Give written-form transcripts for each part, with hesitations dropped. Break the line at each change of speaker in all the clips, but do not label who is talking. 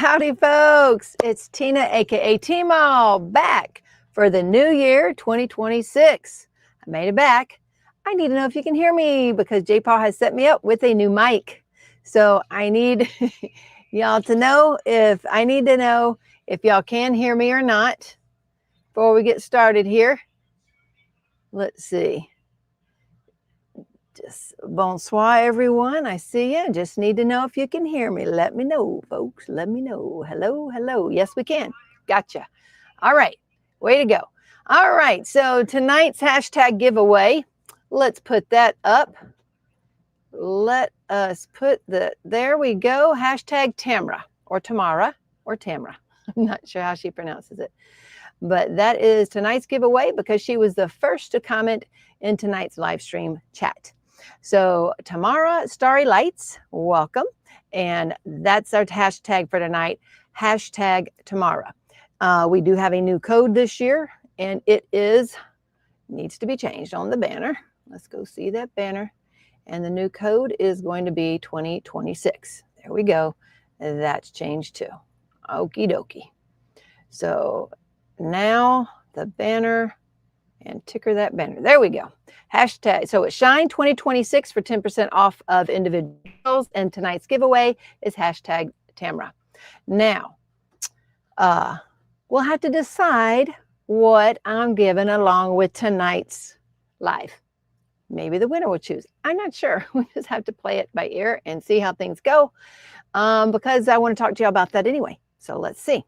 Howdy, folks. It's Tina, aka Teemaw, back for the new year 2026. I made it back. I need to know if you can hear me because J-Paul has set me up with a new mic. So I need y'all to know if y'all can hear me or not before we get started here. Let's see. Just bonsoir, everyone. I see you. Just need to know if you can hear me. Let me know, folks. Let me know. Hello, hello. Yes, we can. Gotcha. All right. Way to go. All right. So tonight's hashtag giveaway. Let's put that up. Let us put there we go. Hashtag Tamra or Tamara or Tamra. I'm not sure how she pronounces it. But that is tonight's giveaway because she was the first to comment in tonight's live stream chat. So Tamara Starry Lights, welcome. And that's our hashtag for tonight, hashtag Tamara. We do have a new code this year, and it needs to be changed on the banner. Let's go see that banner. And the new code is going to be 2026. There we go. That's changed too. Okie dokie. So now the banner and ticker that banner. There we go. Hashtag. So it's Shine 2026 for 10% off of individuals. And tonight's giveaway is hashtag Tamra. Now, we'll have to decide what I'm giving along with tonight's live. Maybe the winner will choose. I'm not sure. We just have to play it by ear and see how things go because I want to talk to you about that anyway. So let's see.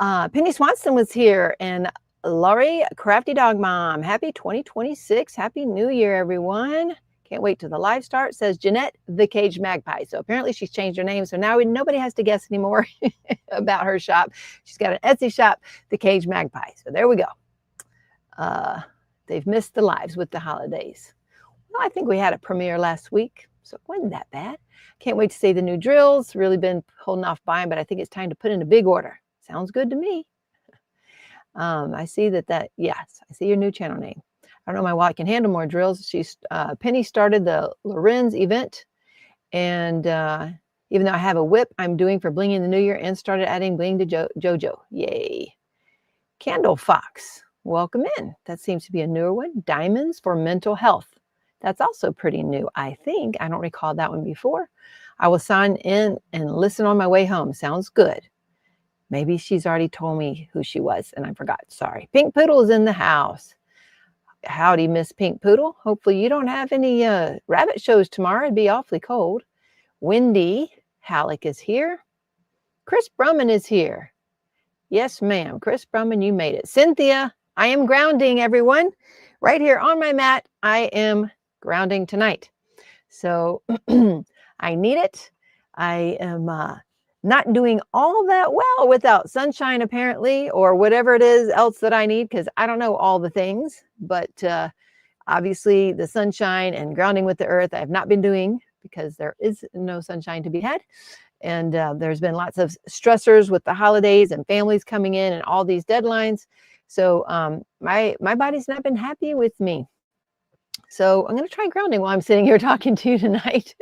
Penny Swanson was here and Laurie, Crafty Dog Mom. Happy 2026. Happy New Year, everyone. Can't wait till the live start, says Jeanette, the Caged Magpie. So apparently she's changed her name. So now nobody has to guess anymore about her shop. She's got an Etsy shop, the Caged Magpie. So there we go. They've missed the lives with the holidays. Well, I think we had a premiere last week, so it wasn't that bad. Can't wait to see the new drills. Really been holding off buying, but I think it's time to put in a big order. Sounds good to me. I see yes, I see your new channel name. I don't know my wife can handle more drills. Penny started the Lorenz event, and even though I have a whip I'm doing for Bling in the new year and started adding Bling to JoJo. Yay. Candle Fox, welcome in. That seems to be a newer one. Diamonds for mental health. That's also pretty new, I think. I don't recall that one before. I will sign in and listen on my way home. Sounds good. Maybe she's already told me who she was and I forgot. Sorry. Pink Poodle is in the house. Howdy, Miss Pink Poodle. Hopefully you don't have any rabbit shows tomorrow. It'd be awfully cold. Wendy Halleck is here. Chris Brumman is here. Yes, ma'am. Chris Brumman, you made it. Cynthia, I am grounding, everyone. Right here on my mat, I am grounding tonight. So I need it. I am not doing all that well without sunshine, apparently, or whatever it is else that I need, because I don't know all the things. But obviously, the sunshine and grounding with the earth, I have not been doing because there is no sunshine to be had. And there's been lots of stressors with the holidays and families coming in and all these deadlines. So my body's not been happy with me. So I'm going to try grounding while I'm sitting here talking to you tonight.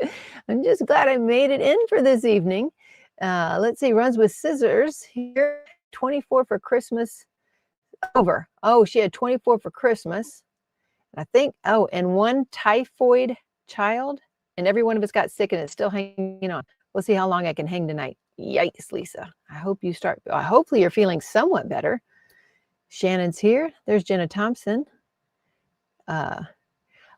I'm just glad I made it in for this evening. Let's see, runs with scissors here. 24 for Christmas over. Oh, she had 24 for Christmas. I think, and one typhoid child. And every one of us got sick and it's still hanging on. We'll see how long I can hang tonight. Yikes, Lisa. I hope you hopefully you're feeling somewhat better. Shannon's here. There's Jenna Thompson.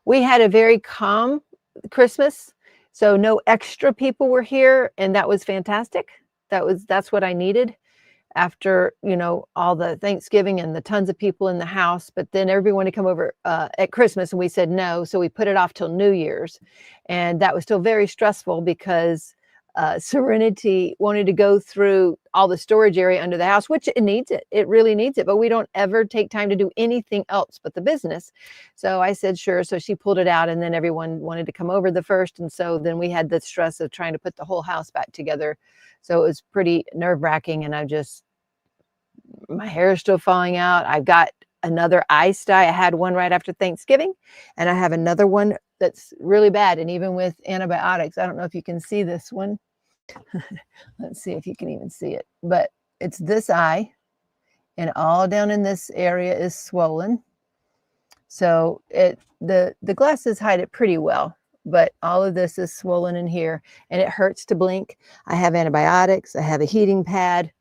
We had a very calm Christmas. So no extra people were here, and that was fantastic. That's what I needed after, all the Thanksgiving and the tons of people in the house. But then everyone to come over at Christmas, and we said no, so we put it off till New Year's, and that was still very stressful because Serenity wanted to go through all the storage area under the house, which it needs it. It really needs it, but we don't ever take time to do anything else but the business. So I said, sure. So she pulled it out, and then everyone wanted to come over the first. And so then we had the stress of trying to put the whole house back together. So it was pretty nerve-wracking, and my hair is still falling out. I've got another eye sty. I had one right after Thanksgiving, and I have another one that's really bad. And even with antibiotics, I don't know if you can see this one. Let's see if you can even see it. But it's this eye, and all down in this area is swollen. So the glasses hide it pretty well, but all of this is swollen in here, and it hurts to blink. I have antibiotics. I have a heating pad,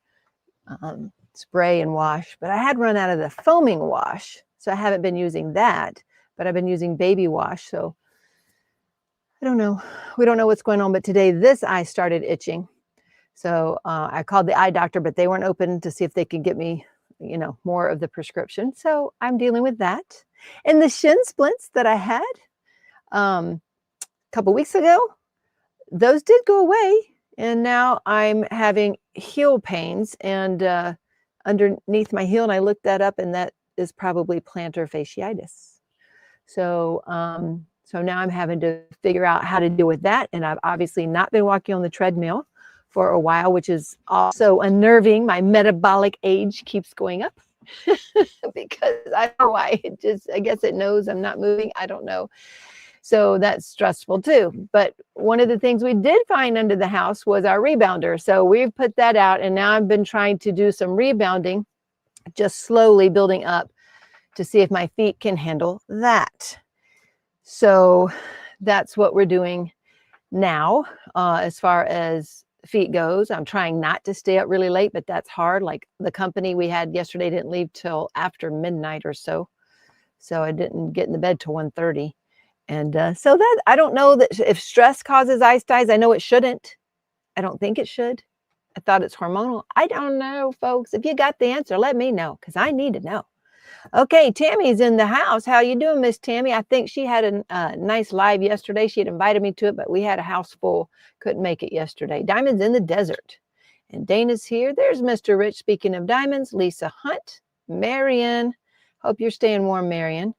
spray and wash, but I had run out of the foaming wash, so I haven't been using that, but I've been using baby wash. So I don't know. We don't know what's going on, but today this eye started itching. So I called the eye doctor, but they weren't open to see if they could get me, more of the prescription. So I'm dealing with that. And the shin splints that I had a couple weeks ago, those did go away. And now I'm having heel pains and underneath my heel. And I looked that up, and that is probably plantar fasciitis. So, so now I'm having to figure out how to deal with that. And I've obviously not been walking on the treadmill for a while, which is also unnerving. My metabolic age keeps going up because I don't know why. I guess it knows I'm not moving. I don't know. So that's stressful too. But one of the things we did find under the house was our rebounder. So we've put that out, and now I've been trying to do some rebounding, just slowly building up to see if my feet can handle that. So that's what we're doing now as far as feet goes. I'm trying not to stay up really late, but that's hard. Like the company we had yesterday didn't leave till after midnight or so. So I didn't get in the bed till 1:30. And so that, I don't know that if stress causes eye styes. I know it shouldn't. I don't think it should. I thought it's hormonal. I don't know, folks. If you got the answer, let me know, because I need to know. Okay, Tammy's in the house. How you doing, Miss Tammy? I think she had a nice live yesterday. She had invited me to it, but we had a house full. Couldn't make it yesterday. Diamonds in the desert. And Dana's here. There's Mr. Rich. Speaking of diamonds, Lisa Hunt, Marion. Hope you're staying warm, Marion.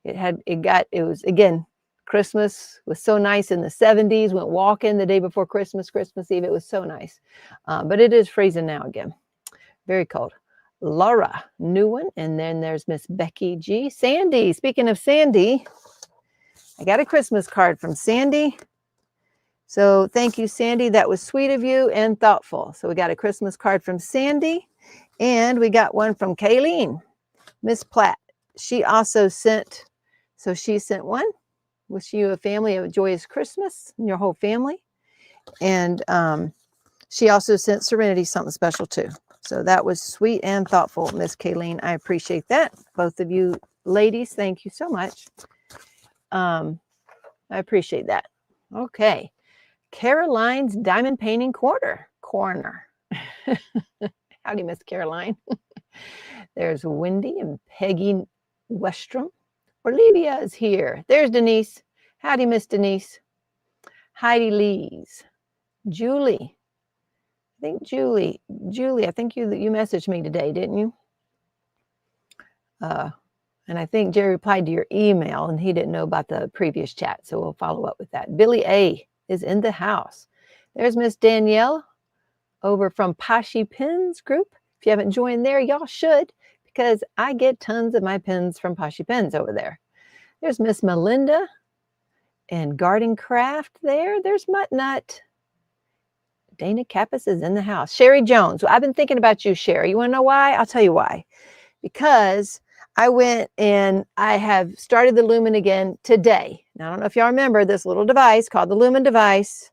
It was, again, Christmas was so nice in the 70s. Went walking the day before Christmas Eve. It was so nice. But it is freezing now again. Very cold. Laura, new one. And then there's Miss Becky G. Sandy. Speaking of Sandy, I got a Christmas card from Sandy. So thank you, Sandy. That was sweet of you and thoughtful. So we got a Christmas card from Sandy, and we got one from Kayleen. Miss Platt. She also sent, so she sent one. Wish you a family of joyous Christmas and your whole family. And she also sent Serenity something special too. So that was sweet and thoughtful, Miss Kayleen. I appreciate that. Both of you ladies, thank you so much. I appreciate that. Okay. Caroline's Diamond Painting Corner. Howdy, Miss Caroline. There's Wendy and Peggy Westrom. Olivia is here. There's Denise. Howdy, Miss Denise. Heidi Lees. Julie. Julie, I think you messaged me today, didn't you? And I think Jerry replied to your email, and he didn't know about the previous chat, so we'll follow up with that. Billy A is in the house. There's Miss Danielle over from Pashi Pins Group. If you haven't joined there, y'all should, because I get tons of my pins from Pashi Pins over there. There's Miss Melinda and Garden Craft there. There's Mutt Nut. Dana Kappas is in the house. Sherry Jones. Well, I've been thinking about you, Sherry. You want to know why? I'll tell you why. Because I went and I have started the Lumen again today. Now, I don't know if y'all remember this little device called the Lumen device.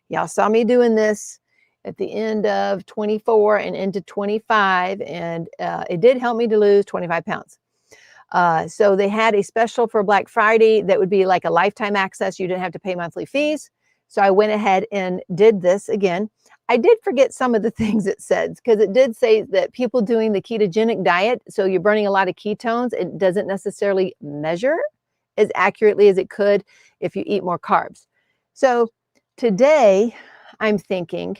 Y'all saw me doing this at the end of 24 and into 25, and it did help me to lose 25 pounds. So they had a special for Black Friday that would be like a lifetime access. You didn't have to pay monthly fees. So I went ahead and did this again. I did forget some of the things it said, because it did say that people doing the ketogenic diet, so you're burning a lot of ketones, it doesn't necessarily measure as accurately as it could if you eat more carbs. So today I'm thinking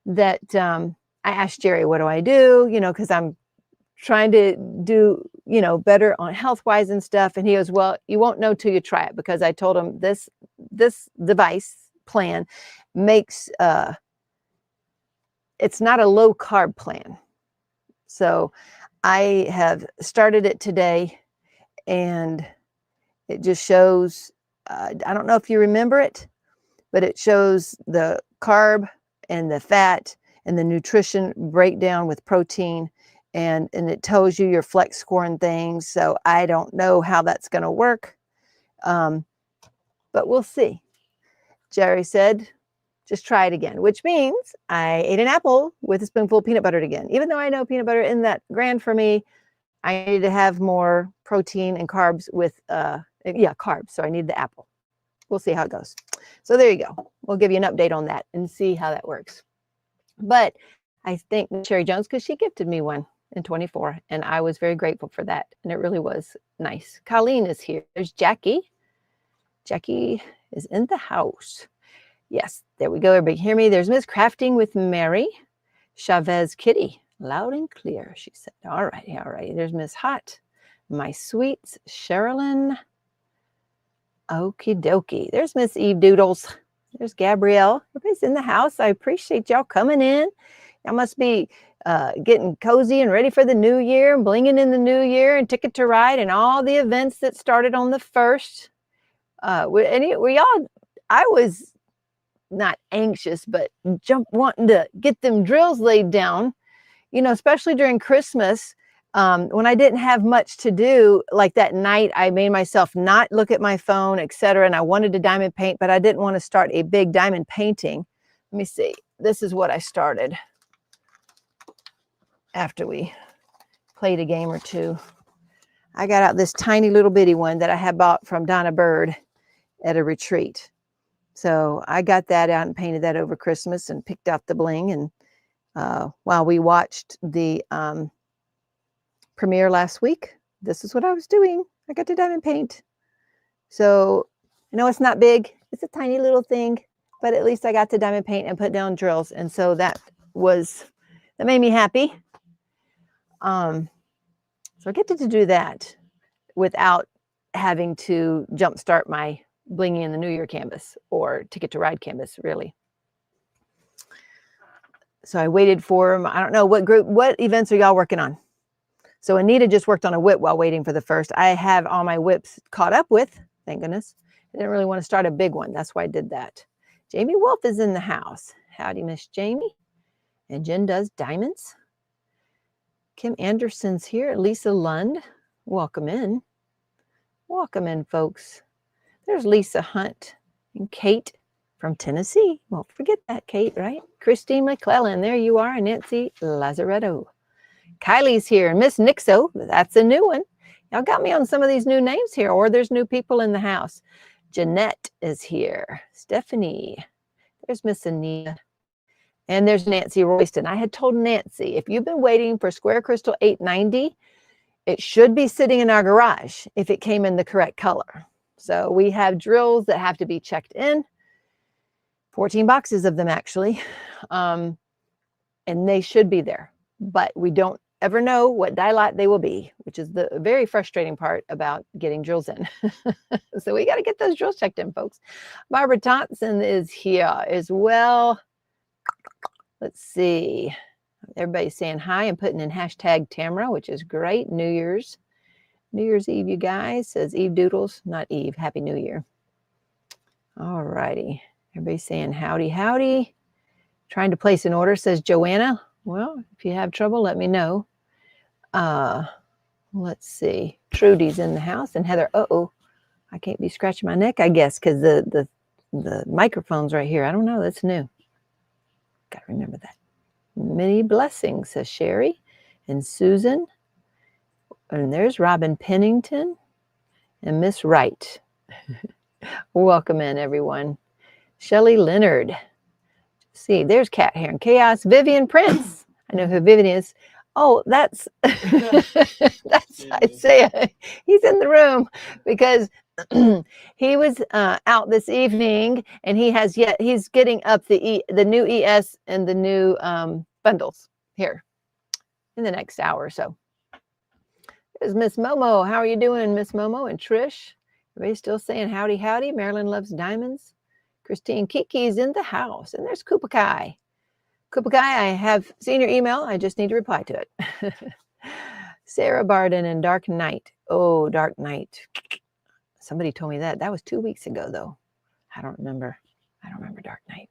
that I asked Jerry, what do I do? Because I'm trying to do, better on health-wise and stuff. And he goes, well, you won't know till you try it, because I told him this device plan makes it's not a low carb plan. So I have started it today, and it just shows, I don't know if you remember it, but it shows the carb and the fat and the nutrition breakdown with protein, and it tells you your flex score and things. So I don't know how that's going to work, but we'll see. Jerry said, just try it again, which means I ate an apple with a spoonful of peanut butter again. Even though I know peanut butter isn't that grand for me, I need to have more protein and carbs with, carbs. So I need the apple. We'll see how it goes. So there you go. We'll give you an update on that and see how that works. But I thank Sherry Jones because she gifted me one in 24, and I was very grateful for that. And it really was nice. Colleen is here. There's Jackie. Jackie is in the house. Yes, there we go. Everybody hear me? There's Miss Crafting with Mary. Chavez Kitty, loud and clear, she said. All righty, all righty. There's Miss Hot. My sweets, Sherilyn. Okie dokie. There's Miss Eve Doodles. There's Gabrielle. Everybody's in the house. I appreciate y'all coming in. Y'all must be getting cozy and ready for the new year, blinging in the new year, and Ticket to Ride and all the events that started on the 1st. Were y'all, I was not anxious, but wanting to get them drills laid down, you know, especially during Christmas. When I didn't have much to do, like that night, I made myself not look at my phone, etc. And I wanted to diamond paint, but I didn't want to start a big diamond painting. Let me see. This is what I started after we played a game or two. I got out this tiny little bitty one that I had bought from Donna Bird at a retreat. So I got that out and painted that over Christmas and picked out the bling. And while we watched the premiere last week, this is what I was doing. I got to diamond paint. So I know it's not big. It's a tiny little thing, but at least I got to diamond paint and put down drills. And so that made me happy. So I get to do that without having to jumpstart my Blinging in the New Year canvas or Ticket to Ride canvas, really. So I waited for them. I don't know what events are y'all working on? So Anita just worked on a whip while waiting for the 1st. I have all my whips caught up with, thank goodness. I didn't really want to start a big one. That's why I did that. Jamie Wolf is in the house. Howdy, Miss Jamie. And Jen does diamonds. Kim Anderson's here. Lisa Lund, welcome in. Welcome in, folks. There's Lisa Hunt and Kate from Tennessee. Won't forget that, Kate, right? Christine McClellan, there you are. And Nancy Lazaretto. Kylie's here, and Miss Nixo, that's a new one. Y'all got me on some of these new names here, or there's new people in the house. Jeanette is here. Stephanie. There's Miss Anita. And there's Nancy Royston. I had told Nancy, if you've been waiting for Square Crystal 890, it should be sitting in our garage if it came in the correct color. So we have drills that have to be checked in. 14 boxes of them, actually. And they should be there. But we don't ever know what dye lot they will be, which is the very frustrating part about getting drills in. So we got to get those drills checked in, folks. Barbara Thompson is here as well. Let's see. Everybody's saying hi and putting in hashtag Tamara, which is great. New Year's Eve, you guys, says Eve Doodles, not Eve. Happy New Year. All righty. Everybody's saying howdy, howdy. Trying to place an order, says Joanna. Well, if you have trouble, let me know. Let's see. Trudy's in the house, and Heather. I can't be scratching my neck, I guess, because the microphone's right here. I don't know. That's new. Got to remember that. Many blessings, says Sherry and Susan. And there's Robin Pennington and Miss Wright. Welcome in, everyone. Shelley Leonard. See, there's Cat Hair and Chaos. Vivian Prince. I know who Vivian is. Oh, that's Isaiah. He's in the room because he was out this evening, and he's getting up the new ES and the new bundles here in the next hour or so. There's Miss Momo. How are you doing, Miss Momo and Trish? Everybody's still saying howdy, howdy. Marilyn loves diamonds. Christine Kiki's in the house, and there's Koopa Kai. Koopa Kai, I have seen your email. I just need to reply to it. Sarah Barden and Dark Knight. Oh, Dark Knight. Somebody told me that. That was 2 weeks ago, though. I don't remember Dark Knight.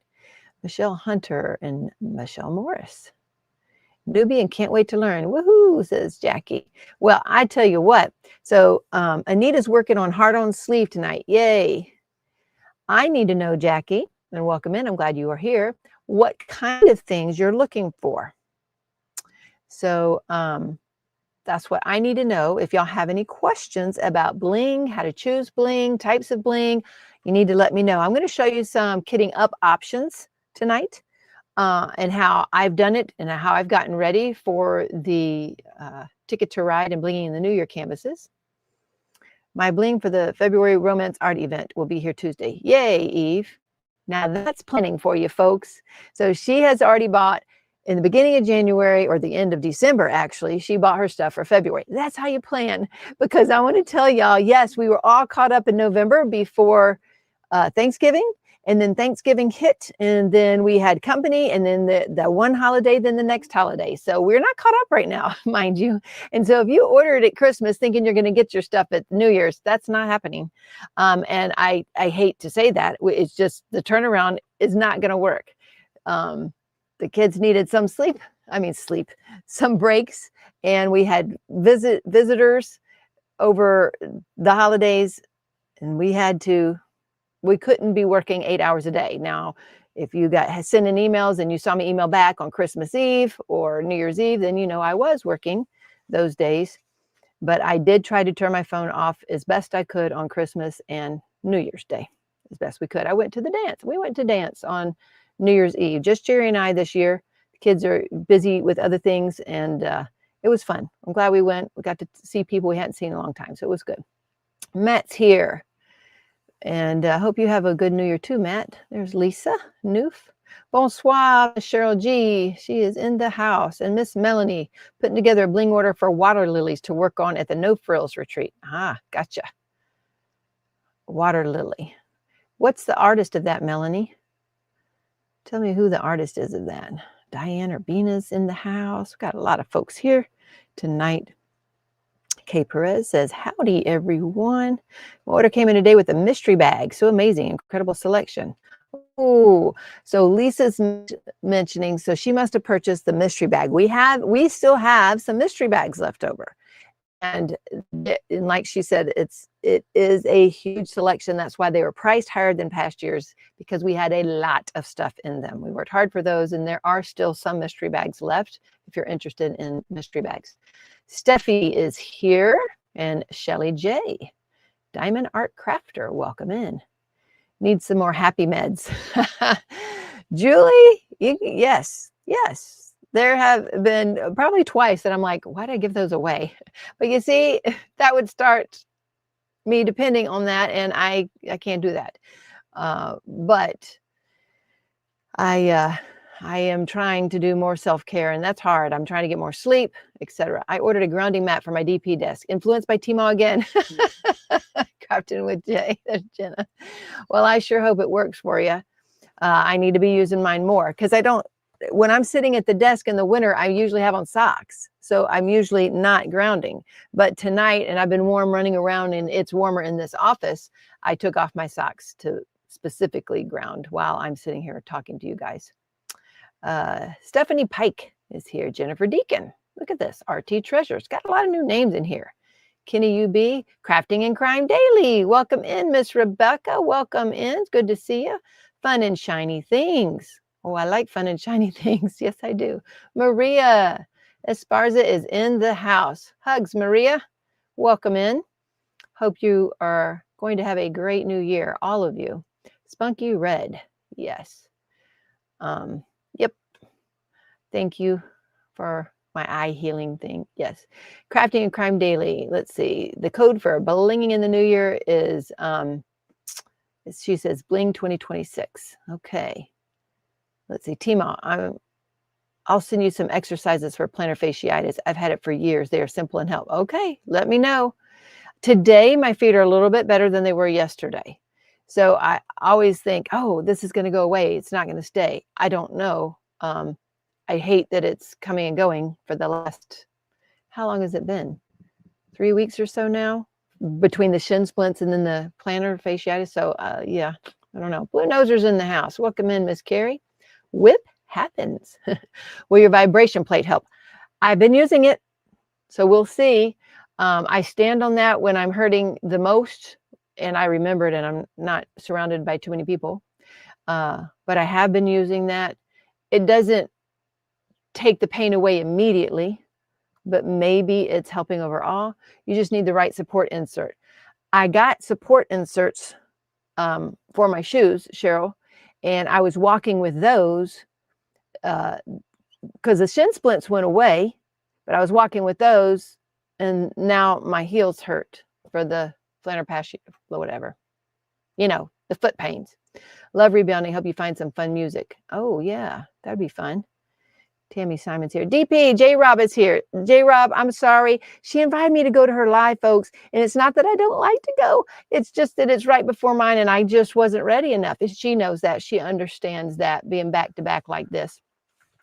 Michelle Hunter and Michelle Morris. Newbie can't wait to learn. Woohoo, says Jackie. Well, I tell you what. So Anita's working on hard-on sleeve tonight. Yay. I need to know, Jackie, and welcome in. I'm glad you are here. What kind of things you're looking for? So that's what I need to know. If y'all have any questions about bling, how to choose bling, types of bling, you need to let me know. I'm going to show you some kitting up options tonight. And how I've done it and how I've gotten ready for the Ticket to Ride and Blinging in the New Year canvases. My bling for the February Romance Art event will be here Tuesday. Yay, Eve. Now that's planning for you, folks. So she has already bought in the beginning of January or the end of December, actually, she bought her stuff for February. That's how you plan. Because I want to tell y'all, yes, we were all caught up in November before Thanksgiving. And then Thanksgiving hit, and then we had company, and then the one holiday, then the next holiday. So we're not caught up right now, mind you. And so if you ordered at Christmas thinking you're going to get your stuff at New Year's, that's not happening. And I hate to say that. It's just the turnaround is not going to work. The kids needed some some breaks. And we had visitors over the holidays, and we couldn't be working 8 hours a day. Now, if you got sending emails and you saw me email back on Christmas Eve or New Year's Eve, then you know I was working those days. But I did try to turn my phone off as best I could on Christmas and New Year's Day, as best we could. I went to the dance. We went to dance on New Year's Eve. Just Jerry and I this year. The kids are busy with other things, and it was fun. I'm glad we went. We got to see people we hadn't seen in a long time, so it was good. Matt's here. And I hope you have a good New Year too, Matt. There's Lisa Noof. Bonsoir, Cheryl G. She is in the house. And Miss Melanie putting together a bling order for water lilies to work on at the No Frills retreat. Ah, gotcha. Water lily. What's the artist of that, Melanie? Tell me who the artist is of that. Diane Urbina's in the house. We've got a lot of folks here tonight. Kay Perez says, howdy, everyone. My order came in today with a mystery bag. So amazing. Incredible selection. Oh, so Lisa's mentioning, so she must have purchased the mystery bag. We still have some mystery bags left over. And like she said, it is a huge selection. That's why they were priced higher than past years, because we had a lot of stuff in them. We worked hard for those, and there are still some mystery bags left if you're interested in mystery bags. Steffi is here, and Shelly J. Diamond Art Crafter, welcome in. Need some more happy meds. Julie, yes. There have been probably twice that I'm like, why did I give those away? But you see, that would start me depending on that, and I can't do that. But I am trying to do more self-care, and that's hard. I'm trying to get more sleep, etc. I ordered a grounding mat for my DP desk, influenced by Teemaw again. Crafting with Jay. There's Jenna. Well, I sure hope it works for you. I need to be using mine more, because when I'm sitting at the desk in the winter, I usually have on socks. So I'm usually not grounding. But tonight, and I've been warm running around, and it's warmer in this office, I took off my socks to specifically ground while I'm sitting here talking to you guys. Stephanie Pike is here. Jennifer Deacon. Look at this. RT Treasures. Got a lot of new names in here. Kenny UB, Crafting and Crime Daily. Welcome in, Miss Rebecca. Welcome in. It's good to see you. Fun and shiny things. Oh, I like fun and shiny things. Yes, I do. Maria Esparza is in the house. Hugs, Maria. Welcome in. Hope you are going to have a great new year, all of you. Spunky Red. Yes. Yep. Thank you for my eye healing thing. Yes. Crafting and Crime Daily. Let's see. The code for blinging in the new year is, she says, Bling 2026. Okay. Let's see. Teemaw, I'll send you some exercises for plantar fasciitis. I've had it for years. They are simple and help. Okay. Let me know. Today, my feet are a little bit better than they were yesterday. So I always think, oh, this is going to go away. It's not going to stay. I don't know. I hate that it's coming and going for the last, how long has it been? 3 weeks or so now, between the shin splints and then the plantar fasciitis. So yeah, I don't know. Blue Noser's in the house. Welcome in, Miss Carrie. Whip happens. Will your vibration plate help? I've been using it, so we'll see. I stand on that when I'm hurting the most, and I remember it, and I'm not surrounded by too many people. But I have been using that. It doesn't take the pain away immediately, but maybe it's helping overall. You just need the right support insert. I got support inserts for my shoes, Cheryl, and I was walking with those because the shin splints went away, but I was walking with those, and now my heels hurt for the plantar fascia, whatever. You know, the foot pains. Love rebounding. Help you find some fun music. Oh, yeah, that'd be fun. Tammy Simon's here. DP, J-Rob is here. J-Rob, I'm sorry. She invited me to go to her live, folks. And it's not that I don't like to go. It's just that it's right before mine, and I just wasn't ready enough. She knows that. She understands that, being back to back like this.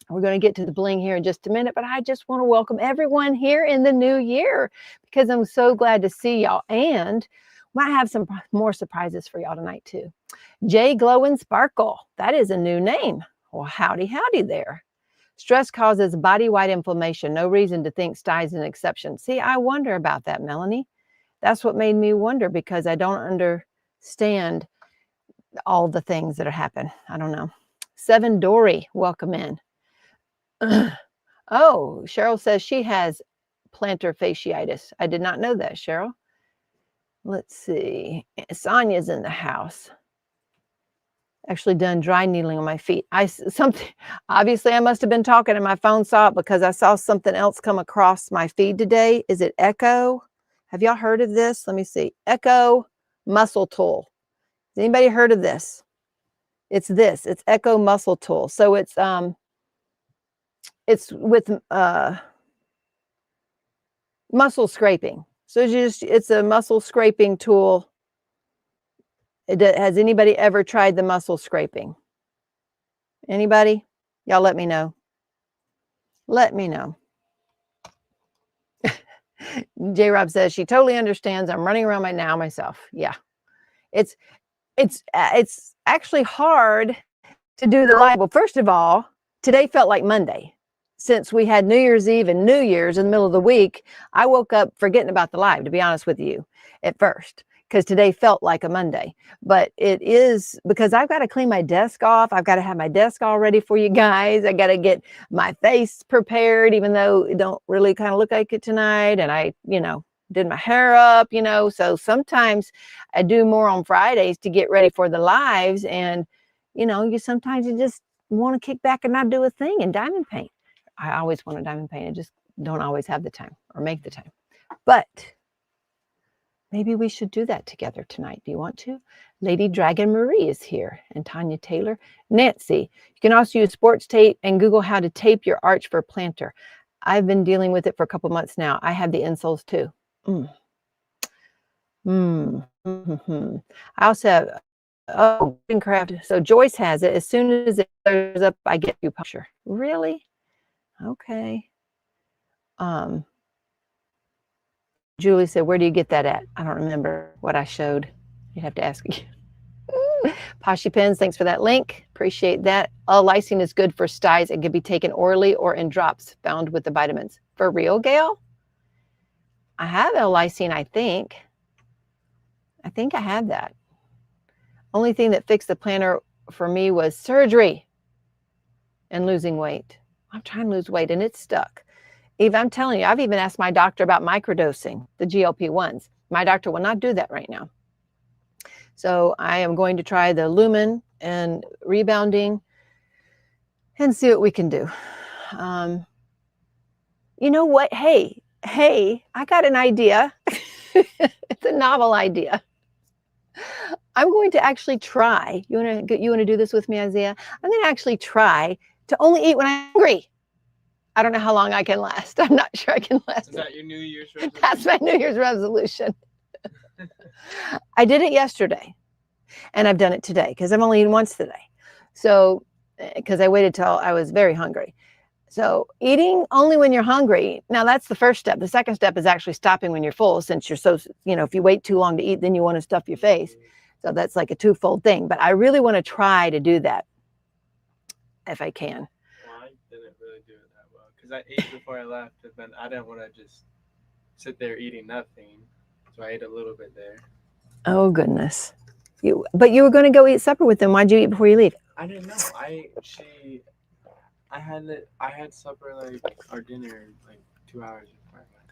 We're going to get to the bling here in just a minute, but I just want to welcome everyone here in the new year because I'm so glad to see y'all. And might have some more surprises for y'all tonight, too. J Glow and Sparkle. That is a new name. Well, howdy, howdy there. Stress causes body-wide inflammation. No reason to think Stine's an exception. See, I wonder about that, Melanie. That's what made me wonder because I don't understand all the things that happen. I don't know. Seven Dory, welcome in. Oh, Cheryl says she has plantar fasciitis. I did not know that, Cheryl. Let's see. Sonia's in the house. Actually done dry needling on my feet. Obviously I must have been talking and my phone saw it because I saw something else come across my feed today. Is it Echo? Have y'all heard of this? Let me see. Echo Muscle Tool. Has anybody heard of this? It's this. It's Echo Muscle Tool. So it's with muscle scraping. So it's a muscle scraping tool. Has anybody ever tried the muscle scraping? Anybody? Y'all let me know. Let me know. J-Rob says she totally understands. I'm running around myself. Yeah. It's actually hard to do the live. Well, first of all, today felt like Monday. Since we had New Year's Eve and New Year's in the middle of the week, I woke up forgetting about the live, to be honest with you, at first. Because today felt like a Monday, but it is because I've got to clean my desk off. I've got to have my desk all ready for you guys. I got to get my face prepared, even though it don't really kind of look like it tonight. And I, did my hair up, so sometimes I do more on Fridays to get ready for the lives. And, sometimes you just want to kick back and not do a thing and diamond paint. I always want to diamond paint. I just don't always have the time or make the time, but maybe we should do that together tonight. Do you want to? Lady Dragon Marie is here, and Tanya Taylor. Nancy, you can also use sports tape and Google how to tape your arch for plantar. I've been dealing with it for a couple months now. I have the insoles too. I also have, craft. So Joyce has it. As soon as it clears up, I get you puncture. Really? Okay. Julie said, where do you get that at? I don't remember what I showed. You'd have to ask again. Poshy Pens, thanks for that link. Appreciate that. Lysine is good for styes and can be taken orally or in drops found with the vitamins. For real, Gail? I have L-lysine, I think. I think I have that. Only thing that fixed the plantar for me was surgery and losing weight. I'm trying to lose weight and it's stuck. Eve, I'm telling you, I've even asked my doctor about microdosing, the GLP-1s. My doctor will not do that right now. So I am going to try the lumen and rebounding and see what we can do. You know what? Hey, I got an idea. It's a novel idea. I'm going to actually try. You want to do this with me, Isaiah? I'm going to actually try to only eat when I'm hungry. I don't know how long I can last. I'm not sure I can last.
Is that your New Year's resolution?
That's my New Year's resolution. I did it yesterday, and I've done it today because I've only eaten once today. So, because I waited till I was very hungry. So eating only when you're hungry. Now that's the first step. The second step is actually stopping when you're full, since you're so, if you wait too long to eat, then you want to stuff your face. So that's like a twofold thing. But I really want to try to do that. if I can.
Well, I didn't really do it that well because I ate before I left, and then I didn't want to just sit there eating nothing, so I ate a little bit there.
Oh goodness. But you were going to go eat supper with them. Why'd you eat before you leave?
I didn't know. I had supper like our dinner like 2 hours before I went,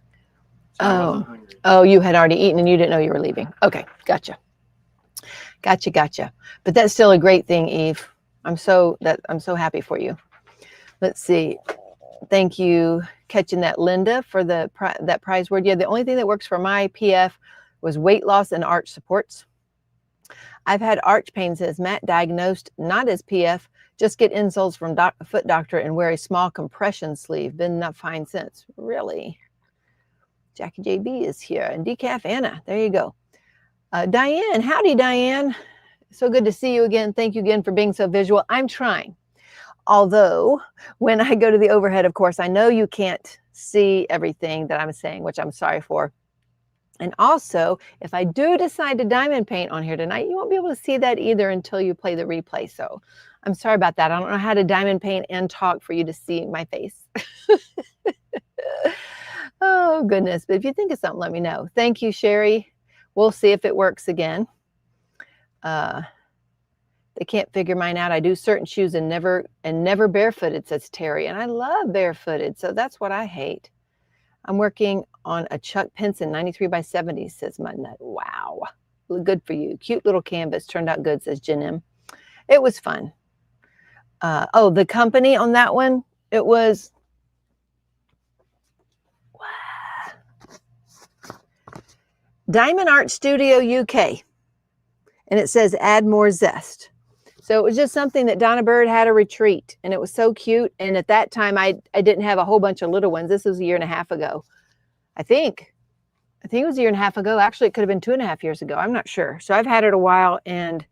so I wasn't hungry.
Oh, you had already eaten and you didn't know you were leaving. Okay, gotcha. But that's still a great thing, Eve. I'm so happy for you. Let's see. Thank you, catching that, Linda, for that prize word. Yeah, the only thing that works for my PF was weight loss and arch supports. I've had arch pain, says Matt, diagnosed not as PF. Just get insoles from foot doctor and wear a small compression sleeve. Been not fine since. Really? Jackie JB is here, and Decaf Anna. There you go. Diane, howdy, Diane. So good to see you again. Thank you again for being so visual. I'm trying. Although when I go to the overhead, of course, I know you can't see everything that I'm saying, which I'm sorry for. And also, if I do decide to diamond paint on here tonight, you won't be able to see that either until you play the replay. So I'm sorry about that. I don't know how to diamond paint and talk for you to see my face. Oh, goodness. But if you think of something, let me know. Thank you, Sherry. We'll see if it works again. They can't figure mine out. I do certain shoes and never barefooted, says Terry. And I love barefooted, so that's what I hate. I'm working on a Chuck Pinson 93 by 70, says Mudnut. Wow. Good for you. Cute little canvas. Turned out good, says Jen M. It was fun. Oh, the company on that one, it was Diamond Art Studio UK. And it says add more zest. So it was just something that Donna Bird had a retreat, and it was so cute. And at that time, I didn't have a whole bunch of little ones. This was 1.5 years ago. I think it was 1.5 years ago. Actually, it could have been 2.5 years ago. I'm not sure. So I've had it a while, and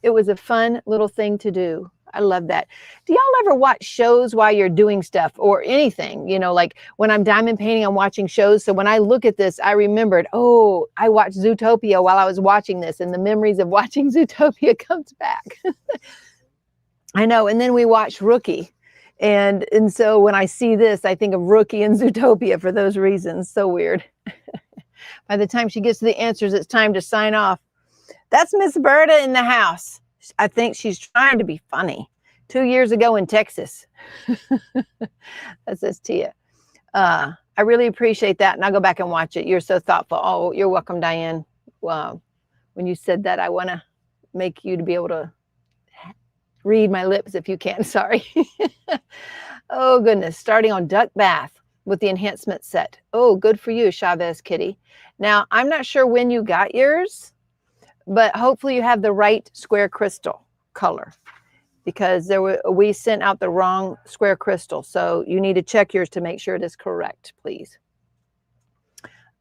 it was a fun little thing to do. I love that. Do y'all ever watch shows while you're doing stuff or anything? You know, like when I'm diamond painting, I'm watching shows. So when I look at this, I remembered, oh, I watched Zootopia while I was watching this, and the memories of watching Zootopia comes back. I know. And then we watched Rookie. And so when I see this, I think of Rookie and Zootopia for those reasons. So weird. By the time she gets to the answers, it's time to sign off. That's Miss Berta in the house. I think she's trying to be funny. 2 years ago in Texas. That says Tia. I really appreciate that. And I'll go back and watch it. You're so thoughtful. Oh, you're welcome, Diane. Wow. When you said that, I want to make you to be able to read my lips if you can. Sorry. Oh, goodness. Starting on Duck Bath with the enhancement set. Oh, good for you, Chavez Kitty. Now, I'm not sure when you got yours, but hopefully you have the right square crystal color, because we sent out the wrong square crystal. So you need to check yours to make sure it is correct, please.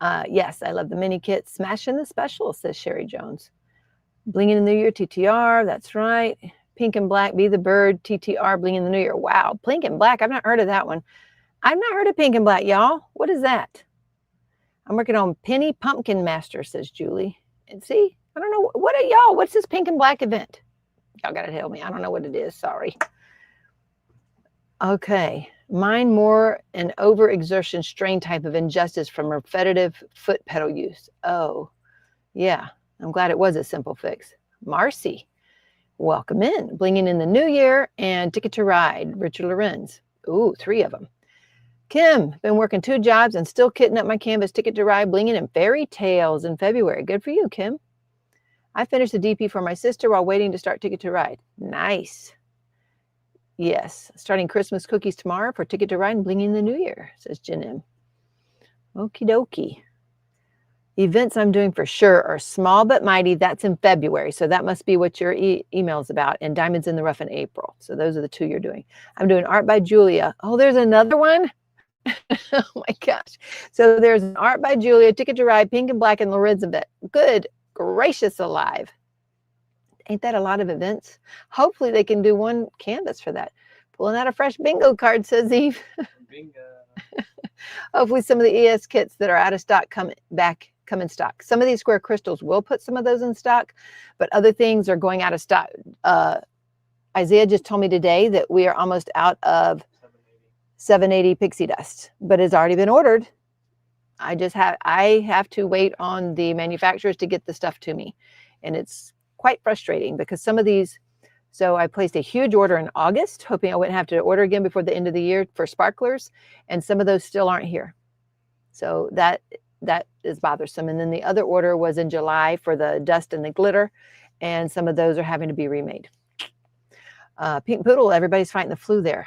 Yes, I love the mini kit. Smashing the special, says Sherry Jones. Bling in the New Year, TTR. That's right. Pink and Black, Be the Bird, TTR, Bling in the New Year. Wow, Pink and Black. I've not heard of that one. I've not heard of Pink and Black, y'all. What is that? I'm working on Penny Pumpkin Master, says Julie. And see, I don't know. What are y'all? What's this Pink and Black event? Y'all got to tell me. I don't know what it is. Sorry. Okay. Mine more an overexertion strain type of injustice from repetitive foot pedal use. Oh, yeah. I'm glad it was a simple fix. Marcy, welcome in. Blinging in the New Year and Ticket to Ride. Richard Lorenz. Ooh, 3 of them. Kim, been working 2 jobs and still kitting up my canvas. Ticket to Ride, Blinging in Fairy Tales in February. Good for you, Kim. I finished the DP for my sister while waiting to start Ticket to Ride. Nice. Yes. Starting Christmas cookies tomorrow for Ticket to Ride and Blinging in the New Year, says Jen M. Okie dokie. Events I'm doing for sure are Small But Mighty. That's in February. So that must be what your email's about. And Diamonds in the Rough in April. So those are the 2 you're doing. I'm doing Art by Julia. Oh, there's another one? Oh, my gosh. So there's an Art by Julia, Ticket to Ride, Pink and Black, and Elizabeth. Good gracious alive. Ain't that a lot of events? Hopefully they can do one canvas for that. Pulling out a fresh bingo card, says Eve.
Bingo.
Hopefully some of the ES kits that are out of stock come in stock. Some of these square crystals will put some of those in stock, but other things are going out of stock. Isaiah just told me today that we are almost out of 780 pixie dust, but it's already been ordered. I have to wait on the manufacturers to get the stuff to me. And it's quite frustrating because some of these, so I placed a huge order in August, hoping I wouldn't have to order again before the end of the year for sparklers. And some of those still aren't here. So that is bothersome. And then the other order was in July for the dust and the glitter. And some of those are having to be remade. Pink Poodle, everybody's fighting the flu there.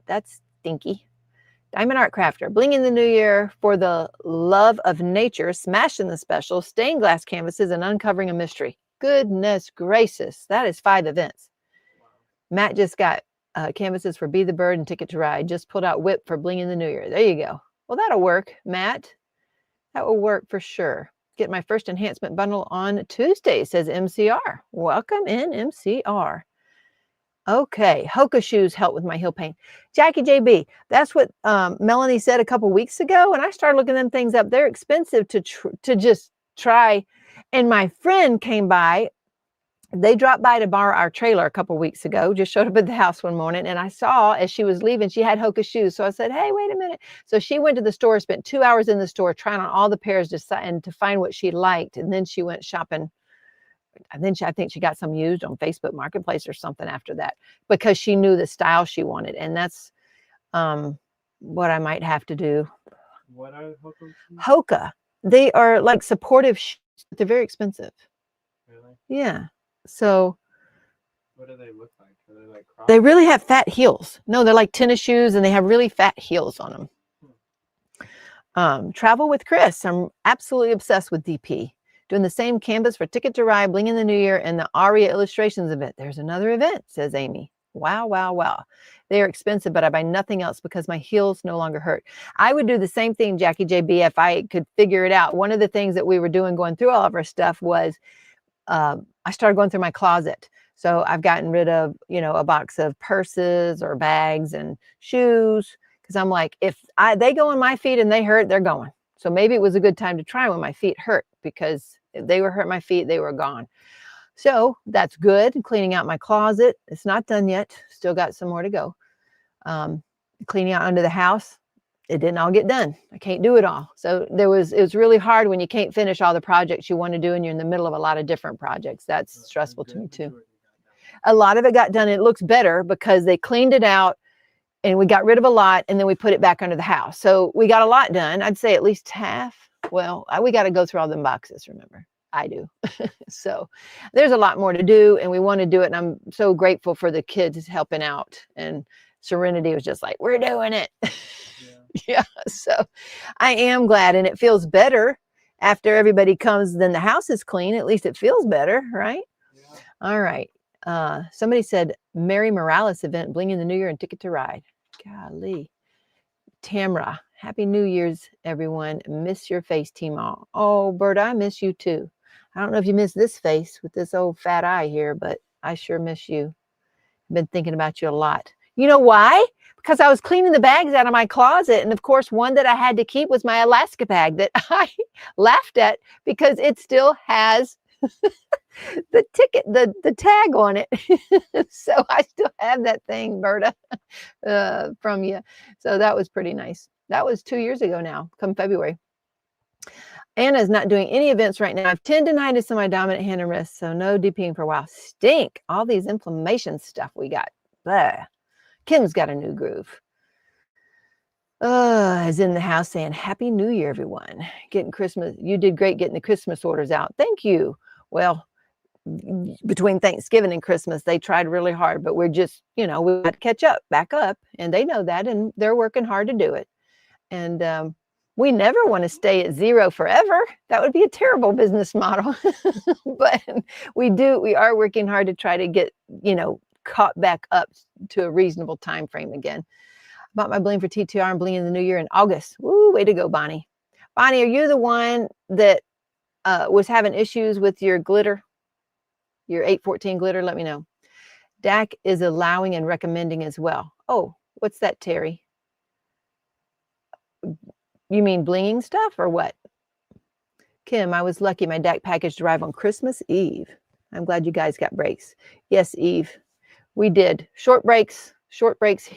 That's stinky. Diamond Art Crafter, Bling in the New Year for the love of nature, smashing the special, stained glass canvases, and uncovering a mystery. Goodness gracious, that is 5 events. Matt just got canvases for Be the Bird and Ticket to Ride. Just pulled out Whip for Bling in the New Year. There you go. Well, that'll work, Matt. That will work for sure. Get my first enhancement bundle on Tuesday, says MCR. Welcome in, MCR. Okay, Hoka shoes help with my heel pain. Jackie JB, that's what Melanie said a couple weeks ago, and I started looking them things up. They're expensive to just try. And my friend came by. They dropped by to borrow our trailer a couple weeks ago, just showed up at the house one morning, and I saw as she was leaving, she had Hoka shoes. So I said, hey, wait a minute. So she went to the store, spent 2 hours in the store trying on all the pairs and to find what she liked, and then she went shopping. And then I think she got some used on Facebook Marketplace or something after that because she knew the style she wanted. And that's what I might have to do.
What are Hoka?
Hoka. They are like supportive shoes, but they're very expensive.
Really?
Yeah. So
what do they look like? Are they like Crocs?
They really have fat heels. No, they're like tennis shoes and they have really fat heels on them. Travel with Chris. I'm absolutely obsessed with DP. Doing the same canvas for Ticket to Ride, Bling in the New Year, and the Aria Illustrations event. There's another event, says Amy. Wow, wow, wow. They are expensive, but I buy nothing else because my heels no longer hurt. I would do the same thing, Jackie JB, if I could figure it out. One of the things that we were doing going through all of our stuff was I started going through my closet. So I've gotten rid of, a box of purses or bags and shoes because I'm like, if they go on my feet and they hurt, they're going. So maybe it was a good time to try when my feet hurt because if they were hurt my feet, they were gone. So that's good. Cleaning out my closet. It's not done yet. Still got some more to go. Cleaning out under the house. It didn't all get done. I can't do it all. So it was really hard when you can't finish all the projects you want to do and you're in the middle of a lot of different projects. That's stressful to me too. A lot of it got done. It looks better because they cleaned it out and we got rid of a lot and then we put it back under the house. So we got a lot done. I'd say at least half. Well, we got to go through all them boxes, remember. I do. So there's a lot more to do and we want to do it. And I'm so grateful for the kids helping out. And Serenity was just like, we're doing it. Yeah. So I am glad. And it feels better after everybody comes, then the house is clean. At least it feels better, right? Yeah. All right. Somebody said Mary Morales event, Bling in the New Year and Ticket to Ride. Golly. Tamra, Happy New Year's, everyone. Miss your face, Teemaw. Oh, Berta, I miss you too. I don't know if you miss this face with this old fat eye here, but I sure miss you. I've been thinking about you a lot. You know why? Because I was cleaning the bags out of my closet. And of course, one that I had to keep was my Alaska bag that I laughed at because it still has the ticket, the tag on it. So I still have that thing, Berta, from you. So that was pretty nice. That was 2 years ago now, come February. Anna's not doing any events right now. I have tendinitis in my dominant hand and wrist, so no DPing for a while. Stink. All these inflammation stuff we got. Blah. Kim's got a new groove. Is in the house saying, Happy New Year, everyone. Getting Christmas. You did great getting the Christmas orders out. Thank you. Well, between Thanksgiving and Christmas, they tried really hard, but we're just, we got to catch up, back up. And they know that, and they're working hard to do it. And we never want to stay at zero forever. That would be a terrible business model. But we are working hard to try to get, caught back up to a reasonable time frame again. Bought my Bling for TTR and Bling in the New Year in August. Woo, way to go, Bonnie. Bonnie, are you the one that was having issues with your glitter? Your 814 glitter? Let me know. DAC is allowing and recommending as well. Oh, what's that, Terry? You mean blinging stuff or what? Kim, I was lucky my DAC package arrived on Christmas Eve. I'm glad you guys got breaks. Yes, Eve. we did short breaks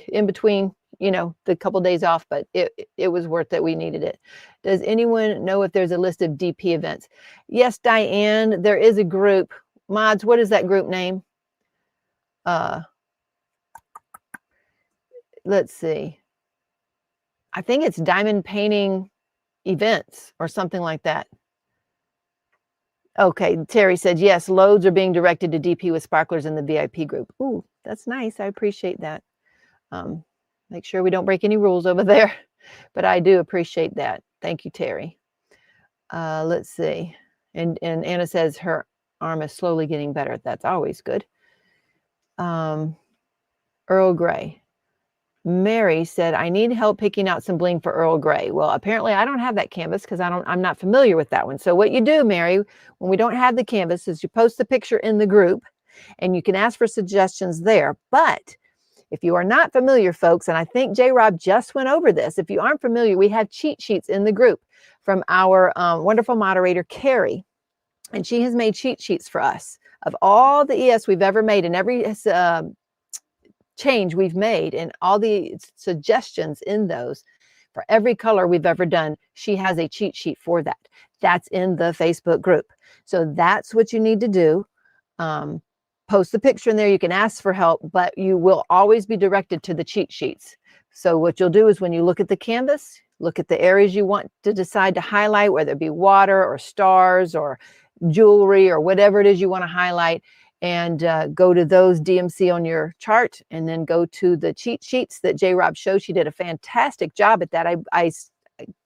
in between, you know, the couple days off, but it was worth it. We needed it. Does anyone know if there's a list of DP events? Yes, Diane, there is a group. Mods, what is that group name? Let's see. I think it's Diamond Painting Events or something like that. Okay, Terry said, yes, loads are being directed to DP with sparklers in the VIP group. Ooh, that's nice. I appreciate that. Make sure we don't break any rules over there, but I do appreciate that. Thank you, Terry. Let's see. And Anna says her arm is slowly getting better. That's always good. Earl Grey. Mary said, I need help picking out some bling for Earl Grey. Well, apparently I don't have that canvas because I'm not familiar with that one. So what you do, Mary, when we don't have the canvas is you post the picture in the group and you can ask for suggestions there. But if you are not familiar, folks, and I think J. Rob just went over this, if you aren't familiar, we have cheat sheets in the group from our wonderful moderator, Carrie. And she has made cheat sheets for us of all the ES we've ever made and every change we've made and all the suggestions in those for every color we've ever done. She has a cheat sheet for that. That's in the Facebook group. So that's what you need to do. Post the picture in there. You can ask for help, but you will always be directed to the cheat sheets. So what you'll do is when you look at the canvas, look at the areas you want to decide to highlight, whether it be water or stars or jewelry or whatever it is you want to highlight, and go to those DMC on your chart and then go to the cheat sheets that J. Rob showed. She did a fantastic job at that. I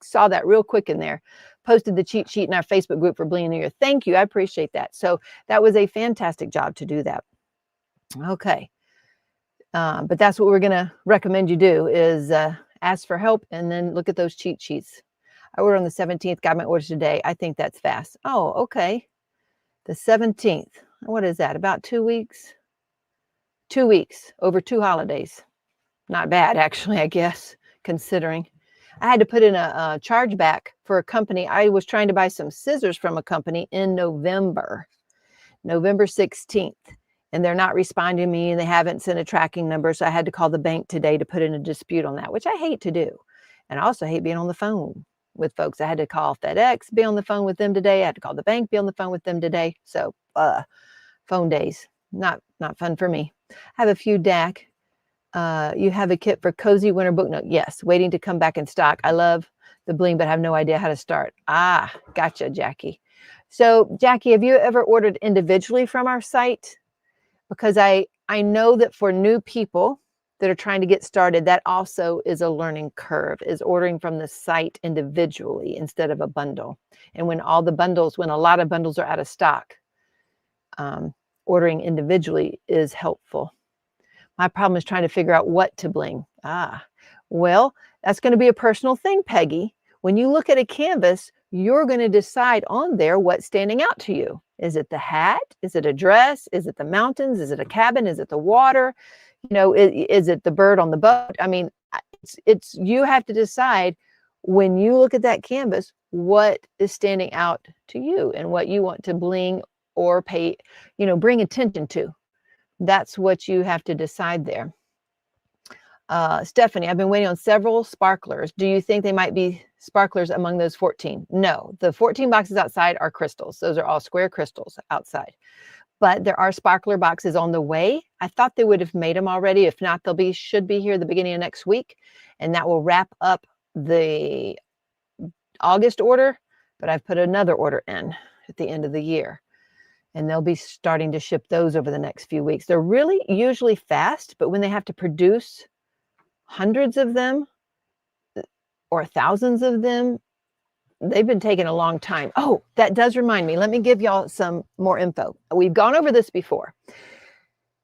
saw that real quick in there. Posted the cheat sheet in our Facebook group for Bling New Year. Thank you. I appreciate that. So that was a fantastic job to do that. Okay. But that's what we're going to recommend you do is ask for help and then look at those cheat sheets. I ordered on the 17th, got my orders today. I think that's fast. Oh, okay. The 17th. What is that? About 2 weeks? 2 weeks over 2 holidays. Not bad, actually, I guess, considering. I had to put in a chargeback for a company. I was trying to buy some scissors from a company in November 16th, and they're not responding to me, and they haven't sent a tracking number, so I had to call the bank today to put in a dispute on that, which I hate to do. And I also hate being on the phone with folks. I had to call FedEx, be on the phone with them today. I had to call the bank, be on the phone with them today. So phone days, not fun for me. I have a few DAC. You have a kit for Cozy Winter Book Note. Yes, waiting to come back in stock. I love the bling, but have no idea how to start. Ah, gotcha, Jackie. So Jackie, have you ever ordered individually from our site? Because I know that for new people that are trying to get started, that also is a learning curve, is ordering from the site individually instead of a bundle. And when a lot of bundles are out of stock, ordering individually is helpful. My problem is trying to figure out what to bling. Well, that's going to be a personal thing, Peggy. When you look at a canvas, you're going to decide on there what's standing out to you. Is it the hat? Is it a dress? Is it the mountains? Is it a cabin? Is it the water? You know, is it the bird on the boat? I mean, it's you have to decide when you look at that canvas, what is standing out to you and what you want to bling or pay, bring attention to. That's what you have to decide there. Stephanie, I've been waiting on several sparklers. Do you think they might be sparklers among those 14? No, the 14 boxes outside are crystals. Those are all square crystals outside. But there are sparkler boxes on the way. I thought they would have made them already. If not, should be here the beginning of next week. And that will wrap up the August order. But I've put another order in at the end of the year. And they'll be starting to ship those over the next few weeks. They're really usually fast, but when they have to produce hundreds of them or thousands of them, they've been taking a long time. Oh, that does remind me. Let me give y'all some more info. We've gone over this before,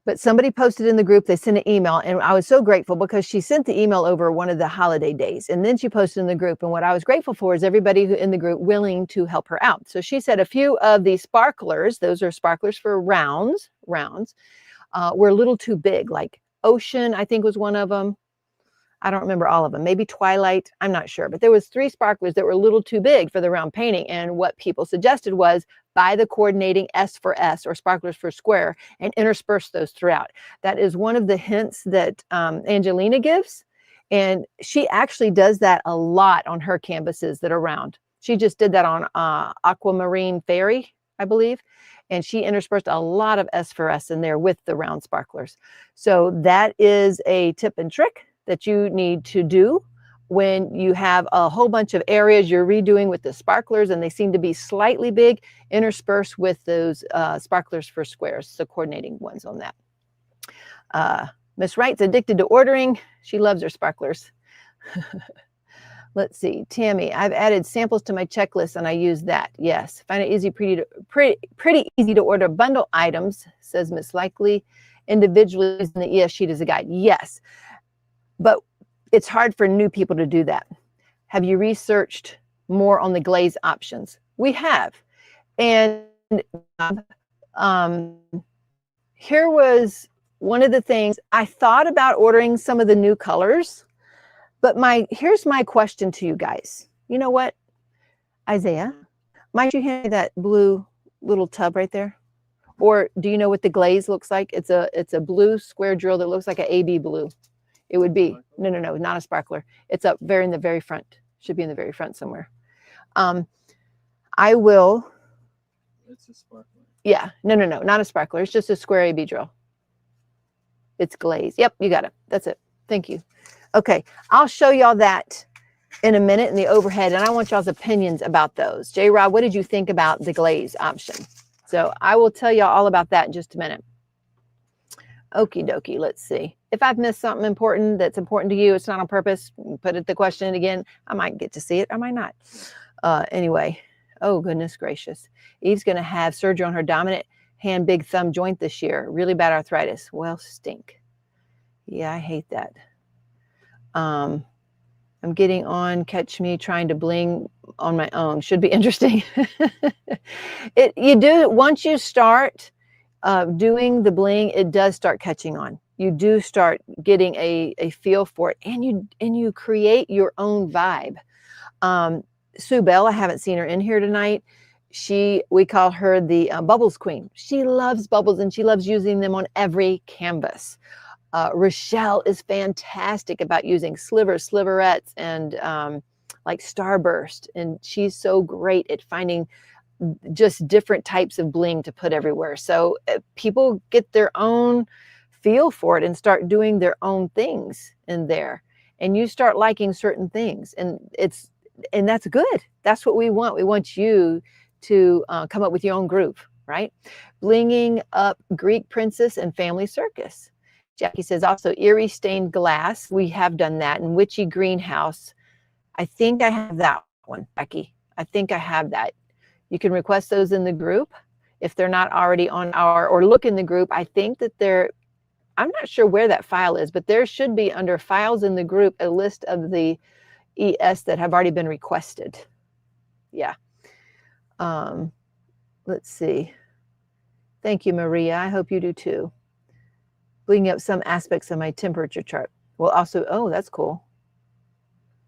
but somebody posted in the group, they sent an email, and I was so grateful because she sent the email over one of the holiday days, and then she posted in the group, and what I was grateful for is everybody who in the group willing to help her out. So she said a few of the sparklers, those are sparklers for rounds, were a little too big, like Ocean, I think was one of them. I don't remember all of them, maybe Twilight, I'm not sure, but there was 3 sparklers that were a little too big for the round painting. And what people suggested was buy the coordinating S for S or sparklers for square and intersperse those throughout. That is one of the hints that Angelina gives. And she actually does that a lot on her canvases that are round. She just did that on Aquamarine Fairy, I believe. And she interspersed a lot of S for S in there with the round sparklers. So that is a tip and trick that you need to do when you have a whole bunch of areas you're redoing with the sparklers and they seem to be slightly big, intersperse with those sparklers for squares, the coordinating ones on that. Miss Wright's addicted to ordering. She loves her sparklers. Let's see, Tammy, I've added samples to my checklist and I use that. Yes, find it easy, pretty easy to order bundle items, says Miss Likely. Individually using the ES sheet as a guide. Yes, but it's hard for new people to do that. Have you researched more on the glaze options? We have. And here was one of the things. I thought about ordering some of the new colors, but here's my question to you guys. You know what, Isaiah, might you hand me that blue little tub right there? Or do you know what the glaze looks like? It's a blue square drill that looks like an AB blue. It would be, no, not a sparkler. It's up in the very front. Should be in the very front somewhere. I will.
It's a sparkler.
Yeah, no, not a sparkler. It's just a square AB drill. It's glazed. Yep, you got it. That's it. Thank you. Okay, I'll show y'all that in a minute in the overhead, and I want y'all's opinions about those. J. Rob, what did you think about the glaze option? So I will tell y'all all about that in just a minute. Okie dokie, let's see. If I've missed something important that's important to you, it's not on purpose, put it the question in again. I might get to see it, I might not. Anyway, oh goodness gracious. Eve's gonna have surgery on her dominant hand big thumb joint this year. Really bad arthritis. Well, stink. Yeah, I hate that. I'm getting on Catch Me trying to bling on my own. Should be interesting. You do, once you start doing the bling, it does start catching on. You do start getting a feel for it, and you create your own vibe. Sue Bell, I haven't seen her in here tonight. We call her the Bubbles Queen. She loves bubbles and she loves using them on every canvas. Rochelle is fantastic about using slivers, sliverettes, and like starburst. And she's so great at finding just different types of bling to put everywhere. So people get their own feel for it and start doing their own things in there. And you start liking certain things. And that's good. That's what we want. We want you to come up with your own groove, right? Blinging up Greek Princess and Family Circus. Jackie says also Erie stained glass. We have done that. And Witchy Greenhouse. I think I have that one, Jackie. I think I have that. You can request those in the group if they're not already on or look in the group. I think that I'm not sure where that file is, but there should be under files in the group a list of the ES that have already been requested. Yeah. Let's see. Thank you, Maria. I hope you do too. Bringing up some aspects of my temperature chart. Well, also, oh, that's cool.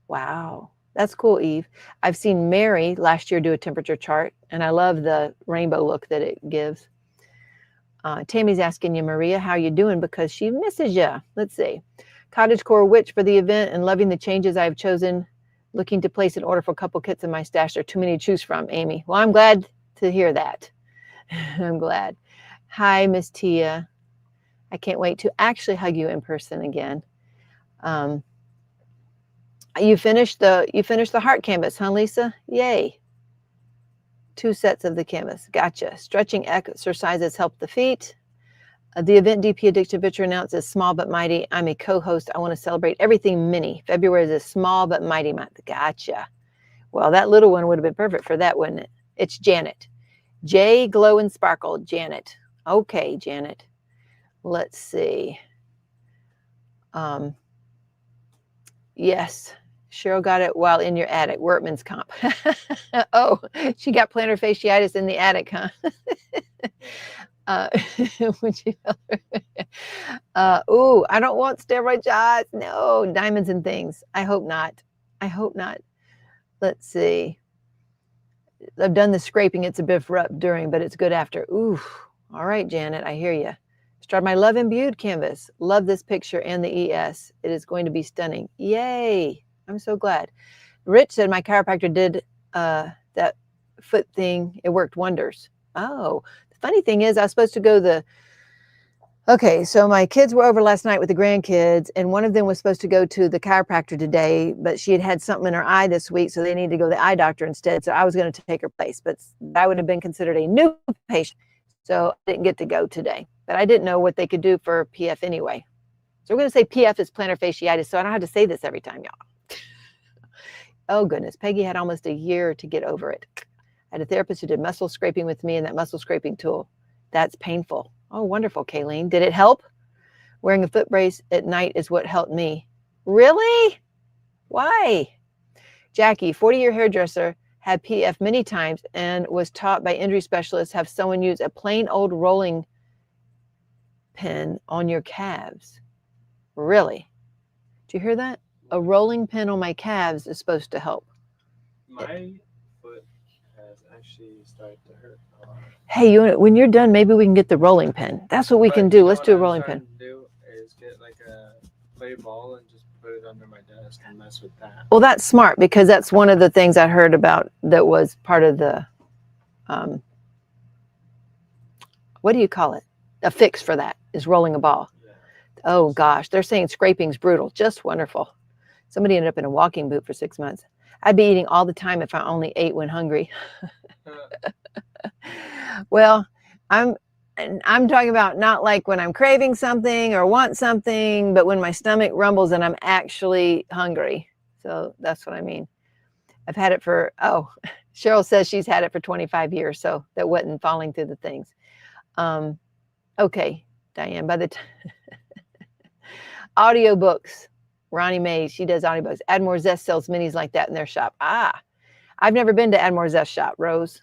Wow, that's cool, Eve. I've seen Mary last year do a temperature chart, and I love the rainbow look that it gives. Tammy's asking you, Maria, how you doing because she misses you. Let's see. Cottagecore Witch for the event and loving the changes I've chosen. Looking to place an order for a couple kits in my stash. There are too many to choose from, Amy. Well, I'm glad to hear that. I'm glad. Hi, Miss Tia. I can't wait to actually hug you in person again. You finished the heart canvas, huh, Lisa? Yay. 2 sets of the canvas. Gotcha. Stretching exercises help the feet. The event DP Addiction Picture announces Small But Mighty. I'm a co-host. I want to celebrate everything mini. February is a Small But Mighty month. Gotcha. Well, that little one would have been perfect for that, wouldn't it? It's Janet. J Glow and Sparkle. Janet. Okay, Janet. Let's see. Yes. Cheryl got it while in your attic. Workman's comp. Oh, she got plantar fasciitis in the attic, huh? When she ooh, I don't want steroid shots. No, diamonds and things. I hope not. I hope not. Let's see. I've done the scraping. It's a bit rough during, but it's good after. Ooh, all right, Janet, I hear you. Start my Love Imbued canvas. Love this picture and the ES. It is going to be stunning. Yay! I'm so glad. Rich said my chiropractor did that foot thing. It worked wonders. Oh, the funny thing is I was supposed to go okay, so my kids were over last night with the grandkids, and one of them was supposed to go to the chiropractor today, but she had had something in her eye this week, so they needed to go to the eye doctor instead. So I was going to take her place, but I would have been considered a new patient, so I didn't get to go today. But I didn't know what they could do for PF anyway. So we're going to say PF is plantar fasciitis, so I don't have to say this every time, y'all. Oh, goodness. Peggy had almost a year to get over it. I had a therapist who did muscle scraping with me and that muscle scraping tool. That's painful. Oh, wonderful, Kayleen. Did it help? Wearing a foot brace at night is what helped me. Really? Why? Jackie, 40-year hairdresser, had PF many times and was taught by injury specialists have someone use a plain old rolling pin on your calves. Really? Did you hear that? A rolling pin on my calves is supposed to help.
My foot has actually started to hurt a lot.
Hey, when you're done, maybe we can get the rolling pin. That's what we can do. Let's do a rolling pin.
What I'm starting to do is get like a play ball and just put it under my desk and mess with that.
Well, that's smart because that's one of the things I heard about that was part of the, what do you call it? A fix for that is rolling a ball. Yeah. Oh, gosh. They're saying scraping's brutal. Just wonderful. Somebody ended up in a walking boot for 6 months. I'd be eating all the time if I only ate when hungry. Well, I'm talking about not like when I'm craving something or want something, but when my stomach rumbles and I'm actually hungry. So that's what I mean. I've had it for, Cheryl says she's had it for 25 years, so that wasn't falling through the things. Okay, Diane, by the time. Audiobooks. Ronnie Mays, she does audiobooks. Add More Zest sells minis like that in their shop. I've never been to Add More Zest shop, Rose.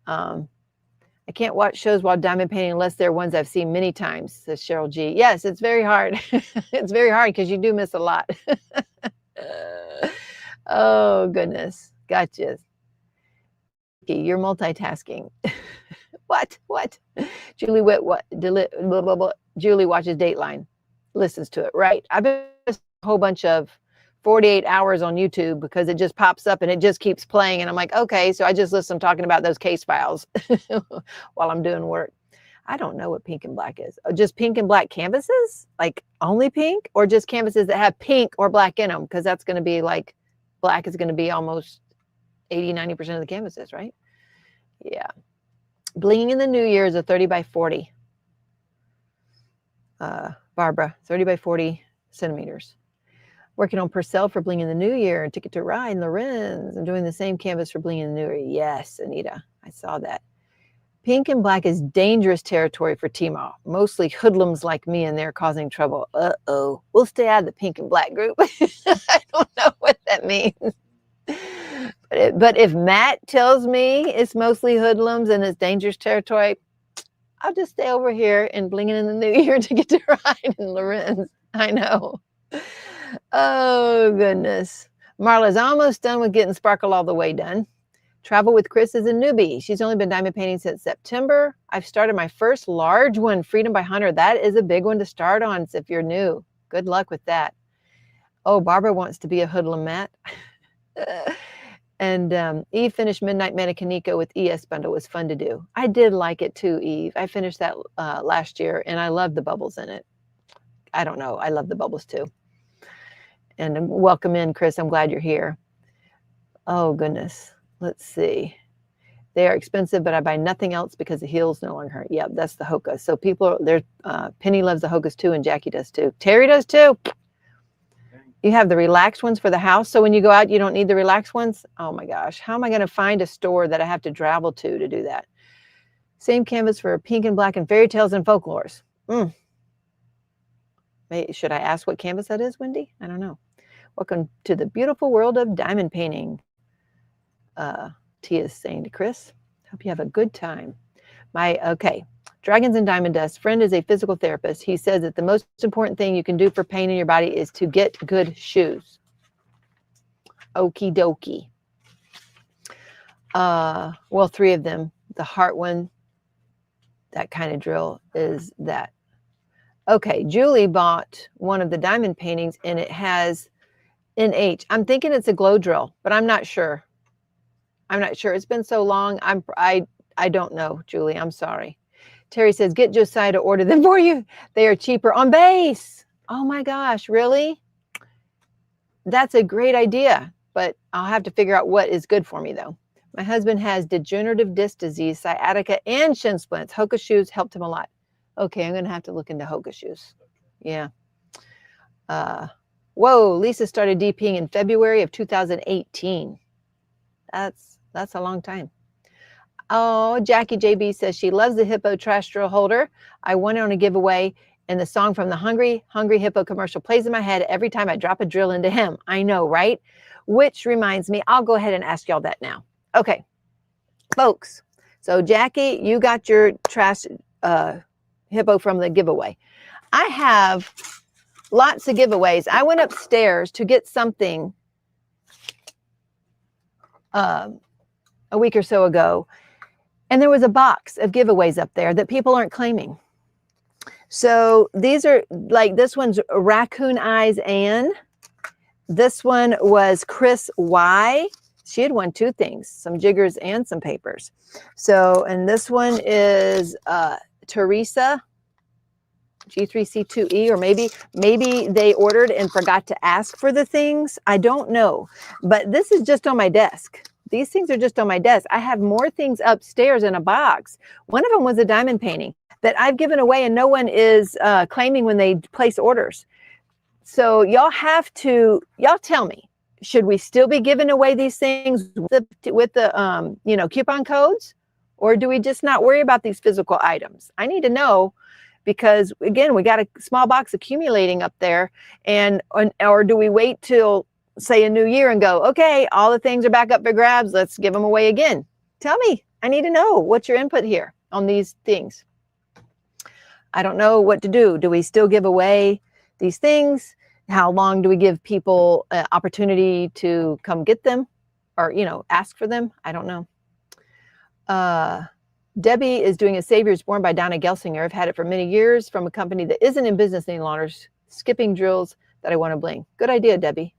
I can't watch shows while diamond painting unless they're ones I've seen many times, says Cheryl G. Yes, it's very hard. It's very hard because you do miss a lot. Oh, goodness. Gotcha. You're multitasking. What? Julie Julie watches Dateline, listens to it, right? I've been a whole bunch of 48 hours on YouTube because it just pops up and it just keeps playing. And I'm like, okay, so I just listen talking about those case files while I'm doing work. I don't know what pink and black is. Just pink and black canvases? Like only pink? Or just canvases that have pink or black in them? Because that's going to be like, black is going to be almost 80, 90% of the canvases, right? Yeah. Bling in the New Year is a 30 by 40. Barbara, 30 by 40 centimeters. Working on Purcell for Bling in the New Year and Ticket to Ride and Lorenz. I'm doing the same canvas for Bling in the New Year. Yes, Anita, I saw that. Pink and black is dangerous territory for Teemaw. Mostly hoodlums like me and they're causing trouble. Uh-oh. We'll stay out of the pink and black group. I don't know what that means. But if Matt tells me it's mostly hoodlums and it's dangerous territory, I'll just stay over here and Bling in the New Year to get to ride in Lorenz. I know. Oh, goodness. Marla's almost done with getting Sparkle All the Way done. Travel with Chris is a newbie. She's only been diamond painting since September. I've started my first large one, Freedom by Hunter. That is a big one to start on if you're new. Good luck with that. Oh, Barbara wants to be a hoodlum, Matt. And Eve finished Midnight Mannequinico with ES Bundle. It was fun to do. I did like it too, Eve. I finished that last year, and I love the bubbles in it. I don't know. I love the bubbles too. And welcome in, Chris. I'm glad you're here. Oh, goodness. Let's see. They are expensive, but I buy nothing else because the heels no longer hurt. Yep, that's the Hoka. So people, Penny loves the Hokas too, and Jackie does too. Terry does too. You have the relaxed ones for the house. So when you go out, you don't need the relaxed ones. Oh my gosh. How am I going to find a store that I have to travel to do that? Same canvas for pink and black and fairy tales and folklores. Should I ask what canvas that is, Wendy? I don't know. Welcome to the beautiful world of diamond painting. Tia is saying to Chris, hope you have a good time. Okay. Dragons and Diamond Dust. Friend is a physical therapist. He says that the most important thing you can do for pain in your body is to get good shoes. Okie dokie. Well, 3 of them. The heart one, that kind of drill is that. Okay, Julie bought one of the diamond paintings and it has NH. I'm thinking it's a glow drill, but I'm not sure. I'm not sure. It's been so long. I don't know, Julie. I'm sorry. Terry says, get Josiah to order them for you. They are cheaper on base. Oh my gosh, really? That's a great idea, but I'll have to figure out what is good for me though. My husband has degenerative disc disease, sciatica, and shin splints. Hoka shoes helped him a lot. Okay, I'm going to have to look into Hoka shoes. Yeah. Whoa, Lisa started DPing in February of 2018. That's a long time. Oh, Jackie JB says she loves the Hippo trash drill holder. I won it on a giveaway, and the song from the Hungry Hippo commercial plays in my head every time I drop a drill into him. I know, right? Which reminds me, I'll go ahead and ask y'all that now. Okay, folks. So Jackie, you got your trash Hippo from the giveaway. I have lots of giveaways. I went upstairs to get something a week or so ago, and there was a box of giveaways up there that people aren't claiming. So these are like, this one's Raccoon Eyes Ann. This one was Chris Y. She had won 2 things, some jiggers and some papers. So, and this one is Teresa G3C2E, or maybe they ordered and forgot to ask for the things. I don't know, but this is just on my desk. These things are just on my desk. I have more things upstairs in a box. One of them was a diamond painting that I've given away and no one is claiming when they place orders. So y'all tell me, should we still be giving away these things with the coupon codes, or do we just not worry about these physical items? I need to know, because again, we got a small box accumulating up there, or do we wait till say a new year and go, okay, all the things are back up for grabs, let's give them away again? Tell me, I need to know what's your input here on these things. I don't know what to do. Do we still give away these things? How long do we give people an opportunity to come get them, or ask for them? I don't know. Debbie is doing a Savior's Born by Donna Gelsinger. I've had it for many years from a company that isn't in business any longer, skipping drills that I want to bling. Good idea, Debbie.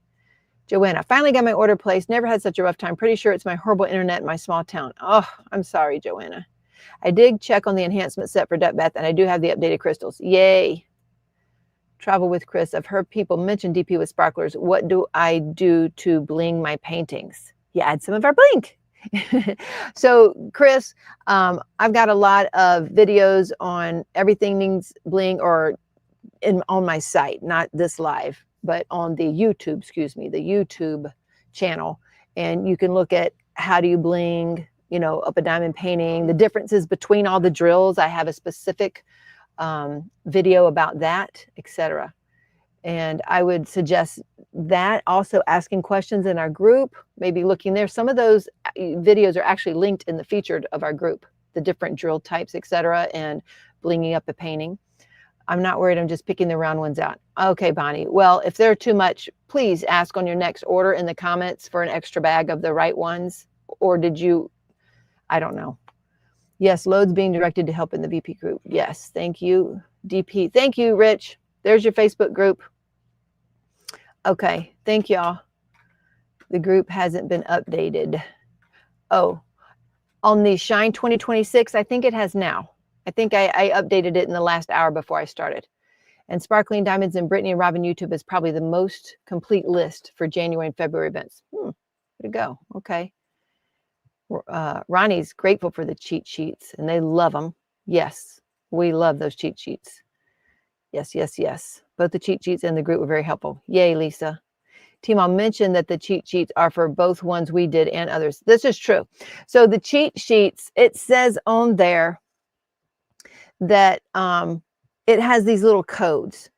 Joanna, finally got my order placed. Never had such a rough time. Pretty sure it's my horrible internet in my small town. Oh, I'm sorry, Joanna. I did check on the enhancement set for Duck Bath, and I do have the updated crystals. Yay. Travel with Chris. I've heard people mention DP with sparklers. What do I do to bling my paintings? You add some of our bling. So Chris, I've got a lot of videos on everything needs bling, or on my site, not this live, but on the YouTube, the YouTube channel. And you can look at how do you bling, up a diamond painting, the differences between all the drills. I have a specific video about that, etc. And I would suggest that, also asking questions in our group, maybe looking there. Some of those videos are actually linked in the featured of our group, the different drill types, etc., and blinging up a painting. I'm not worried. I'm just picking the round ones out. Okay, Bonnie. Well, if they're too much, please ask on your next order in the comments for an extra bag of the right ones. Or did you, I don't know. Yes, loads being directed to help in the VP group. Yes, thank you, DP. Thank you, Rich. There's your Facebook group. Okay, thank y'all. The group hasn't been updated. Oh, on the Shine 2026, I think it has now. I think I updated it in the last hour before I started. And Sparkling Diamonds and Brittany and Robin YouTube is probably the most complete list for January and February events. Way to go. Okay. Ronnie's grateful for the cheat sheets, and they love them. Yes, we love those cheat sheets. Yes, yes, yes. Both the cheat sheets and the group were very helpful. Yay, Lisa. Teemaw mentioned that the cheat sheets are for both ones we did and others. This is true. So the cheat sheets, it says on there that it has these little codes.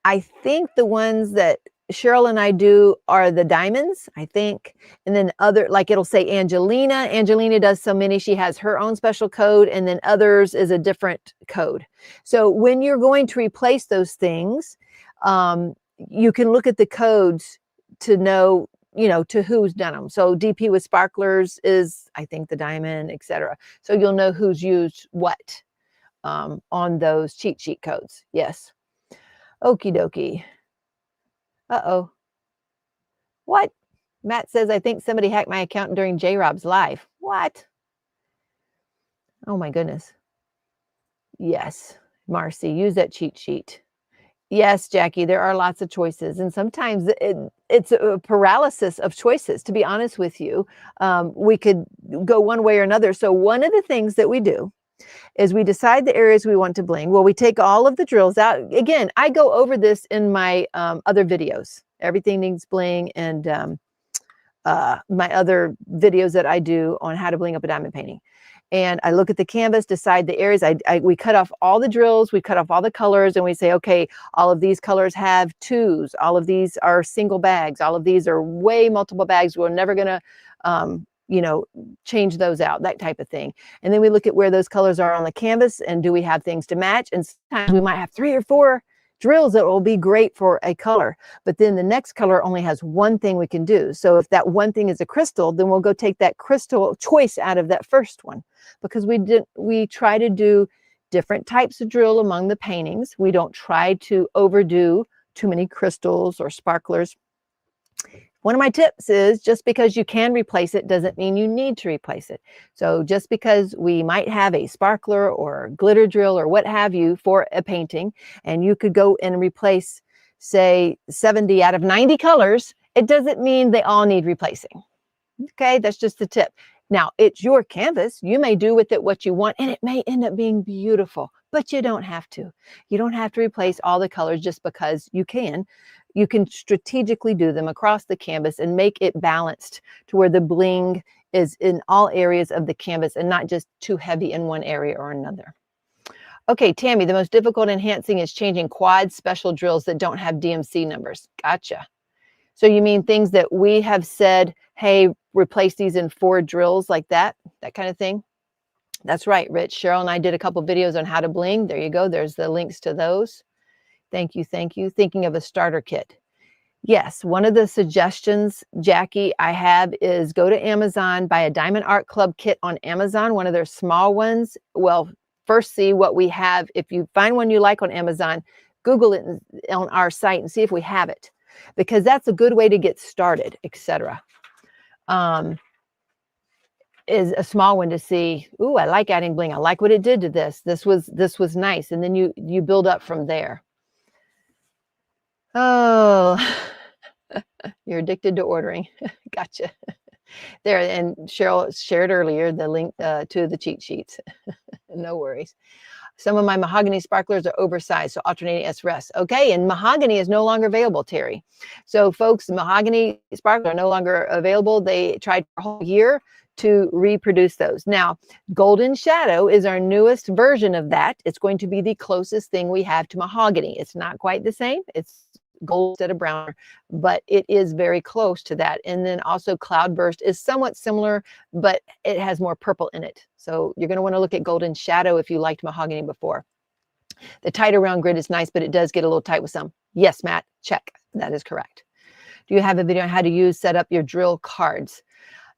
I think the ones that Cheryl and I do are the diamonds, I think. And then other, like it'll say Angelina. Angelina does so many. She has her own special code. And then others is a different code. So when you're going to replace those things, you can look at the codes to know, you know, to who's done them. So DP with sparklers is, I think, the diamond, etc. So you'll know who's used what on those cheat sheet codes. Yes. Okie dokie. Uh-oh. What? Matt says, I think somebody hacked my account during J-Rob's live. What? Oh my goodness. Yes. Marcy, use that cheat sheet. Yes, Jackie, there are lots of choices. And sometimes it's a paralysis of choices, to be honest with you. We could go one way or another. So one of the things that we do is we decide the areas we want to bling. Well, we take all of the drills out. Again, I go over this in my other videos. Everything needs bling, and my other videos that I do on how to bling up a diamond painting. And I look at the canvas, decide the areas. We cut off all the drills, we cut off all the colors, and we say, okay, all of these colors have twos. All of these are single bags. All of these are way multiple bags. We're never going to, you know, change those out, that type of thing. And then we look at where those colors are on the canvas, and do we have things to match? And sometimes we might have 3 or 4 drills that will be great for a color, but then the next color only has one thing we can do. So if that one thing is a crystal, then we'll go take that crystal choice out of that first one, because we try to do different types of drill among the paintings. We don't try to overdo too many crystals or sparklers. One of my tips is, just because you can replace it doesn't mean you need to replace it. So just because we might have a sparkler or glitter drill or what have you for a painting, and you could go and replace, say, 70 out of 90 colors, it doesn't mean they all need replacing. Okay, that's just the tip. Now, it's your canvas. You may do with it what you want, and it may end up being beautiful, but you don't have to. You don't have to replace all the colors just because you can. You can strategically do them across the canvas and make it balanced to where the bling is in all areas of the canvas and not just too heavy in one area or another. Okay, Tammy, the most difficult enhancing is changing quad special drills that don't have DMC numbers. Gotcha. So you mean things that we have said, hey, replace these in 4 drills like that kind of thing? That's right, Rich. Cheryl and I did a couple videos on how to bling. There you go. There's the links to those. Thank you. Thank you. Thinking of a starter kit. Yes, one of the suggestions, Jackie, I have is go to Amazon, buy a Diamond Art Club kit on Amazon, one of their small ones. Well, first see what we have. If you find one you like on Amazon, Google it on our site and see if we have it, because that's a good way to get started, etc. Is a small one to see, ooh, I like adding bling. I like what it did to this. This was nice. And then you build up from there. Oh, you're addicted to ordering. Gotcha. There, and Cheryl shared earlier the link to the cheat sheets. No worries. Some of my mahogany sparklers are oversized, so alternating S-rest. Okay, and mahogany is no longer available, Terry. So folks, mahogany sparklers are no longer available. They tried for a whole year to reproduce those. Now, Golden Shadow is our newest version of that. It's going to be the closest thing we have to mahogany. It's not quite the same. It's gold instead of brown, but it is very close to that. And then also Cloudburst is somewhat similar, but it has more purple in it. So you're going to want to look at Golden Shadow if you liked mahogany before. The tighter round grid is nice, but it does get a little tight with some. Yes, Matt, check. That is correct. Do you have a video on how to set up your drill cards?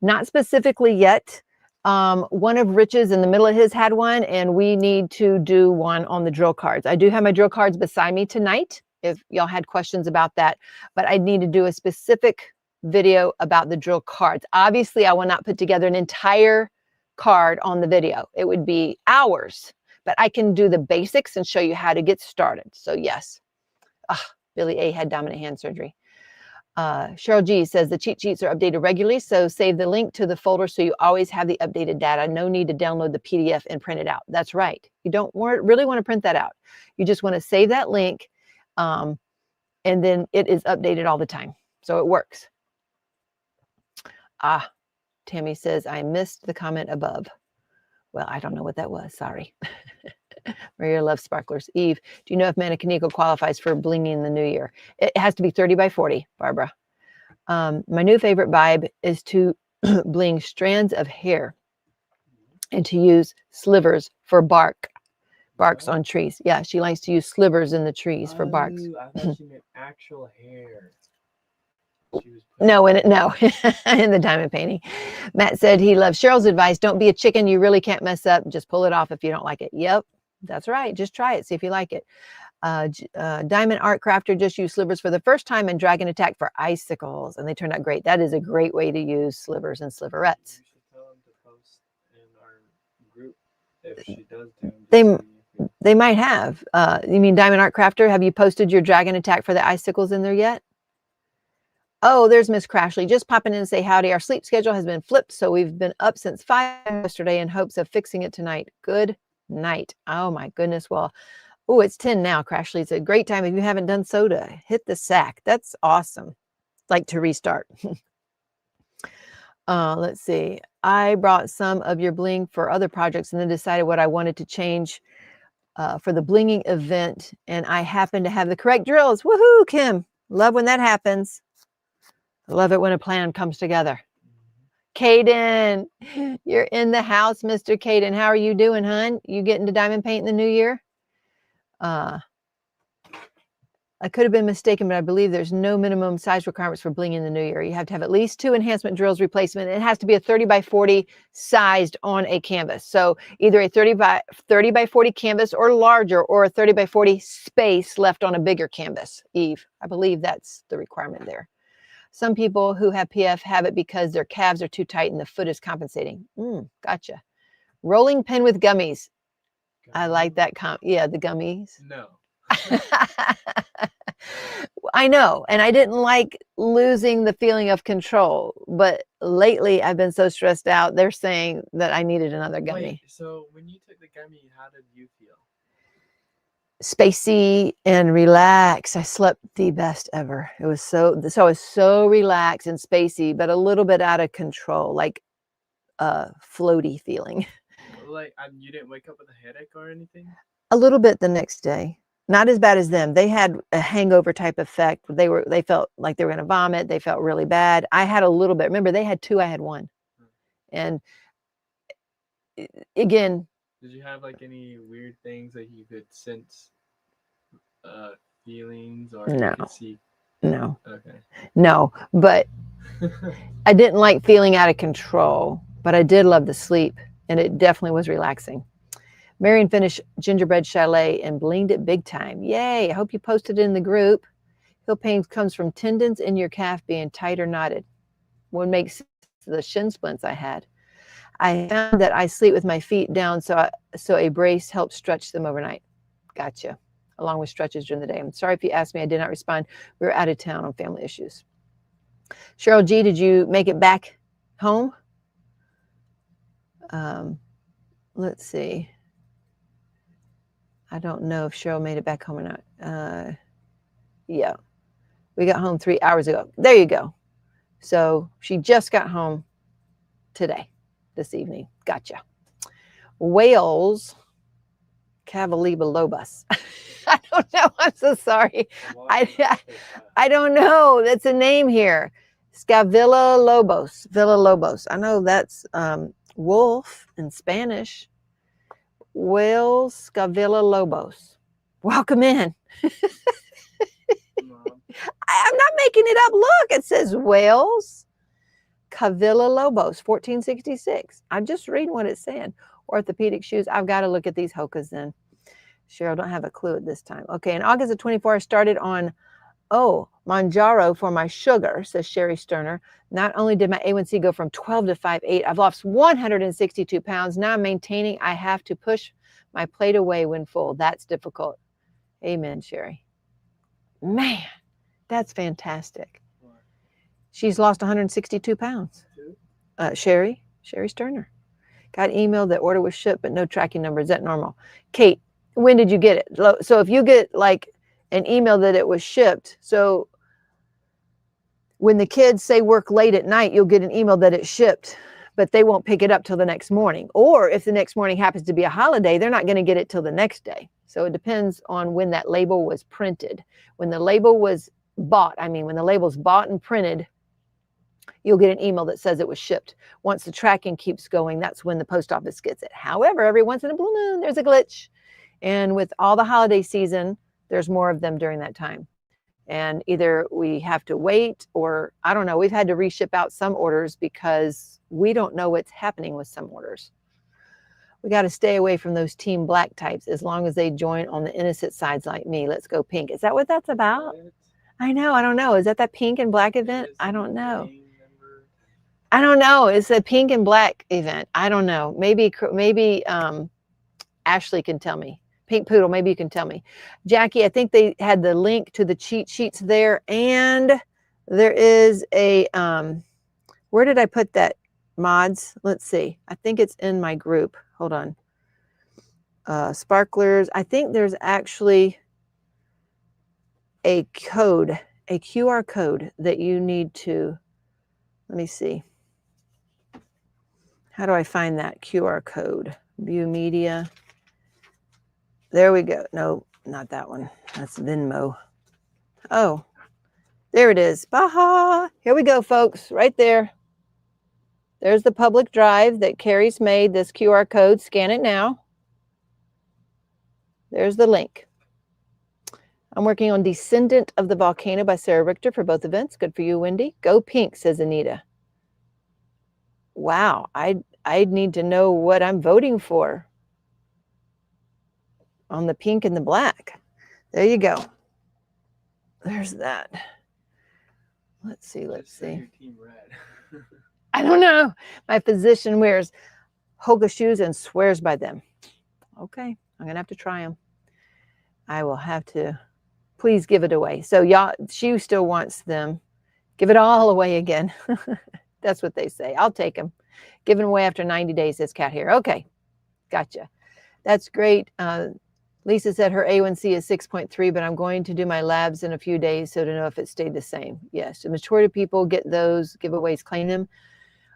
Not specifically yet. One of Rich's in the middle of his had one, and we need to do one on the drill cards. I do have my drill cards beside me tonight, if y'all had questions about that, but I need to do a specific video about the drill cards. Obviously, I will not put together an entire card on the video. It would be hours, but I can do the basics and show you how to get started. So yes. Billy A had dominant hand surgery. Cheryl G says the cheat sheets are updated regularly, so save the link to the folder so you always have the updated data. No need to download the PDF and print it out. That's right. You don't really want to print that out. You just want to save that link, and then it is updated all the time. So it works. Tammy says, I missed the comment above. Well, I don't know what that was. Sorry. Maria loves sparklers. Eve, do you know if Mannequinico qualifies for blinging in the new year? It has to be 30 by 40, Barbara. My new favorite vibe is to bling strands of hair and to use slivers for barks on trees. Yeah, she likes to use slivers in the trees for barks.
I thought you meant actual hair. she was
No, in the diamond painting. Matt said he loves Cheryl's advice. Don't be a chicken. You really can't mess up. Just pull it off if you don't like it. Yep, that's right. Just try it. See if you like it. Diamond Art Crafter just used slivers for the first time in Dragon Attack for icicles, and they turned out great. That is a great way to use slivers and sliverettes.
You should tell them to post in our group if she does do them.
They might have. You mean Diamond Art Crafter? Have you posted your Dragon Attack for the icicles in there yet? Oh, there's Miss Crashley. Just popping in to say howdy. Our sleep schedule has been flipped, so we've been up since 5 yesterday in hopes of fixing it tonight. Good night. Oh, my goodness. Well, oh, it's 10 now, Crashley. It's a great time if you haven't done so to hit the sack. That's awesome. Like to restart. Let's see. I brought some of your bling for other projects and then decided what I wanted to change for the blinging event, and I happen to have the correct drills. Woohoo, Kim. Love when that happens. I love it when a plan comes together. Caden, you're in the house, Mr. Caden. How are you doing, hon? You getting to diamond paint in the new year? I could have been mistaken, but I believe there's no minimum size requirements for bling in the new year. You have to have at least 2 enhancement drills replacement. It has to be a 30 by 40 sized on a canvas. So either a 30 by 40 canvas or larger, or a 30 by 40 space left on a bigger canvas. Eve, I believe that's the requirement there. Some people who have PF have it because their calves are too tight and the foot is compensating. Gotcha. Rolling pin with gummies. I like that. Yeah, the gummies.
No.
I know. And I didn't like losing the feeling of control. But lately, I've been so stressed out. They're saying that I needed another gummy.
Wait, so when you took the gummy, how did you feel?
Spacey and relaxed. I slept the best ever. It was so I was so relaxed and spacey, but a little bit out of control, like a floaty feeling.
Like you didn't wake up with a headache or anything?
A little bit the next day. Not as bad as them. They had a hangover type effect. They felt like they were going to vomit. They felt really bad. I had a little bit. Remember, they had 2, I had 1. And again,
did you have like any weird things that you could sense feelings or
no.
you could see?
No.
Okay.
No, but I didn't like feeling out of control, but I did love the sleep, and it definitely was relaxing. Marion finished Gingerbread Chalet and blinged it big time. Yay. I hope you posted it in the group. Heel pain comes from tendons in your calf being tight or knotted. What makes the shin splints I had. I found that I sleep with my feet down, so a brace helps stretch them overnight. Gotcha. Along with stretches during the day. I'm sorry if you asked me. I did not respond. We were out of town on family issues. Cheryl G, did you make it back home? Let's see. I don't know if Cheryl made it back home or not. Yeah. We got home 3 hours ago. There you go. So she just got home today, this evening. Gotcha. Wales, Cavaliba lobus. I don't know. I'm so sorry. I don't know. That's a name here. Scavilla lobos. Villa lobos. I know that's wolf in Spanish. Wales, Scavilla lobos. Welcome in. I'm not making it up. Look, it says Wales, Cavilla Lobos, 1466. I'm just reading what it's saying. Orthopedic shoes. I've got to look at these Hokas then. Cheryl, don't have a clue at this time. Okay, in August of 24, I started on, Manjaro for my sugar, says Sherry Sterner. Not only did my A1C go from 12 to 5.8, I've lost 162 pounds. Now I'm maintaining. I have to push my plate away when full. That's difficult. Amen, Sherry. Man, that's fantastic. She's lost 162 pounds. Sherry Sterner. Got emailed that order was shipped, but no tracking number. Is that normal? Kate, when did you get it? So if you get like an email that it was shipped, so when the kids say work late at night, you'll get an email that it's shipped, but they won't pick it up till the next morning. Or if the next morning happens to be a holiday, they're not going to get it till the next day. So it depends on when that label was printed. When the label was bought, when the label's bought and printed, you'll get an email that says it was shipped. Once the tracking keeps going, that's when the post office gets it. However, every once in a blue moon, there's a glitch. And with all the holiday season, there's more of them during that time. And either we have to wait, or I don't know, we've had to reship out some orders because we don't know what's happening with some orders. We got to stay away from those team black types as long as they join on the innocent sides like me. Let's go pink. Is that what that's about? I know. I don't know. Is that pink and black event? I don't know. I don't know. It's a pink and black event. I don't know. Maybe Ashley can tell me. Pink Poodle, maybe you can tell me. Jackie, I think they had the link to the cheat sheets there. And there is a, where did I put that, mods? Let's see. I think it's in my group. Hold on. Sparklers. I think there's actually a code, a QR code that you need to, let me see. How do I find that QR code? View media. There we go. No, not that one. That's Venmo. Oh, there it is. Baha. Here we go, folks. Right there. There's the public drive that Carrie's made. This QR code. Scan it now. There's the link. I'm working on Descendant of the Volcano by Sarah Richter for both events. Good for you, Wendy. Go pink, says Anita. Wow. I'd need to know what I'm voting for on the pink and the black. There you go. There's that. Let's see. Let's see.
Your team red.
I don't know. My physician wears Hoga shoes and swears by them. Okay. I'm going to have to try them. I will have to. Please give it away. So y'all, she still wants them. Give it all away again. That's what they say. I'll take them. Giving away after 90 days, says Cat here. Okay. Gotcha. That's great. Lisa said her A1C is 6.3, but I'm going to do my labs in a few days so to know if it stayed the same. Yes, the majority of people get those giveaways, claim them.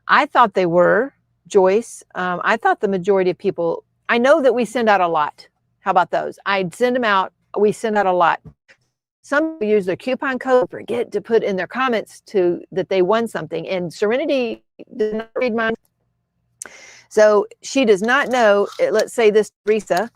I thought they were, Joyce. I thought the majority of people, I know that we send out a lot. How about those? I'd send them out. We send out a lot. Some people use their coupon code, forget to put in their comments that they won something. And Serenity did not read mine. So she does not know, let's say this Teresa,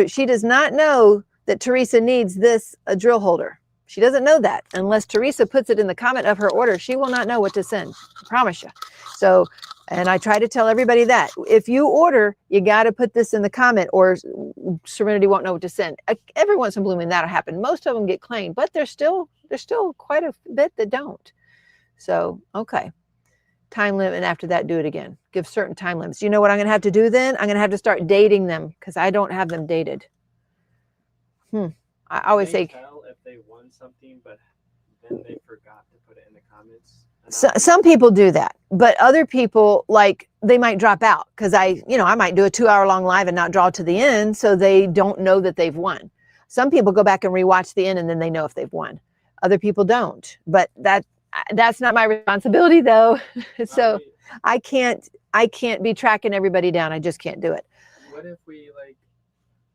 she does not know that Teresa needs this drill holder. She doesn't know that unless Teresa puts it in the comment of her order. She will not know what to send. I promise you. So, and I try to tell everybody that if you order, you got to put this in the comment or Serenity won't know what to send. Every once in a blue moon that'll happen. Most of them get claimed, but there's still quite a bit that don't. So, okay. Time limit, and after that, do it again. Give certain time limits. You know what I'm going to have to do then? I'm going to have to start dating them because I don't have them dated. I always say.
Tell if they won something, but then they forgot to put it in the comments.
Some people do that, but other people, like, they might drop out because I might do a 2-hour-long live and not draw to the end, so they don't know that they've won. Some people go back and rewatch the end and then they know if they've won. Other people don't, but that's not my responsibility though. So I can't be tracking everybody down. I just can't do it.
What if we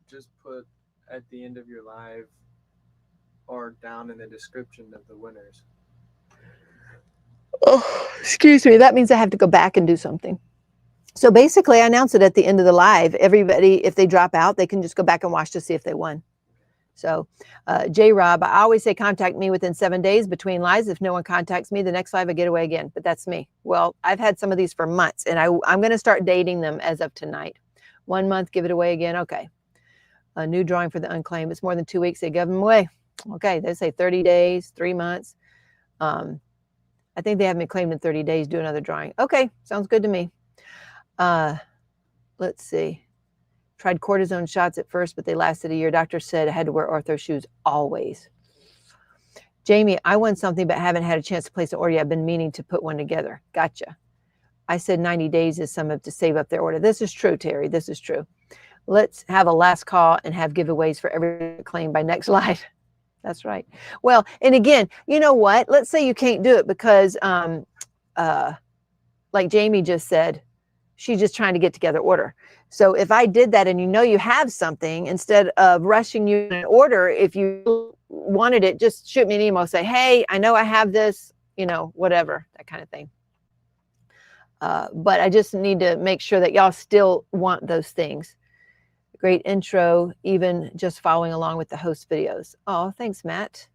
just put at the end of your live or down in the description of the winners?
Oh, excuse me. That means I have to go back and do something. So basically I announce it at the end of the live. Everybody, if they drop out, they can just go back and watch to see if they won. So J-Rob, I always say contact me within 7 days between lives. If no one contacts me, the next live I get away again. But that's me. Well, I've had some of these for months, and I'm going to start dating them as of tonight. 1 month, give it away again. Okay. A new drawing for the unclaimed. It's more than 2 weeks. They give them away. Okay. They say 30 days, 3 months. I think they have me claimed in 30 days. Do another drawing. Okay. Sounds good to me. Let's see. Tried cortisone shots at first, but they lasted a year. Doctor said I had to wear ortho shoes always. Jamie, I won something, but haven't had a chance to place an order yet. I've been meaning to put one together. Gotcha. I said 90 days is some of to save up their order. This is true, Terry. This is true. Let's have a last call and have giveaways for every claim by next live. That's right. Well, and again, you know what? Let's say you can't do it because, like Jamie just said, she's just trying to get together order. So if I did that and you have something, instead of rushing you in an order, if you wanted it, just shoot me an email, say, hey, I know I have this, whatever, that kind of thing. But I just need to make sure that y'all still want those things. Great intro, even just following along with the host videos. Oh, thanks, Matt.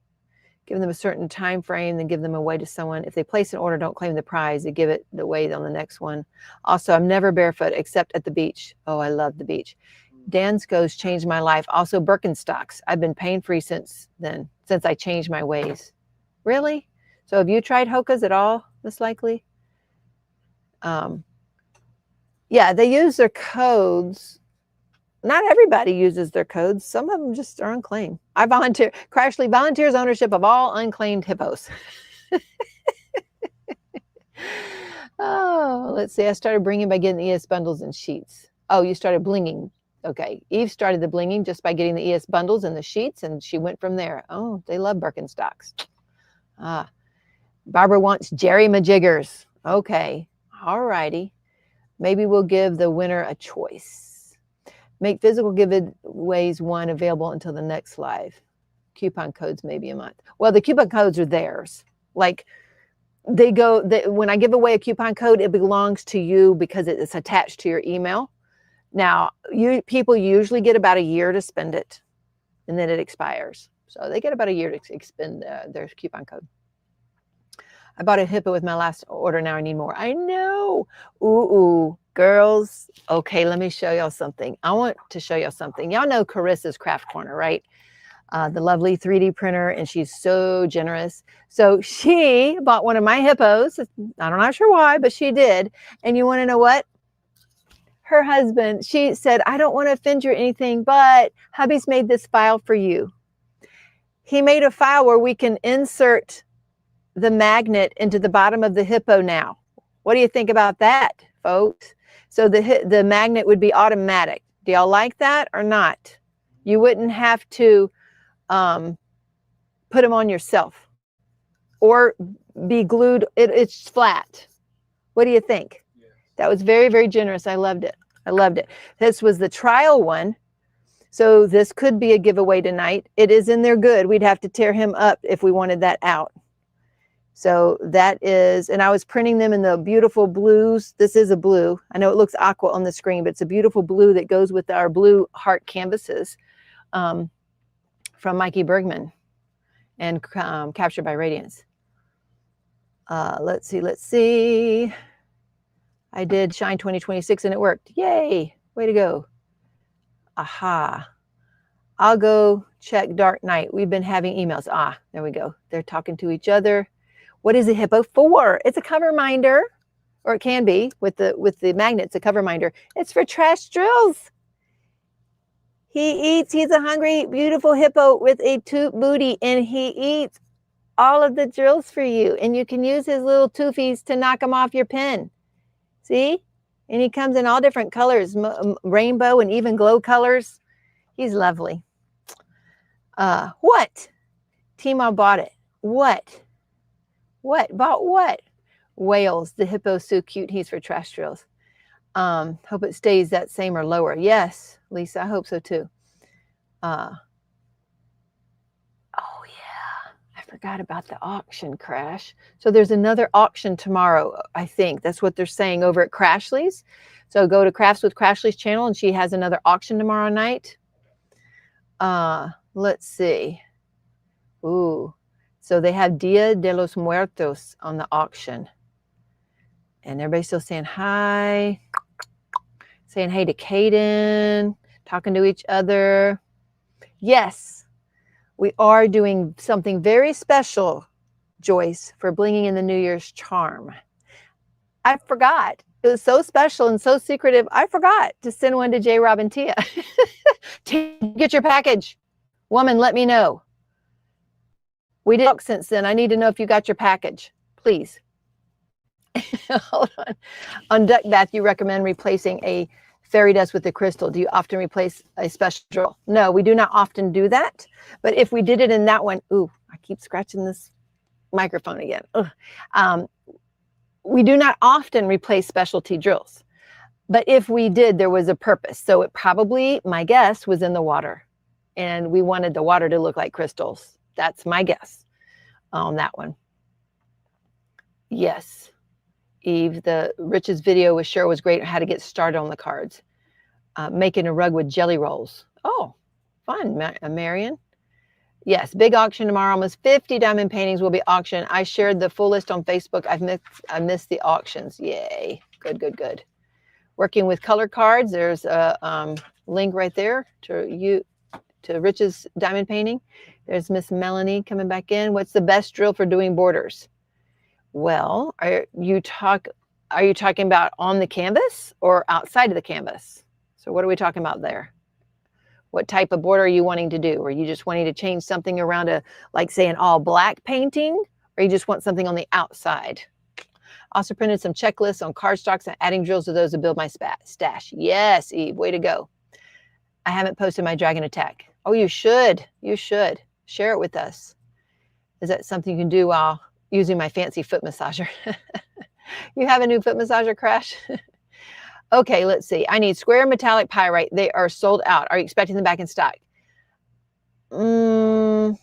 Give them a certain time frame, then give them away to someone. If they place an order, don't claim the prize. They give it away on the next one. Also, I'm never barefoot except at the beach. Oh, I love the beach. Dansko's changed my life. Also, Birkenstocks. I've been pain-free since then, since I changed my ways. Really? So have you tried Hoka's at all, Miss Likely? Yeah, they use their codes. Not everybody uses their codes. Some of them just are unclaimed. I volunteer. Crashley volunteers ownership of all unclaimed hippos. Oh, let's see. I started bringing by getting the ES bundles and sheets. Oh, you started blinging. Okay. Eve started the blinging just by getting the ES bundles and the sheets, and she went from there. Oh, they love Birkenstocks. Barbara wants Jerry Majiggers. Okay. All righty. Maybe we'll give the winner a choice. Make physical giveaways one available until the next live. Coupon codes maybe a month. Well, the coupon codes are theirs. Like when I give away a coupon code, it belongs to you because it's attached to your email. Now, people usually get about a year to spend it, and then it expires. So they get about a year to expend their coupon code. I bought a hippo with my last order. Now I need more. I know. Ooh, girls. Okay, let me show y'all something. I want to show y'all something. Y'all know Carissa's Craft Corner, right? The lovely 3D printer, and she's so generous. So she bought one of my hippos. I'm not sure why, but she did. And you want to know what? Her husband, she said, I don't want to offend you or anything, but hubby's made this file for you. He made a file where we can insert the magnet into the bottom of the hippo now. What do you think about that, folks? So the magnet would be automatic. Do y'all like that or not? You wouldn't have to put them on yourself or be glued. It's flat. What do you think? Yeah. That was very, very generous. I loved it. I loved it. This was the trial one. So this could be a giveaway tonight. It is in there good. We'd have to tear him up if we wanted that out. So that is, and I was printing them in the beautiful blues. This is a blue. I know it looks aqua on the screen, but it's a beautiful blue that goes with our blue heart canvases from Mikey Bergman and Captured by Radiance. Let's see. I did Shine 2026 and it worked. Yay, way to go. Aha. I'll go check Dark Knight. We've been having emails. There we go. They're talking to each other. What is a hippo for? It's a cover minder, or it can be with the magnets, a cover minder. It's for trash drills. He's a hungry, beautiful hippo with a toot booty, and he eats all of the drills for you. And you can use his little toofies to knock them off your pen. See? And he comes in all different colors, rainbow and even glow colors. He's lovely. What? Teemaw bought it. What? What? Bought what? Whales. The hippo's so cute. He's for trash drills. Hope it stays that same or lower. Yes, Lisa, I hope so too. Oh yeah, I forgot about the auction, Crash. So there's another auction tomorrow, I think. That's what they're saying over at Crashley's. So go to Crafts with Crashley's channel, and she has another auction tomorrow night. Let's see. Ooh. So they have Dia de los Muertos on the auction. And everybody's still saying hi, saying hey to Caden, talking to each other. Yes, we are doing something very special, Joyce, for Blinging in the New Year's charm. I forgot. It was so special and so secretive. I forgot to send one to J. Rob and Tia. Get your package. Woman, let me know. We did talk since then. I need to know if you got your package, please. Hold on. On duck bath, you recommend replacing a fairy dust with a crystal. Do you often replace a special drill? No, we do not often do that. But if we did it in that one, ooh, I keep scratching this microphone again. We do not often replace specialty drills. But if we did, there was a purpose. So it probably, my guess, was in the water. And we wanted the water to look like crystals. That's my guess on that one. Yes. Eve, the Rich's video was sure was great. How to get started on the cards. Making a rug with jelly rolls. Oh, fun, Marion. Yes, big auction tomorrow. Almost 50 diamond paintings will be auctioned. I shared the full list on Facebook. I missed the auctions. Yay. Good, good, good. Working with color cards. There's a link right there to Rich's diamond painting. There's Miss Melanie coming back in. What's the best drill for doing borders? Well, are you talking about on the canvas or outside of the canvas? So what are we talking about there? What type of border are you wanting to do? Are you just wanting to change something around like say an all black painting, or you just want something on the outside? Also printed some checklists on cardstocks and adding drills to those to build my stash. Yes, Eve, way to go. I haven't posted my dragon attack. Oh, you should. You should. Share it with us. Is that something you can do while using my fancy foot massager? You have a new foot massager, Crash? Okay, let's see. I need square metallic pyrite. They are sold out. Are you expecting them back in stock? I'm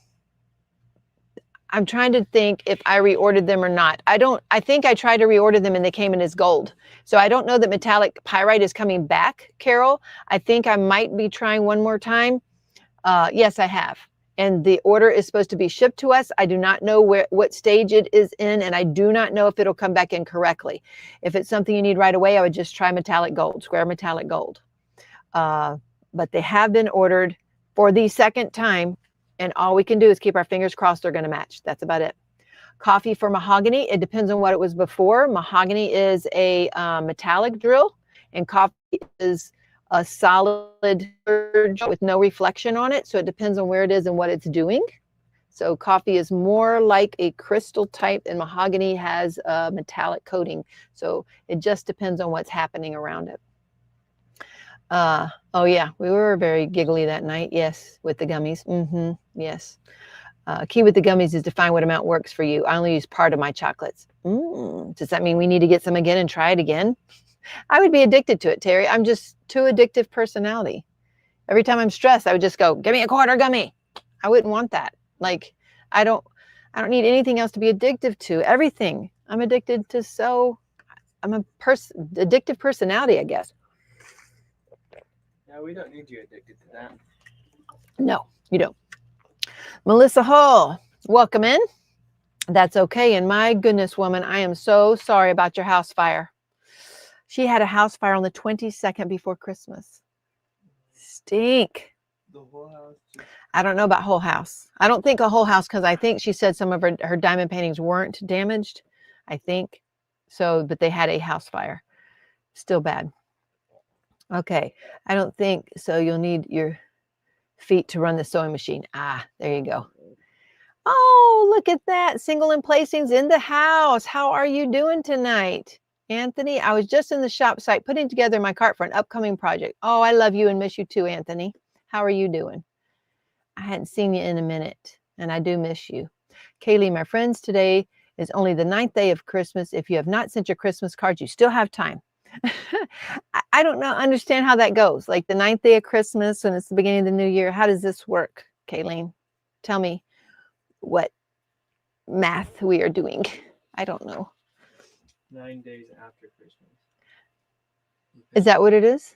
trying to think if I reordered them or not. I think I tried to reorder them and they came in as gold. So I don't know that metallic pyrite is coming back, Carol. I think I might be trying one more time. Yes, I have. And the order is supposed to be shipped to us. I do not know what stage it is in, and I do not know if it'll come back in correctly. If it's something you need right away, I would just try metallic gold, square metallic gold. But they have been ordered for the second time, and all we can do is keep our fingers crossed they're going to match. That's about it. Coffee for mahogany. It depends on what it was before. Mahogany is a metallic drill, and coffee is a solid with no reflection on it. So it depends on where it is and what it's doing. So coffee is more like a crystal type, and mahogany has a metallic coating. So it just depends on what's happening around it. Oh yeah, we were very giggly that night. Yes, with the gummies. Yes. Key with the gummies is to find what amount works for you. I only use part of my chocolates. Does that mean we need to get some again and try it again? I would be addicted to it, Terry. I'm just too addictive personality. Every time I'm stressed, I would just go, give me a quarter gummy. I wouldn't want that. Like, I don't need anything else to be addictive to. Everything. I'm addicted to, so I'm a addictive personality, I guess.
Yeah, we don't need you addicted to that.
No, you don't. Melissa Hall, welcome in. That's okay. And my goodness, woman, I am so sorry about your house fire. She had a house fire on the 22nd before Christmas. Stink.
The whole house?
I don't know about whole house. I don't think a whole house, because I think she said some of her diamond paintings weren't damaged. I think so, but they had a house fire. Still bad. Okay. I don't think so. You'll need your feet to run the sewing machine. There you go. Oh, look at that. Single and placings in the house. How are you doing tonight? Anthony, I was just in the shop site putting together my cart for an upcoming project. Oh, I love you and miss you too, Anthony. How are you doing? I hadn't seen you in a minute, and I do miss you. Kaylee, my friends, today is only the 9th day of Christmas. If you have not sent your Christmas cards, you still have time. I don't understand how that goes. Like the 9th day of Christmas, when it's the beginning of the new year. How does this work, Kayleen? Tell me what math we are doing. I don't know.
9 days after Christmas.
Is that what it is?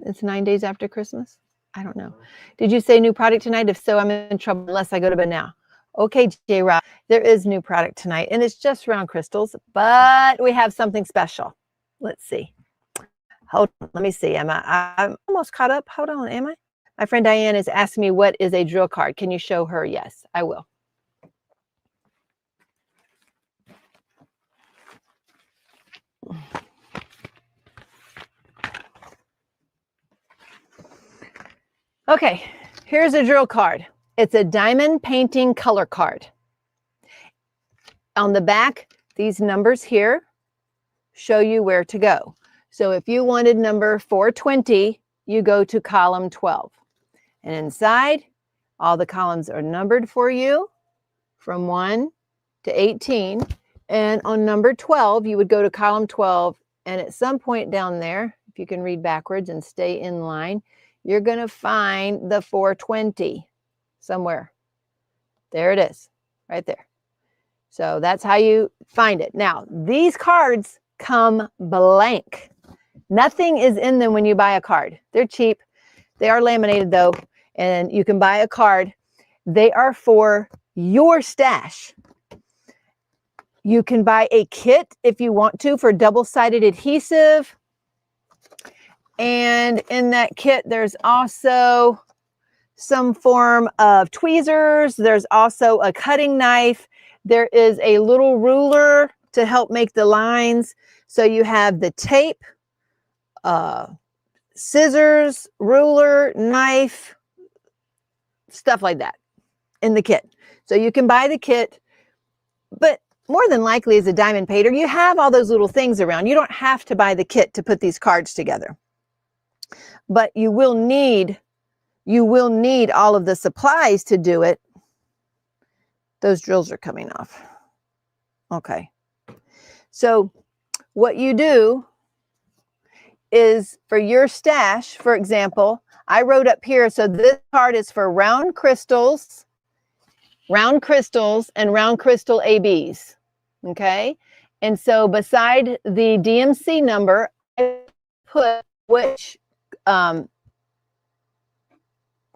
It's 9 days after Christmas? I don't know. Did you say new product tonight? If so, I'm in trouble unless I go to bed now. Okay, J-Rob, there is new product tonight, and it's just round crystals, but we have something special. Let's see. Hold on, let me see. I'm almost caught up. Hold on, am I? My friend Diane is asking me what is a drill card. Can you show her? Yes, I will. Okay, here's a drill card. It's a diamond painting color card. On the back, these numbers here show you where to go. So if you wanted number 420, you go to column 12. And inside, all the columns are numbered for you from 1 to 18. And on number 12, you would go to column 12. And at some point down there, if you can read backwards and stay in line, you're going to find the 420 somewhere. There it is, right there. So that's how you find it. Now, these cards come blank. Nothing is in them when you buy a card. They're cheap. They are laminated though, and you can buy a card. They are for your stash. You can buy a kit if you want to for double-sided adhesive. And in that kit, there's also some form of tweezers. There's also a cutting knife. There is a little ruler to help make the lines. So you have the tape, scissors, ruler, knife, stuff like that in the kit. So you can buy the kit, but more than likely as a diamond painter, you have all those little things around. You don't have to buy the kit to put these cards together, but you will need all of the supplies to do it. Those drills are coming off. Okay. So what you do is for your stash, for example, I wrote up here, so this card is for round crystals and round crystal ABs. Okay. And so beside the DMC number, I put which,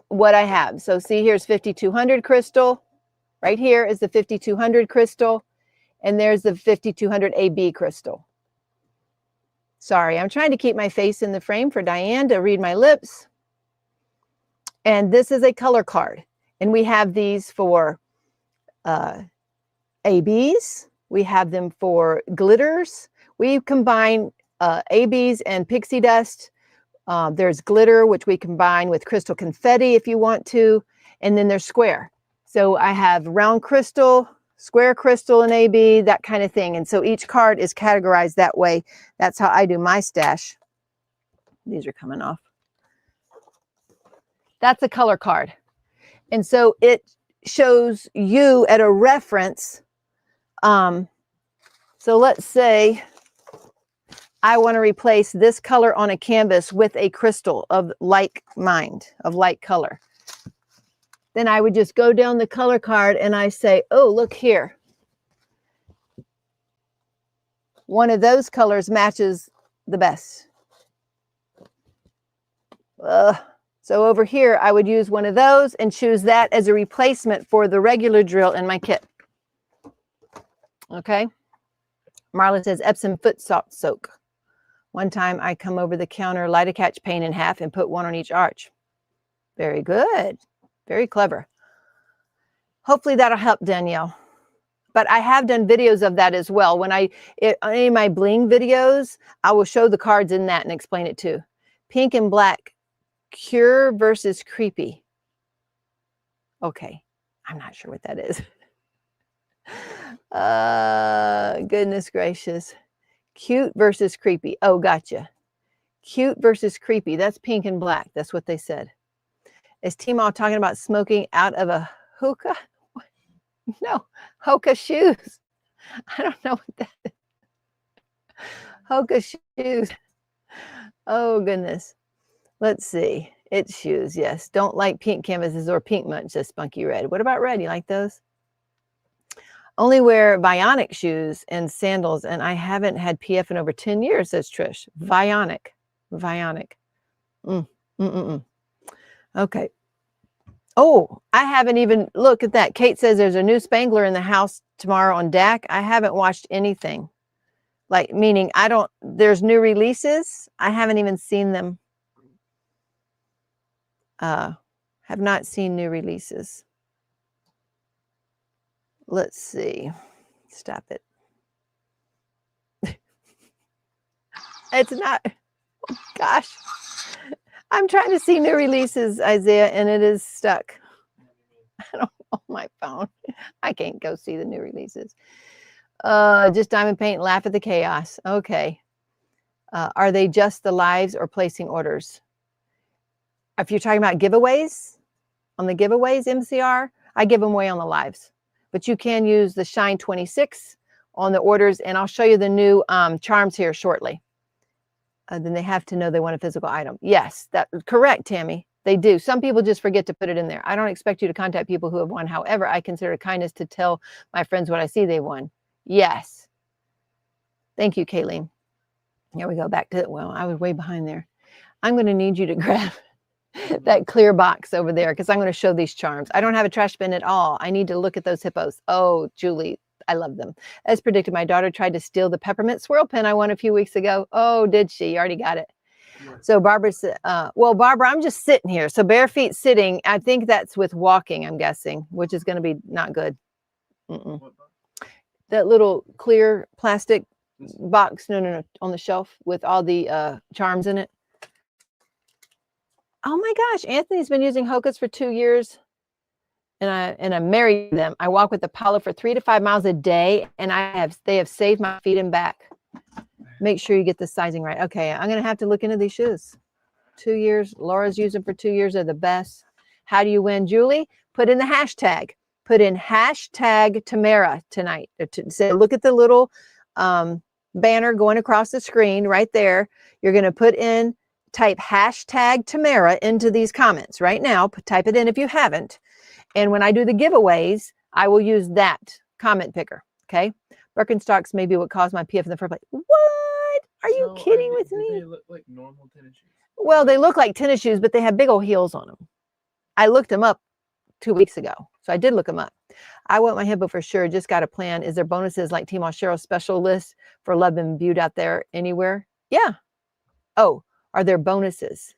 what I have. So see, here's 5200 crystal. Right here is the 5200 crystal. And there's the 5200 AB crystal. Sorry, I'm trying to keep my face in the frame for Diane to read my lips. And this is a color card. And we have these for ABs. We have them for glitters. We combine ABs and pixie dust. There's glitter, which we combine with crystal confetti if you want to. And then there's square. So I have round crystal, square crystal and AB, that kind of thing. And so each card is categorized that way. That's how I do my stash. These are coming off. That's a color card. And so it shows you at a reference. So let's say I want to replace this color on a canvas with a crystal of like mind, of like color. Then I would just go down the color card and I say, oh, look here. One of those colors matches the best. So over here, I would use one of those and choose that as a replacement for the regular drill in my kit. Okay. Marla says Epsom foot salt soak. One time I come over the counter, light a catch paint in half and put one on each arch. Very good. Very clever. Hopefully that'll help, Danielle. But I have done videos of that as well. When any of my bling videos, I will show the cards in that and explain it too. Pink and black, cure versus creepy. Okay, I'm not sure what that is. Goodness gracious. Cute versus creepy. Oh, gotcha. Cute versus creepy. That's pink and black. That's what they said. Is Teemaw talking about smoking out of a hookah? No, hookah shoes. I don't know what that is. Hookah shoes. Oh, goodness. Let's see. It's shoes, yes. Don't like pink canvases or pink munch, says Spunky Red. What about red? You like those? Only wear Vionic shoes and sandals, and I haven't had PF in over 10 years, says Trish. Vionic. Okay. Oh, I haven't even looked at that. Kate says there's a new Spangler in the house tomorrow on DAC. I haven't watched anything. Like, meaning there's new releases. I haven't even seen them. Have not seen new releases. Let's see. Stop it. It's not. Oh, gosh. I'm trying to see new releases, Isaiah, and it is stuck. I don't know my phone. I can't go see the new releases. Just diamond paint, laugh at the chaos. Okay. Are they just the lives or placing orders? If you're talking about giveaways, on the giveaways, MCR, I give them away on the lives. But you can use the Shine 26 on the orders, and I'll show you the new charms here shortly. Then they have to know they want a physical item. Yes, that's correct, Tammy. They do. Some people just forget to put it in there. I don't expect you to contact people who have won. However, I consider it kindness to tell my friends what I see they won. Yes. Thank you, Kayleen. Here we go back to, well, I was way behind there. I'm going to need you to grab that clear box over there because I'm going to show these charms. I don't have a trash bin at all. I need to look at those hippos. Oh, Julie, I love them. As predicted, my daughter tried to steal the peppermint swirl pin I won a few weeks ago. Oh, did she? You already got it. So Barbara said, well, Barbara, I'm just sitting here. So bare feet sitting, I think that's with walking, I'm guessing, which is going to be not good. That little clear plastic box, no, on the shelf with all the charms in it. Oh my gosh, Anthony's been using Hoka's for 2 years. And I married them. I walk with Apollo for 3 to 5 miles a day, and they have saved my feet and back. Make sure you get the sizing right. Okay, I'm gonna have to look into these shoes. 2 years. Laura's used them for 2 years. They're the best. How do you win, Julie? Put in the hashtag. Put in hashtag Tamara tonight. Say, look at the little banner going across the screen right there. You're gonna type hashtag Tamara into these comments right now. Type it in if you haven't. And when I do the giveaways, I will use that comment picker. Okay. Birkenstocks may be what caused my PF in the first place. What? Are you kidding with me?
They look like normal tennis shoes.
Well, they look like tennis shoes, but they have big old heels on them. I looked them up 2 weeks ago. So I did look them up. I want my hippo for sure. Just got a plan. Is there bonuses like Teemaw-Cheryl's special list for Love and Viewed out there anywhere? Yeah. Oh, are there bonuses?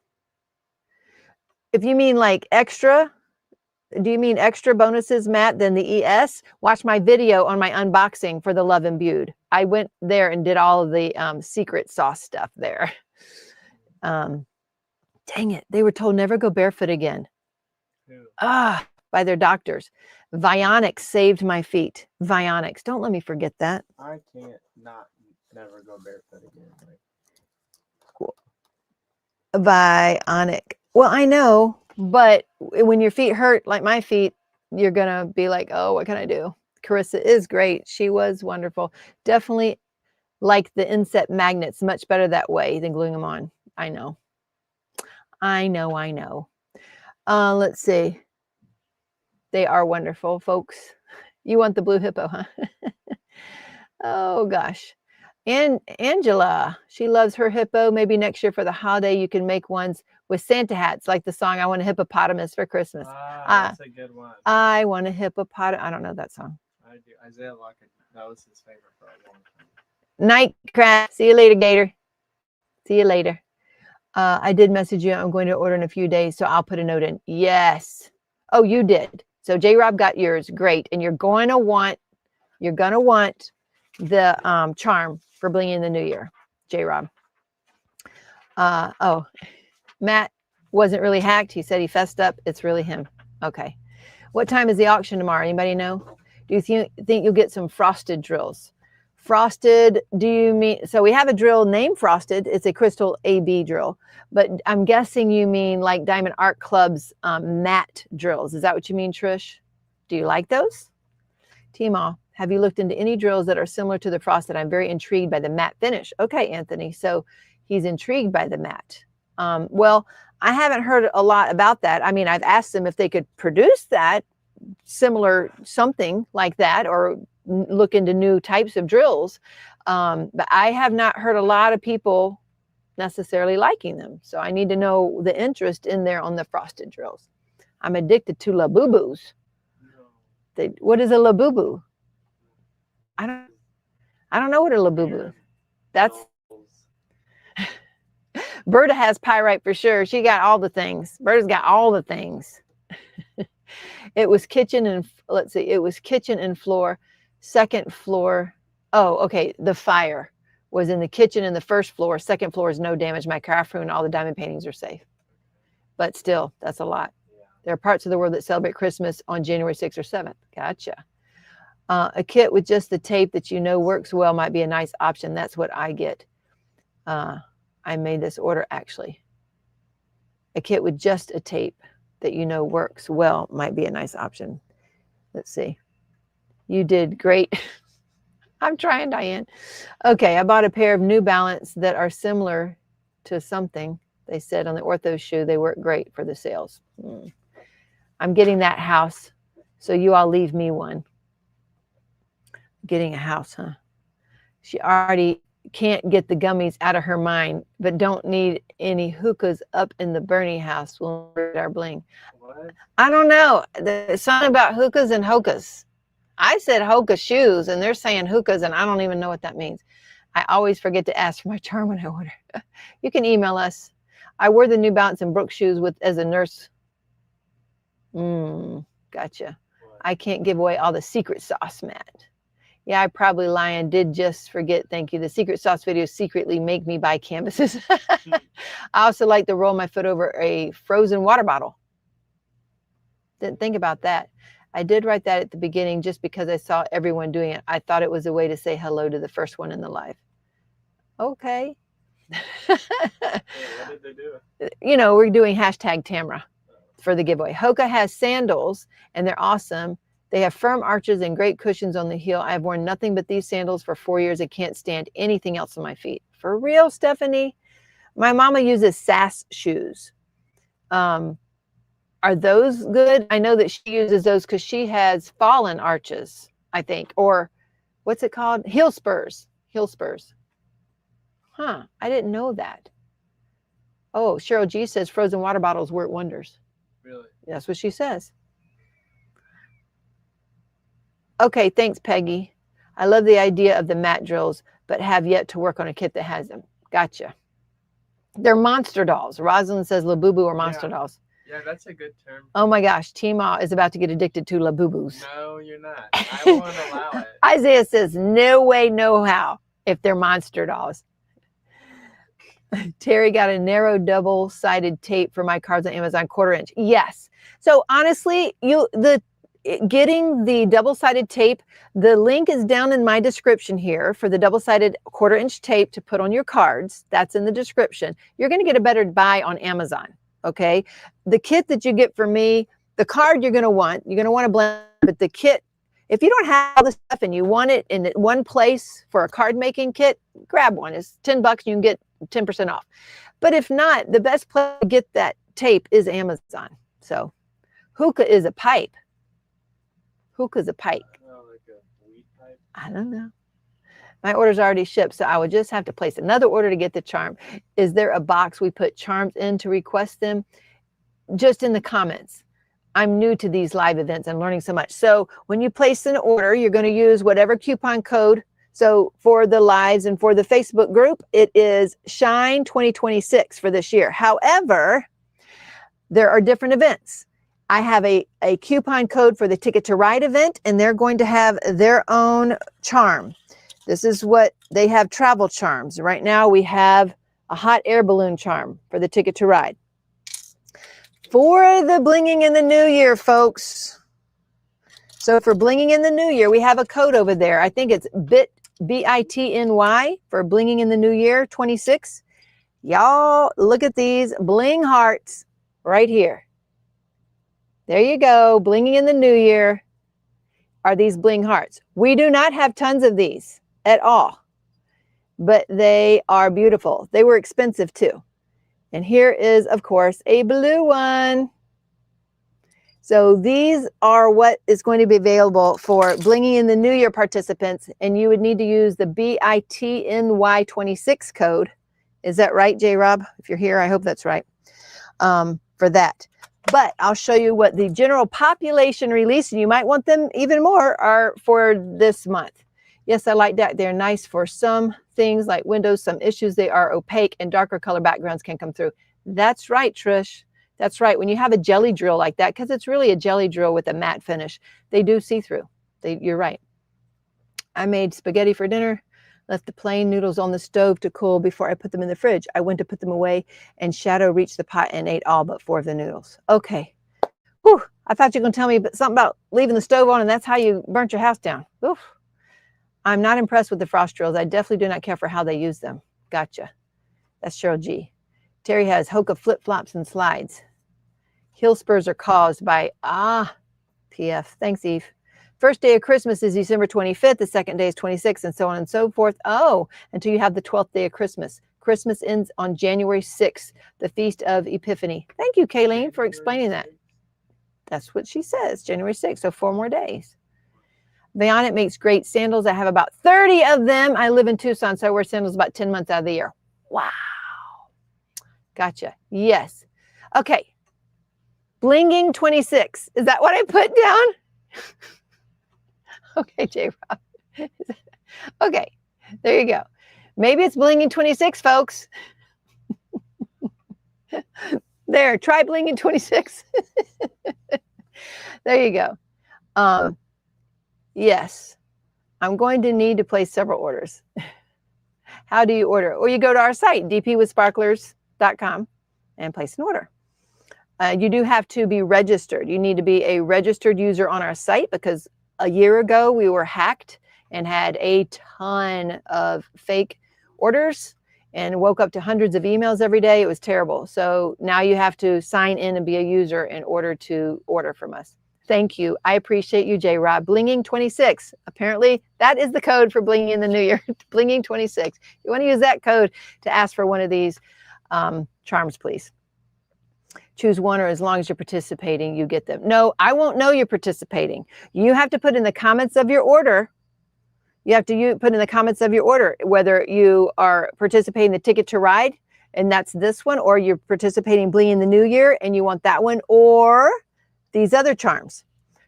If you mean like extra, do you mean extra bonuses, Matt, than the ES? Watch my video on my unboxing for the Love and Viewed. I went there and did all of the secret sauce stuff there. Dang it. They were told never go barefoot again. By their doctors. Vionics saved my feet. Vionics. Don't let me forget that.
I can't never go barefoot again.
Cool. Vionic. Well, I know, but when your feet hurt like my feet, you're going to be like, oh, what can I do? Carissa is great. She was wonderful. Definitely like the inset magnets, much better that way than gluing them on. I know. Let's see. They are wonderful, folks. You want the blue hippo, huh? Oh, gosh. And Angela, she loves her hippo. Maybe next year for the holiday, you can make ones with Santa hats, like the song, I Want a Hippopotamus for Christmas.
That's a good one.
I want a hippopotamus. I don't know that song.
I do. Isaiah Lockett, that was his favorite for a long time.
Night, Crash. See you later, Gator. See you later. I did message you. I'm going to order in a few days, so I'll put a note in. Yes. Oh, you did. So J-Rob got yours. Great. And you're going to want the charm for Bling in the new year, J-Rob. Oh, Matt wasn't really hacked. He said he fessed up. It's really him. Okay. What time is the auction tomorrow? Anybody know? Do you think you'll get some frosted drills? Frosted, do you mean, so we have a drill named Frosted. It's a crystal AB drill, but I'm guessing you mean like Diamond Art Club's matte drills. Is that what you mean, Trish? Do you like those? Teemaw, have you looked into any drills that are similar to the Frosted? I'm very intrigued by the matte finish. Okay, Anthony, so he's intrigued by the matte. Well, I haven't heard a lot about that. I mean, I've asked them if they could produce that, similar something like that, or look into new types of drills. But I have not heard a lot of people necessarily liking them. So I need to know the interest in there on the frosted drills. I'm addicted to Labubus. What is a Labubu? I don't know what a Labubu is. That's Berta has pyrite for sure. She got all the things. Berta's got all the things. It was kitchen and let's see. It was kitchen and floor. Second floor. Oh, okay. The fire was in the kitchen and the first floor. Second floor is no damage. My craft room and all the diamond paintings are safe. But still, that's a lot. There are parts of the world that celebrate Christmas on January 6th or 7th. Gotcha. A kit with just the tape that you know works well might be a nice option. That's what I get. I made this order actually. A kit with just a tape that you know works well might be a nice option. Let's see. You did great. I'm trying, Diane. Okay, I bought a pair of New Balance that are similar to something. They said on the Ortho shoe, they work great for the sales. I'm getting that house, so you all leave me one. Getting a house, huh? She already can't get the gummies out of her mind, but don't need any hookahs up in the Bernie house. We'll read our bling.
What?
I don't know. There's something about hookahs and hokas. I said hoka shoes, and they're saying hookahs, and I don't even know what that means. I always forget to ask for my charm when I order. You can email us. I wore the New Balance and Brooks shoes as a nurse. Gotcha.
What?
I can't give away all the secret sauce, Matt. Yeah, I probably lie and did just forget. Thank you. The secret sauce videos secretly make me buy canvases. I also like to roll my foot over a frozen water bottle. Didn't think about that. I did write that at the beginning just because I saw everyone doing it. I thought it was a way to say hello to the first one in the live. Okay.
Yeah, what did they do?
You know, we're doing hashtag Tamra for the giveaway. Hoka has sandals, and they're awesome. They have firm arches and great cushions on the heel. I have worn nothing but these sandals for 4 years. I can't stand anything else on my feet. For real, Stephanie? My mama uses SAS shoes. Are those good? I know that she uses those because she has fallen arches, I think. Or what's it called? Heel spurs. Heel spurs. Huh. I didn't know that. Oh, Cheryl G says frozen water bottles work wonders.
Really?
That's what she says. Okay, thanks, Peggy. I love the idea of the mat drills, but have yet to work on a kit that has them. Gotcha. They're monster dolls. Rosalind says Labubu are monster dolls.
Yeah, that's a good term.
Oh my gosh, Teemaw is about to get addicted to Labubus.
No, you're not. I won't allow it.
Isaiah says, no way, no how, if they're monster dolls. Terry got a narrow double-sided tape for my cards on Amazon, 1/4 inch. Yes. So honestly, getting the double-sided tape, the link is down in my description here for the double-sided 1/4 inch tape to put on your cards. That's in the description. You're going to get a better buy on Amazon. Okay. The kit that you get for me, the card you're going to want to blend, but the kit, if you don't have all the stuff and you want it in one place for a card making kit, grab one. It's $10. You can get 10% off. But if not, the best place to get that tape is Amazon. So hookah is a pipe. Hookah's a pipe.
Like a weed pipe.
I don't know. My order's already shipped, so I would just have to place another order to get the charm. Is there a box we put charms in to request them? Just in the comments. I'm new to these live events and learning so much. So when you place an order, you're going to use whatever coupon code. So for the lives and for the Facebook group, it is Shine 2026 for this year. However, there are different events. I have a coupon code for the Ticket to Ride event, and they're going to have their own charm. This is what they have, travel charms. Right now we have a hot air balloon charm for the Ticket to Ride. For the blinging in the new year, folks. So for blinging in the new year, we have a code over there. I think it's BITNY for blinging in the new year 26. Y'all look at these bling hearts right here. There you go. Blinging in the new year are these bling hearts. We do not have tons of these at all, but they are beautiful. They were expensive too. And here is, of course, a blue one. So these are what is going to be available for blinging in the new year participants. And you would need to use the BITNY26 code. Is that right, J Rob? If you're here, I hope that's right. For that. But I'll show you what the general population release, and you might want them even more, are for this month. Yes, I like that. They're nice for some things like windows, some issues. They are opaque and darker color backgrounds can come through. That's right, Trish. That's right. When you have a jelly drill like that, because it's really a jelly drill with a matte finish, they do see through. You're right. I made spaghetti for dinner, left the plain noodles on the stove to cool before I put them in the fridge. I went to put them away, and Shadow reached the pot and ate all but 4 of the noodles. Okay. Whew. I thought you were going to tell me something about leaving the stove on, and that's how you burnt your house down. Oof. I'm not impressed with the frost drills. I definitely do not care for how they use them. Gotcha. That's Cheryl G. Terry has Hoka flip-flops and slides. Heel spurs are caused by, PF. Thanks, Eve. First day of Christmas is December 25th. The second day is 26th, and so on and so forth. Oh, until you have the 12th day of Christmas. Christmas ends on January 6th, the Feast of Epiphany. Thank you, Kayleen, for explaining that. That's what she says, January 6th, so 4 more days. Vionic makes great sandals. I have about 30 of them. I live in Tucson, so I wear sandals about 10 months out of the year. Wow. Gotcha. Yes. Okay. Blinging 26. Is that what I put down? Okay, J-Rob. Okay. There you go. Maybe it's Blinging 26, folks. There. Try Blinging 26. There you go. Yes. I'm going to need to place several orders. How do you order? Or you go to our site, dpwithsparklers.com, and place an order. You do have to be registered. You need to be a registered user on our site because a year ago we were hacked and had a ton of fake orders and woke up to hundreds of emails every day. It was terrible. So now you have to sign in and be a user in order to order from us. Thank you. I appreciate you, J-Rob. Blinging 26. Apparently, that is the code for Blinging in the New Year. Blinging 26. You want to use that code to ask for one of these charms, please. Choose one, or as long as you're participating, you get them. No, I won't know you're participating. You have to put in the comments of your order. You have to put in the comments of your order whether you are participating in the Ticket to Ride, and that's this one, or you're participating Bling in the New Year and you want that one, or these other charms.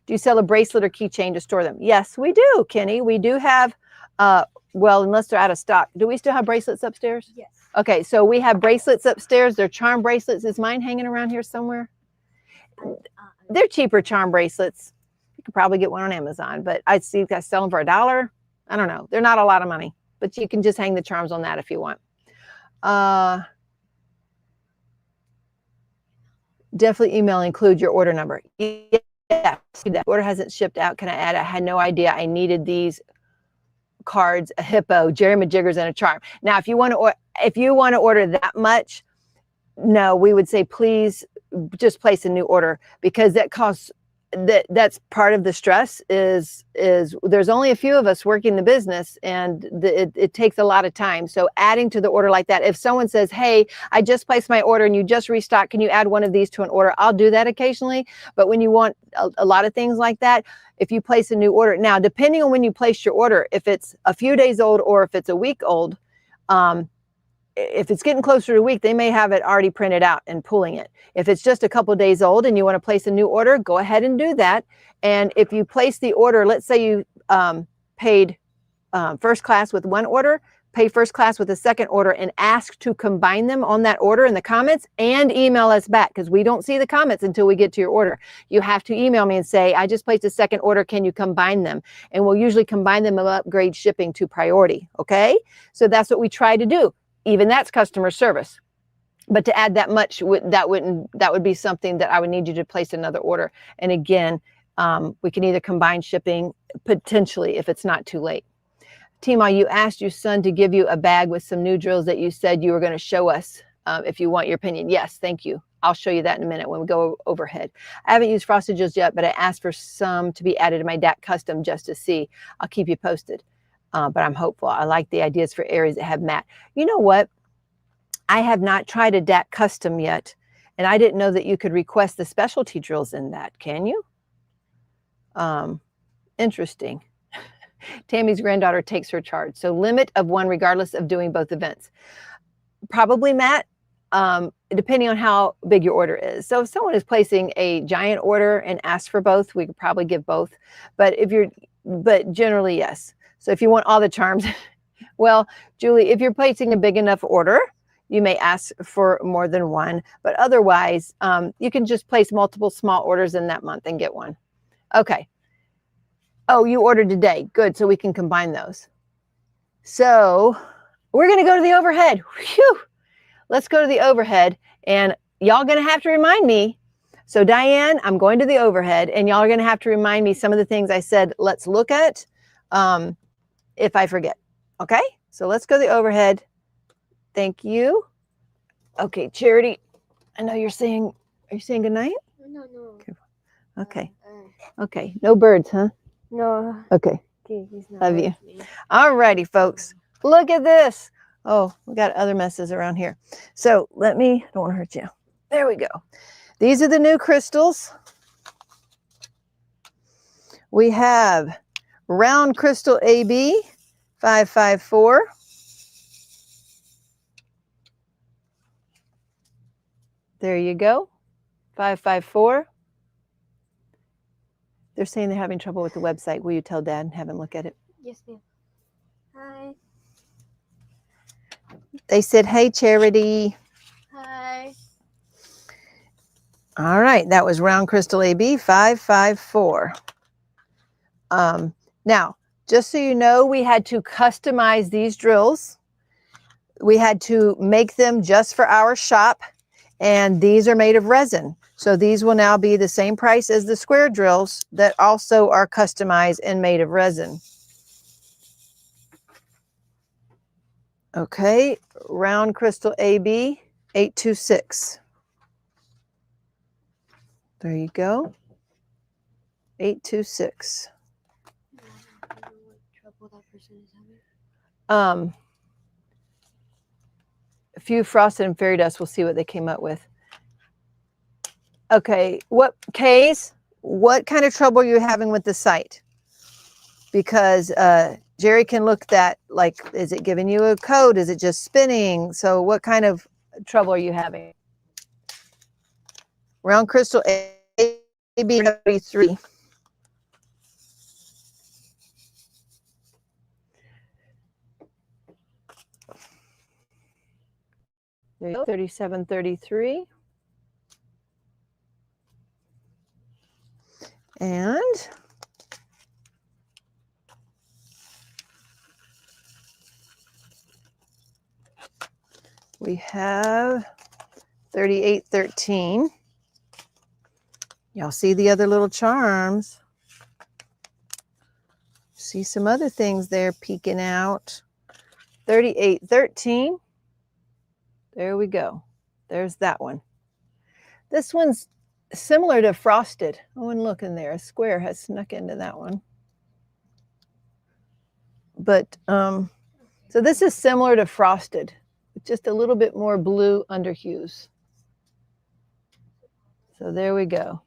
Do you sell a bracelet or keychain to store them? Yes, we do, Kenny. We do have, well, unless they're out of stock. Do we still have bracelets upstairs?
Yes.
Okay, so we have bracelets upstairs. They're charm bracelets. Is mine hanging around here somewhere? They're cheaper charm bracelets. You could probably get one on Amazon, but I see guys sell them for $1. I don't know. They're not a lot of money, but you can just hang the charms on that if you want. Definitely email, include your order number. Yes, the order hasn't shipped out. Can I add? I had no idea I needed these cards, a hippo, Jerry Majiggers, and a charm. Now, if you want to order that much, no, we would say please just place a new order, because that costs. That's part of the stress is there's only a few of us working the business, and it takes a lot of time. So adding to the order like that, if someone says, hey, I just placed my order and you just restock, can you add one of these to an order? I'll do that occasionally. But when you want a lot of things like that, if you place a new order, now depending on when you place your order, if it's a few days old or if it's a week old, if it's getting closer to a week, they may have it already printed out and pulling it. If it's just a couple of days old and you want to place a new order, go ahead and do that. And if you place the order, let's say you paid first class with one order, pay first class with a second order, and ask to combine them on that order in the comments, and email us back, because we don't see the comments until we get to your order. You have to email me and say, I just placed a second order, can you combine them? And we'll usually combine them and upgrade shipping to priority, okay? So that's what we try to do. Even that's customer service. But to add that much, that would be something that I would need you to place another order. And again, we can either combine shipping potentially if it's not too late. Teemaw, you asked your son to give you a bag with some new drills that you said you were going to show us if you want your opinion. Yes, thank you. I'll show you that in a minute when we go overhead. I haven't used frosted drills yet, but I asked for some to be added to my DAC custom just to see. I'll keep you posted. But I'm hopeful. I like the ideas for areas that have matte. You know what? I have not tried a DAC custom yet, and I didn't know that you could request the specialty drills in that. Can you? Interesting. Tammy's granddaughter takes her charge. So limit of one regardless of doing both events. Probably matte, depending on how big your order is. So if someone is placing a giant order and asks for both, we could probably give both. But generally, yes. So if you want all the charms, well, Julie, if you're placing a big enough order, you may ask for more than one. But otherwise, you can just place multiple small orders in that month and get one. Okay. Oh, you ordered today. Good. So we can combine those. So we're going to go to the overhead. Whew. Let's go to the overhead. And y'all going to have to remind me. So Diane, I'm going to the overhead, and y'all are going to have to remind me some of the things I said let's look at. If I forget. Okay, so let's go to the overhead. Thank you. Okay, Charity, I know you're saying, are you saying goodnight?
No.
Okay. Okay, no birds, huh?
No.
Okay.
He's not.
Love you. All righty, folks. Look at this. Oh, we got other messes around here. So I don't want to hurt you. There we go. These are the new crystals. We have Round crystal AB 554. There you go. 554. They're saying they're having trouble with the website. Will you tell Dad and have him look at it?
Yes, ma'am. Hi.
They said, hey, Charity.
Hi.
All right, that was round crystal AB 554. Now, just so you know, we had to customize these drills. We had to make them just for our shop, and these are made of resin. So these will now be the same price as the square drills that also are customized and made of resin. Okay, round crystal AB 826. There you go. 826. A few frosted and fairy dust. We'll see what they came up with. Okay, Kays, what kind of trouble are you having with the site? Because Jerry can look at, like, is it giving you a code? Is it just spinning? So what kind of trouble are you having? Round crystal AB 33. There you go, 3733. And we have 3813. Y'all see the other little charms. See some other things there peeking out. 3813. There we go. There's that one. This one's similar to frosted. Oh, and look in there. A square has snuck into that one. But so this is similar to frosted, with just a little bit more blue underhues. So there we go.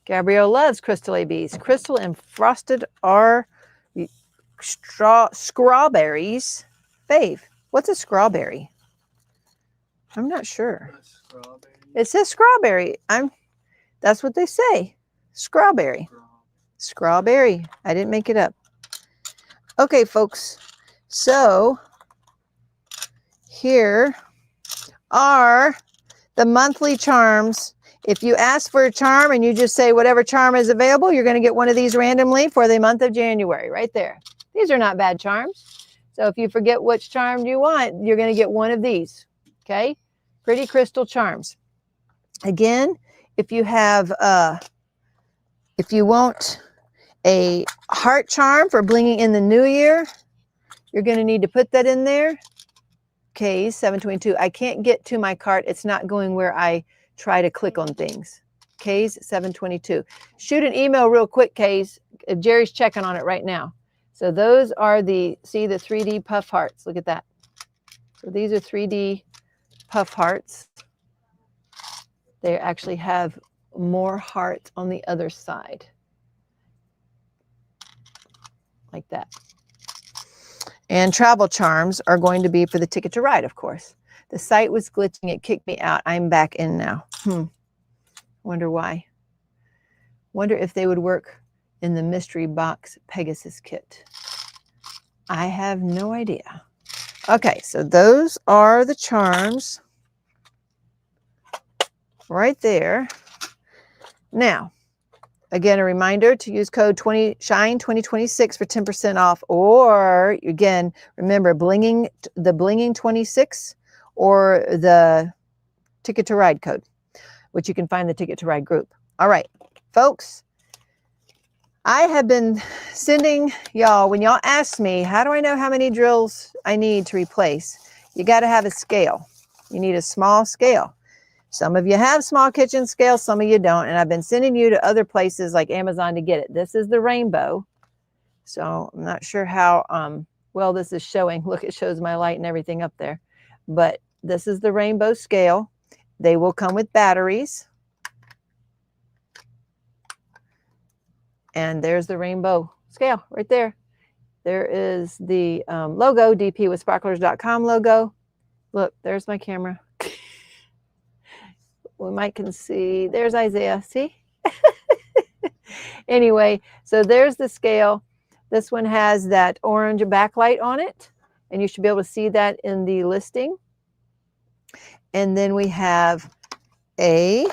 Gabrielle loves crystal ABs. Crystal and frosted are strawberries fave. What's a strawberry? I'm not sure. It says strawberry. That's what they say. Strawberry. Strawberry. I didn't make it up. Okay, folks. So here are the monthly charms. If you ask for a charm and you just say whatever charm is available, you're going to get one of these randomly for the month of January, right there. These are not bad charms. So if you forget which charm you want, you're going to get one of these. Okay? Pretty crystal charms. Again, if you have, if you want a heart charm for blinging in the new year, you're going to need to put that in there. Okay, 722. I can't get to my cart. It's not going where I try to click on things. K's 722. Shoot an email real quick, K's. Jerry's checking on it right now. So those are the 3D puff hearts. Look at that. So these are 3D puff hearts. They actually have more hearts on the other side. Like that. And travel charms are going to be for the Ticket to Ride, of course. The site was glitching. It kicked me out. I'm back in now. Wonder why. Wonder if they would work in the mystery box Pegasus kit. I have no idea. Okay, so those are the charms right there. Now, again, a reminder to use code SHINE2026 for 10% off. Or, again, remember, the blinging 26 or the Ticket to Ride code, which you can find in the Ticket to Ride group. All right, folks, I have been sending y'all, when y'all ask me, how do I know how many drills I need to replace? You got to have a scale. You need a small scale. Some of you have small kitchen scales, some of you don't. And I've been sending you to other places like Amazon to get it. This is the rainbow. So I'm not sure how well this is showing. Look, it shows my light and everything up there. But this is the rainbow scale. They will come with batteries. And there's the rainbow scale right there. There is the logo, dpwithsparklers.com logo. Look, there's my camera. We might can see, there's Isaiah, see? Anyway, so there's the scale. This one has that orange backlight on it, and you should be able to see that in the listing. And then we have a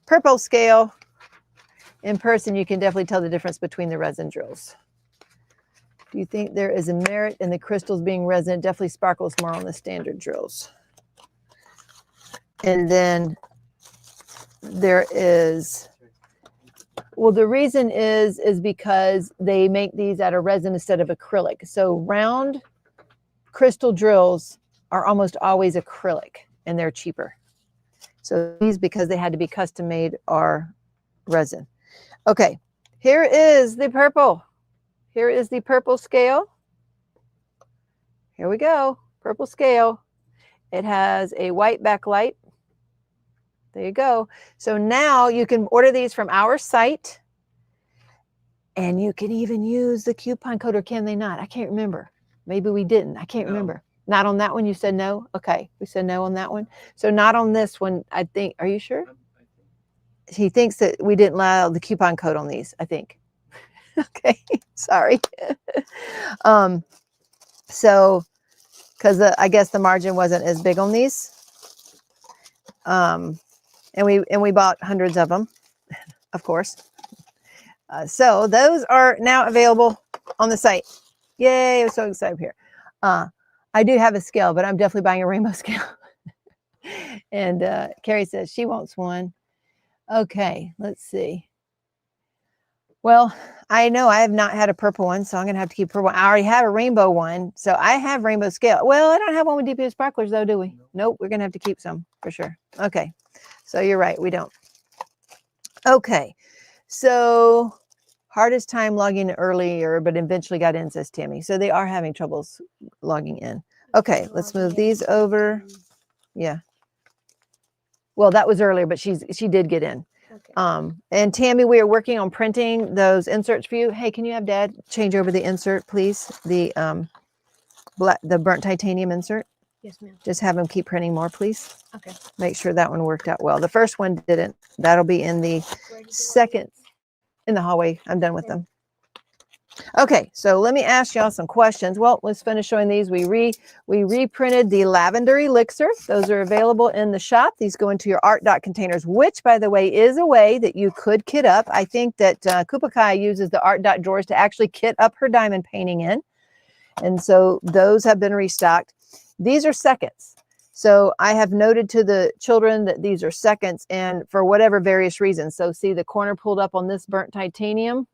purple scale. In person, you can definitely tell the difference between the resin drills. Do you think there is a merit in the crystals being resin? It definitely sparkles more on the standard drills. And then there is, well, the reason is because they make these out of resin instead of acrylic. So round crystal drills are almost always acrylic, and they're cheaper. So these, because they had to be custom made, are resin. Okay, here is the purple. Here is the purple scale. Here we go, purple scale. It has a white backlight. There you go. So now you can order these from our site, and you can even use the coupon code, or can they not? I can't remember. Maybe we didn't. I can't remember. Not on that one. You said no? Okay. We said no on that one. So not on this one, I think. Are you sure? He thinks that we didn't allow the coupon code on these, I think. Okay. Sorry. So, because I guess the margin wasn't as big on these. And we bought hundreds of them, of course. So those are now available on the site. Yay, I'm so excited here. I do have a scale, but I'm definitely buying a rainbow scale. And Carrie says she wants one. Okay, let's see. Well, I know I have not had a purple one, so I'm going to have to keep purple. I already have a rainbow one, so I have rainbow scale. Well, I don't have one with DP sparklers, though, do we? Nope, we're going to have to keep some for sure. Okay, so you're right, we don't. Okay, so hardest time logging in earlier, but eventually got in, says Tammy. So they are having troubles logging in. Okay, let's move these over. Yeah. Well, that was earlier, but she did get in. Okay. And Tammy, we are working on printing those inserts for you. Hey, can you have Dad change over the insert, please? The burnt titanium insert.
Yes, ma'am.
Just have him keep printing more, please.
Okay.
Make sure that one worked out well. The first one didn't. That'll be in the second, in the hallway. I'm done with them. Okay, so let me ask y'all some questions. Well, let's finish showing these. We reprinted the lavender elixir. Those are available in the shop. These go into your ARTDOT containers, which, by the way, is a way that you could kit up. I think that Kupakai uses the ARTDOT drawers to actually kit up her diamond painting in. And so those have been restocked. These are seconds. So I have noted to the children that these are seconds, and for whatever various reasons. So see the corner pulled up on this burnt titanium.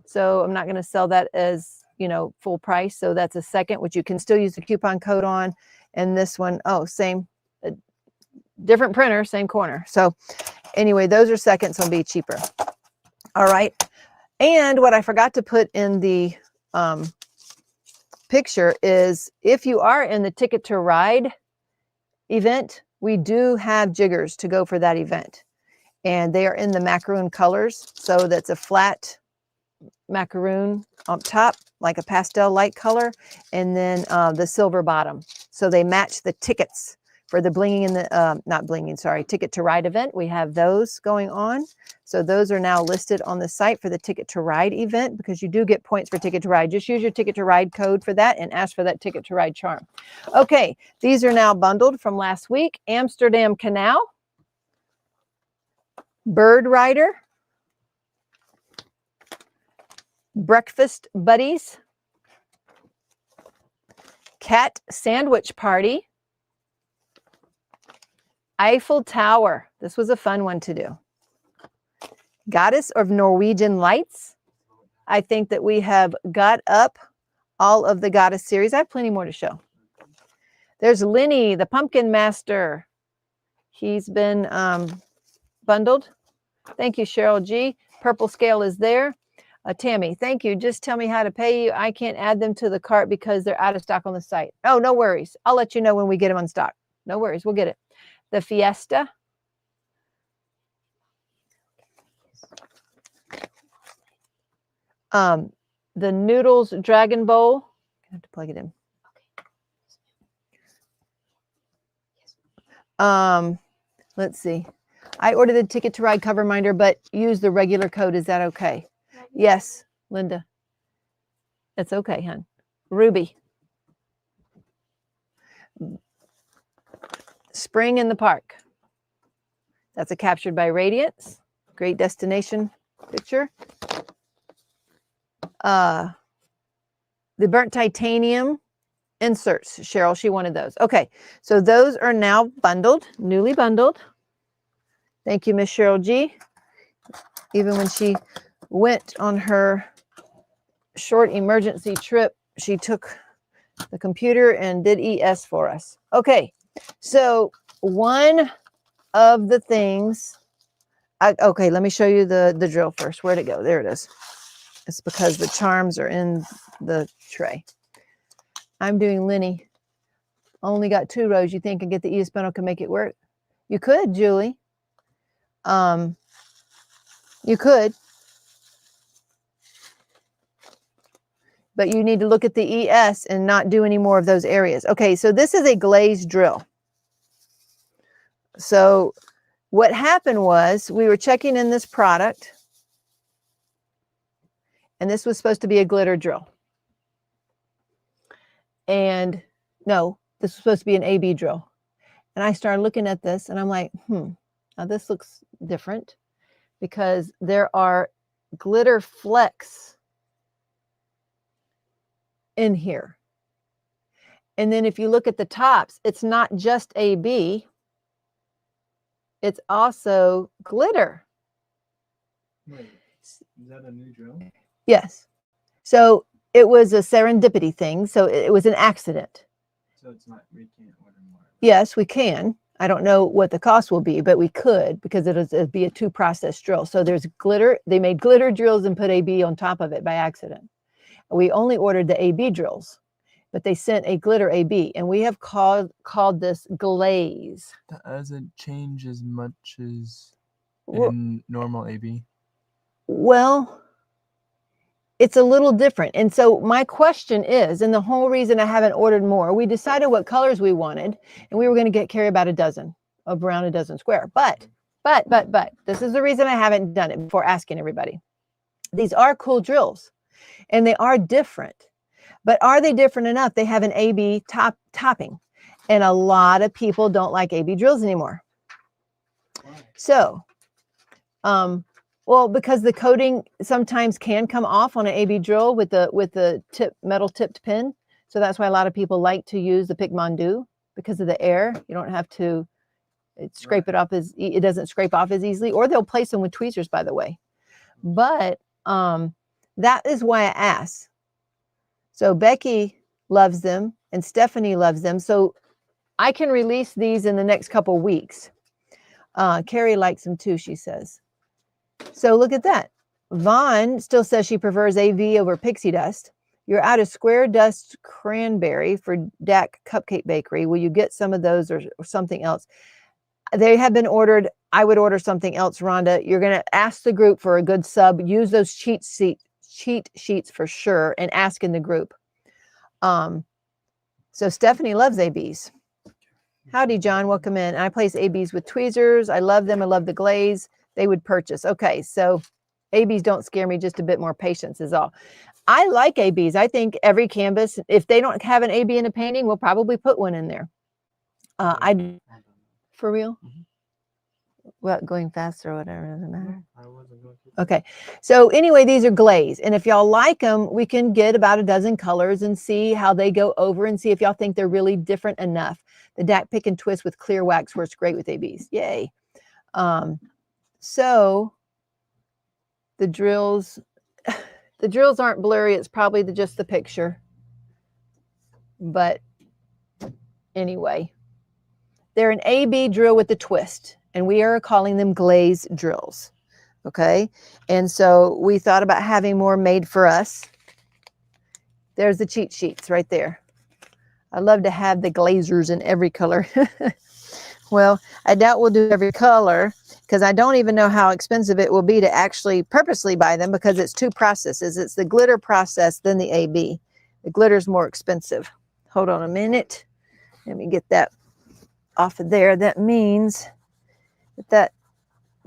So I'm not going to sell that as, full price. So that's a second, which you can still use the coupon code on. And this one, oh, same, different printer, same corner. So anyway, those are seconds, will be cheaper. All right. And what I forgot to put in the picture is, if you are in the Ticket to Ride event, we do have jiggers to go for that event. And they are in the macaroon colors. So that's a flat macaroon on top, like a pastel light color, and then the silver bottom. So they match the tickets for the blinging and the not blinging, sorry, Ticket to Ride event. We have those going on. So those are now listed on the site for the Ticket to Ride event, because you do get points for Ticket to Ride. Just use your Ticket to Ride code for that and ask for that Ticket to Ride charm. Okay, these are now bundled from last week. Amsterdam Canal, Bird Rider, Breakfast Buddies, Cat Sandwich Party, Eiffel Tower. This was a fun one to do. Goddess of Norwegian Lights. I think that we have got up all of the Goddess series. I have plenty more to show. There's Lenny, the Pumpkin Master. He's been bundled. Thank you, Cheryl G. Purple scale is there. Tammy, thank you. Just tell me how to pay you. I can't add them to the cart because they're out of stock on the site. Oh, no worries. I'll let you know when we get them on stock. No worries. We'll get it. The Fiesta. the Noodles Dragon Bowl. I have to plug it in. Let's see. I ordered the Ticket to Ride cover minder, but use the regular code. Is that okay? Yes, Linda. That's okay, hon. Ruby. Spring in the Park. That's a Captured by Radiance. Great destination picture. The Burnt Titanium inserts. Cheryl, she wanted those. Okay, so those are now bundled, newly bundled. Thank you, Miss Cheryl G. Even when she went on her short emergency trip, she took the computer and did ES for us. Okay, so one of the things, okay, let me show you the drill first. Where'd it go? There it is. It's because the charms are in the tray. I'm doing Lenny. Only got 2 rows. You think I get the E spindle can make it work? You could, Julie. You could. But you need to look at the ES and not do any more of those areas. Okay, so this is a glazed drill. So what happened was we were checking in this product, and this was supposed to be a glitter drill. And no, this was supposed to be an AB drill. And I started looking at this and I'm like, now this looks different because there are glitter flecks in here. And then if you look at the tops, it's not just AB, it's also glitter.
Wait, is that a new drill?
Yes. So it was a serendipity thing. So it was an accident.
So it's not, we can't order more.
Yes, we can. I don't know what the cost will be, but we could because it'd be a 2-process drill. So there's glitter. They made glitter drills and put AB on top of it by accident. We only ordered the AB drills, but they sent a glitter AB, and we have called this glaze.
That doesn't change as much as
Well,
in normal AB.
well, it's a little different. And so my question is, and the whole reason I haven't ordered more, we decided what colors we wanted, and we were going to carry about a dozen, around a dozen square. But, this is the reason I haven't done it before asking everybody. These are cool drills, and they are different. But are they different enough? They have an AB topping, and a lot of people don't like AB drills anymore. So, well, because the coating sometimes can come off on an AB drill with the metal tipped pin. So that's why a lot of people like to use the Pic Mondu because of the air. You don't have to scrape it off it doesn't scrape off as easily, or they'll place them with tweezers, by the way. But that is why I asked. So Becky loves them and Stephanie loves them. So I can release these in the next couple weeks. Carrie likes them too, she says. So look at that. Vaughn still says she prefers AV over pixie dust. You're out of square dust cranberry for Dak Cupcake Bakery. Will you get some of those or something else? They have been ordered. I would order something else, Rhonda. You're going to ask the group for a good sub. Use those cheat sheets for sure and ask in the group. So Stephanie loves ABs. Howdy, John. Welcome in. I place ABs with tweezers. I love them. I love the glaze. They would purchase. Okay, so ABs don't scare me, just a bit more patience is all. I like ABs. I think every canvas, if they don't have an AB in a painting, we'll probably put one in there. For real?
Mhm.
Well, going faster or whatever, doesn't matter.
I wasn't going to.
Okay, so anyway, these are glazed, and if y'all like them, we can get about a dozen colors and see how they go over and see if y'all think they're really different enough. The Dak Pick and Twist with clear wax works great with ABs. Yay. So the drills aren't blurry. It's probably just the picture. But anyway, they're an AB drill with a twist, and we are calling them glaze drills. Okay. And so we thought about having more made for us. There's the cheat sheets right there. I love to have the glazers in every color. Well, I doubt we'll do every color because I don't even know how expensive it will be to actually purposely buy them because it's two processes. It's the glitter process, then the AB. The glitter's more expensive. Hold on a minute. Let me get that off of there. That means that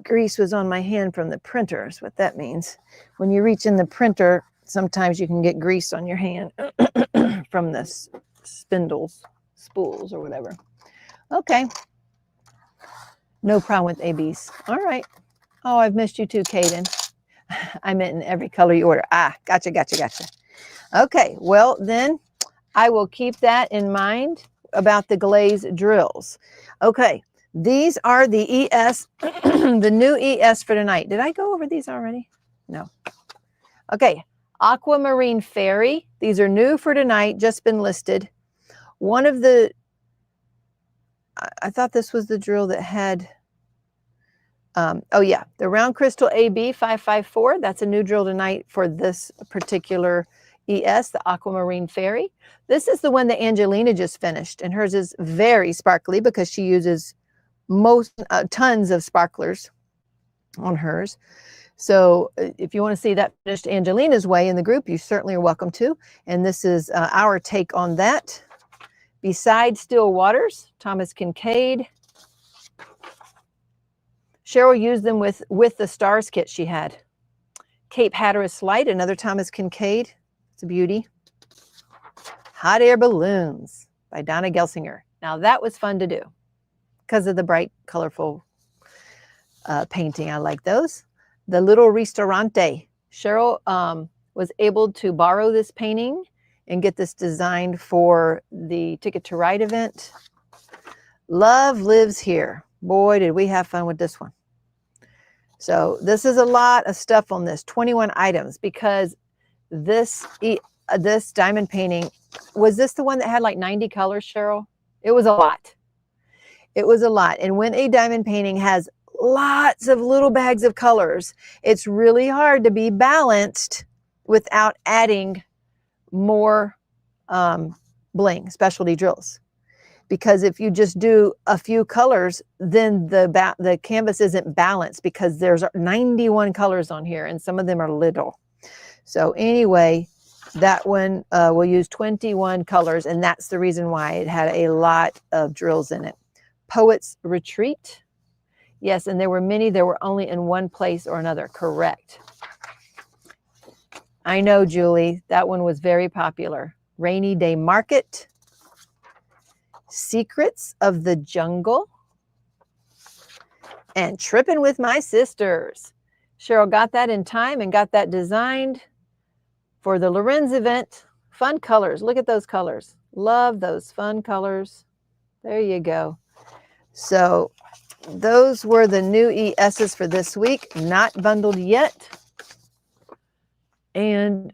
grease was on my hand from the printer is what that means. When you reach in the printer, sometimes you can get grease on your hand from the spindles, spools, or whatever. Okay. No problem with ABs. All right. Oh, I've missed you too, Kaden. I meant in every color you order. Ah, gotcha. Okay, well then I will keep that in mind about the glaze drills. Okay, these are the ES, the new ES for tonight. Did I go over these already? No. Okay, Aquamarine Fairy. These are new for tonight, just been listed. One of the, I thought this was the drill that had, oh yeah, the Round Crystal AB 554. That's a new drill tonight for this particular ES, the Aquamarine Fairy. This is the one that Angelina just finished, and hers is very sparkly because she uses tons of sparklers on hers. So if you want to see that finished Angelina's way in the group, you certainly are welcome to. And this is our take on that. Beside Still Waters, Thomas Kincaid. Cheryl used them with the Stars kit she had. Cape Hatteras Light, another Thomas Kincaid. It's a beauty. Hot Air Balloons by Donna Gelsinger. Now that was fun to do because of the bright, colorful painting. I like those. The Little Ristorante. Cheryl was able to borrow this painting and get this designed for the Ticket to Ride event. Love Lives Here. Boy, did we have fun with this one. So this is a lot of stuff on this, 21 items, because this diamond painting, was this the one that had like 90 colors, Cheryl? It was a lot. It was a lot. And when a diamond painting has lots of little bags of colors, it's really hard to be balanced without adding more bling, specialty drills. Because if you just do a few colors, then the canvas isn't balanced because there's 91 colors on here and some of them are little. So anyway, that one will use 21 colors, and that's the reason why it had a lot of drills in it. Poet's Retreat. Yes, and there were many that were only in one place or another. Correct. I know, Julie. That one was very popular. Rainy Day Market. Secrets of the Jungle. And Tripping with My Sisters. Cheryl got that in time and got that designed for the Lorenz event. Fun colors. Look at those colors. Love those fun colors. There you go. So those were the new ESs for this week, not bundled yet. And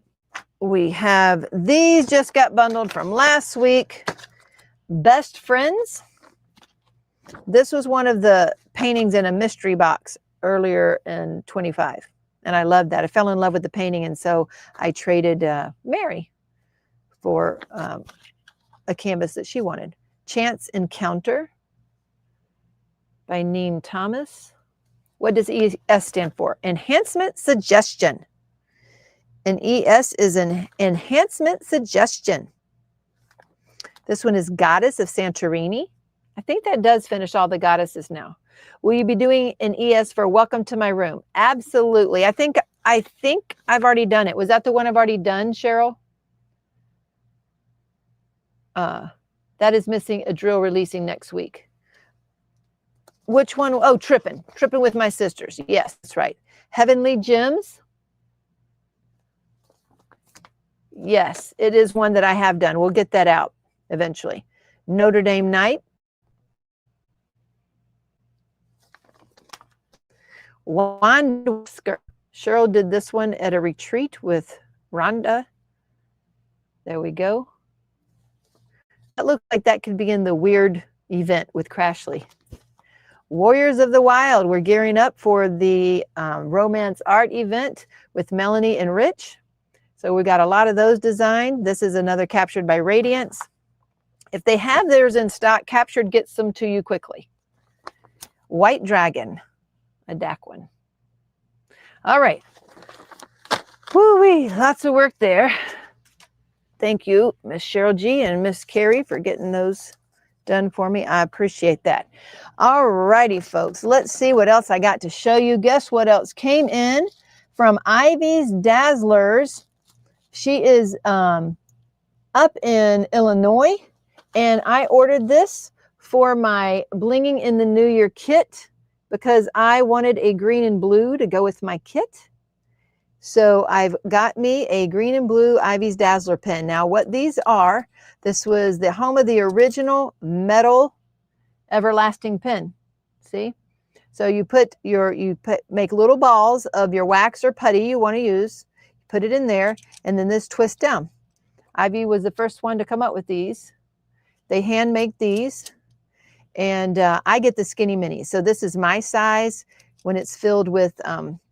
we have these just got bundled from last week. Best Friends. This was one of the paintings in a mystery box earlier in 25. And I loved that. I fell in love with the painting. And so I traded Mary for a canvas that she wanted. Chance Encounter by Neem Thomas. What does ES stand for? Enhancement Suggestion. An ES is an Enhancement Suggestion. This one is Goddess of Santorini. I think that does finish all the goddesses now. Will you be doing an ES for Welcome to My Room? Absolutely. I think I've already done it. Was that the one I've already done, Cheryl? That is missing a drill releasing next week. Which one? Oh, Tripping with My Sisters. Yes, that's right. Heavenly Gems. Yes, it is one that I have done. We'll get that out eventually. Notre Dame Night. Wandersker. Cheryl did this one at a retreat with Rhonda. There we go. That looked like that could be in the weird event with Crashley. Warriors of the Wild. We're gearing up for the romance art event with Melanie and Rich. So we got a lot of those designed. This is another Captured by Radiance. If they have theirs in stock, Captured gets them to you quickly. White Dragon, a DAC one. All right. Woo-wee, lots of work there. Thank you, Miss Cheryl G and Miss Carrie, for getting those done for me. I appreciate that. All righty, folks. Let's see what else I got to show you. Guess what else came in from Ivy's Dazzlers. She is up in Illinois, and I ordered this for my Blinging in the New Year kit because I wanted a green and blue to go with my kit. So I've got me a green and blue Ivy's Dazzler pen. Now what these are, this was the home of the original metal everlasting pen. See? So you make little balls of your wax or putty you want to use, put it in there, and then this twists down. Ivy was the first one to come up with these. They hand make these, and I get the skinny mini. So this is my size. When it's filled with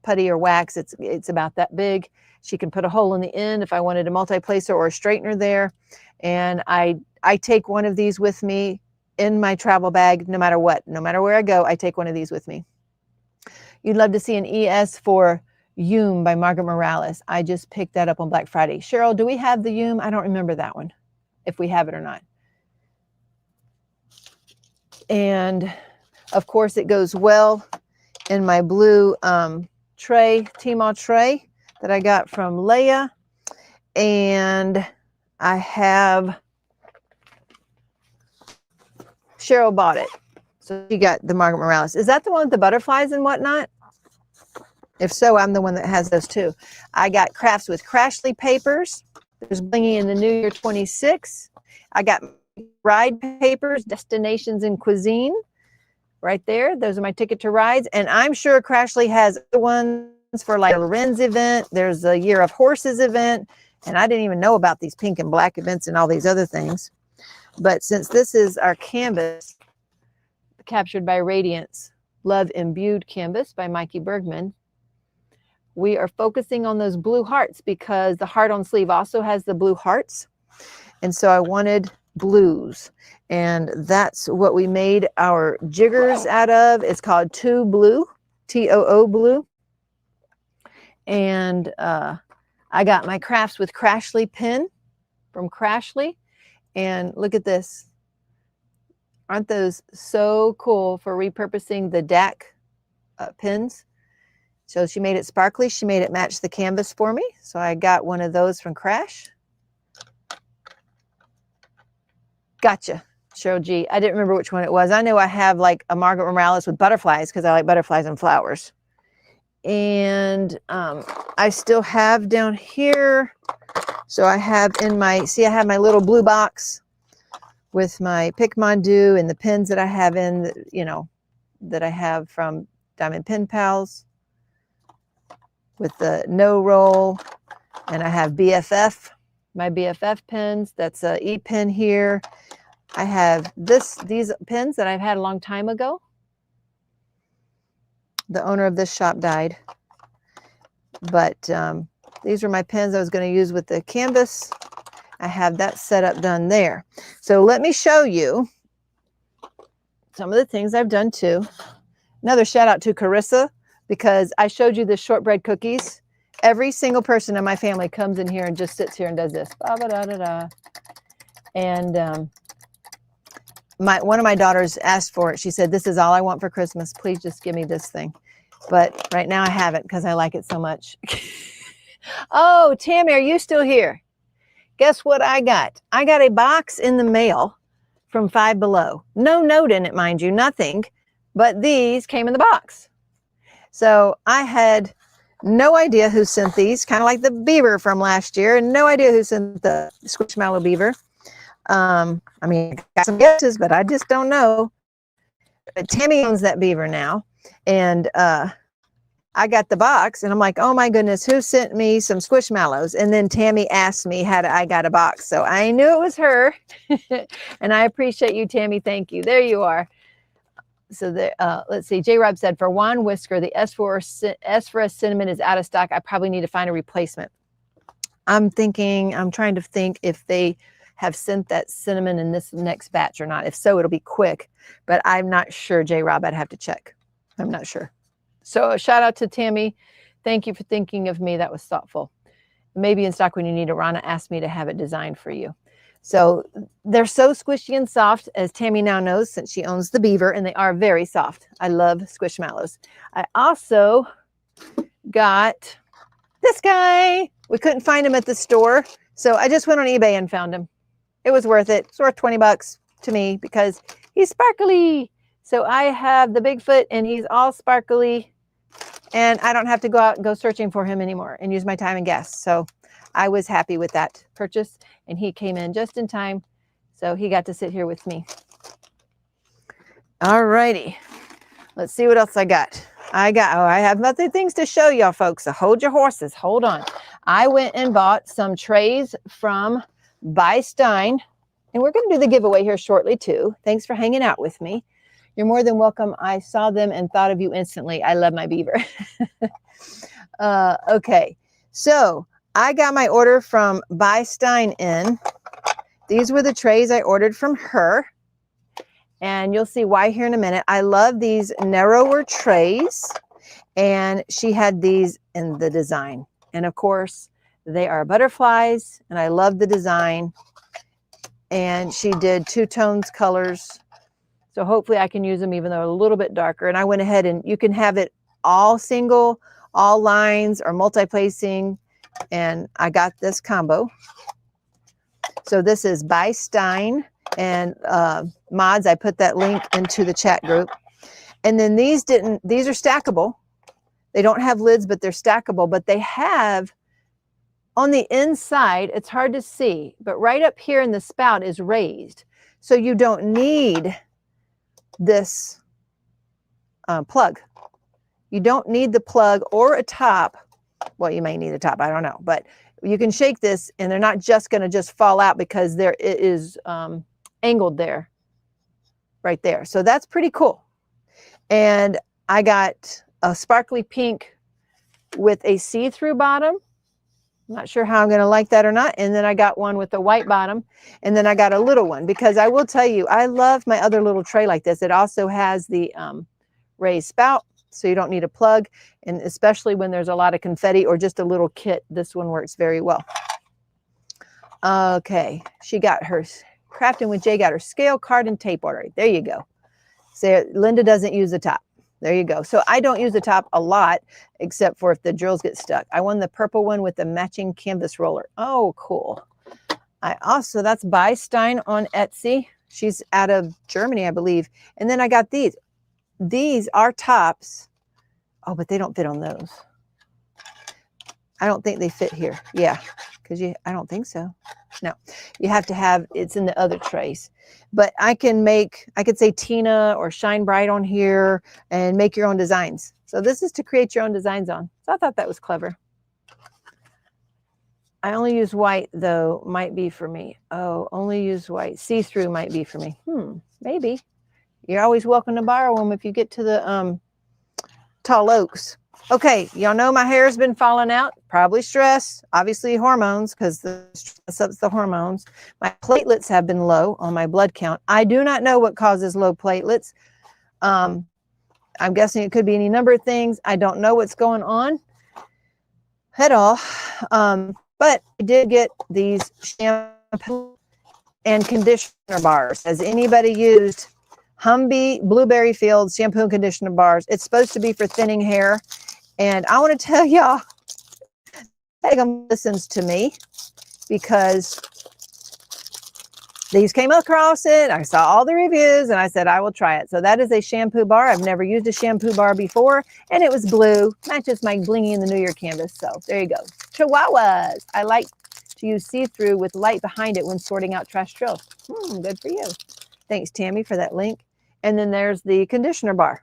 putty or wax, it's about that big. She can put a hole in the end if I wanted a multi-placer or a straightener there. And I take one of these with me in my travel bag, no matter what. No matter where I go, I take one of these with me. You'd love to see an ES for Yume by Margaret Morales. I just picked that up on Black Friday. Cheryl, do we have the Yume? I don't remember that one, if we have it or not. And of course it goes well in my blue tray, Teemaw tray that I got from Leia. And I have, Cheryl bought it. So she got the Margaret Morales. Is that the one with the butterflies and whatnot? If so, I'm the one that has those too. I got crafts with Crashley papers. There's Blinging in the New Year 26. I got ride papers, destinations and cuisine. Right there. Those are my ticket to rides. And I'm sure Crashley has other ones for like a Lorenz event. There's a Year of Horses event. And I didn't even know about these pink and black events and all these other things. But since this is our canvas, Captured by Radiance, Love Imbued canvas by Mikey Bergman, we are focusing on those blue hearts because the heart on sleeve also has the blue hearts. And so I wanted blues. And that's what we made our jiggers out of. It's called Too Blue, T-O-O Blue. And I got my crafts with Crashley pen from Crashley. And look at this. Aren't those so cool for repurposing the DAC pens? So she made it sparkly. She made it match the canvas for me. So I got one of those from Crash. Gotcha, Cheryl G. I didn't remember which one it was. I know I have like a Margaret Morales with butterflies because I like butterflies and flowers. And I still have down here. So I have in my, see, I have my little blue box with my Pic Mondu and the pens that I have in, you know, that I have from Diamond Pen Pals with the no roll. And I have BFF, my BFF pens. That's a E pen here. I have these pens that I've had a long time ago. The owner of this shop died. But these are my pens I was going to use with the canvas. I have that setup done there. So let me show you some of the things I've done too. Another shout out to Carissa, because I showed you the shortbread cookies. Every single person in my family comes in here and just sits here and does this. Ba-ba-da-da-da. And one of my daughters asked for it. She said, this is all I want for Christmas. Please just give me this thing. But right now I have it because I like it so much. Oh, Tammy, are you still here? Guess what I got? I got a box in the mail from Five Below. No note in it, mind you, nothing. But these came in the box. So I had no idea who sent these, kind of like the beaver from last year, and no idea who sent the Squishmallow beaver. I mean, I got some guesses, but I just don't know. But Tammy owns that beaver now. And I got the box and I'm like, oh my goodness, who sent me some Squishmallows? And then Tammy asked me how I got a box. So I knew it was her. And I appreciate you, Tammy. Thank you. There you are. So there, let's see. J. Rob said, for Juan Whisker, the S for a cinnamon is out of stock. I probably need to find a replacement. I'm trying to think if they have sent that cinnamon in this next batch or not. If so, it'll be quick, but I'm not sure, J-Rob. I'd have to check. I'm not sure. So a shout out to Tammy. Thank you for thinking of me. That was thoughtful. Maybe in stock when you need it. Rana asked me to have it designed for you. So they're so squishy and soft, as Tammy now knows since she owns the Beaver, and they are very soft. I love Squishmallows. I also got this guy. We couldn't find him at the store, so I just went on eBay and found him. It was worth it. It's worth 20 bucks to me because he's sparkly. So I have the Bigfoot, and he's all sparkly, and I don't have to go out and go searching for him anymore and use my time and gas. So I was happy with that purchase, and he came in just in time. So he got to sit here with me. All righty. Let's see what else I got. I have other things to show y'all folks. So hold your horses. Hold on. I went and bought some trays from Stine, and we're going to do the giveaway here shortly too. Thanks for hanging out with me. You're more than welcome. I saw them and thought of you instantly. I love my Beaver. Okay. So I got my order from Stine in. These were the trays I ordered from her. And you'll see why here in a minute. I love these narrower trays. And she had these in the design. And of course, they are butterflies. And I love the design. And she did two tones colors. So hopefully I can use them even though they're a little bit darker. And I went ahead and you can have it all single, all lines, or multi-placing. And I got this combo. So this is by Stine, and mods, I put that link into the chat group. And then these are stackable. They don't have lids, but they're stackable, but they have on the inside, it's hard to see, but right up here in the spout is raised. So you don't need this plug. You don't need the plug or a top. Well, you may need a top, I don't know, but you can shake this and they're not just going to just fall out because it is angled there, right there. So that's pretty cool. And I got a sparkly pink with a see-through bottom. I'm not sure how I'm going to like that or not. And then I got one with a white bottom. And then I got a little one because I will tell you, I love my other little tray like this. It also has the raised spout, so you don't need a plug. And especially when there's a lot of confetti or just a little kit, this one works very well. Okay, she got her Crafting with Jay, got her scale, card, and tape order. There you go. So Linda doesn't use the top. There you go. So I don't use the top a lot, except for if the drills get stuck. I won the purple one with the matching canvas roller. Oh, cool. That's by Stine on Etsy. She's out of Germany, I believe. And then I got these. These are tops. Oh, but they don't fit on those. I don't think they fit here. Yeah, because I don't think so. No, you have to have, it's in the other trays. But I could say Tina or Shine Bright on here and make your own designs. So this is to create your own designs on. So I thought that was clever. I only use white though, might be for me. Oh, only use white. See-through might be for me. Maybe. You're always welcome to borrow them if you get to the tall oaks. Okay, y'all know my hair has been falling out. Probably stress, obviously hormones, because the stress ups the hormones. My platelets have been low on my blood count. I do not know what causes low platelets. I'm guessing it could be any number of things. I don't know what's going on at all. But I did get these shampoo and conditioner bars. Has anybody used Humvee Blueberry Fields shampoo and conditioner bars? It's supposed to be for thinning hair. And I want to tell y'all, Megan listens to me because these came across it. I saw all the reviews and I said, I will try it. So that is a shampoo bar. I've never used a shampoo bar before. And it was blue. Matches my Blingy in the New Year canvas. So there you go. Chihuahuas. I like to use see-through with light behind it when sorting out trash drills. Good for you. Thanks, Tammy, for that link. And then there's the conditioner bar.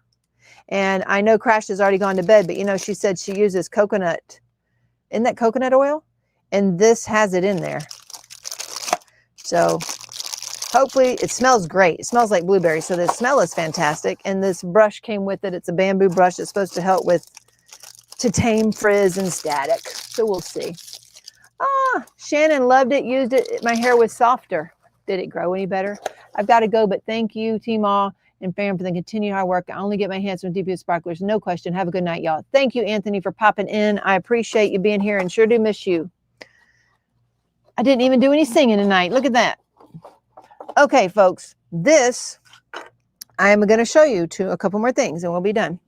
And I know Crash has already gone to bed, but you know, she said she uses coconut. Isn't that coconut oil? And this has it in there. So hopefully it smells great. It smells like blueberry. So the smell is fantastic. And this brush came with it. It's a bamboo brush. It's supposed to help to tame frizz and static. So we'll see. Shannon loved it, used it. My hair was softer. Did it grow any better? I've got to go, but thank you, Teemaw and fam, for the continued hard work. I only get my hands on DP sparklers. No question. Have a good night, y'all. Thank you, Anthony, for popping in. I appreciate you being here and sure do miss you. I didn't even do any singing tonight. Look at that. Okay, folks, this I'm going to show you a couple more things and we'll be done.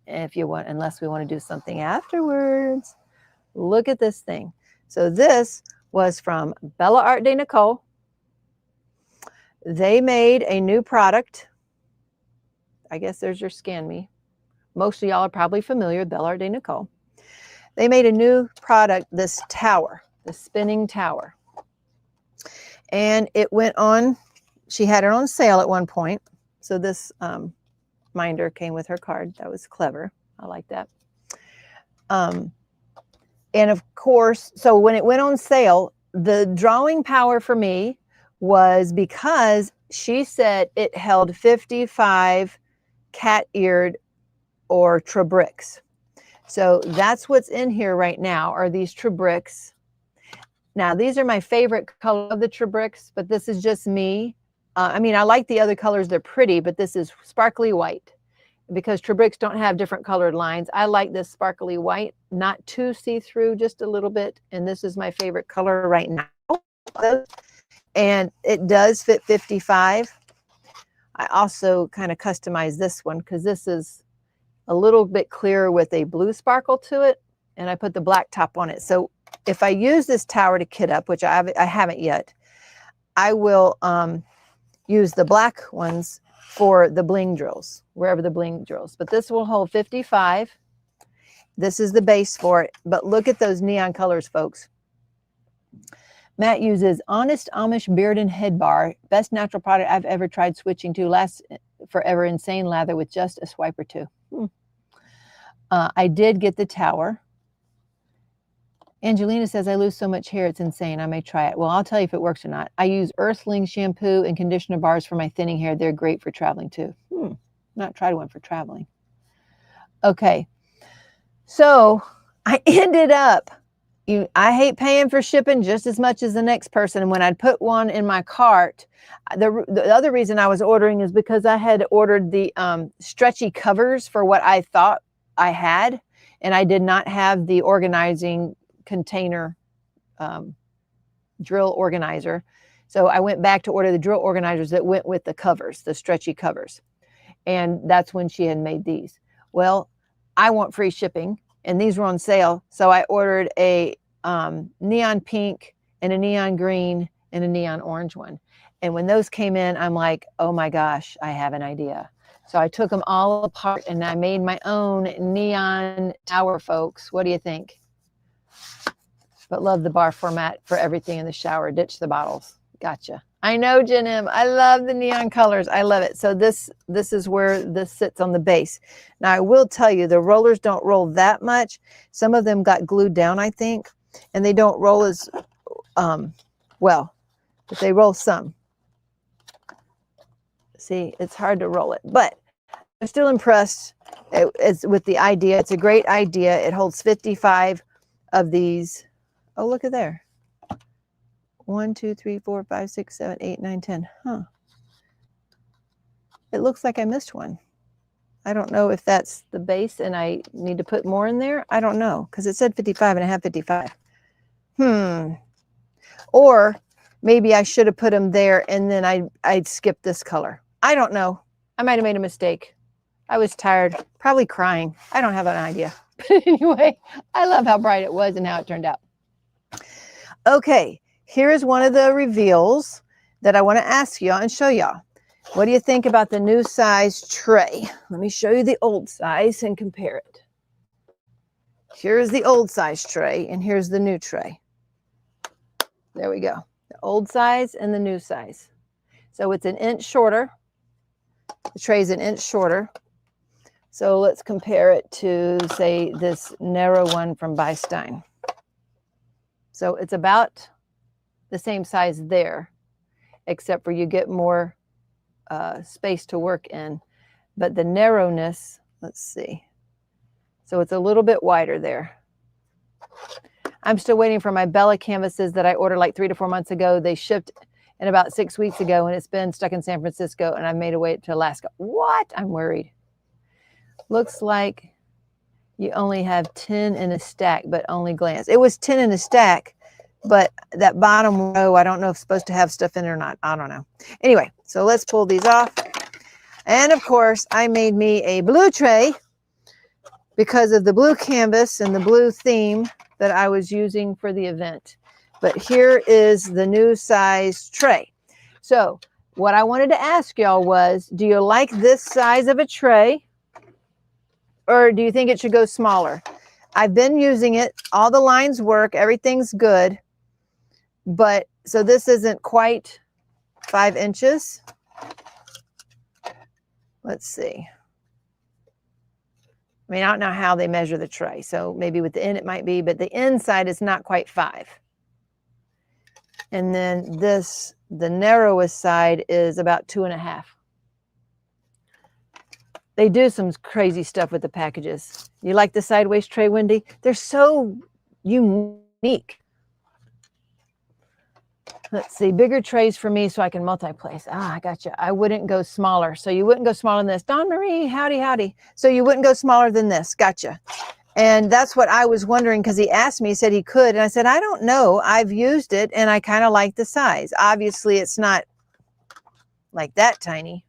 If you want, unless we want to do something afterwards. Look at this thing. So this was from Bella Art de Nicole. They made a new product. I guess there's your scan me. Most of y'all are probably familiar with Bella Art de Nicole. They made a new product, this tower, the spinning tower. And it went on, she had it on sale at one point. So this minder came with her card. That was clever. I like that. And of course, so when it went on sale, the drawing power for me was because she said it held 55 cat-eared or trebricks. So that's what's in here right now are these trebricks. Now, these are my favorite color of the trebricks, but this is just me. I mean, I like the other colors. They're pretty, but this is sparkly white because trebricks don't have different colored lines. I like this sparkly white, not too see-through, just a little bit. And this is my favorite color right now. And it does fit 55. I also kind of customized this one because this is a little bit clearer with a blue sparkle to it. And I put the black top on it. So if I use this tower to kit up, which I haven't yet, I will use the black ones for the bling drills, wherever the bling drills. But this will hold 55. This is the base for it. But look at those neon colors, folks. Matt uses Honest Amish Beard and Head Bar. Best natural product I've ever tried switching to. Lasts forever. Insane lather with just a swipe or two. I did get the tower. Angelina says, I lose so much hair, it's insane. I may try it. Well, I'll tell you if it works or not. I use Earthling shampoo and conditioner bars for my thinning hair. They're great for traveling too. Not tried one for traveling. Okay. So I ended up, I hate paying for shipping just as much as the next person. And when I'd put one in my cart, the other reason I was ordering is because I had ordered the stretchy covers for what I thought I had. And I did not have the organizing container drill organizer. So I went back to order the drill organizers that went with the covers, the stretchy covers. And that's when she had made these. Well, I want free shipping and these were on sale. So I ordered a neon pink and a neon green and a neon orange one. And when those came in, I'm like, oh my gosh, I have an idea. So I took them all apart and I made my own neon tower, folks. What do you think? But love the bar format for everything in the shower. Ditch the bottles. Gotcha. I know, Jen M. I love the neon colors. I love it. So this is where this sits on the base. Now, I will tell you, the rollers don't roll that much. Some of them got glued down, I think, and they don't roll as well, but they roll some. See, it's hard to roll it, but I'm still impressed with the idea. It's a great idea. It holds 55 of these. Oh, look at there. 1, 2, 3, 4, 5, 6, 7, 8, 9, 10. Huh. It looks like I missed one. I don't know if that's the base and I need to put more in there. I don't know because it said 55 and I have 55. Or maybe I should have put them there and then I'd skip this color. I don't know. I might have made a mistake. I was tired, probably crying. I don't have an idea. But anyway, I love how bright it was and how it turned out. Okay, here's one of the reveals that I want to ask y'all and show y'all. What do you think about the new size tray? Let me show you the old size and compare it. Here's the old size tray and here's the new tray. There we go. The old size and the new size. So it's an inch shorter. The tray's an inch shorter. So let's compare it to, say, this narrow one from by Stine. So it's about the same size there, except for you get more space to work in. But the narrowness, let's see. So it's a little bit wider there. I'm still waiting for my Bella canvases that I ordered like 3 to 4 months ago. They shipped in about 6 weeks ago, and it's been stuck in San Francisco, and I've made a way to Alaska. What? I'm worried. Looks like you only have 10 in a stack, but only glance. It was 10 in a stack, but that bottom row, I don't know if it's supposed to have stuff in it or not. I don't know. Anyway, so let's pull these off. And of course, I made me a blue tray because of the blue canvas and the blue theme that I was using for the event. But here is the new size tray. So what I wanted to ask y'all was, do you like this size of a tray? Or do you think it should go smaller? I've been using it. All the lines work. Everything's good. But so this isn't quite 5 inches. Let's see. I mean, I don't know how they measure the tray. So maybe with the end it might be, but the inside is not quite 5. And then this, the narrowest side is about 2.5. They do some crazy stuff with the packages. You like the sideways tray, Wendy? They're so unique. Let's see, bigger trays for me so I can multi-place. Ah, I got you. I wouldn't go smaller. So you wouldn't go smaller than this. Dawn Marie, howdy, howdy. So you wouldn't go smaller than this. Gotcha. And that's what I was wondering because he asked me, he said he could. And I said, I don't know. I've used it and I kind of like the size. Obviously, it's not like that tiny.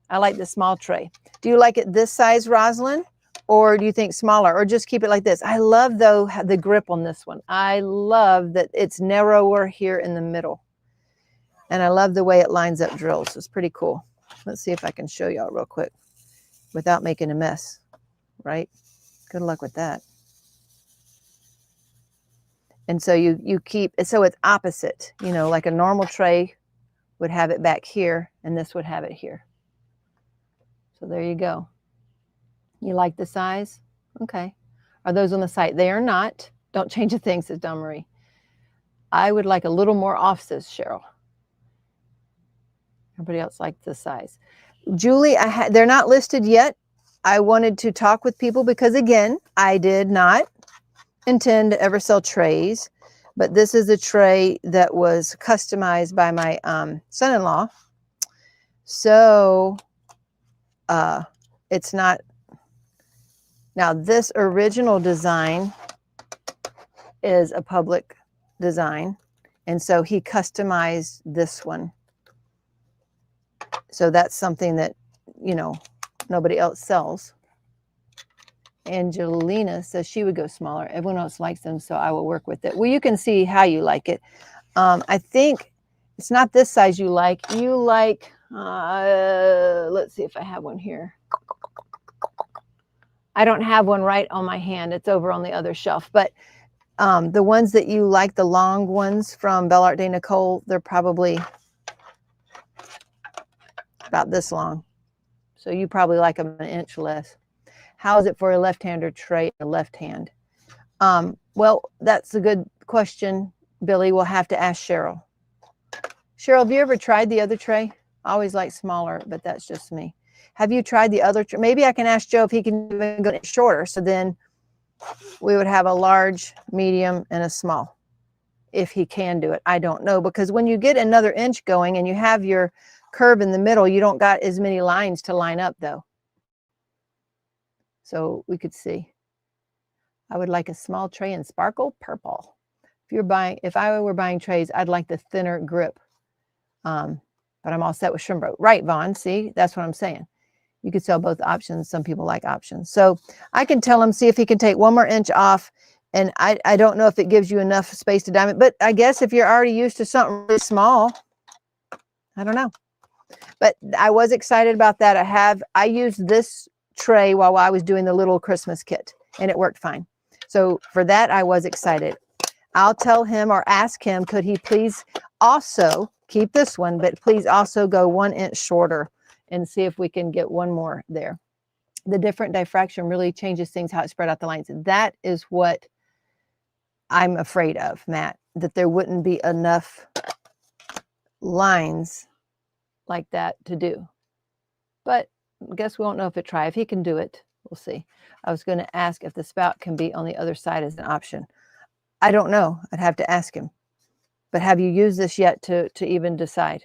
I like the small tray. Do you like it this size, Rosalind? Or do you think smaller? Or just keep it like this? I love, though, the grip on this one. I love that it's narrower here in the middle. And I love the way it lines up drills. It's pretty cool. Let's see if I can show y'all real quick without making a mess, right? Good luck with that. And so you keep, so it's opposite, you know, like a normal tray would have it back here and this would have it here. So there you go. You like the size? Okay. Are those on the site? They are not. Don't change a thing, says Dawn Marie. I would like a little more off, says Cheryl. Everybody else likes the size. Julie, they're not listed yet. I wanted to talk with people because, again, I did not intend to ever sell trays, but this is a tray that was customized by my son-in-law. So it's not. Now, this original design is a public design, and so he customized this one. So that's something that, you know, nobody else sells. Angelina says she would go smaller. Everyone else likes them, so I will work with it. Well, you can see how you like it. I think it's not this size you like. You like, let's see if I have one here. I don't have one right on my hand. It's over on the other shelf. But the ones that you like, the long ones from Belle Art de Nicole, they're probably about this long. So you probably like them an inch less. How is it for a left-hander tray in the left hand? Well, that's a good question, Billy. We'll have to ask Cheryl. Cheryl, have you ever tried the other tray? I always like smaller, but that's just me. Have you tried the other tray? Maybe I can ask Joe if he can even go shorter. So then we would have a large, medium, and a small. If he can do it, I don't know. Because when you get another inch going and you have your curve in the middle, you don't got as many lines to line up, though. So we could see. I would like a small tray in sparkle purple. If I were buying trays, I'd like the thinner grip. But I'm all set with Shrimbo. Right, Vaughn. See, that's what I'm saying. You could sell both options. Some people like options. So I can tell him, see if he can take 1 more inch off. And I don't know if it gives you enough space to diamond. But I guess if you're already used to something really small, I don't know. But I was excited about that. I used this tray while I was doing the little Christmas kit, and it worked fine. So for that, I was excited. I'll tell him or ask him, could he please also keep this one, but please also go 1 inch shorter and see if we can get one more there. The different diffraction really changes things, how it spread out the lines. That is what I'm afraid of, Matt, that there wouldn't be enough lines like that to do. But I guess we won't know if it he can do it. We'll see. I was going to ask if the spout can be on the other side as an option. I don't know. I'd have to ask him. But have you used this yet to even decide?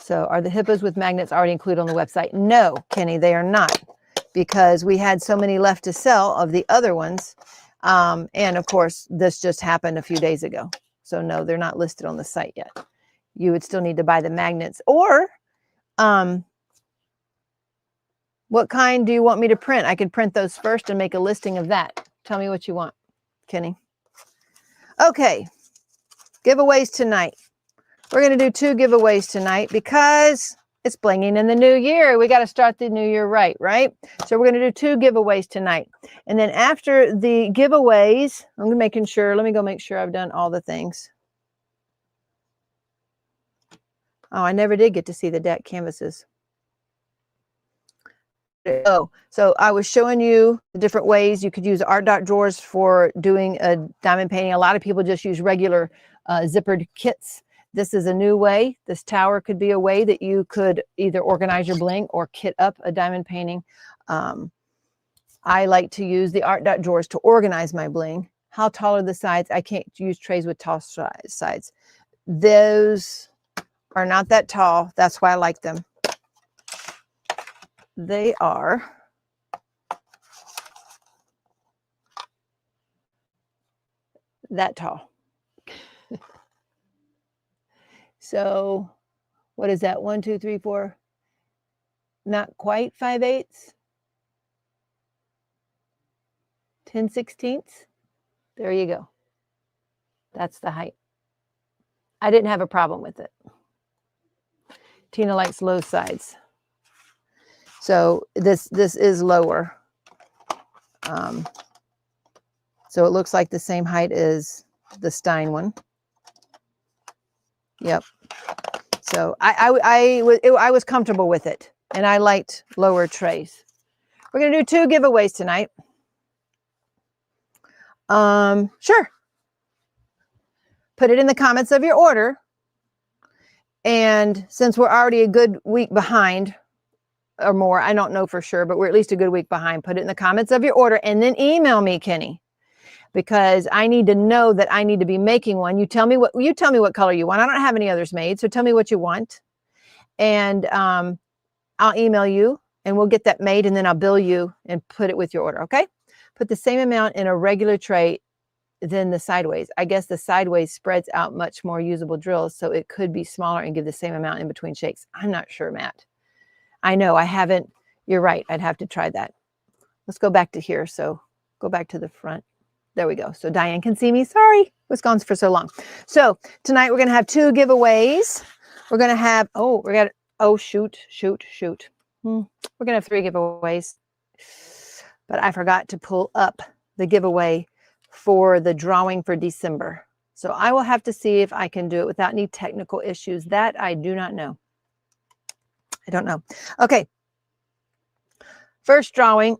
So are the hippos with magnets already included on the website? No, Kenny, they are not, because we had so many left to sell of the other ones. And of course, this just happened a few days ago. So no, they're not listed on the site yet. You would still need to buy the magnets. Or what kind do you want me to print? I could print those first and make a listing of that. Tell me what you want, Kenny. Okay, giveaways tonight. We're going to do 2 giveaways tonight because it's blinging in the new year. We got to start the new year right? So we're going to do 2 giveaways tonight. And then after the giveaways, I'm making sure, let me go make sure I've done all the things. Oh, I never did get to see the deck canvases. Oh, so I was showing you the different ways you could use ARTDOT drawers for doing a diamond painting. A lot of people just use regular zippered kits. This is a new way. This tower could be a way that you could either organize your bling or kit up a diamond painting. I like to use the ARTDOT drawers to organize my bling. How tall are the sides? I can't use trays with tall sides. Those are not that tall. That's why I like them. They are that tall. So what is that? 1, 2, 3, 4. Not quite 5/8. 10/16. There you go. That's the height. I didn't have a problem with it. Tina likes low sides. So this is lower. So it looks like the same height as the Stine one. Yep. So I was comfortable with it, and I liked lower trays. We're going to do 2 giveaways tonight. Sure. Put it in the comments of your order. And since we're already a good week behind or more, I don't know for sure, but we're at least a good week behind. Put it in the comments of your order and then email me, Kenny, because I need to know that I need to be making one. You tell me what color you want. I don't have any others made, so tell me what you want, and I'll email you, and we'll get that made, and then I'll bill you and put it with your order. Okay? Put the same amount in a regular tray than the sideways. I guess the sideways spreads out much more usable drills, so it could be smaller and give the same amount in between shakes. I'm not sure, Matt. I know I haven't. You're right. I'd have to try that. Let's go back to here. So go back to the front. There we go. So Diane can see me. Sorry, was gone for so long. So tonight we're going to have 2 giveaways. We're going to have, shoot. We're going to have 3 giveaways. But I forgot to pull up the giveaway for the drawing for December. So I will have to see if I can do it without any technical issues. That I do not know. I don't know. Okay. First drawing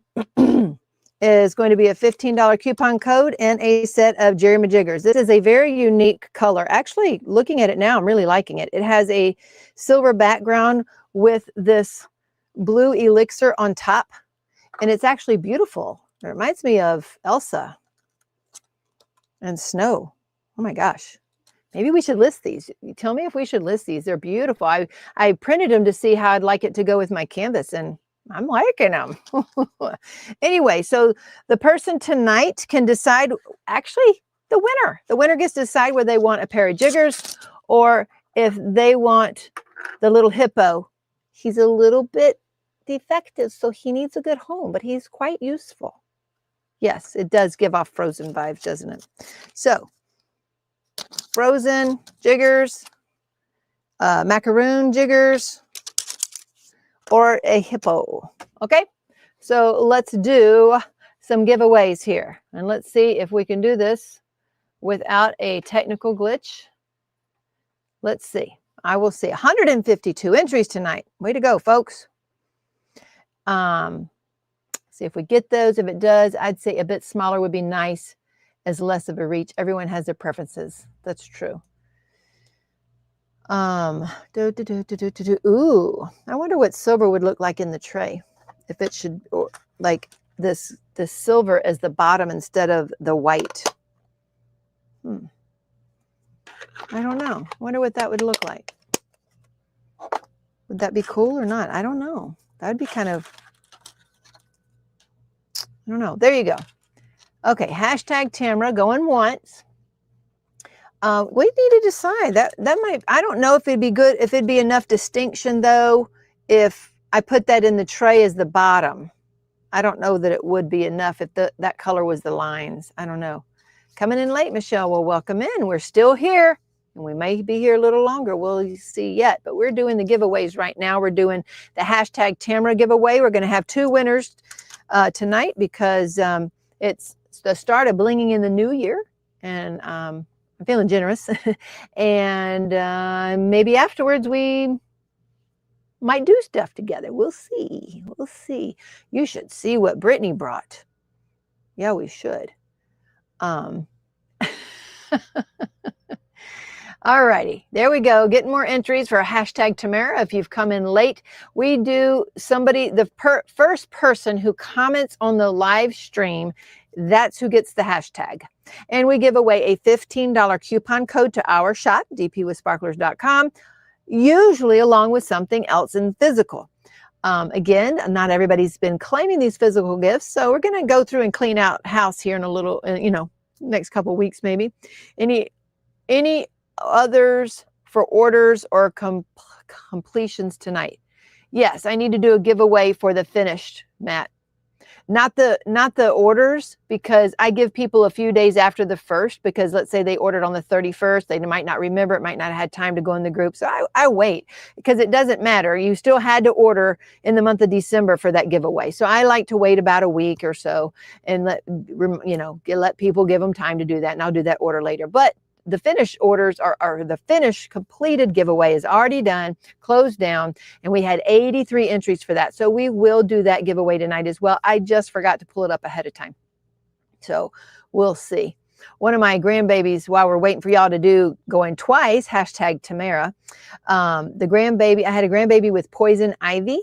is going to be a $15 coupon code and a set of Jerry Majiggers. This is a very unique color. Actually, looking at it now, I'm really liking it. It has a silver background with this blue elixir on top, and it's actually beautiful. It reminds me of Elsa and Snow. Oh my gosh. Maybe we should list these. Tell me if we should list these. They're beautiful. I printed them to see how I'd like it to go with my canvas, and I'm liking them. Anyway, so the person tonight can decide, actually, the winner. The winner gets to decide whether they want a pair of jiggers or if they want the little hippo. He's a little bit defective, so he needs a good home, but he's quite useful. Yes, it does give off Frozen vibes, doesn't it? So, Frozen jiggers, macaroon jiggers, or a hippo. Okay, so let's do some giveaways here, and let's see if we can do this without a technical glitch. Let's see. I will see 152 entries tonight. Way to go, folks. See if we get those. If it does, I'd say a bit smaller would be nice, as less of a reach. Everyone has their preferences. That's true. Ooh, I wonder what silver would look like in the tray. If it should, or like this silver as the bottom instead of the white. I don't know. I wonder what that would look like. Would that be cool or not? I don't know. That would be kind of, I don't know. There you go. Okay, hashtag Tamara going once. We need to decide that might, I don't know if it'd be good, if it'd be enough distinction though, if I put that in the tray as the bottom. I don't know that it would be enough if that color was the lines. I don't know. Coming in late, Michelle. Well, welcome in. We're still here. And we may be here a little longer. We'll see yet. But we're doing the giveaways right now. We're doing the hashtag Tamara giveaway. We're going to have 2 winners tonight because it's the start of blinging in the new year. And I'm feeling generous. And maybe afterwards we might do stuff together. We'll see. We'll see. You should see what Brittany brought. Yeah, we should. All righty, there we go. Getting more entries for hashtag Tamara. If you've come in late, we do somebody, the first person who comments on the live stream, that's who gets the hashtag. And we give away a $15 coupon code to our shop, dpwithsparklers.com, usually along with something else in physical. Again, not everybody's been claiming these physical gifts, so we're going to go through and clean out house here in a little, next couple of weeks maybe. Any others for orders or completions tonight? Yes, I need to do a giveaway for the finished mat. Not the orders, because I give people a few days after the 1st, because let's say they ordered on the 31st, they might not remember, it might not have had time to go in the group. So I wait, because it doesn't matter. You still had to order in the month of December for that giveaway. So I like to wait about a week or so and let people, give them time to do that. And I'll do that order later. But the finished orders are the finished completed giveaway is already done, closed down, and we had 83 entries for that. So we will do that giveaway tonight as well. I just forgot to pull it up ahead of time. So we'll see. One of my grandbabies, while we're waiting for y'all to do going twice, hashtag Tamara, I had a grandbaby with poison ivy.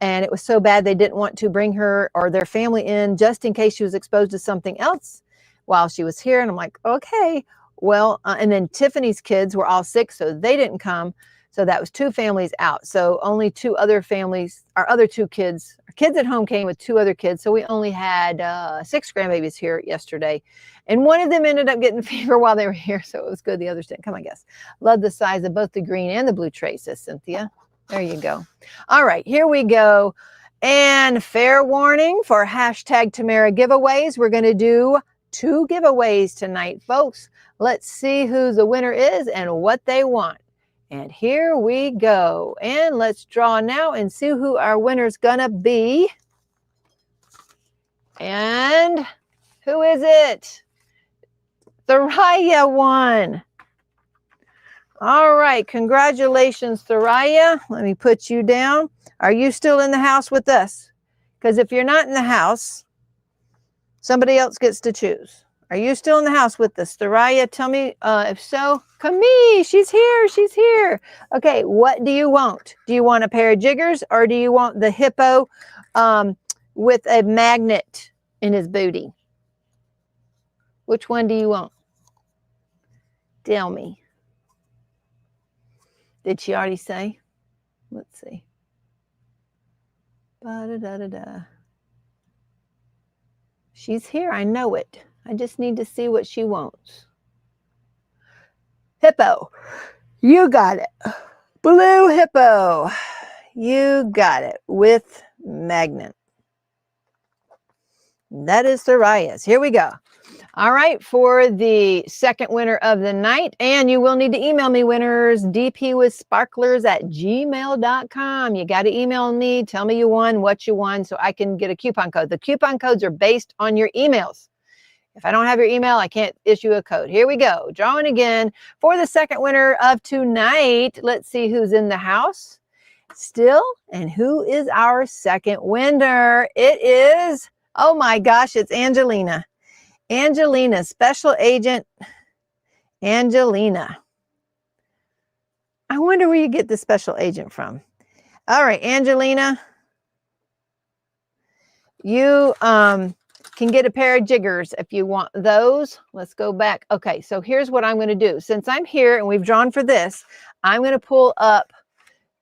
And it was so bad they didn't want to bring her or their family in just in case she was exposed to something else while she was here. And I'm like, okay. Well, and then Tiffany's kids were all sick, so they didn't come. So that was 2 families out. So only 2 other families, our other 2 kids, our kids at home came with 2 other kids. So we only had 6 grandbabies here yesterday. And one of them ended up getting fever while they were here. So it was good. The others didn't come, I guess. Love the size of both the green and the blue tray, says Cynthia. There you go. All right, here we go. And fair warning for hashtag Tamara giveaways. We're going to do 2 giveaways tonight, folks. Let's see who the winner is and what they want. And here we go. And let's draw now and see who our winner's gonna be. And who is it? Thoraya won. All right, congratulations, Thoraya. Let me put you down. Are you still in the house with us? Because if you're not in the house, somebody else gets to choose. Are you still in the house with us? Thoraya, tell me if so. Camille, she's here. She's here. Okay, what do you want? Do you want a pair of jiggers or do you want the hippo with a magnet in his booty? Which one do you want? Tell me. Did she already say? Let's see. Ba-da-da-da-da. She's here. I know it. I just need to see what she wants. Hippo. You got it. Blue hippo. You got it with magnet. That is Thoraya's. Here we go. All right, for the second winner of the night, and you will need to email me winners, dpwithsparklers@gmail.com. You got to email me, tell me you won, what you won, so I can get a coupon code. The coupon codes are based on your emails. If I don't have your email, I can't issue a code. Here we go. Drawing again for the second winner of tonight. Let's see who's in the house still and who is our second winner. It is, oh my gosh, it's Angelina. Angelina, special agent Angelina. I wonder where you get the special agent from. All right, Angelina. You can get a pair of jiggers if you want those. Let's go back. Okay, so here's what I'm going to do. Since I'm here and we've drawn for this, I'm going to pull up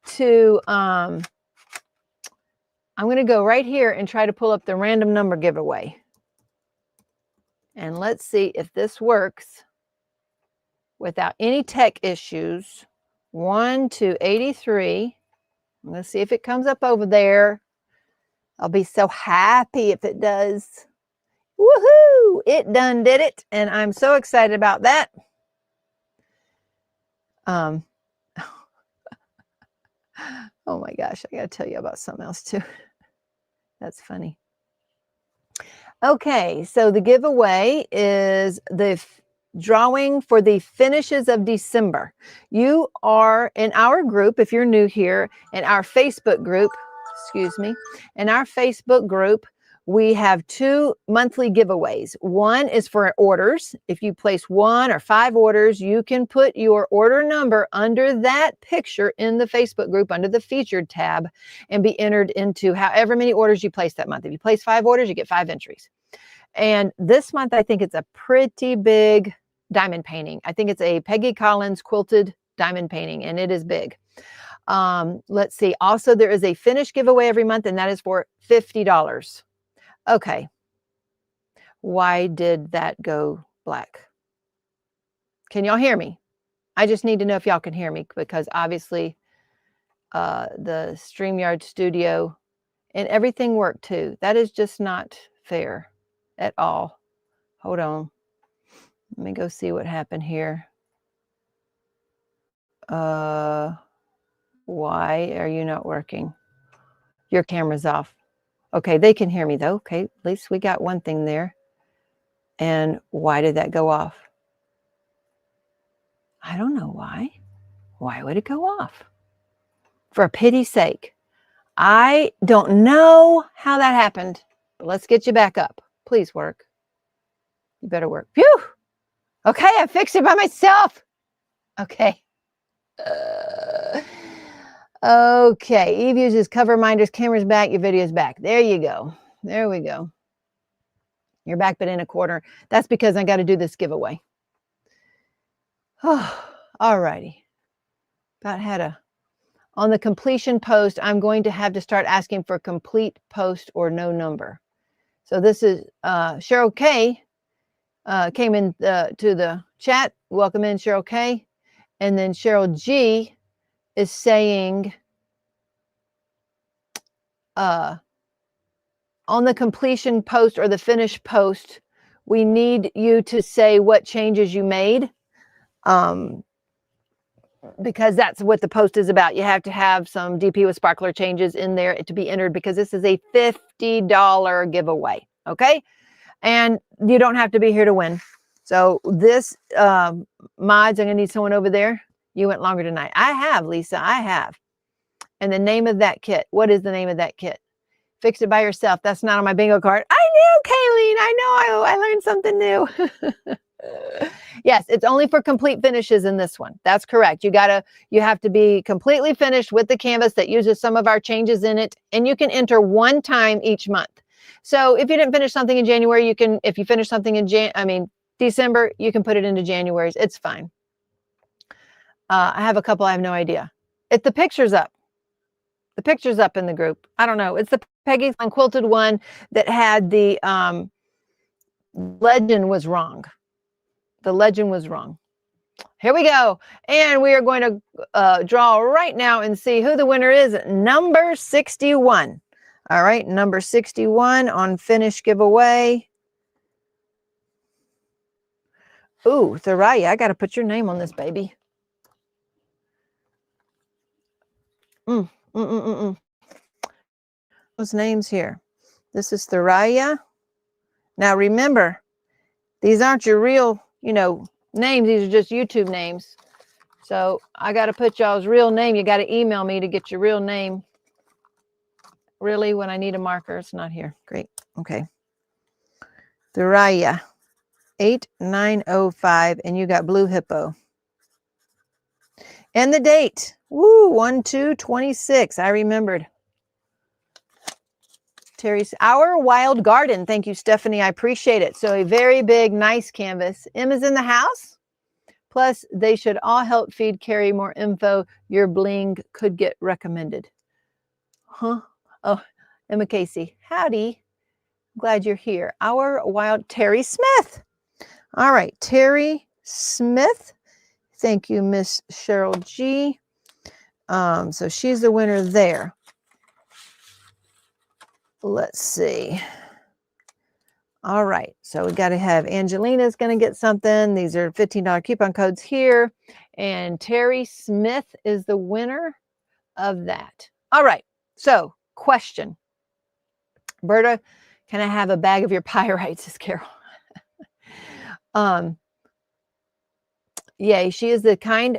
to, I'm going to go right here and try to pull up the random number giveaway. And let's see if this works without any tech issues. 1 to 83. Let's see if it comes up over there. I'll be so happy if it does. Woohoo! It done did it, and I'm so excited about that. Oh my gosh, I gotta tell you about something else too. That's funny. Okay, so the giveaway is the drawing for the finishes of December. You are in our group, if you're new here, in our Facebook group, excuse me, in our Facebook group, we have 2 monthly giveaways. One is for orders. If you place 1 or 5 orders, you can put your order number under that picture in the Facebook group under the featured tab and be entered into however many orders you place that month. If you place 5 orders, you get 5 entries. And this month, I think it's a pretty big diamond painting. I think it's a Peggy Collins quilted diamond painting, and it is big. Let's see. Also, there is a finish giveaway every month, and that is for $50. Okay. Why did that go black? Can y'all hear me? I just need to know if y'all can hear me, because obviously the StreamYard studio and everything worked too. That is just not fair at all. Hold on. Let me go see what happened here. Why are you not working? Your camera's off. Okay, they can hear me though. Okay, at least we got one thing there. And why did that go off? I don't know why. Why would it go off? For pity's sake. I don't know how that happened, but let's get you back up. Please work. You better work. Phew! Okay, I fixed it by myself. Okay. Okay, Eve uses cover reminders, camera's back, your video's back. There you go. There we go. You're back, but in a quarter. That's because I got to do this giveaway. Oh, all righty. About had a... On the completion post, I'm going to have to start asking for complete post or no number. So this is Cheryl K. Came in to the chat. Welcome in, Cheryl K. And then Cheryl G is saying, on the completion post or the finish post, we need you to say what changes you made. Because that's what the post is about. You have to have some DP with sparkler changes in there to be entered, because this is a $50 giveaway. Okay. And you don't have to be here to win. So this mods, I'm gonna need someone over there. You went longer tonight. I have, Lisa, I have. And the name of that kit. What is the name of that kit? Fix it by yourself. That's not on my bingo card. I knew, Kayleen. I know. I learned something new. Yes, it's only for complete finishes in this one. That's correct. You have to be completely finished with the canvas that uses some of our changes in it, and you can enter 1 time each month. So if you didn't finish something in January, you can, if you finish something in December, you can put it into January's. It's fine. I have a couple, I have no idea. If the picture's up. The picture's up in the group. I don't know. It's the Peggy Unquilted one that had the legend was wrong. The legend was wrong. Here we go. And we are going to draw right now and see who the winner is. Number 61. All right. Number 61 on finish giveaway. Ooh, Thoraya, I got to put your name on this, baby. Those names here. This is Thoraya. Now remember, these aren't your real, names. These are just YouTube names. So I got to put y'all's real name. You got to email me to get your real name. Really, when I need a marker, it's not here. Great. Okay. Thoraya 8905, and you got Blue Hippo. And the date. Woo, 1/2/26. I remembered. Terry's Our Wild Garden. Thank you, Stephanie. I appreciate it. So a very big, nice canvas. Emma's in the house. Plus, they should all help feed Carrie more info. Your bling could get recommended. Huh? Oh, Emma Casey. Howdy. Glad you're here. Our Wild Terry Smith. All right, Terry Smith. Thank you, Miss Cheryl G. So she's the winner there. Let's see. All right, so we got to have Angelina's going to get something. These are $15 coupon codes here. And Terry Smith is the winner of that. All right, so question. Berta, can I have a bag of your pyrites, says Carol. Yay, she is the kind,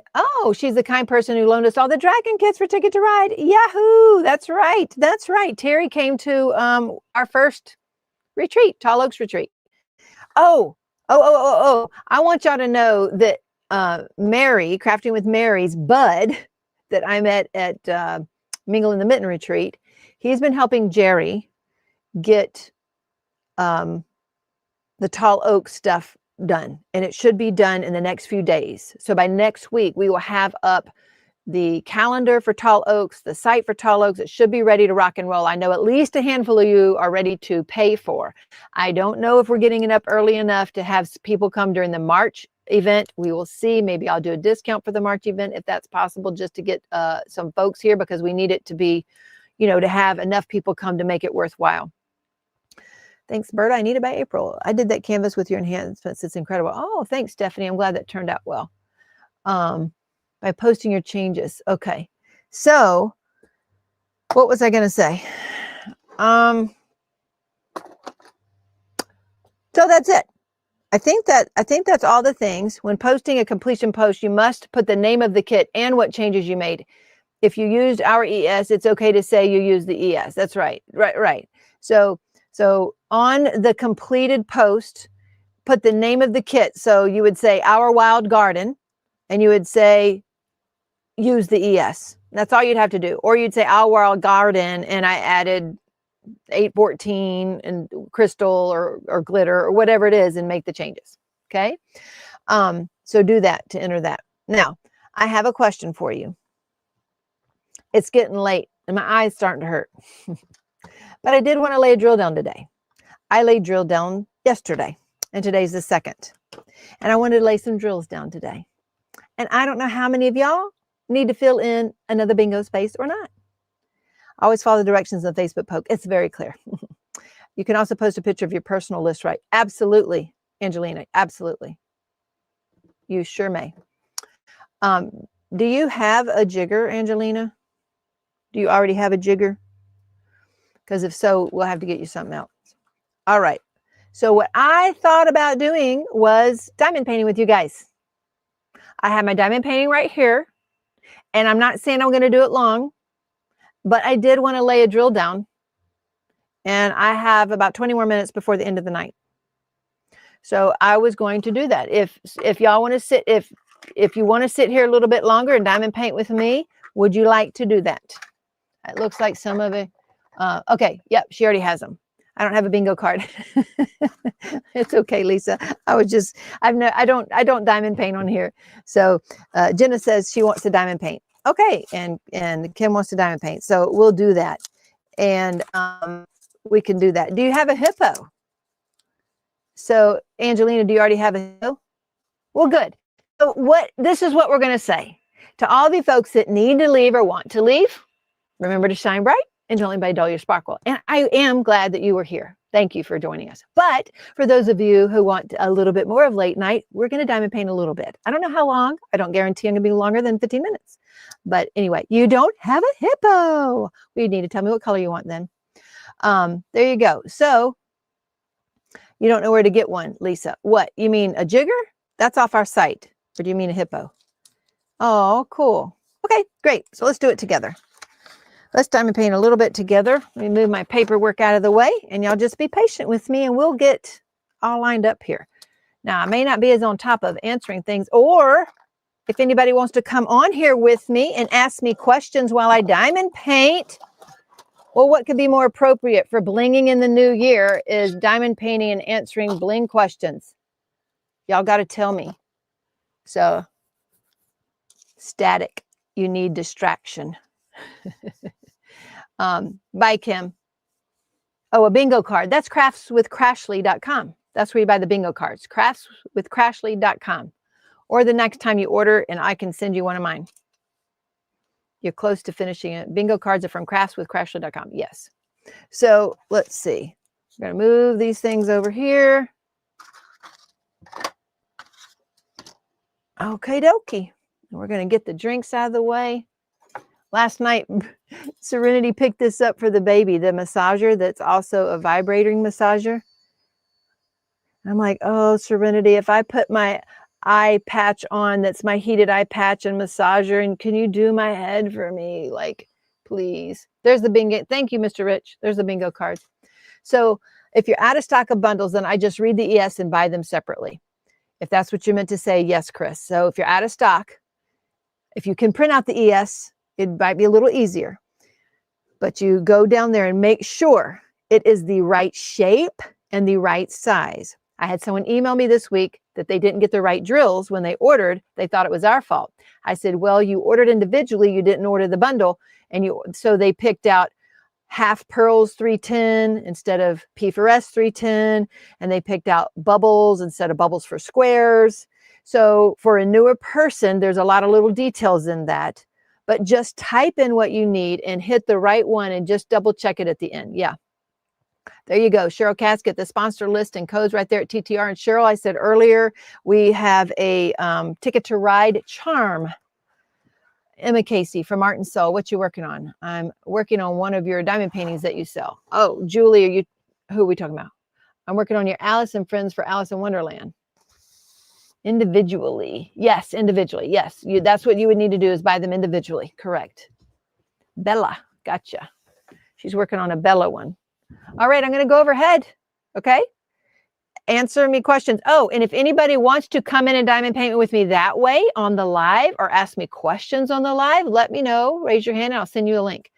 she's the kind person who loaned us all the dragon kits for Ticket to Ride. Yahoo! That's right. That's right. Terry came to our first retreat, Tall Oaks retreat. I want y'all to know that Mary, Crafting with Mary's bud that I met at Mingle in the Mitten retreat, he's been helping Jerry get the Tall Oaks stuff done, and it should be done in the next few days. So by next week, we will have up the calendar for Tall Oaks, the site for Tall Oaks. It should be ready to rock and roll. I know at least a handful of you are ready to pay for. I don't know if we're getting it up early enough to have people come during the March event. We will see. Maybe I'll do a discount for the March event if that's possible, just to get some folks here, because we need it to be, to have enough people come to make it worthwhile. Thanks, Bert. I need it by April. I did that canvas with your enhancements. It's incredible. Oh, thanks, Stephanie. I'm glad that turned out well. By posting your changes. Okay. So what was I going to say? So that's it. I think that's all the things. When posting a completion post, you must put the name of the kit and what changes you made. If you used our ES, it's okay to say you used the ES. That's right. Right. So on the completed post, put the name of the kit. So you would say Our Wild Garden, and you would say use the ES. That's all you'd have to do. Or you'd say Our Wild Garden, and I added 814 and crystal or glitter or whatever it is, and make the changes. Okay. So do that to enter that. Now, I have a question for you. It's getting late and my eyes starting to hurt. But I did want to lay a drill down today. I laid drill down yesterday, and today's the 2nd. And I wanted to lay some drills down today. And I don't know how many of y'all need to fill in another bingo space or not. Always follow the directions on Facebook post. It's very clear. You can also post a picture of your personal list, right? Absolutely, Angelina. Absolutely. You sure may. Do you have a jigger, Angelina? Do you already have a jigger? Because if so, we'll have to get you something else. All right. So what I thought about doing was diamond painting with you guys. I have my diamond painting right here. And I'm not saying I'm going to do it long, but I did want to lay a drill down. And I have about 20 more minutes before the end of the night. So I was going to do that. If y'all want to sit, if you want to sit here a little bit longer and diamond paint with me, would you like to do that? It looks like some of it. Okay. Yep. She already has them. I don't have a bingo card. It's okay, Lisa. I don't diamond paint on here. So Jenna says she wants to diamond paint. Okay. And Kim wants to diamond paint. So we'll do that. And we can do that. Do you have a hippo? So Angelina, do you already have a hippo? Well, good. So this is what we're going to say to all the folks that need to leave or want to leave. Remember to shine bright and don't let anybody dull your sparkle. And I am glad that you were here. Thank you for joining us. But for those of you who want a little bit more of late night, we're going to diamond paint a little bit. I don't know how long. I don't guarantee I'm going to be longer than 15 minutes. But anyway, you don't have a hippo. You need to tell me what color you want then. There you go. So you don't know where to get one, Lisa. What? You mean a jigger? That's off our site. Or do you mean a hippo? Oh, cool. Okay, great. So let's do it together. Let's diamond paint a little bit together. Let me move my paperwork out of the way, and y'all just be patient with me, and we'll get all lined up here. Now, I may not be as on top of answering things, or if anybody wants to come on here with me and ask me questions while I diamond paint, Well, what could be more appropriate for blinging in the new year is diamond painting and answering bling questions. Y'all got to tell me. So, static, you need distraction. Bye, Kim. Oh, a bingo card. That's craftswithcrashley.com. That's where you buy the bingo cards. Craftswithcrashley.com. Or the next time you order, and I can send you one of mine. You're close to finishing it. Bingo cards are from craftswithcrashley.com. Yes. So let's see. We're going to move these things over here. Okay, dokie. We're going to get the drinks out of the way. Last night, Serenity picked this up for the baby, the massager that's also a vibrating massager. I'm like, oh, Serenity, if I put my eye patch on, that's my heated eye patch and massager, and can you do my head for me? Like, please. There's the bingo. Thank you, Mr. Rich. There's the bingo cards. So if you're out of stock of bundles, then I just read the ES and buy them separately. If that's what you meant to say, yes, Chris. So if you're out of stock, if you can print out the ES, it might be a little easier. But you go down there and make sure it is the right shape and the right size. I had someone email me this week that they didn't get the right drills when they ordered. They thought it was our fault. I said, well, you ordered individually. You didn't order the bundle. So they picked out half pearls 310 instead of P4S 310. And they picked out bubbles instead of bubbles for squares. So for a newer person, there's a lot of little details in that. But just type in what you need and hit the right one and just double check it at the end. Yeah. There you go. Cheryl Casket, the sponsor list and codes right there at TTR. And Cheryl, I said earlier, we have a Ticket to Ride charm. Emma Casey from Art and Soul. What you working on? I'm working on one of your diamond paintings that you sell. Oh, Julie, who are we talking about? I'm working on your Alice and Friends for Alice in Wonderland. Individually. Yes, individually. Yes, that's what you would need to do is buy them individually. Correct. Bella. Gotcha. She's working on a Bella one. All right, I'm going to go overhead. Okay. Answer me questions. Oh, and if anybody wants to come in and diamond paint with me that way on the live or ask me questions on the live, let me know. Raise your hand and I'll send you a link.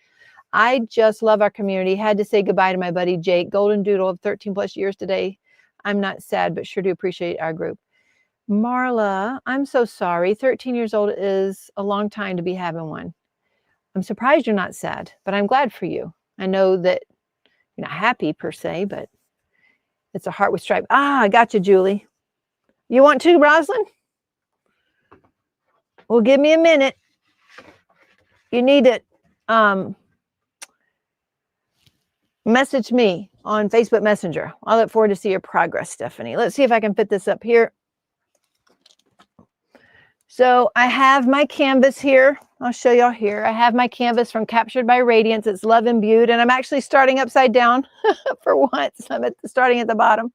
I just love our community. Had to say goodbye to my buddy Jake, Golden Doodle of 13 plus years today. I'm not sad, but sure do appreciate our group. Marla, I'm so sorry. 13 years old is a long time to be having one. I'm surprised you're not sad, but I'm glad for you. I know that you're not happy per se, but it's a heart with stripe. Ah, I got you, Julie. You want to, Rosalind? Well, give me a minute. You need to message me on Facebook Messenger. I look forward to see your progress, Stephanie. Let's see if I can fit this up here. So I have my canvas here. I'll show y'all here. I have my canvas from Captured by Radiance. It's Love Imbued, and I'm actually starting upside down for once. I'm starting at the bottom.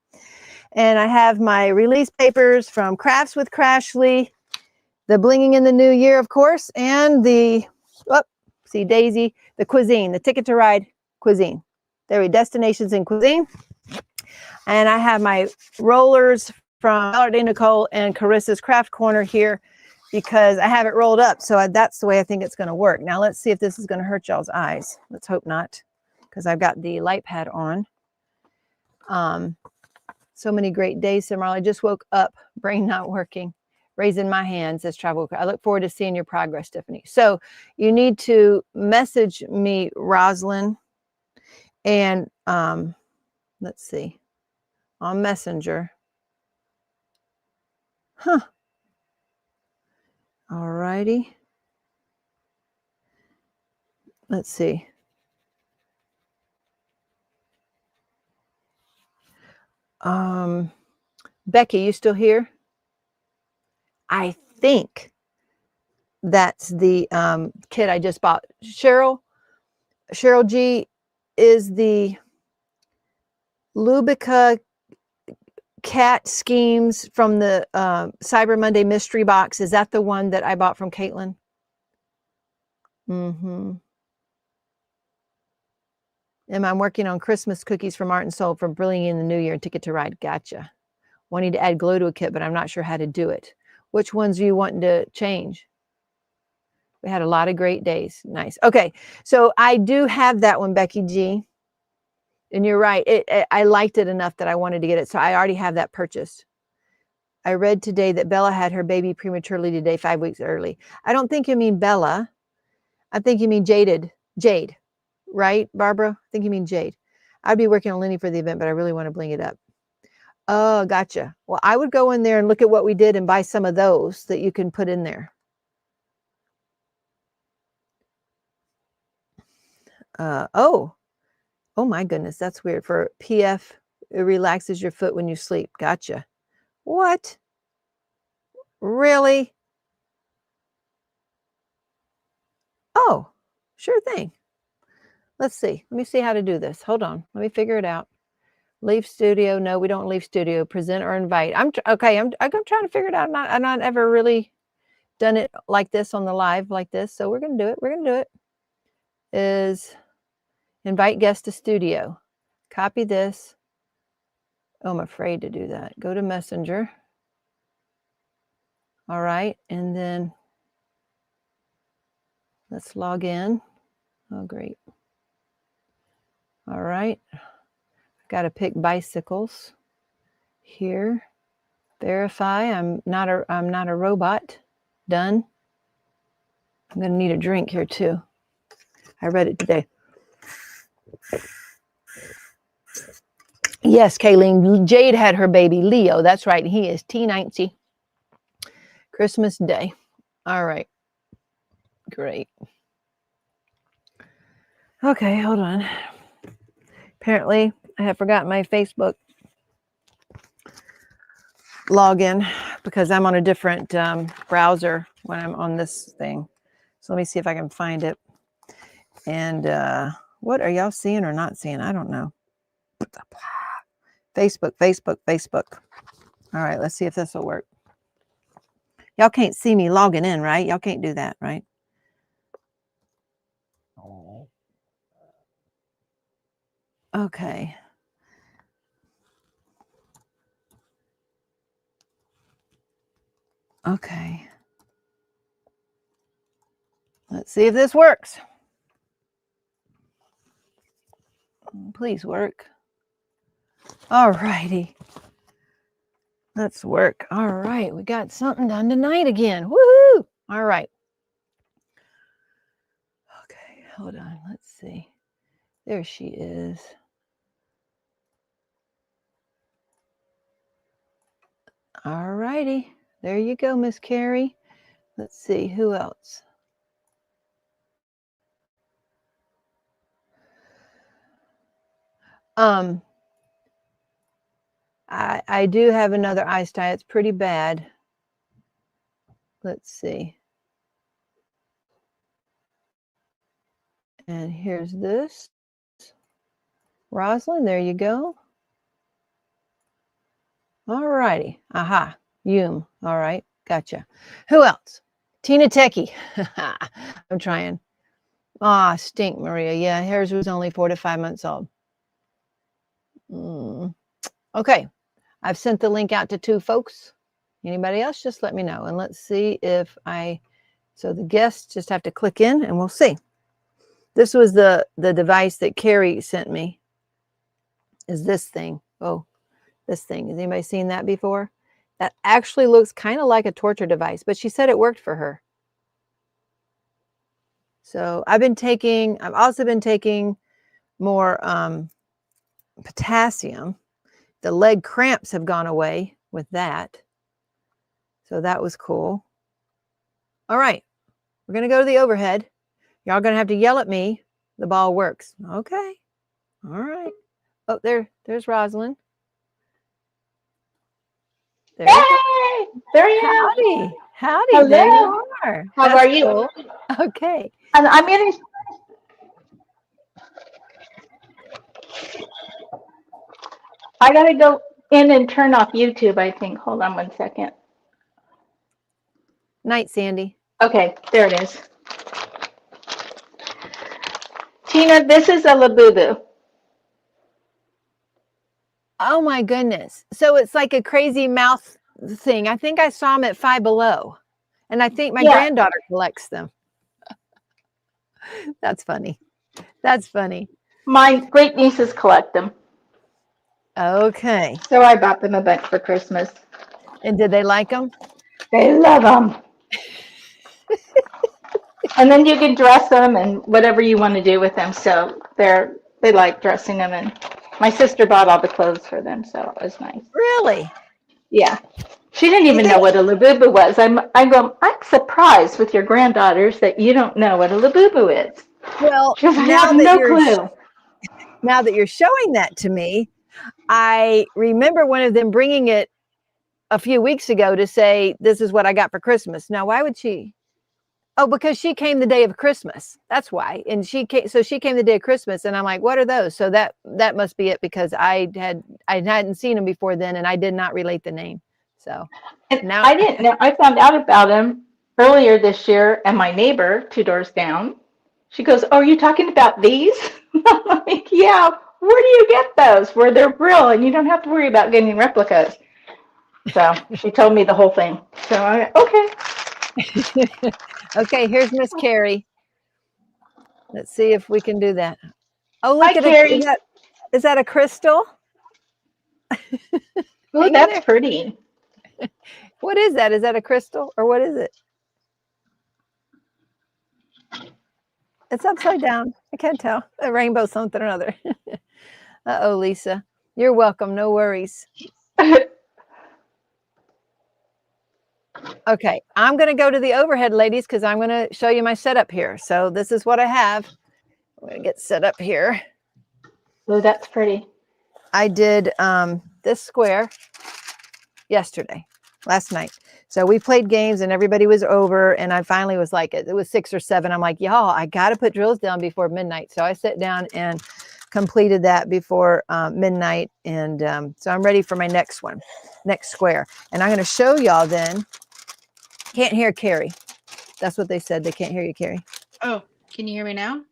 And I have my release papers from Crafts with Crashley, the Blinging in the New Year, of course, and the, see Daisy, the Cuisine, the Ticket to Ride Cuisine. There we Destinations in Cuisine. And I have my rollers from Valerie Nicole and Carissa's Craft Corner here, because I have it rolled up. So that's the way I think it's going to work. Now let's see if this is going to hurt y'all's eyes. Let's hope not, because I've got the light pad on. So many great days, Simral. I just woke up, brain not working, raising my hands as travel. I look forward to seeing your progress, Tiffany. So you need to message me, Rosalind, and let's see, on Messenger. Huh. All righty. Let's see. Becky, you still here? I think that's the kit I just bought. Cheryl G is the Lubica Cat Schemes from the Cyber Monday mystery box. Is that the one that I bought from Caitlin? And I'm working on Christmas cookies from Art and Soul for Brilliant in the New Year and Ticket to Ride. Gotcha. Wanting to add glow to a kit, but I'm not sure how to do it. Which ones are you wanting to change? We had a lot of great days. Nice. Okay. So I do have that one, Becky G. And you're right. I liked it enough that I wanted to get it. So I already have that purchased. I read today that Bella had her baby prematurely today, 5 weeks early. I don't think you mean Bella. I think you mean Jade, right, Barbara? I think you mean Jade. I'd be working on Lenny for the event, but I really want to bling it up. Oh, gotcha. Well, I would go in there and look at what we did and buy some of those that you can put in there. Oh my goodness, that's weird. For PF, it relaxes your foot when you sleep. Gotcha. What? Really? Oh, sure thing. Let's see. Let me see how to do this. Hold on. Let me figure it out. Leave studio. No, we don't leave studio. Present or invite. I'm trying to figure it out. I'm not ever really done it like this on the live like this. So we're going to do it. We're going to do it. Is invite guest to studio. Copy this. Oh, I'm afraid to do that. Go to Messenger. All right. And then let's log in. Oh, great. All right. Got to pick bicycles here. Verify. I'm not a robot. Done. I'm going to need a drink here too. I read it today. Yes, Kayleen. Jade had her baby Leo. That's right. He is T90. Christmas Day. All right. Great. Okay, hold on. Apparently, I have forgotten my Facebook login because I'm on a different browser when I'm on this thing. So let me see if I can find it. And what are y'all seeing or not seeing? I don't know. Facebook. All right, let's see if this will work. Y'all can't see me logging in, right? Y'all can't do that, right? Okay. Okay. Let's see if this works. Please work. All righty. Let's work. All right. We got something done tonight again. Woohoo! All right. Okay. Hold on. Let's see. There she is. All righty. There you go, Miss Carrie. Let's see. Who else? I do have another ice tie. It's pretty bad. Let's see. And here's this. Rosalind, there you go. All righty. Aha. Yum. All right. Gotcha. Who else? Tina Techie. I'm trying. Ah, stink, Maria. Yeah, hers was only 4 to 5 months old. Okay. I've sent the link out to 2 folks. Anybody else, just let me know. And let's see if so the guests just have to click in and we'll see. This was the device that Carrie sent me. Is this thing. Oh, this thing. Has anybody seen that before? That actually looks kind of like a torture device, but she said it worked for her. So I've also been taking more potassium. The leg cramps have gone away with that. So that was cool. All right. We're going to go to the overhead. Y'all going to have to yell at me. The ball works. Okay. All right. Oh, there's Rosalind.
Hey, there I am.
Howdy.
Hello.
There you are.
How
That's
are you?
cool. Okay.
And I'm getting. I gotta go in and turn off YouTube, I think. Hold on 1 second.
Night, Sandy.
Okay, there it is. Tina, this is a Labubu.
Oh my goodness. So it's like a crazy mouth thing. I think I saw them at Five Below. And I think my granddaughter collects them. That's funny. That's funny.
My great nieces collect them,
Okay.
so I bought them a bunch for Christmas.
And did they like them?
They love them. And then you can dress them and whatever you want to do with them. So they like dressing them. And my sister bought all the clothes for them, so it was nice.
Really?
Yeah. She didn't even know what a labubu was. I'm surprised with your granddaughters that you don't know what a labubu is.
Well,
She goes, I have no clue.
Now that you're showing that to me, I remember one of them bringing it a few weeks ago to say, this is what I got for Christmas. Now, why would she? Oh, because she came the day of Christmas. That's why. And she came the day of Christmas, and I'm like, what are those? So that must be it, because I hadn't seen them before then, and I did not relate the name. So
And
now
I didn't know. I found out about them earlier this year, and my neighbor 2 doors down, she goes, "Oh, are you talking about these?" I'm like, "Yeah. Where do you get those? Where they're real, and you don't have to worry about getting replicas." So she told me the whole thing. So I went, okay.
Okay, here's Miss Carrie. Let's see if we can do that. Oh, look
Hi,
at
Carrie.
it. Is that a crystal?
Oh, that's pretty.
What is that? Is that a crystal, or what is it? It's upside down. I can't tell. A rainbow something or other. Uh-oh, Lisa. You're welcome. No worries. Okay, I'm going to go to the overhead, ladies, because I'm going to show you my setup here. So this is what I have. I'm going to get set up here.
Oh, that's pretty.
I did this square last night. So we played games and everybody was over, and I finally was like, it was 6 or 7. I'm like, y'all, I got to put drills down before midnight. So I sat down and completed that before midnight. And so I'm ready for my next square. And I'm going to show y'all then. Can't hear Carrie. That's what they said. They can't hear you, Carrie.
Oh, can you hear me now?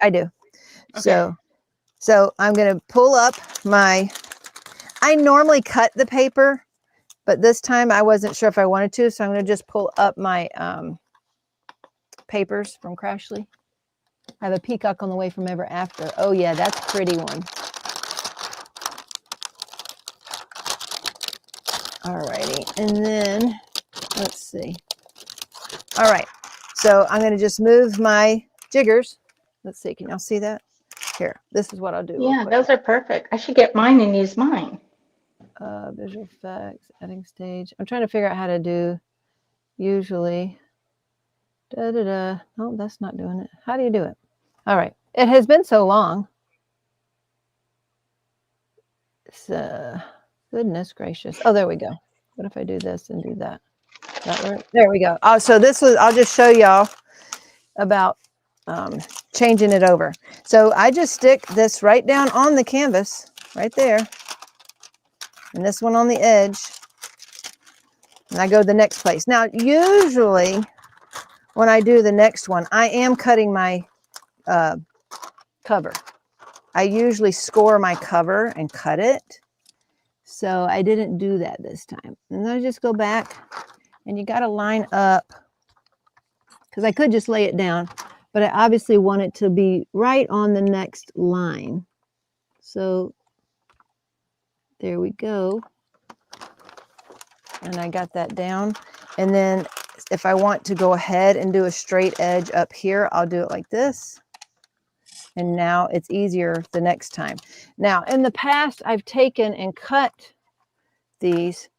I do.
Okay.
So I'm going to pull up I normally cut the paper, but this time I wasn't sure if I wanted to. So I'm going to just pull up my papers from Crashley. I have a peacock on the way from Ever After. Oh yeah, that's a pretty one. All righty. And then let's see. All right. So I'm going to just move my jiggers. Let's see. Can y'all see that? Here, this is what I'll do.
Yeah, those are perfect. I should get mine and use mine.
Visual effects, adding stage. I'm trying to figure out how to do usually. No, that's not doing it. How do you do it? All right. It has been so long. So, goodness gracious. Oh, there we go. What if I do this and do that? That work? There we go. Oh, so I'll just show y'all about changing it over. So I just stick this right down on the canvas, right there. And this one on the edge. And I go the next place. Now, usually when I do the next one, I am cutting my cover. I usually score my cover and cut it. So I didn't do that this time. And then I just go back, and you got to line up, because I could just lay it down, but I obviously want it to be right on the next line. So there we go. And I got that down. And then if I want to go ahead and do a straight edge up here, I'll do it like this. And now it's easier the next time. Now, in the past, I've taken and cut these.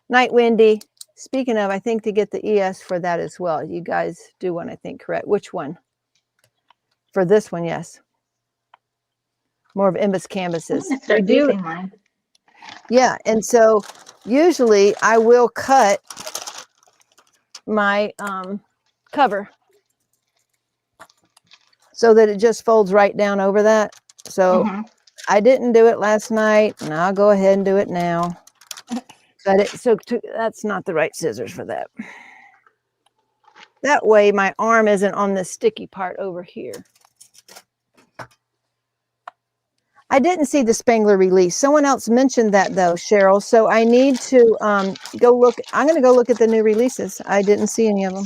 Night Windy. Speaking of, I think to get the ES for that as well. You guys do one, I think, correct? Which one? For this one, yes. More of Imbus canvases.
I do using mine.
Yeah, and so usually I will cut my cover so that it just folds right down over that. So I didn't do it last night, and I'll go ahead and do it now. But that's not the right scissors for that. That way my arm isn't on the sticky part over here. I didn't see the Spangler release. Someone else mentioned that though, Cheryl. So I need to go look. I'm going to go look at the new releases. I didn't see any of them.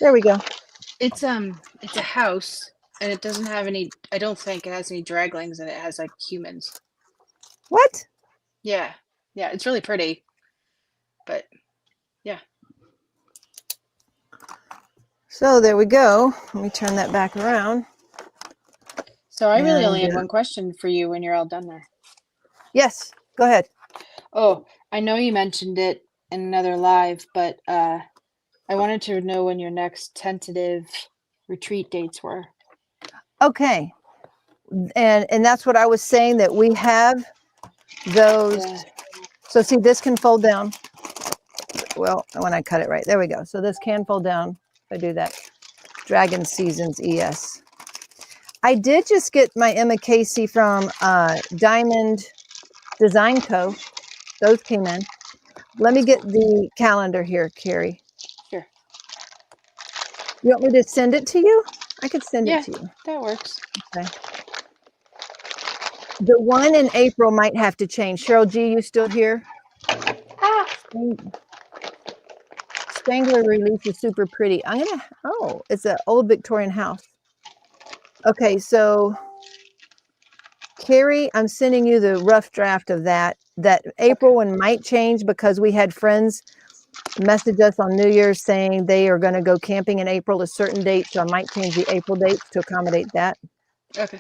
There we go.
It's It's a house, and it doesn't have any. I don't think it has any draglings, and it has like humans.
What?
Yeah, yeah, it's really pretty, but
So there we go. Let me turn that back around.
so I really only
And,
had one question for you when you're all done there.
Yes, go ahead.
Oh, I know you mentioned it in another live, but I wanted to know when your next tentative retreat dates were.
Okay. And that's what I was saying, that we have those.
Yeah.
So see, this can fold down. Well, when I cut it right, there we go. So this can fold down if I do that. Dragon Seasons ES. I did just get my Emma Casey from Diamond Design Co. Those came in. Let me get the calendar here, Carrie.
Sure.
You want me to send it to you? I could send
Yeah.
it to you.
That works.
Okay. The one in April might have to change. Cheryl G, you still here? Spangler release is super pretty. Oh, it's an old Victorian house. Okay, so Carrie, I'm sending you the rough draft of that. That April one might change because we had friends message us on New Year's saying they are going to go camping in April a certain date, so I might change the April dates to accommodate that.
Okay.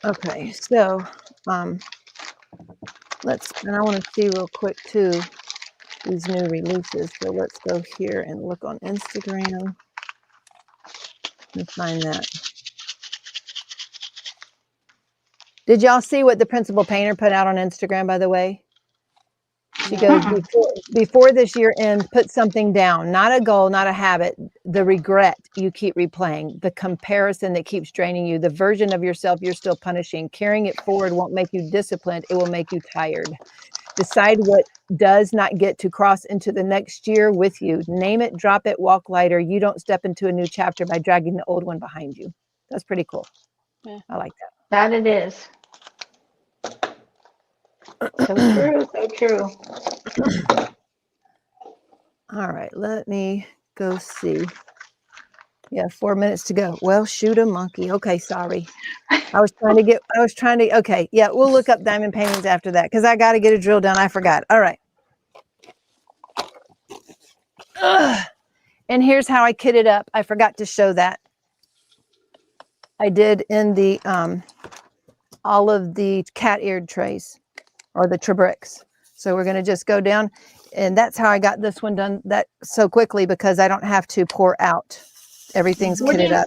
Okay, so and I want to see real quick too these new releases. So let's go here and look on Instagram. Let's find that. Did y'all see what the principal painter put out on Instagram, by the way? She goes, before this year ends, put something down, not a goal, not a habit, the regret you keep replaying, the comparison that keeps draining you, the version of yourself you're still punishing. Carrying it forward won't make you disciplined, it will make you tired. Decide what does not get to cross into the next year with you. Name it, drop it, walk lighter. You don't step into a new chapter by dragging the old one behind you. That's pretty cool.
Yeah.
I like that.
That it is. So true, so true.
All right, let me go see. Yeah, 4 minutes to go. Well, shoot a monkey. Okay, sorry. Okay, yeah, we'll look up diamond paintings after that because I got to get a drill done. I forgot. All right. Ugh. And here's how I kitted up. I forgot to show that. I did in the all of the cat-eared trays or the Trebricks. So we're going to just go down, and that's how I got this one done that so quickly because I don't have to pour out. Everything's kitted up.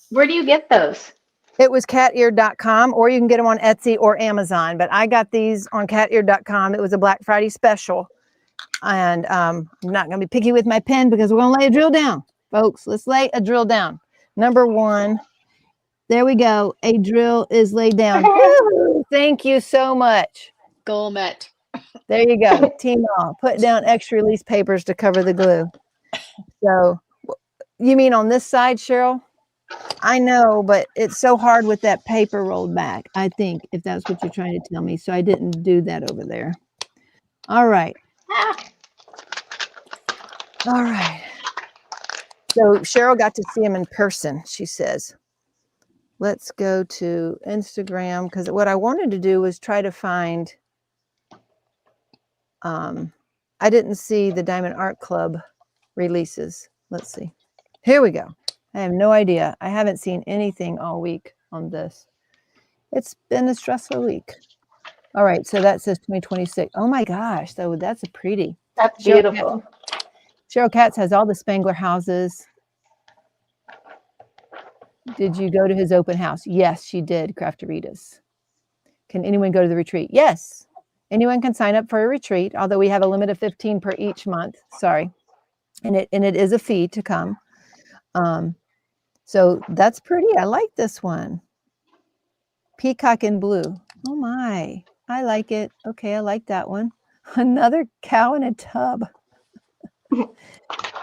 Where do you get those?
It was catear.com, or you can get them on Etsy or Amazon. But I got these on catear.com. It was a Black Friday special. And I'm not going to be picky with my pen because we're going to lay a drill down. Folks, let's lay a drill down. Number one. There we go. A drill is laid down. Woo! Thank you so much.
Goal met.
There you go. Teemaw, put down extra release papers to cover the glue. So you mean on this side, Cheryl? I know, but it's so hard with that paper rolled back, I think, if that's what you're trying to tell me. So I didn't do that over there. All right. All right. So Cheryl got to see him in person, she says. Let's go to Instagram because what I wanted to do was try to find, I didn't see the Diamond Art Club releases. Let's see. Here we go. I have no idea. I haven't seen anything all week on this. It's been a stressful week. All right, so that says 2026. Oh my gosh, so that's a pretty.
That's beautiful.
Cheryl Katz has all the Spangler houses. Did you go to his open house? Yes, she did, Crafteritas. Can anyone go to the retreat? Yes. Anyone can sign up for a retreat, although we have a limit of 15 per each month. Sorry. And it is a fee to come. So that's pretty. I like this one. Peacock in blue. Oh my, I like it. Okay, I like that one. Another cow in a tub. All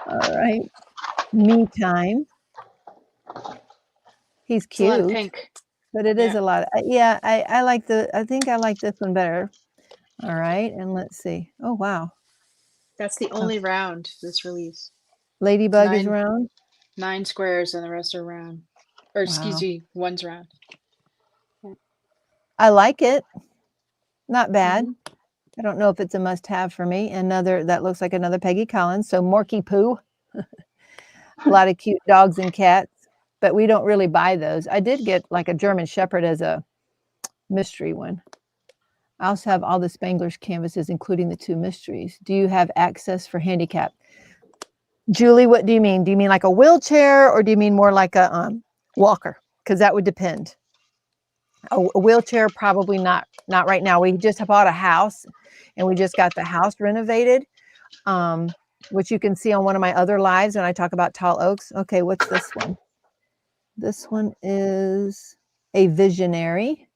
right. Me time. He's cute.
It's a lot of pink.
But it is a lot. Yeah, I think I like this one better. All right, and let's see. Oh, wow.
That's the only round this release.
Ladybug is
Nine.
round.
9 squares and the rest are round. Or excuse
Wow.
me, one's round.
I like it. Not bad.
Mhm.
I don't know if it's a must-have for me. Another that looks like another Peggy Collins. So Morky Poo. A lot of cute dogs and cats, but we don't really buy those. I did get like a German Shepherd as a mystery one. I also have all the Spangler's canvases, including the 2 mysteries. Do you have access for handicap? Julie, what do you mean? Do you mean like a wheelchair, or do you mean more like a walker? Because that would depend. A wheelchair, probably not right now. We just bought a house, and we just got the house renovated, which you can see on one of my other lives when I talk about tall oaks. Okay, what's this one? This one is a visionary.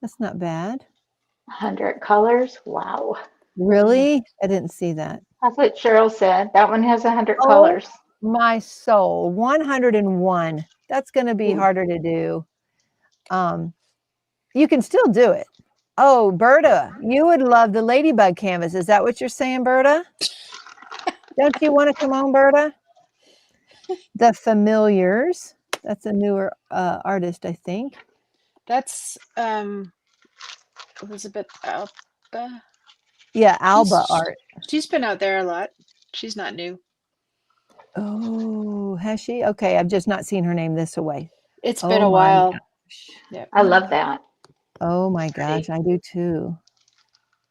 That's not bad.
100 colors. Wow.
Really? I didn't see that.
That's what Cheryl said. That one has 100
Oh,
colors.
my soul. 101. That's going to be
Ooh.
harder to do. You can still do it. Oh, Berta, you would love the ladybug canvas. Is that what you're saying, Berta? Don't you want to come on, Berta? The Familiars. That's a newer artist, I think.
That's Elizabeth Alba.
Yeah, Alba art.
She's been out there a lot. She's not new.
Oh, has she? Okay, I've just not seen her name this away.
It's
Oh
been a
my
while.
gosh.
Yeah.
I love that.
Oh my
Pretty.
gosh, I do too.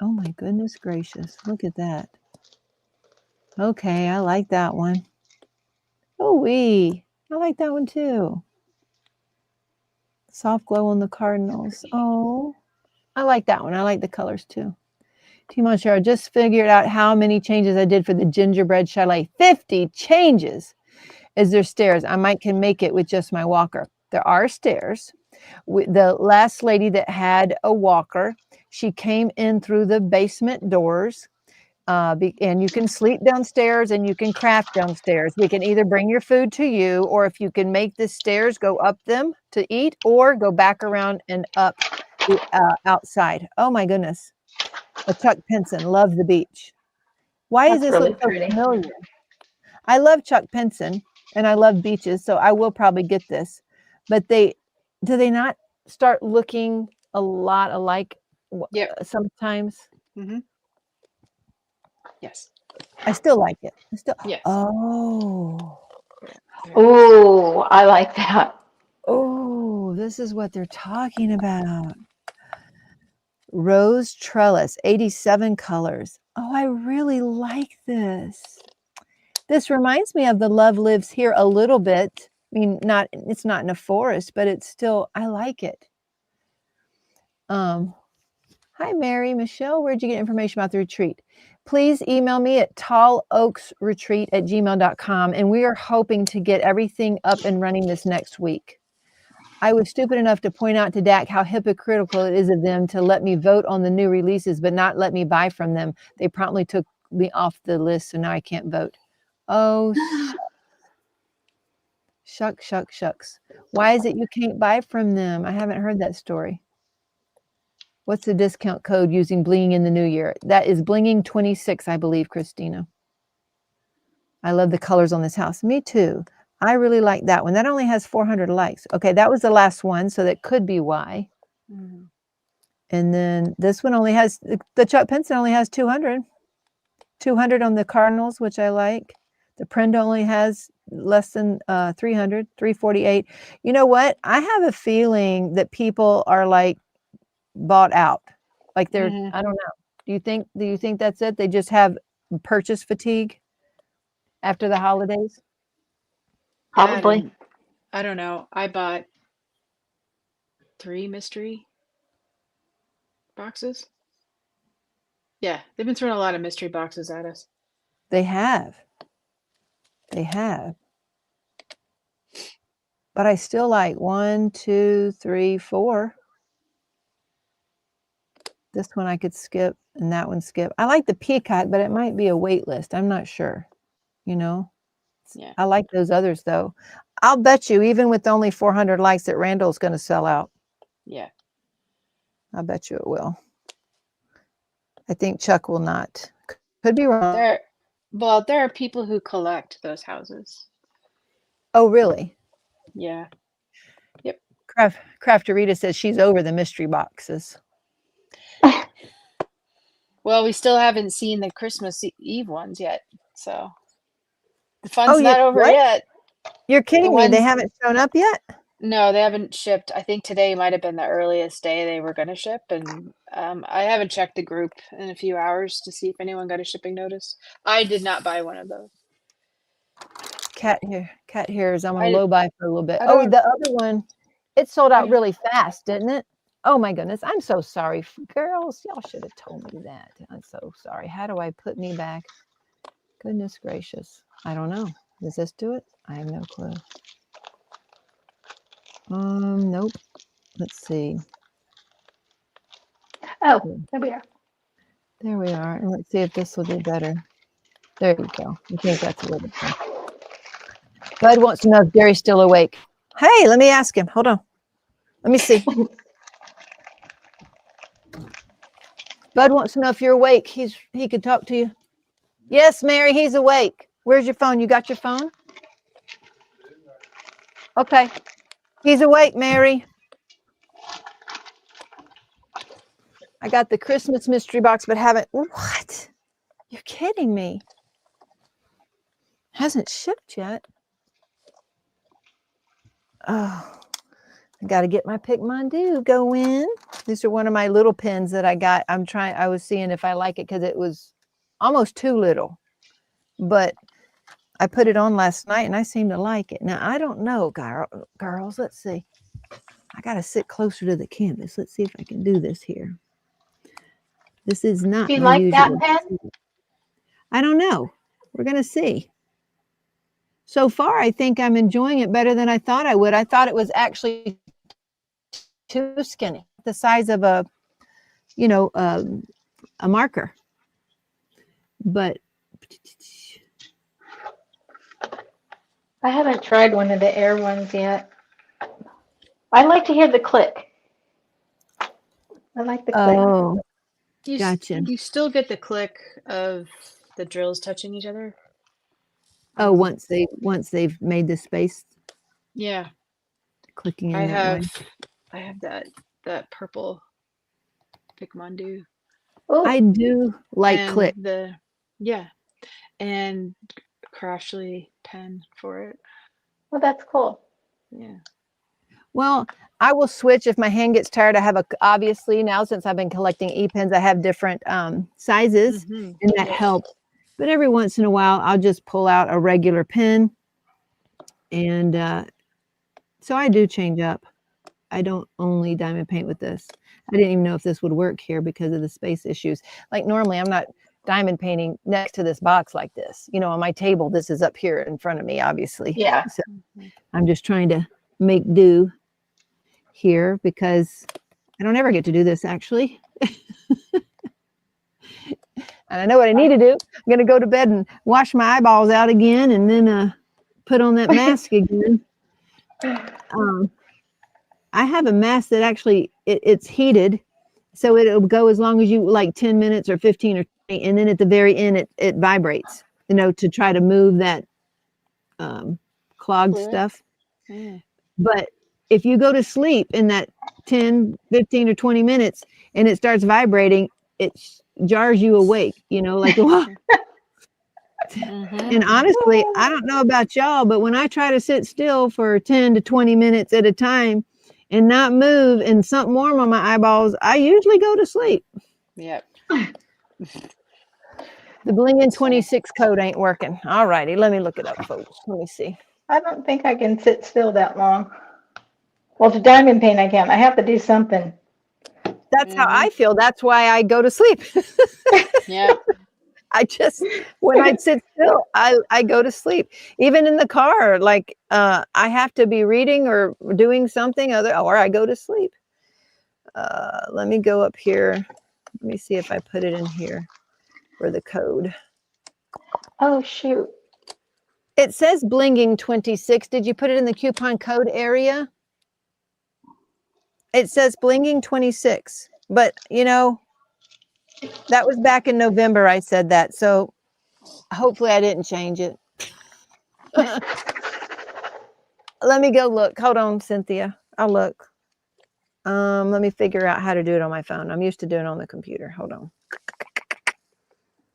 Oh my goodness gracious. Look at that. Okay, I like that one. Oh wee. I like that one too. Soft glow on the cardinals. Oh, I like that one. I like the colors too. Teemaw-Diamond, just figured out how many changes I did for the gingerbread chalet. 50 changes. Is there stairs? I can make it with just my walker. There are stairs. The last lady that had a walker, she came in through the basement doors. And you can sleep downstairs and you can craft downstairs. We can either bring your food to you, or if you can make the stairs, go up them to eat, or go back around and up the outside. Oh my goodness. A Chuck Pinson, love the beach. Why does
That's
this
really
look so
pretty.
familiar? I love Chuck Pinson and I love beaches, so I will probably get this. But do they not start looking a lot alike
Yep.
sometimes?
Mm-hmm. Yes.
I still like it.
Yes.
Oh.
Ooh, I like that.
Oh, this is what they're talking about. Rose trellis, 87 colors. Oh, I really like this. This reminds me of the Love Lives Here a little bit. I mean, it's not in a forest, but it's still, I like it. Hi, Mary. Michelle, where'd you get information about the retreat? Please email me at talloaksretreat@gmail.com, and we are hoping to get everything up and running this next week. I was stupid enough to point out to Dak how hypocritical it is of them to let me vote on the new releases, but not let me buy from them. They promptly took me off the list, so now I can't vote. Oh, shucks. Why is it you can't buy from them? I haven't heard that story. What's the discount code using Bling in the new year? That is Blinging 26, I believe, Christina. I love the colors on this house. Me too. I really like that one. That only has 400 likes. Okay, that was the last one, so that could be why.
Mm-hmm.
And then this one only has, the Chuck Pinson only has 200. 200 on the Cardinals, which I like. The Prenda only has less than 300, 348. You know what? I have a feeling that people are like bought out. Like they're, I don't know. Do you think that's it? They just have purchase fatigue after the holidays?
Probably.
I don't know. I bought 3 mystery boxes. Yeah, they've been throwing a lot of mystery boxes at us.
They have. But I still like 1, 2, 3, 4. This one I could skip, and that one skip. I like the peacock, but it might be a wait list. I'm not sure. Yeah. I like those others though. I'll bet you, even with only 400 likes, that Randall's going to sell out.
Yeah.
I bet you it will. I think Chuck will not. Could be wrong.
Well, there are people who collect those houses.
Oh, really?
Yeah.
Crafterita says she's over the mystery boxes.
Well, we still haven't seen the Christmas Eve ones yet, so the
Oh,
fun's not over
what?
yet.
You're kidding me. They
ones-
haven't shown up yet?
No, they haven't shipped. I think today might have been the earliest day they were going to ship, and I haven't checked the group in a few hours to see if anyone got a shipping notice. I did not buy one of those.
Cat hairs. I'm gonna
I-
low buy for a little bit.
I
Oh,
don't-
the other one, it sold out
Yeah.
really fast, didn't it? Oh my goodness. I'm so sorry. Girls, y'all should have told me that. I'm so sorry. How do I put me back? Goodness gracious. I don't know. Does this do it? I have no clue. Nope. Let's see.
Oh, there we are.
There we are. And let's see if this will do better. There you go. I think that's a little better. Bud wants to know if Gary's still awake. Hey, let me ask him. Hold on. Let me see. Bud wants to know if you're awake. He could talk to you. Yes, Mary, he's awake. Where's your phone? You got your phone? Okay. He's awake, Mary. I got the Christmas mystery box, but haven't. What? You're kidding me. Hasn't shipped yet. Oh, I got to get my Pick Mondu going. These are one of my little pins that I got. I was seeing if I like it because it was almost too little, but I put it on last night and I seem to like it. Now, I don't know, girls. Let's see. I got to sit closer to the canvas. Let's see if I can do this here. This is not
Do you
my
like that
usual.
pen?
I don't know. We're going to see. So far, I think I'm enjoying it better than I thought I would. I thought it was actually too skinny, the size of a marker. But
I haven't tried one of the air ones yet. I like to hear the click. I like the click.
oh,
You
Gotcha.
You still get the click of the drills touching each other.
once they've made the space
Yeah,
clicking in
I
that way.
have that purple Pick Mondu.
Oh,
I do like
and
click.
and Crashley pen for it.
well, that's cool.
Yeah.
Well, I will switch if my hand gets tired. I have obviously now since I've been collecting e-pens, I have different sizes,
Mhm.
and that helps. But every once in a while, I'll just pull out a regular pen, and so I do change up. I don't only diamond paint with this. I didn't even know if this would work here because of the space issues. Like normally, I'm not diamond painting next to this box like this. You know, on my table, this is up here in front of me, obviously.
Yeah.
So I'm just trying to make do here because I don't ever get to do this actually. And I know what I need to do. I'm going to go to bed and wash my eyeballs out again and then put on that mask again. I have a mask that actually, it's heated. So it'll go as long as you like 10 minutes or 15 or 20. And then at the very end, it vibrates, to try to move that clogged
Fluid?
stuff.
Yeah.
But if you go to sleep in that 10, 15 or 20 minutes and it starts vibrating, it jars you awake, like,
Mhm.
And honestly, I don't know about y'all, but when I try to sit still for 10 to 20 minutes at a time and not move and something warm on my eyeballs, I usually go to sleep.
Yep.
The Bling in 26 code ain't working. All righty, let me look it up, folks. Let me see.
I don't think I can sit still that long. Well, to diamond paint, I can. I have to do something.
That's how I feel. That's why I go to sleep.
Yeah.
When I sit still, I go to sleep. Even in the car, like I have to be reading or doing something or I go to sleep. Let me go up here. Let me see if I put it in here for the code.
Oh, shoot.
It says blinging 26. Did you put it in the coupon code area? It says blinging 26, but that was back in November. I said that. So Hopefully I didn't change it. Let me go look. Hold on, Cynthia. I'll look. Let me figure out how to do it on my phone. I'm used to doing it on the computer. Hold on.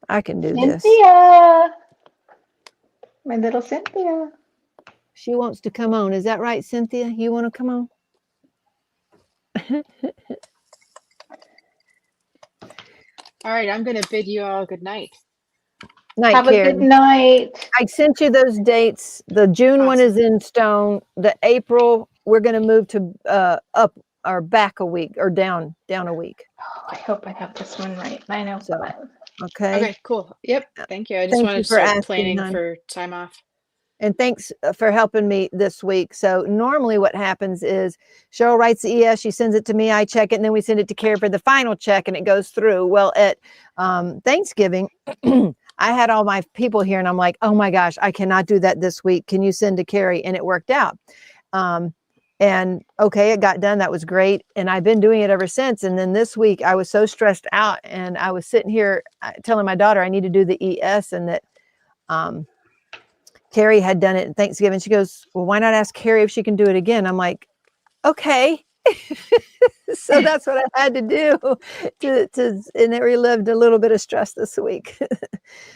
I can do this.
Cynthia. My little Cynthia.
She wants to come on. Is that right, Cynthia? You want to come on?
All right, I'm going to bid you all good night.
Night,
Have a
Karen.
good night.
I sent you those dates. The June one is in stone. The April, we're going to move to up or back a week or down a week.
Oh, I hope I have this one right. 9:05.
So, okay.
Okay, cool. Yep. Thank you. I just
Thank
wanted
you
to
for
start
asking,
planning
hon.
for time off.
And thanks for helping me this week. So normally what happens is Cheryl writes the ES, she sends it to me, I check it, and then we send it to Carrie for the final check and it goes through. Well, at Thanksgiving, I had all my people here and I'm like, oh my gosh, I cannot do that this week. Can you send to Carrie? And it worked out. And okay, it got done. That was great. And I've been doing it ever since. And then this week I was so stressed out and I was sitting here telling my daughter I need to do the ES and that Carrie had done it at Thanksgiving. She goes, well, why not ask Carrie if she can do it again? I'm like, okay. So that's what I had to do and it relieved a little bit of stress this week.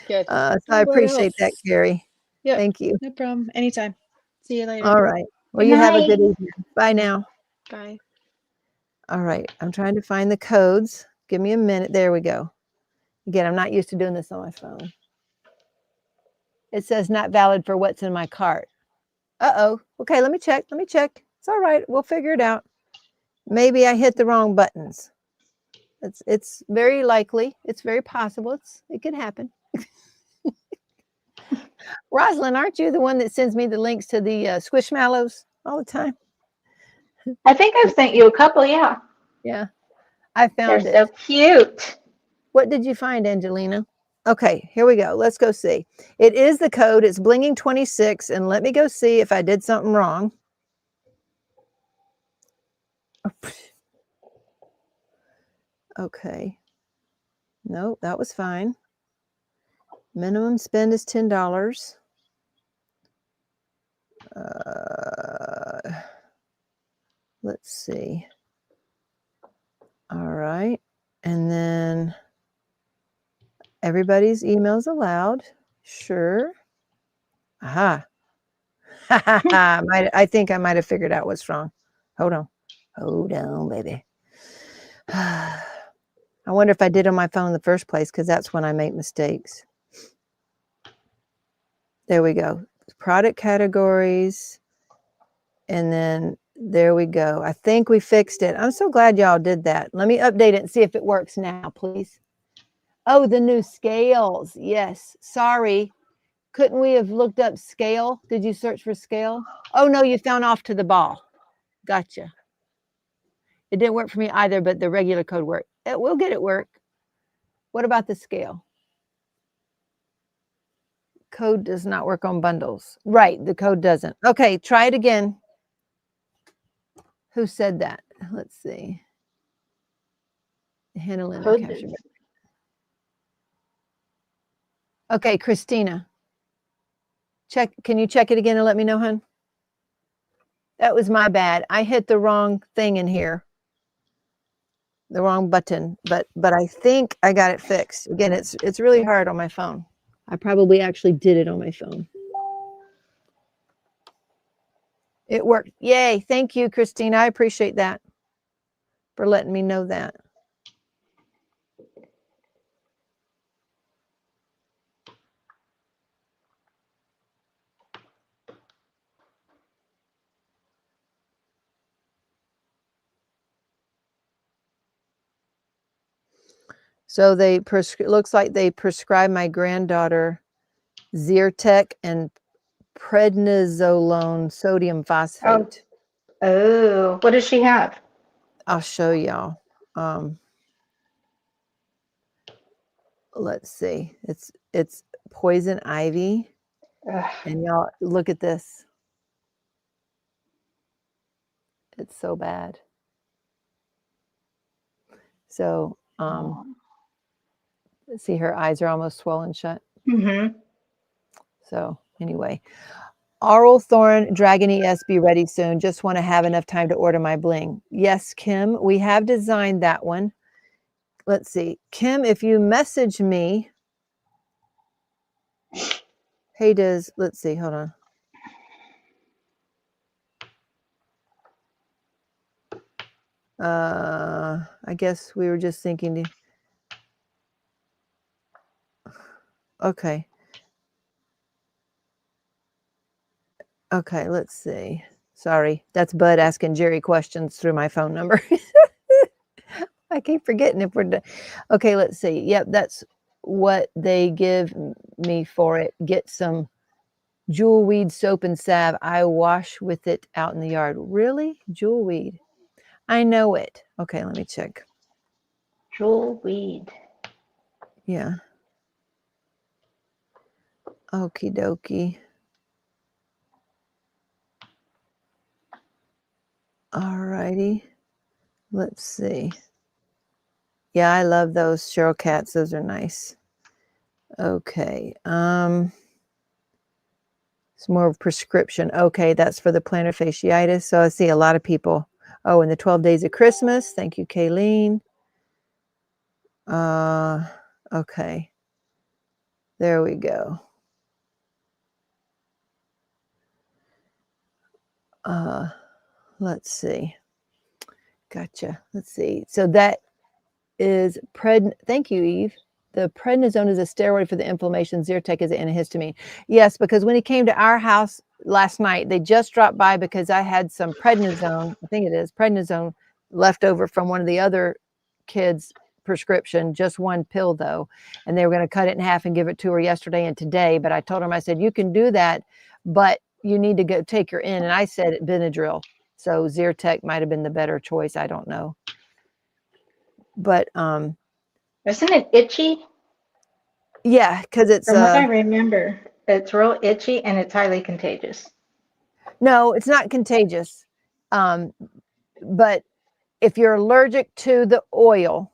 Good.
So I appreciate that, Carrie.
Yep.
Thank you.
No problem. Anytime. See you later.
All right. Well,
Good
you have a good
night.
evening. Bye now.
Bye.
All right. I'm trying to find the codes. Give me a minute. There we go. Again, I'm not used to doing this on my phone. It says not valid for what's in my cart. Uh-oh. Okay, let me check. It's all right. We'll figure it out. Maybe I hit the wrong buttons. It's very likely. It's very possible. It could happen. Rosalind, aren't you the one that sends me the links to the Squishmallows all the time?
I think I've sent you a couple, yeah.
Yeah, I
They're
found it.
so cute.
What did you find, Angelina? Okay, here we go. Let's go see. It is the code. It's blinging 26. And let me go see if I did something wrong. Okay. No, that was fine. Minimum spend is $10. Let's see. All right. And then everybody's emails allowed. Sure. Aha. I think I might have figured out what's wrong. Hold on, baby. I wonder if I did on my phone in the first place because that's when I make mistakes. There we go. Product categories. And then there we go. I think we fixed it. I'm so glad y'all did that. Let me update it and see if it works now, please. Oh, the new scales. Yes. Sorry. Couldn't we have looked up scale? Did you search for scale? Oh, no, you found off to the ball. Gotcha. It didn't work for me either, but the regular code worked. We'll get it work. What about the scale? Code does not work on bundles. Right, the code doesn't. Okay, try it again. Who said that? Let's see. Handle in or capture. Okay, Christina. Check. Can you check it again and let me know, hon? That was my bad. I hit the wrong thing in here. The wrong button, but I think I got it fixed. Again, it's really hard on my phone. I probably actually did it on my phone. It worked. Yay. Thank you, Christina. I appreciate that for letting me know that. So they looks like they prescribed my granddaughter Zyrtec and prednisolone sodium phosphate.
Oh, what does she have?
I'll show y'all. Let's see. It's poison ivy.
Ugh.
And y'all look at this. It's so bad. So see, her eyes are almost swollen shut.
Mm-hmm.
So anyway, Aural Thorn Dragon ES be ready soon. Just want to have enough time to order my bling. Yes, Kim, we have designed that one. Let's see. Kim, if you message me, hey, let's see, hold on. I guess we were just thinking. Okay. Okay, let's see. Sorry, that's Bud asking Jerry questions through my phone number. I keep forgetting if we're done. Okay, let's see. Yep, that's what they give me for it. Get some jewel weed soap and salve. I wash with it out in the yard. Really? Jewel weed? I know it. Okay, let me check.
Jewel weed.
Yeah. Okie dokie. All righty. Let's see. Yeah, I love those Cheryl Cats. Those are nice. Okay. It's more of prescription. Okay, that's for the plantar fasciitis. So I see a lot of people. Oh, and the 12 days of Christmas. Thank you, Kayleen. Okay. There we go. Let's see. Gotcha. Let's see. So that is thank you, Eve. The prednisone is a steroid for the inflammation. Zyrtec is an antihistamine. Yes, because when he came to our house last night, they just dropped by because I had some prednisone, I think it is prednisone, left over from one of the other kids' prescription, just one pill though. And they were going to cut it in half and give it to her yesterday and today. But I told them, I said, you can do that, but you need to go take her in. And I said Benadryl. So Zyrtec might have been the better choice. I don't know. But
Isn't it itchy?
yeah, because it's
From what I remember, it's real itchy and it's highly contagious.
no, it's not contagious. But if you're allergic to the oil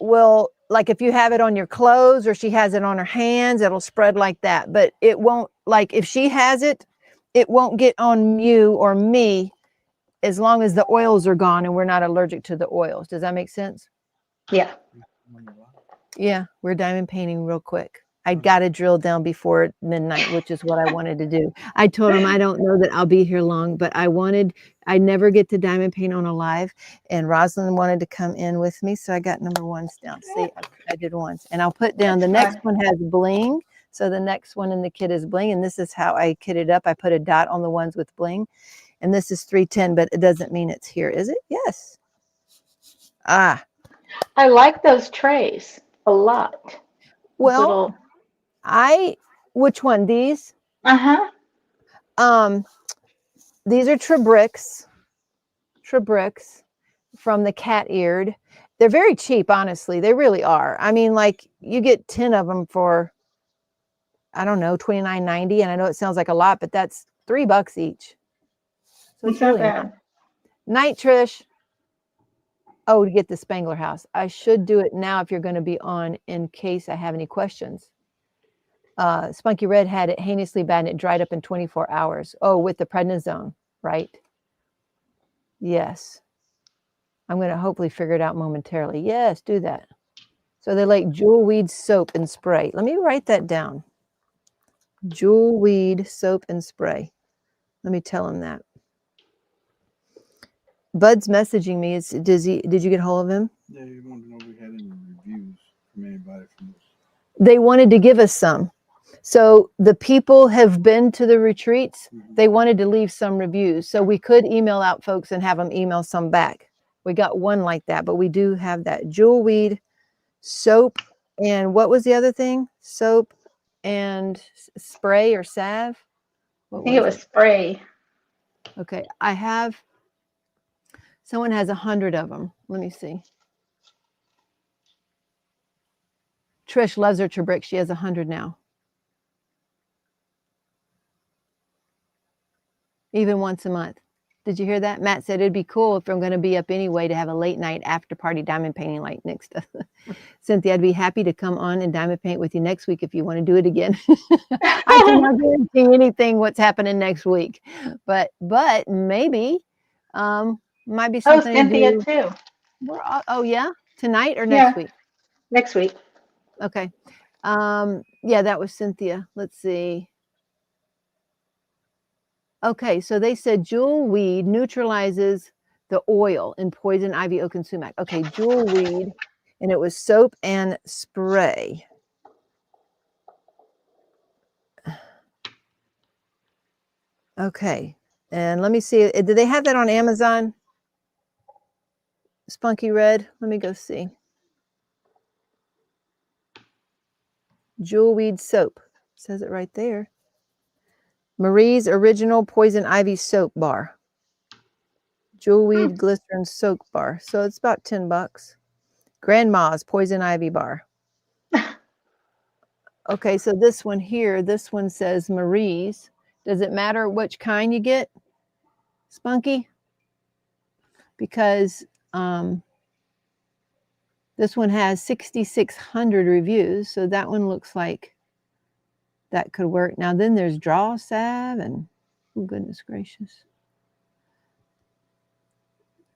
will, like if you have it on your clothes or she has it on her hands, it'll spread like that. But it won't, like if she has it, it won't get on you or me as long as the oils are gone and we're not allergic to the oils. Does that make sense?
Yeah.
Yeah, we're diamond painting real quick. I got to drill down before midnight, which is what I wanted to do. I told him I don't know that I'll be here long, but I never get to diamond paint on a live, and Rosalind wanted to come in with me, so I got number ones down. See, I did ones, and I'll put down the next one has bling, so the next one in the kit is bling, and this is how I kitted up. I put a dot on the ones with bling, and this is 310, but it doesn't mean it's here, is it? Yes. Ah.
I like those trays a lot.
Well, which one? These?
Uh-huh.
These are Trebricks from the cat eared. They're very cheap, honestly. They really are. I mean, like you get 10 of them for, I don't know, $29.90. And I know it sounds like a lot, but that's $3 each. So
it's really not bad.
Night, Trish. Oh, to get the Spangler house. I should do it now if you're going to be on in case I have any questions. Spunky Red had it heinously bad and it dried up in 24 hours. Oh, with the prednisone, right? Yes. I'm going to hopefully figure it out momentarily. Yes, do that. So they like jewel weed soap and spray. Let me write that down. Jewel weed soap and spray. Let me tell him that. Bud's messaging me. Did you get hold of him?
Yeah, he wanted to know if we had any reviews from anybody from this.
They wanted to give us some. So the people have been to the retreats. They wanted to leave some reviews. So we could email out folks and have them email some back. We got one like that, but we do have that jewel weed soap. And what was the other thing? Soap and spray or salve?
I think it was spray.
Okay. Someone has 100 of them. Let me see. Trish loves her Trebrick. She has 100 now. Even once a month. Did you hear that? Matt said it'd be cool if I'm going to be up anyway to have a late night after party diamond painting like next to Cynthia. I'd be happy to come on and diamond paint with you next week if you want to do it again. I cannot guarantee anything what's happening next week, but maybe might be
Oh,
something
Cynthia
to do.
too.
Oh yeah, tonight or
Yeah.
next week?
Next week.
Okay. Yeah, that was Cynthia. Let's see. Okay, so they said jewel weed neutralizes the oil in poison ivy, oak, and sumac. Okay, jewel weed, and it was soap and spray. Okay, and let me see. Did they have that on Amazon? Spunky Red. Let me go see. Jewel weed soap. Says it right there. Marie's Original Poison Ivy Soap Bar. Jewelweed Glycerin Soap Bar. So it's about $10. Grandma's Poison Ivy Bar. Okay, so this one here, this one says Marie's. Does it matter which kind you get, Spunky? Because this one has 6,600 reviews, so that one looks like that could work. Now then there's Draw Salve and, oh goodness gracious.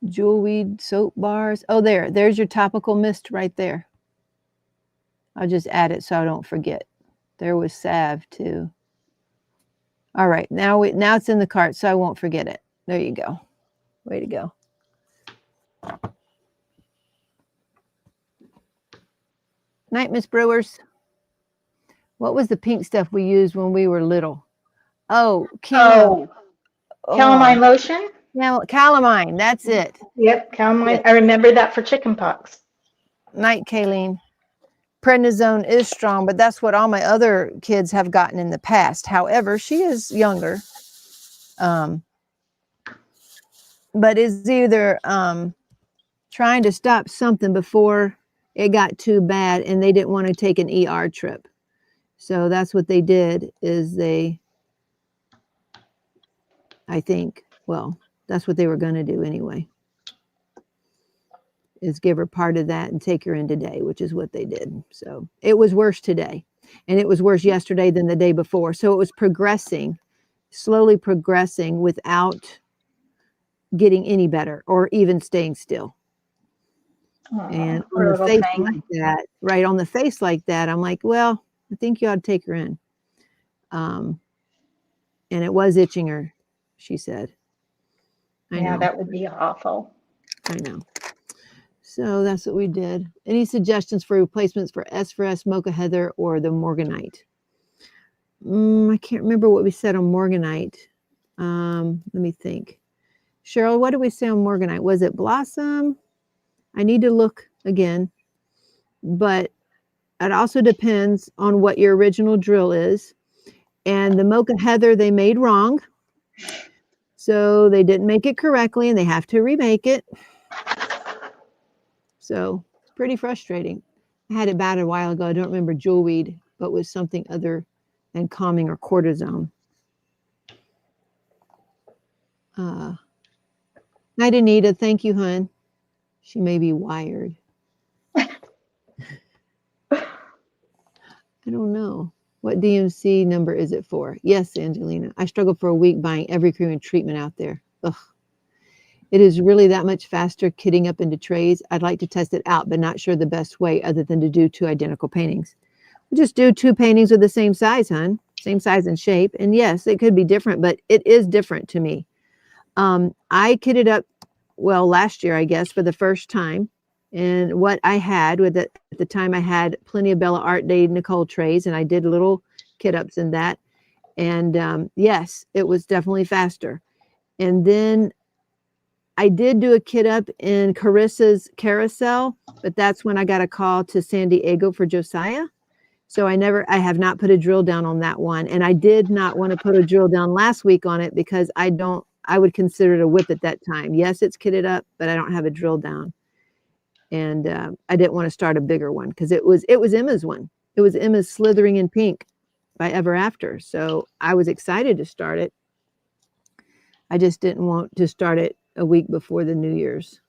Jewelweed soap bars. Oh, there's your topical mist right there. I'll just add it so I don't forget. There was salve too. All right, now it's in the cart, so I won't forget it. There you go. Way to go. Night, Miss Brewers. What was the pink stuff we used when we were little? Oh,
Calamine lotion?
Now, calamine, that's it.
Yep, calamine. I remember that for chicken pox.
Night, Kayleen. Prednisone is strong, but that's what all my other kids have gotten in the past. However, she is younger. But is either trying to stop something before it got too bad and they didn't want to take an ER trip. So that's what they did is I think, well, that's what they were going to do anyway, is give her part of that and take her in today, which is what they did. So it was worse today, and it was worse yesterday than the day before. So it was progressing, slowly progressing without getting any better or even staying still. And on the face like that, right on the face like that, I'm like, well, I think you ought to take her in. And it was itching her, she said. I know.
That would be awful.
I know. So that's what we did. Any suggestions for replacements for S4S, Mocha Heather, or the Morganite? I can't remember what we said on Morganite. Let me think. Cheryl, what did we say on Morganite? Was it Blossom? I need to look again. But it also depends on what your original drill is. And the Mocha Heather they made wrong. So they didn't make it correctly and they have to remake it. So it's pretty frustrating. I had it bad a while ago. I don't remember jewelweed, but was something other than calming or cortisone. Night, Anita. Thank you, hun. She may be wired. I don't know. What DMC number is it for? Yes, Angelina. I struggled for a week buying every cream and treatment out there. Ugh. It is really that much faster kitting up into trays. I'd like to test it out, but not sure the best way other than to do 2 identical paintings. We'll just do 2 paintings with the same size, hon. Same size and shape. And yes, it could be different, but it is different to me. I kitted up, well, last year, I guess, for the first time. And what I had with it at the time, I had plenty of Bella Art Day Nicole trays, and I did little kit ups in that. And yes, it was definitely faster. And then I did do a kit up in Carissa's Carousel, but that's when I got a call to San Diego for Josiah. So I have not put a drill down on that one. And I did not want to put a drill down last week on it because I would consider it a whip at that time. Yes, it's kitted up, but I don't have a drill down. And I didn't want to start a bigger one because it was Emma's one. It was Emma's Slithering in Pink by Ever After. So I was excited to start it. I just didn't want to start it a week before the New Year's.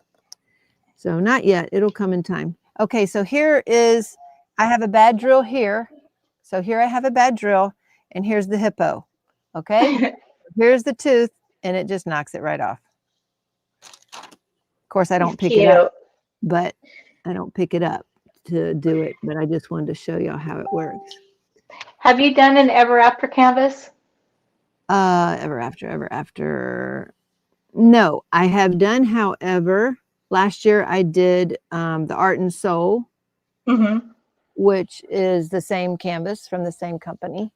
So not yet. It'll come in time. Okay, so here is, I have a bad drill here. So here I have a bad drill, and here's the hippo. Okay, here's the tooth, and it just knocks it right off. Of course, I don't pick it up, but I don't pick it up to do it, but I just wanted to show y'all how it works.
Have you done an ever after canvas?
Ever after. No, I have done, however, last year I did the Art and Soul,
Mm-hmm.
which is the same canvas from the same company.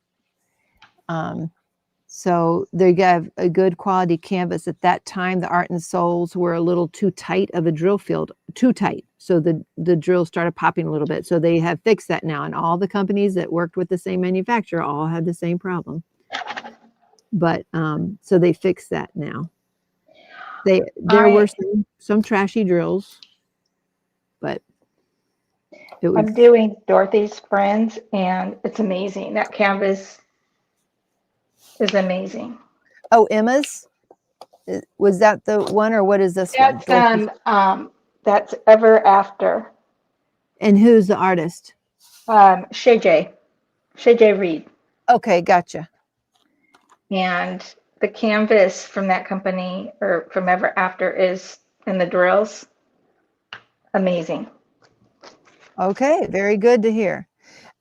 So they have a good quality canvas. At that time, the Art and Souls were a little too tight of a drill field, too tight. So the drill started popping a little bit. So they have fixed that now. And all the companies that worked with the same manufacturer all had the same problem. But so they fixed that now. There were some trashy drills, but it was.
I'm doing Dorothy's Friends, and it's amazing. That canvas is amazing.
Oh, Emma's? Was that the one, or what is this one?
That's Ever After.
And who's the artist?
Shay J Reed.
Okay, gotcha.
And the canvas from that company, or from Ever After, is in the drills. Amazing.
Okay, very good to hear.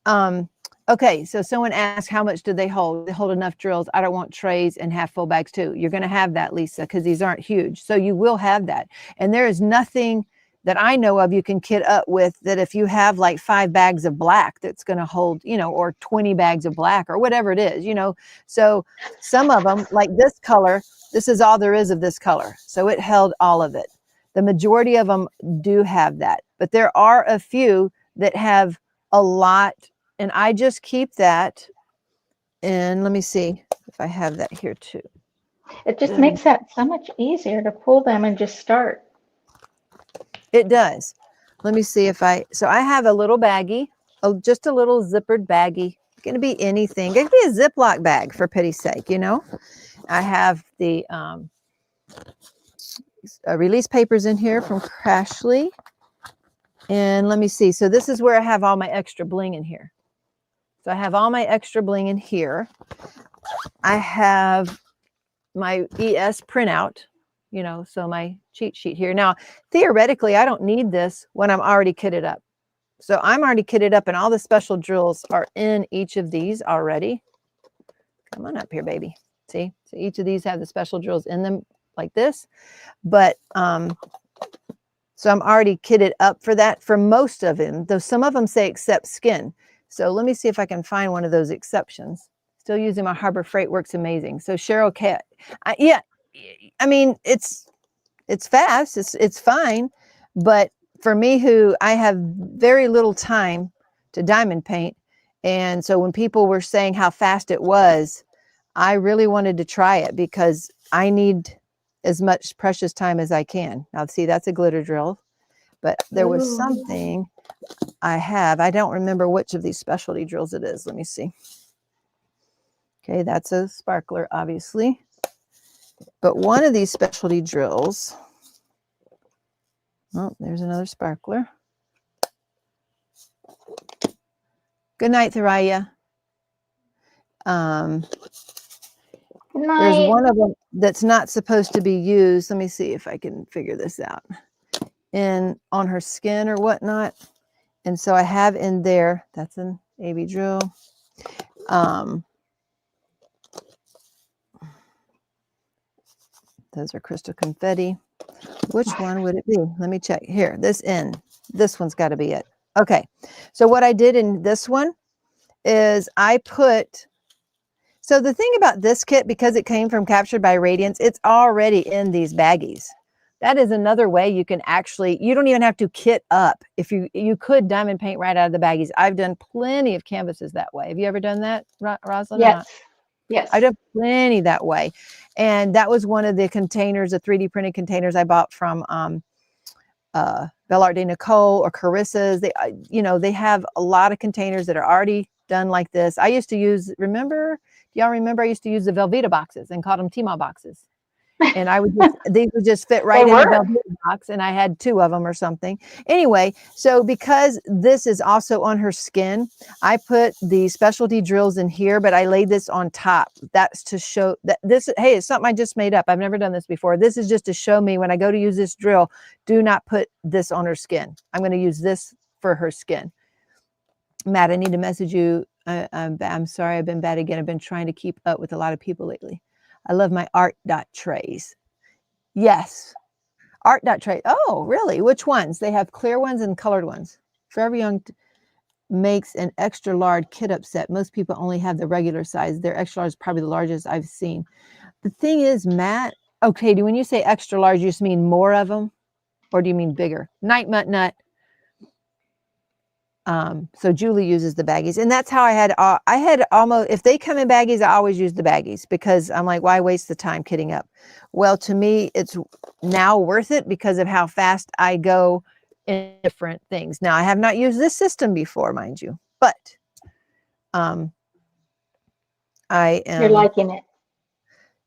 Okay, so someone asked, how much do they hold? They hold enough drills. I don't want trays and half full bags too. You're going to have that, Lisa, because these aren't huge. So you will have that. And there is nothing that I know of you can kit up with that if you have like 5 bags of black that's going to hold, or 20 bags of black or whatever it is, So some of them, like this color, this is all there is of this color. So it held all of it. The majority of them do have that. But there are a few that have a lot. And I just keep that. And let me see if I have that here too.
It just makes that so much easier to pull them and just start.
It does. Let me see if so I have a little baggie, just a little zippered baggie. It's going to be anything. It could be a Ziploc bag for pity's sake, I have the release papers in here from Crashley. And let me see. So this is where I have all my extra bling in here. So I have all my extra bling in here. I have my ES printout, so my cheat sheet here. Now, theoretically, I don't need this when I'm already kitted up. So I'm already kitted up and all the special drills are in each of these already. Come on up here, baby. See? So each of these have the special drills in them like this. But so I'm already kitted up for that for most of them, though some of them say accept skin. So let me see if I can find one of those exceptions. Still using my Harbor Freight, works amazing. So Cheryl Cat, yeah, I mean, it's fast, it's fine. But for me, who I have very little time to diamond paint. And so when people were saying how fast it was, I really wanted to try it because I need as much precious time as I can. Now, see, that's a glitter drill, but there was something I don't remember which of these specialty drills it is. Let me see. Okay, that's a sparkler, obviously. But one of these specialty drills, oh, there's another sparkler. Good night, Thoraya. There's one of them that's not supposed to be used. Let me see if I can figure this out. On her skin or whatnot. And so I have in there, that's an AB drill. Those are crystal confetti. Which one would it be? Let me check here. This one's got to be it. Okay. So what I did in this one is so the thing about this kit, because it came from Captured by Radiance, it's already in these baggies. That is another way you can you don't even have to kit up. If you could diamond paint right out of the baggies. I've done plenty of canvases that way. Have you ever done that, Rosalind?
Yes. Yes.
I've done plenty that way. And that was one of the containers, the 3D printed containers I bought from Belle Art de Nicole or Carissa's. They have a lot of containers that are already done like this. I used to use, do y'all remember I used to use the Velveeta boxes and called them Teemaw boxes. And these would just fit right
They
in the
were.
velvet box, and I had 2 of them or something. Anyway, so because this is also on her skin, I put the specialty drills in here, but I laid this on top. That's to show that this, hey, it's something I just made up. I've never done this before. This is just to show me when I go to use this drill, do not put this on her skin. I'm going to use this for her skin. Matt, I need to message you. I'm sorry, I've been bad again. I've been trying to keep up with a lot of people lately. I love my ARTDOT trays. Yes. ARTDOT tray. Oh, really? Which ones? They have clear ones and colored ones. Forever Young makes an extra large kit up set. Most people only have the regular size. Their extra large is probably the largest I've seen. The thing is, Matt, okay, when you say extra large, you just mean more of them? Or do you mean bigger? Night Nut. So Julie uses the baggies, and that's how I had almost, if they come in baggies, I always use the baggies because I'm like, why waste the time kitting up? Well, to me, it's now worth it because of how fast I go in different things. Now, I have not used this system before, mind you, but I am.
You're liking it.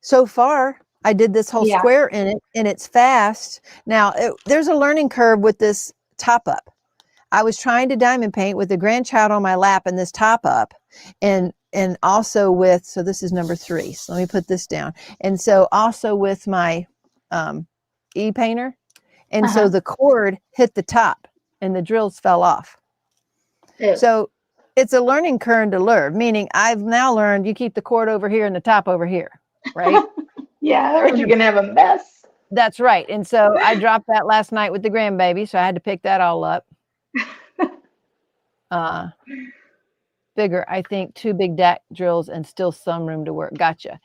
So far, I did this whole square in it, and it's fast. Now, there's a learning curve with this top up. I was trying to diamond paint with the grandchild on my lap and this top up, and also with, so this is number 3. So let me put this down. And so also with my e-painter. And so the cord hit the top and the drills fell off. Ew. So it's a learning curve to learn, meaning I've now learned you keep the cord over here and the top over here, right?
Yeah, or you're going to have a mess.
That's right. And so I dropped that last night with the grandbaby, so I had to pick that all up. Bigger, I think 2 big deck drills and still some room to work. Gotcha.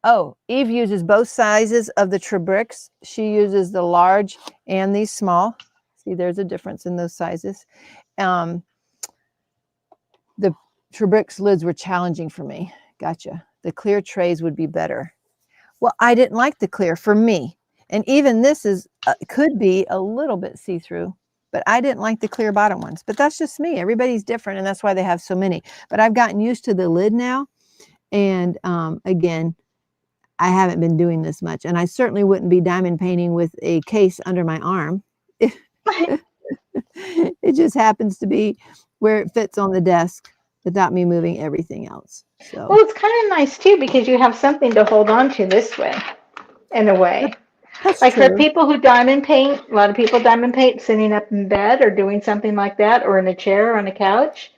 Oh, Eve uses both sizes of the Trabricks. She uses the large and these small. See, there's a difference in those sizes. The Trabricks lids were challenging for me. Gotcha. The clear trays would be better. Well, I didn't like the clear for me. And even this is could be a little bit see-through. But I didn't like the clear bottom ones. But that's just me. Everybody's different, and that's why they have so many. But I've gotten used to the lid now. And again, I haven't been doing this much. And I certainly wouldn't be diamond painting with a case under my arm. It just happens to be where it fits on the desk without me moving everything else. So.
Well, it's kind of nice, too, because you have something to hold on to this way, in a way.
That's
like
true.
for people who diamond paint, a lot of people diamond paint sitting up in bed or doing something like that, or in a chair or on a couch,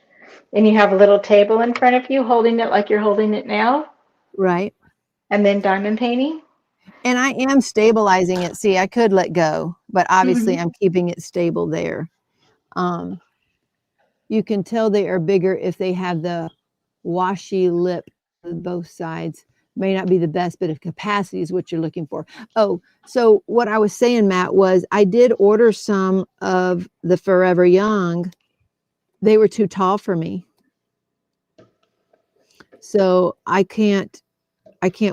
and you have a little table in front of you holding it like you're holding it now.
Right.
And then diamond painting.
And I am stabilizing it. See, I could let go, but obviously I'm keeping it stable there. You can tell they are bigger if they have the washy lip on both sides. May not be the best, but if capacity is what you're looking for. Oh, so what I was saying, Matt, was I did order some of the Forever Young. They were too tall for me. So I can't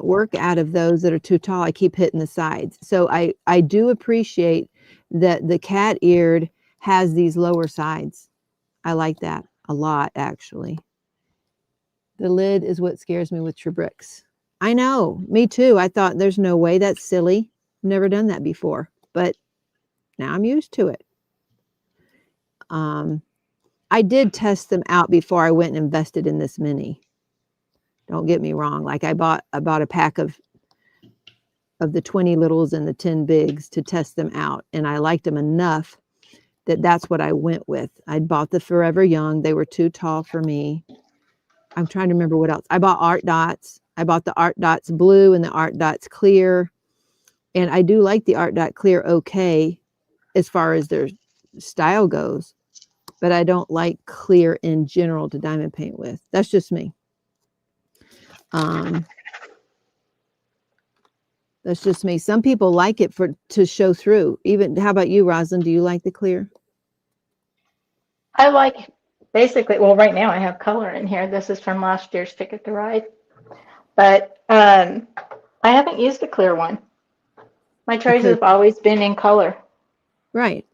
work out of those that are too tall. I keep hitting the sides. So I do appreciate that the cat-eared has these lower sides. I like that a lot, actually. The lid is what scares me with Trabricks. I know, me too. I thought there's no way, that's silly. Never done that before, but now I'm used to it. I did test them out before I went and invested in this mini. Don't get me wrong. Like I bought a pack of the 20 littles and the 10 bigs to test them out, and I liked them enough that that's what I went with. I'd bought the Forever Young. They were too tall for me. I'm trying to remember what else. I bought ARTDOTs. I bought the ARTDOTs blue and the ARTDOTs clear. And I do like the ARTDOT clear okay as far as their style goes. But I don't like clear in general to diamond paint with. That's just me. That's just me. Some people like it to show through. Even, how about you, Rosalind? Do you like the clear?
I like basically, well, right now I have color in here. This is from last year's Ticket to Ride. But I haven't used a clear one. My trays have always been in color. Right.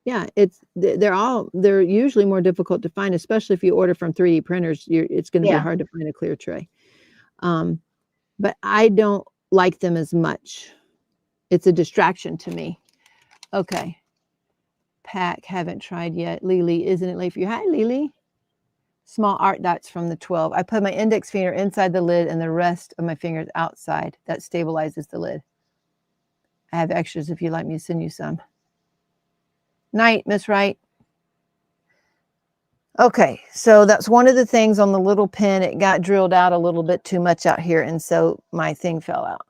Yeah, they're usually more difficult to find, especially if you order from 3D printers. It's going to be hard to find a clear tray. But I don't like them as much. It's a distraction to me. Okay. Pack, haven't tried yet. Lily, isn't it late for you? Hi, Lily. Small art dots from the 12. I put my index finger inside the lid and the rest of my fingers outside. That stabilizes the lid. I have extras if you'd like me to send you some. Night, Miss Wright. Okay, so that's one of the things on the little pin. It got drilled out a little bit too much out here, and so my thing fell out.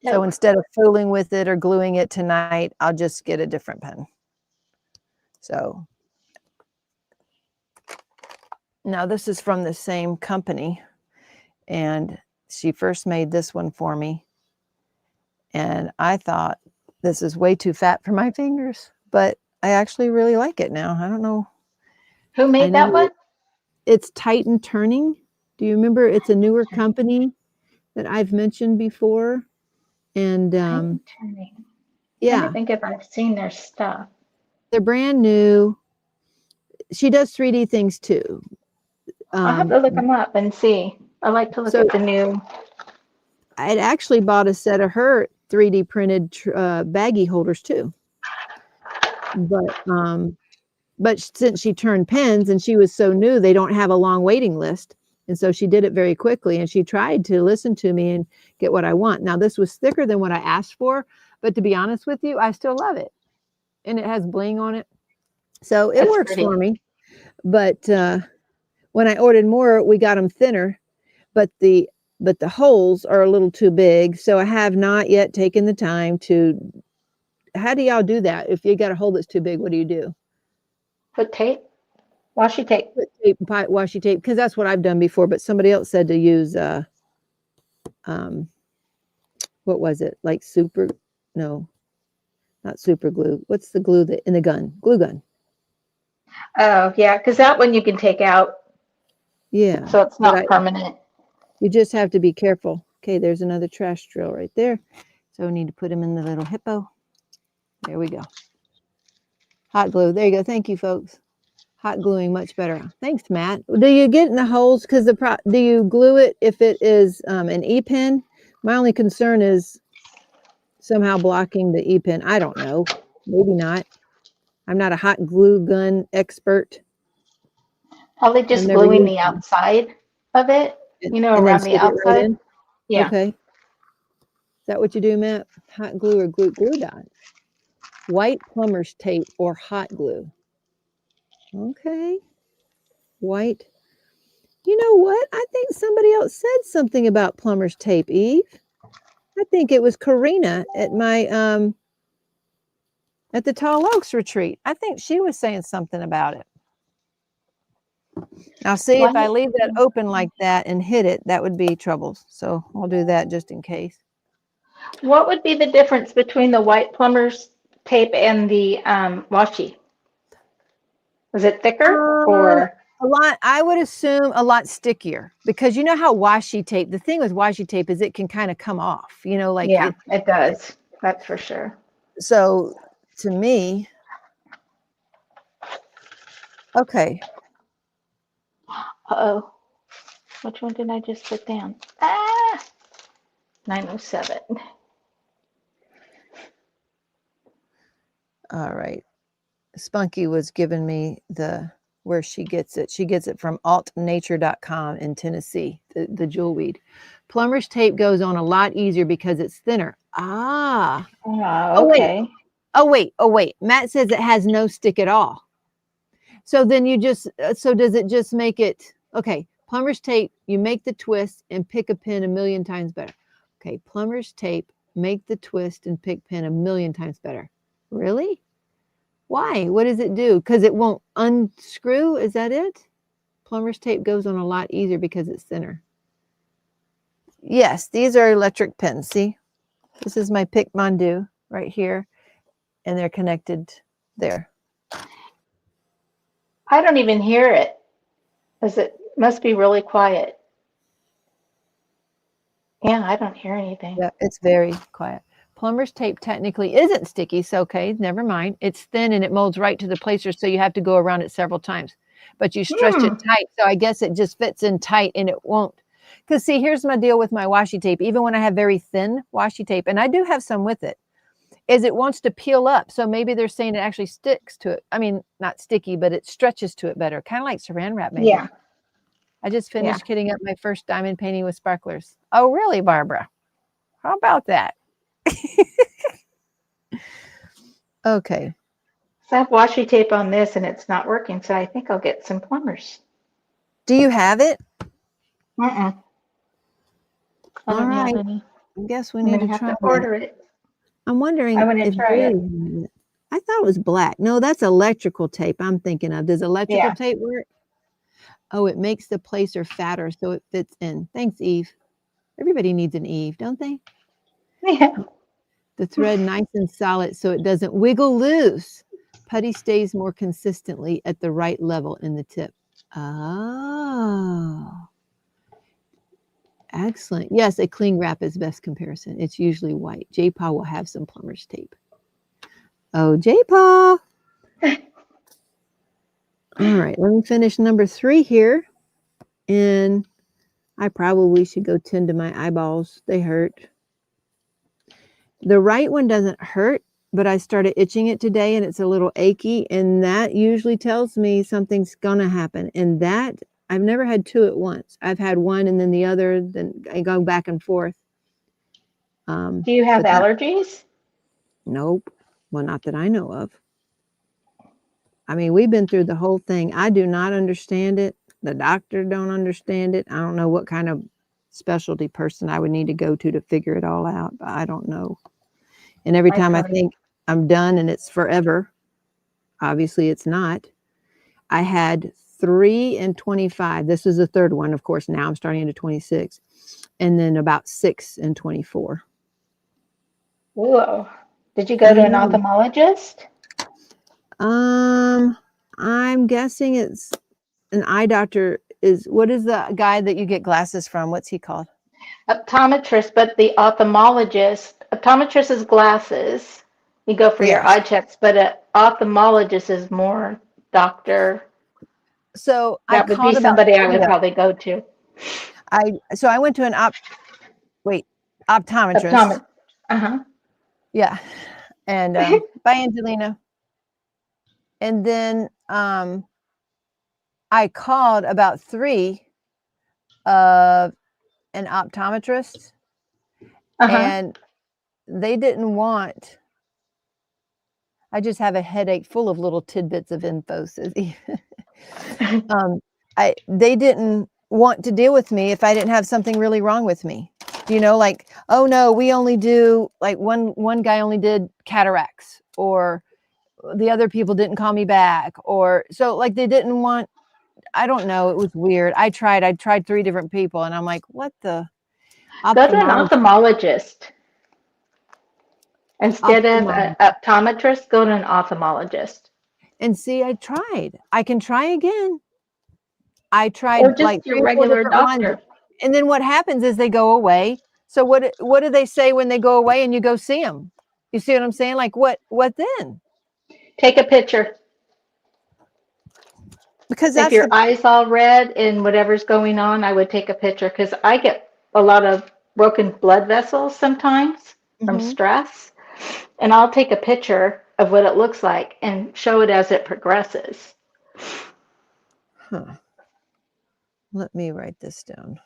So instead of fooling with it or gluing it tonight, I'll just get a different pen. So now this is from the same company, and she first made this one for me. And I thought this is way too fat for my fingers, but I actually really like it now. I don't know.
Who made that one?
It's Titan Turning. Do you remember? It's a newer company that I've mentioned before. And
Titan Turning.
yeah,
Let me think if I've seen their stuff.
they're brand new. She does 3D things too.
I'll have to look them up and see. I like to look at the new.
I'd actually bought a set of her 3D printed baggie holders too. But since she turned pens and she was so new, they don't have a long waiting list. And so she did it very quickly, and she tried to listen to me and get what I want. Now, this was thicker than what I asked for, but to be honest with you, I still love it. And it has bling on it. So it works for me. But when I ordered more, we got them thinner, but the holes are a little too big. So I have not yet taken the time to, how do y'all do that? If you got a hole that's too big, what do you do?
Put tape, washi tape.
Put tape, washi tape, because that's what I've done before. But somebody else said to use, what was it? Like no, not super glue. What's the glue that in the gun? Glue gun.
Oh, yeah, because that one you can take out.
Yeah.
So it's not permanent.
You just have to be careful. Okay, there's another trash drill right there. So we need to put him in the little hippo. There we go. Hot glue. There you go. Thank you, folks. Hot gluing much better. Thanks, Matt. Do you get in the holes because do you glue it if it is an E-pen? My only concern is somehow blocking the E-pen. I don't know. Maybe not. I'm not a hot glue gun expert.
Probably just gluing the outside of it, around the outside.
Right, yeah. Okay. Is that what you do, Matt? Hot glue or glue dot? White plumber's tape or hot glue? Okay. White. You know what? I think somebody else said something about plumber's tape, Eve. I think it was Karina at my at the Tall Oaks retreat. I think she was saying something about it. Now, see, if I leave that open like that and hit it, that would be trouble. So I'll do that just in case.
What would be the difference between the white plumber's tape and the washi? Was it thicker or?
A lot, I would assume a lot stickier, because you know how washi tape, the thing with washi tape is it can kind of come off, like.
Yeah, it does. That's for sure.
So to me, okay.
Uh-oh. Which one did I just put down? 907.
All right. Spunky was giving me where she gets it. She gets it from altnature.com in Tennessee, the jewel weed. Plumber's tape goes on a lot easier because it's thinner. Ah.
Okay.
Oh, wait. Matt says it has no stick at all. So then so does it just make it, okay, plumber's tape, you make the twist and pick a pin 1,000,000 times better. Okay, plumber's tape, make the twist and pick pin 1,000,000 times better. Really? Why? What does it do? Because it won't unscrew? Is that it? Plumber's tape goes on a lot easier because it's thinner. Yes, these are electric pins. See? This is my Pic Mondu right here. And they're connected there.
I don't even hear it, because it must be really quiet. Yeah, I don't hear anything.
Yeah, it's very quiet. Plumber's tape technically isn't sticky, so okay, never mind. It's thin and it molds right to the placer, so you have to go around it several times. But you stretch it tight, so I guess it just fits in tight and it won't. Because see, here's my deal with my washi tape. Even when I have very thin washi tape, and I do have some with it, is it wants to peel up. So maybe they're saying it actually sticks to it. I mean, not sticky, but it stretches to it better. Kind of like saran wrap maybe.
Yeah.
I just finished kitting up my first diamond painting with sparklers. Oh, really, Barbara? How about that? Okay.
So I have washi tape on this and it's not working, so I think I'll get some plumbers.
Do you have it?
I
All
don't have
right.
any.
I guess we
I'm
need
gonna
to
have
try
to
that.
order it.
I'm wondering
I'm gonna
if
try it.
really, I thought it was black. No, that's electrical tape I'm thinking of. Does electrical
Yeah.
tape work? Oh, it makes the placer fatter so it fits in. Thanks, Eve. Everybody needs an Eve, don't they?
Yeah.
The thread nice and solid so it doesn't wiggle loose. Putty stays more consistently at the right level in the tip. Oh. Excellent. Yes, a cling wrap is best comparison. It's usually white. J-Paw will have some plumber's tape. Oh, J-Paw. All right, let me finish number 3 here. And I probably should go tend to my eyeballs. They hurt. The right one doesn't hurt, but I started itching it today and it's a little achy. And that usually tells me something's going to happen. And that, I've never had 2 at once. I've had one and then the other, then I go back and forth.
Do you have allergies?
Nope. Well, not that I know of. I mean, we've been through the whole thing. I do not understand it. The doctor don't understand it. I don't know what kind of specialty person I would need to go to figure it all out, but I don't know. And every time I think I'm done and it's forever, obviously it's not. I had 3 and 25. This is the 3rd one, of course. Now I'm starting into 26. And then about 6 and 24.
Whoa. Did you go to an ophthalmologist?
I'm guessing it's an eye doctor. What is the guy that you get glasses from? What's he called?
Optometrist, but the optometrist is glasses. You go for your eye checks, but an ophthalmologist is more doctor.
So
that would be somebody I would probably go to.
So I went to an optometrist. Yeah. And by Angelina. And then I called about 3 of an optometrist, and they didn't want. I just have a headache full of little tidbits of info, Susie. They didn't want to deal with me if I didn't have something really wrong with me. You know, like, oh no, we only do, like one guy only did cataracts, or the other people didn't call me back, or so like they didn't want. I don't know. It was weird. I tried 3 different people and I'm like, what the?
Go to an ophthalmologist. Instead of an optometrist, go to an ophthalmologist.
And see, I tried. I can try again. I tried
or just
like
your regular doctor.
ones. And then what happens is they go away. So what do they say when they go away and you go see them? You see what I'm saying? Like what then?
Take a picture.
Because
if your eye's all red and whatever's going on, I would take a picture, because I get a lot of broken blood vessels sometimes from stress, and I'll take a picture of what it looks like and show it as it progresses.
Let me write this down.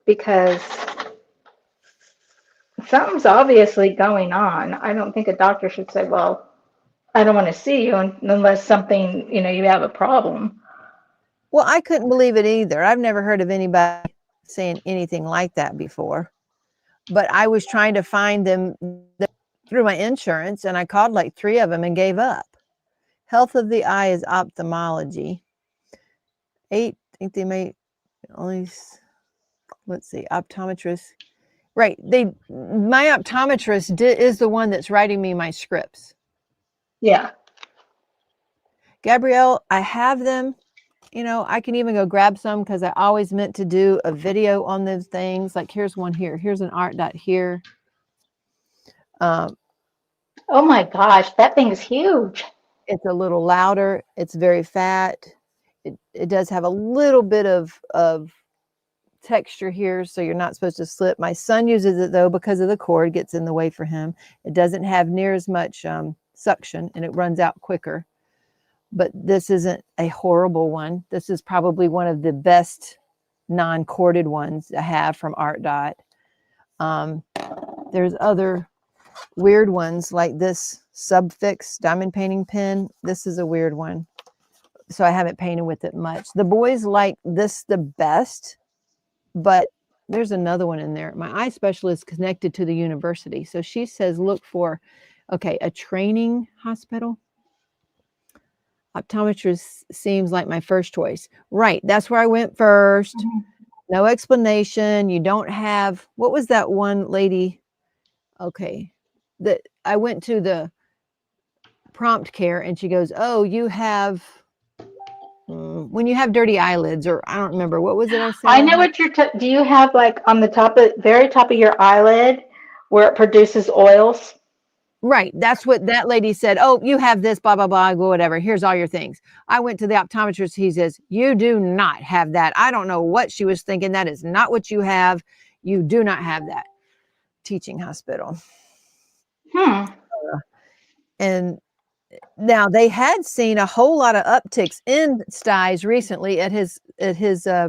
Because something's obviously going on. I don't think a doctor should say, well, I don't want to see you unless something, you have a problem.
Well, I couldn't believe it either. I've never heard of anybody saying anything like that before. But I was trying to find them through my insurance, and I called like 3 of them and gave up. Health of the eye is ophthalmology. 8, I think they may only, let's see, optometrist. Right. My optometrist is the one that's writing me my scripts.
Yeah.
Gabrielle, I have them. I can even go grab some, because I always meant to do a video on those things. Like here's one here. Here's an ARTDOT here.
Oh my gosh, that thing is huge.
It's a little louder. It's very fat. It does have a little bit of texture here, so you're not supposed to slip. My son uses it though because of the cord gets in the way for him. It doesn't have near as much suction and it runs out quicker. But this isn't a horrible one. This is probably one of the best non-corded ones I have from ARTDOT. There's other weird ones like this Subfix diamond painting pen. This is a weird one, so I haven't painted with it much. The boys like this the best, but there's another one in there. My eye specialist connected to the university, so she says look for, okay, a training hospital. Optometrist seems like my first choice. Right, that's where I went first. No explanation. You don't have, what was that one lady? Okay, that I went to the prompt care and she goes, oh, you have, when you have dirty eyelids, or I don't remember, what was it I said?
I know what do you have like on the top of, very top of your eyelid where it produces oils?
Right. That's what that lady said. Oh, you have this, blah, blah, blah, whatever. Here's all your things. I went to the optometrist. He says, you do not have that. I don't know what she was thinking. That is not what you have. You do not have that. Teaching hospital. And now they had seen a whole lot of upticks in styes recently at his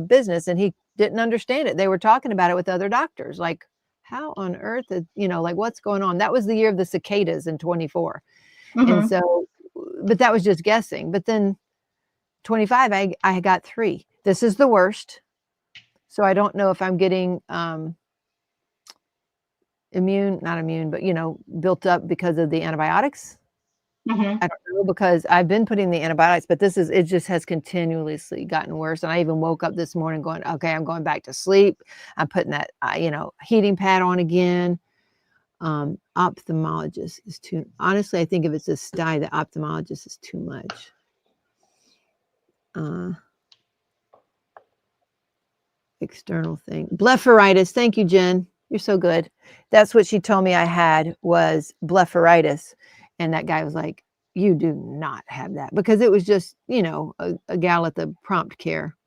business, and he didn't understand it. They were talking about it with other doctors, like, how on earth is, like what's going on? That was the year of the cicadas in 24. And so, but that was just guessing. But then 25, I got 3. This is the worst. So I don't know if I'm getting not immune, but built up because of the antibiotics. I don't know, because I've been putting the antibiotics, but it just has continuously gotten worse. And I even woke up this morning going, okay, I'm going back to sleep. I'm putting that, heating pad on again. Ophthalmologist is too, honestly, I think if it's a sty, the ophthalmologist is too much. External thing. Blepharitis. Thank you, Jen. You're so good. That's what she told me I had, was blepharitis. And that guy was like, you do not have that, because it was just, a gal at the prompt care.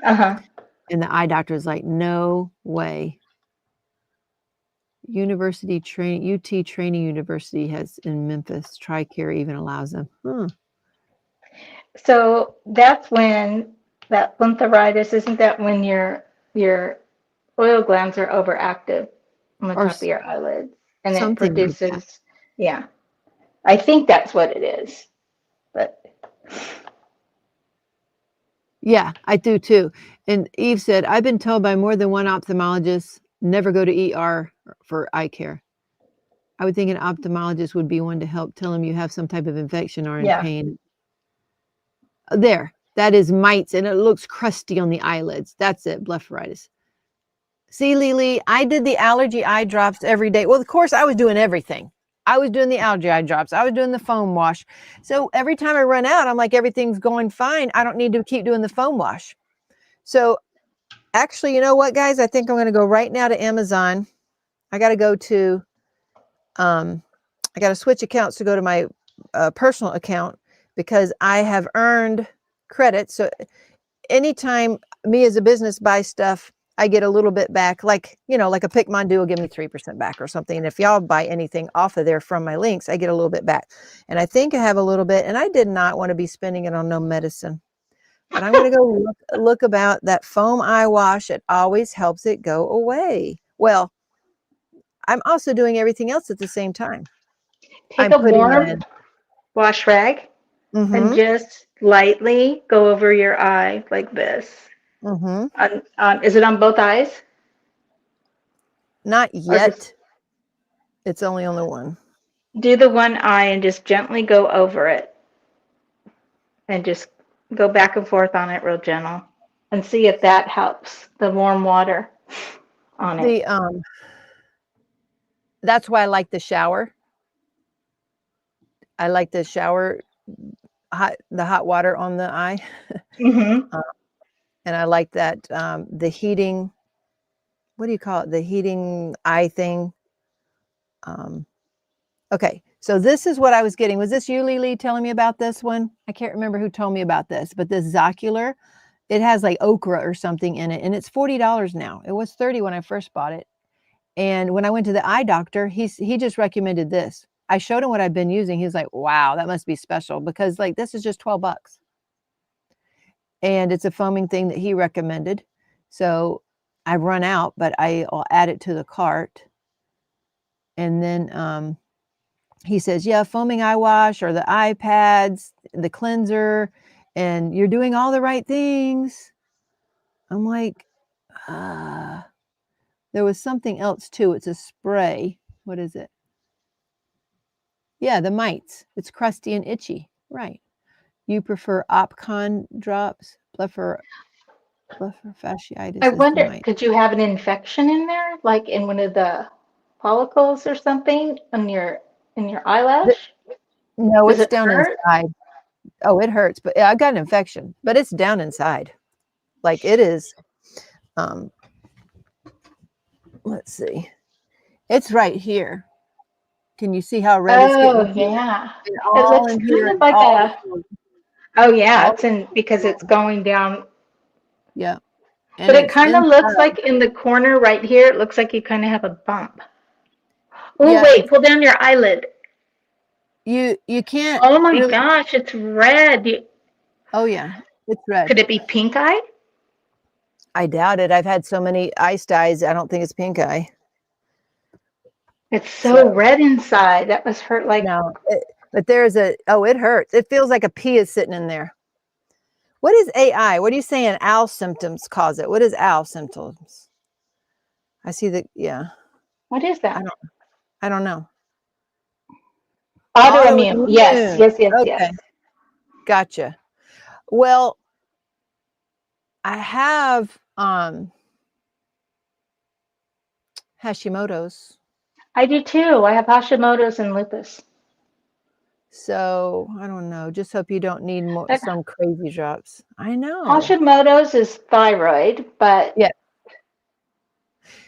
And the eye doctor was like, no way. University training, UT Training University has in Memphis, TRICARE even allows them.
So that's when that blepharitis, isn't that when your oil glands are overactive on the top of your eyelids, and it produces, like yeah. I think that's what it is, but
yeah, I do too. And Eve said, I've been told by more than one ophthalmologist, never go to ER for eye care. I would think an ophthalmologist would be one to help tell them you have some type of infection or in pain. There, that is mites, and it looks crusty on the eyelids. That's it, blepharitis. See, Lily, I did the allergy eye drops every day. Well, of course, I was doing everything. I was doing the allergy eye drops. I was doing the foam wash. So every time I run out, I'm like, everything's going fine. I don't need to keep doing the foam wash. So actually, you know what, guys? I think I'm going to go right now to Amazon. I got to go to, I got to switch accounts to go to my personal account, because I have earned credit. So anytime me as a business buy stuff, I get a little bit back, like, like a Pikmin will give me 3% back or something. And if y'all buy anything off of there from my links, I get a little bit back. And I think I have a little bit, and I did not want to be spending it on no medicine. But I'm going to go look about that foam eye wash. It always helps it go away. Well, I'm also doing everything else at the same time.
Take a warm wash rag and just lightly go over your eye like this. Is it on both eyes?
Not yet. It's only on the one.
Do the one eye and just gently go over it. And just go back and forth on it real gentle. And see if that helps, the warm water on it.
That's why I like the shower. I like the shower, the hot water on the eye. And I like that, the heating, what do you call it? The heating eye thing. Okay, so this is what I was getting. Was this you, Lily, telling me about this one? I can't remember who told me about this, but this Zocular it has like okra or something in it, and it's $40 now. It was $30 when I first bought it. And when I went to the eye doctor, he just recommended this. I showed him what I've been using. He's like, wow, that must be special, because like this is just $12. And it's a foaming thing that he recommended. So I've run out, but I'll add it to the cart. And then he says, yeah, foaming eye wash or the eye pads, the cleanser, and you're doing all the right things. I'm like, there was something else too. It's a spray. What is it? Yeah, the mites. It's crusty and itchy. Right. You prefer Opcon drops? Blepharophysitis
I
is the
wonder,
mite.
could you have an infection in there, like in one of the follicles or something in your eyelash?
No,
Does
it's
it
down
hurt?
inside. Oh, it hurts, but I've got an infection, but it's down inside. Like it is. Let's see. It's right here. Can you see how red it's
Oh,
getting?
yeah.
And
It
all
looks
in here.
kind of like
all
a, oh, yeah,
all
it's in because it's going down.
yeah. And
But it
it's
kind of looks
inside.
like in the corner right here, it looks like you kind of have a bump. Oh,
Yeah,
wait, pull down your eyelid.
you can't
Oh my
really.
gosh, it's red.
Oh yeah, it's red.
Could it be pink eye?
I doubt it. I've had so many ice dyes. I don't think it's pink eye.
It's so red inside. That must hurt like.
No, but there's it hurts. It feels like a pea is sitting in there. What is AI? What are you saying? Owl symptoms cause it. What is owl symptoms? I see yeah.
What is that?
I don't know.
Autoimmune. Yes.
Okay. Gotcha. Well, I have Hashimoto's.
I do too. I have Hashimoto's and lupus.
So I don't know. Just hope you don't need some crazy drops. I know.
Hashimoto's is thyroid, but
yeah.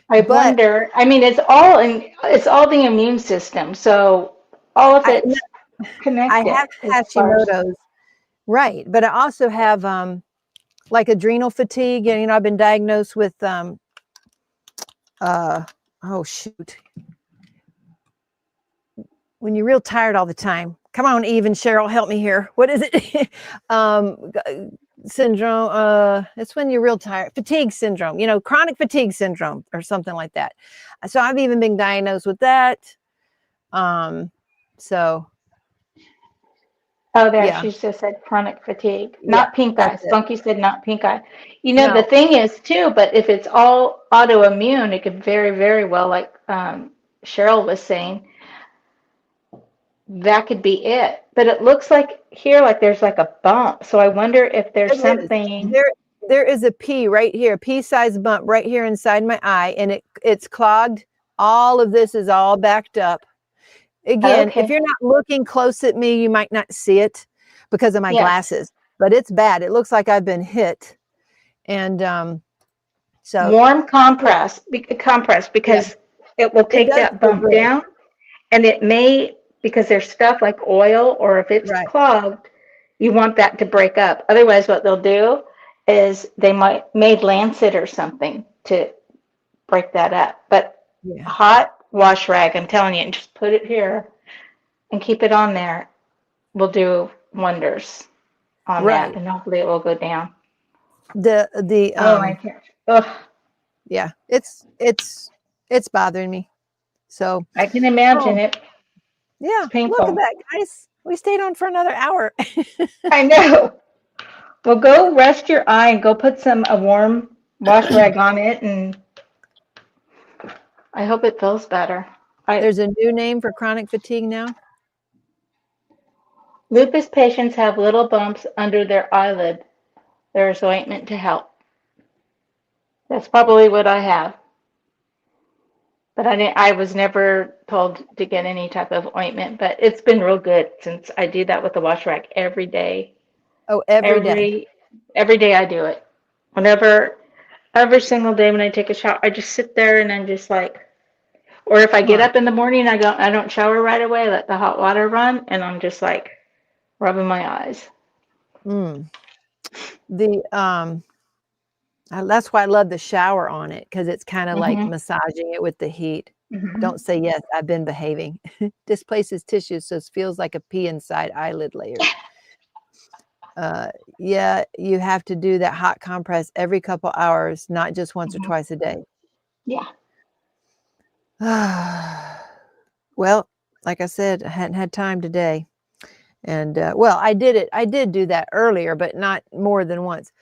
I wonder. I mean, it's all the immune system. So all of it's connected.
I have Hashimoto's, right? But I also have like adrenal fatigue, and I've been diagnosed with oh shoot, when you're real tired all the time. Come on, Eve and Cheryl, help me here. What is it? Syndrome. It's when you're real tired. Fatigue syndrome. Chronic fatigue syndrome or something like that. So I've even been diagnosed with that. So.
Oh, there, she just said chronic fatigue, not pink eye. Spunky said not pink eye.
No.
The thing is too, but if it's all autoimmune, it could very, very well, like Cheryl was saying, that could be it. But it looks like here, like there's like a bump. So I wonder if there's something.
There is a pea right here, pea-sized bump right here inside my eye, and it's clogged. All of this is all backed up. Again, if you're not looking close at me, you might not see it because of my glasses, but it's bad. It looks like I've been hit. And so
warm compress because it will take that bump down, and it may, because there's stuff like oil, or if it's clogged, you want that to break up. Otherwise, what they'll do is they may lancet or something to break that up. But hot wash rag, I'm telling you, and just put it here and keep it on there, will do wonders on that, and hopefully it will go down.
Yeah, it's bothering me. So
I can imagine it.
Yeah, look at that, guys. We stayed on for another hour.
I know. Well, go rest your eye and go put a warm wash rag on it, and I hope it feels better.
There's a new name for chronic fatigue now.
Lupus patients have little bumps under their eyelid. There is ointment to help. That's probably what I have. But I was never told to get any type of ointment, but it's been real good since I do that with the wash rag every day.
Oh, every day.
Every day I do it. Every single day when I take a shower, I just sit there and I'm just like, or if I get up in the morning, I don't shower right away, let the hot water run, and I'm just like rubbing my eyes.
That's why I love the shower on it, because it's kind of like
Mhm.
massaging it with the heat.
Mhm.
Don't say yes, I've been behaving. Displaces tissues, so it feels like a pee inside eyelid layers. Yeah, you have to do that hot compress every couple hours, not just once or
Mhm.
twice a day.
Yeah.
Well, like I said, I hadn't had time today. And well, I did do that earlier, but not more than once.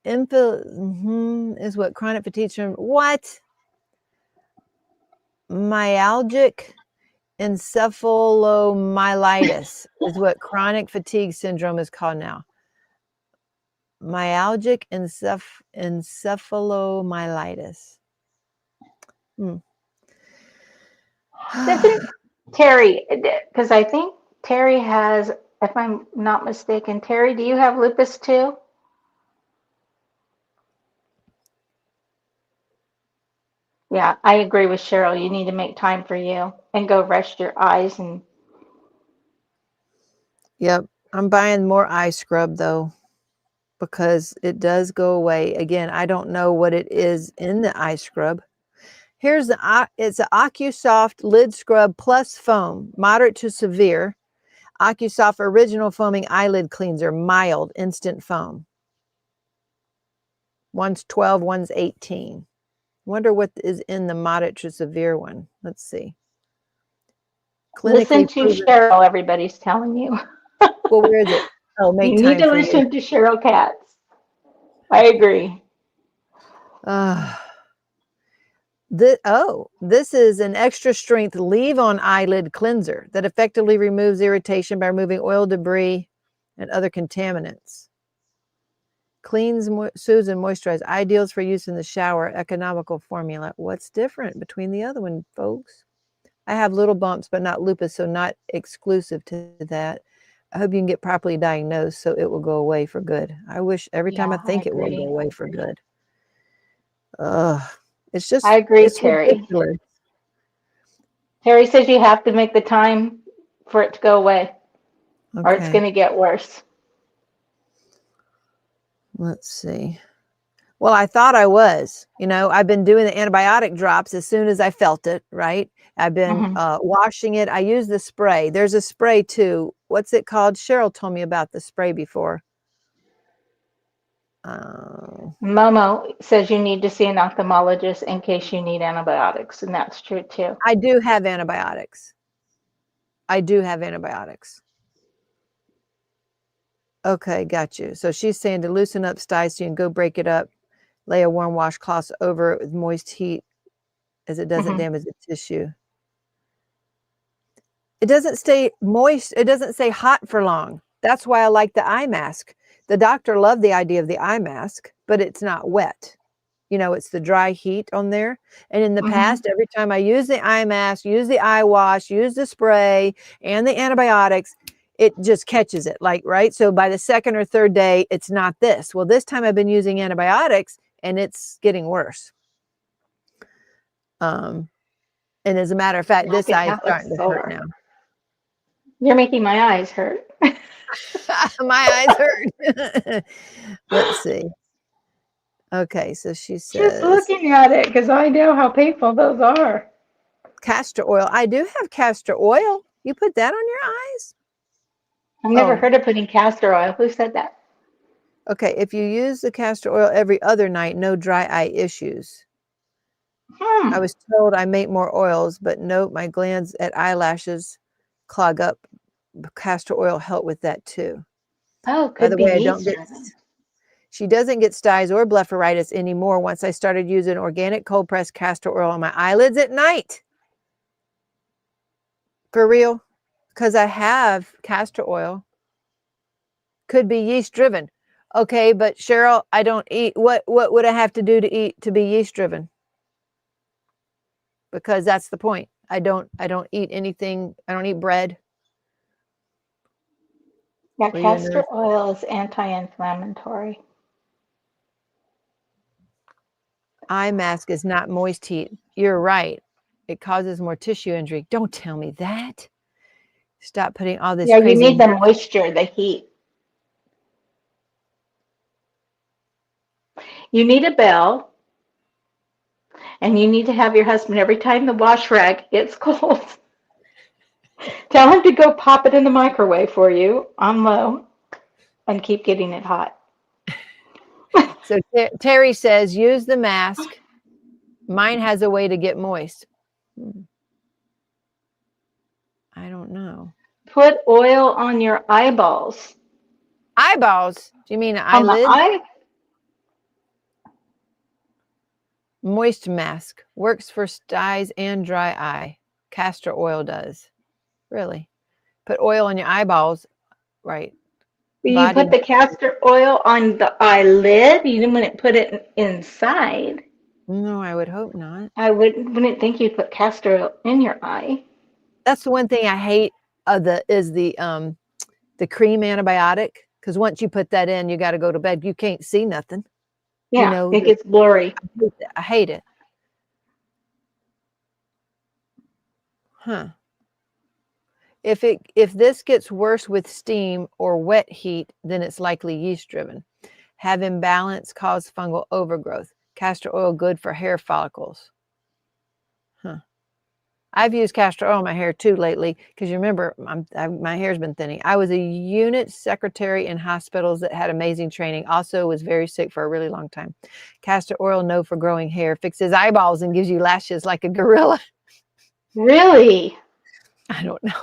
Is what chronic fatigue syndrome. What? Myalgic encephalomyelitis is what chronic fatigue syndrome is called now. Myalgic encephalomyelitis.
Doesn't Terry, because I think Terry has, if I'm not mistaken, Terry, do you have lupus too? Yeah, I agree with Cheryl. You need to make time for you and go rest your eyes. And
Yep. I'm buying more eye scrub though, because it does go away. Again, I don't know what it is in the eye scrub. Here's it's an AccuSoft lid scrub plus foam, moderate to severe. AccuSoft original foaming eyelid cleanser, mild instant foam. One's 12, one's 18. Wonder what is in the moderate to severe one. Let's see.
listen
Clinically
to
proven.
Cheryl, everybody's telling you.
Well, where is it? Oh, make
You need
time
to
for you.
listen to Cheryl Katz. I agree.
This is an extra strength leave-on eyelid cleanser that effectively removes irritation by removing oil, debris, and other contaminants. Cleans, soothes, and moisturizes. Ideals for use in the shower. Economical formula. What's different between the other one, folks? I have little bumps, but not lupus, so not exclusive to that. I hope you can get properly diagnosed so it will go away for good. I wish every time I think it will go away for good. It's just,
I agree,
it's
Terry.
ridiculous.
Terry says you have to make the time for it to go away, or it's going to get worse.
Let's see. Well, I thought I was. I've been doing the antibiotic drops as soon as I felt it, right? I've been washing it. I use the spray. There's a spray too. What's it called? Cheryl told me about the spray before.
Momo says you need to see an ophthalmologist in case you need antibiotics, and that's true too.
I do have antibiotics. Okay, got you. So she's saying to loosen up Stine so you can go break it up, lay a warm washcloth over it with moist heat as it doesn't damage the tissue. It doesn't stay moist. It doesn't stay hot for long. That's why I like the eye mask. The doctor loved the idea of the eye mask, but it's not wet. It's the dry heat on there. And in the past, every time I use the eye mask, use the eye wash, use the spray and the antibiotics, it just catches it, right? So by the second or third day, it's not this. Well, this time I've been using antibiotics and it's getting worse. And as a matter of fact, this eye is starting to hurt now.
You're making my eyes hurt.
My eyes hurt. Let's see. Okay, so she says.
Just looking at it, because I know how painful those are.
Castor oil. I do have castor oil. You put that on your eyes?
I've never heard of putting castor oil. Who said that?
Okay, if you use the castor oil every other night, no dry eye issues. I was told I make more oils, but note my glands at eyelashes clog up. Castor oil help with that too.
Oh,
By the way, I don't get. She doesn't get styes or blepharitis anymore once I started using organic cold pressed castor oil on my eyelids at night. For real, because I have castor oil. Could be yeast driven. Okay, but Cheryl, I don't eat. What would I have to do to eat to be yeast driven? Because that's the point. I don't eat anything. I don't eat bread.
Yeah, castor oil is anti-inflammatory.
Eye mask is not moist heat. You're right. It causes more tissue injury. Don't tell me that. Stop putting all this crazy.
You need the moisture, the heat. You need a bell, and you need to have your husband, every time the wash rag gets cold, tell him to go pop it in the microwave for you on low and keep getting it hot.
So Terry says, use the mask. Mine has a way to get moist. I don't know.
Put oil on your eyeballs.
Eyeballs? Do you mean an
On the
eyelid?
eye?
Moist mask. Works for styes and dry eye. Castor oil does. Really? Put oil on your eyeballs. Right.
You put the castor oil on the eyelid. You wouldn't put it inside.
No, I would hope not.
I wouldn't think you'd put castor oil in your eye.
That's the one thing I hate is the cream antibiotic, because once you put that in, you got to go to bed. You can't see nothing.
Yeah,
you know,
it gets blurry.
I hate it. Huh. If this gets worse with steam or wet heat, then it's likely yeast driven. Have imbalance cause fungal overgrowth. Castor oil good for hair follicles. Huh. I've used castor oil in my hair too lately, because you remember my hair's been thinning. I was a unit secretary in hospitals that had amazing training. Also was very sick for a really long time. Castor oil, no for growing hair, fixes eyeballs and gives you lashes like a gorilla.
Really?
I don't know.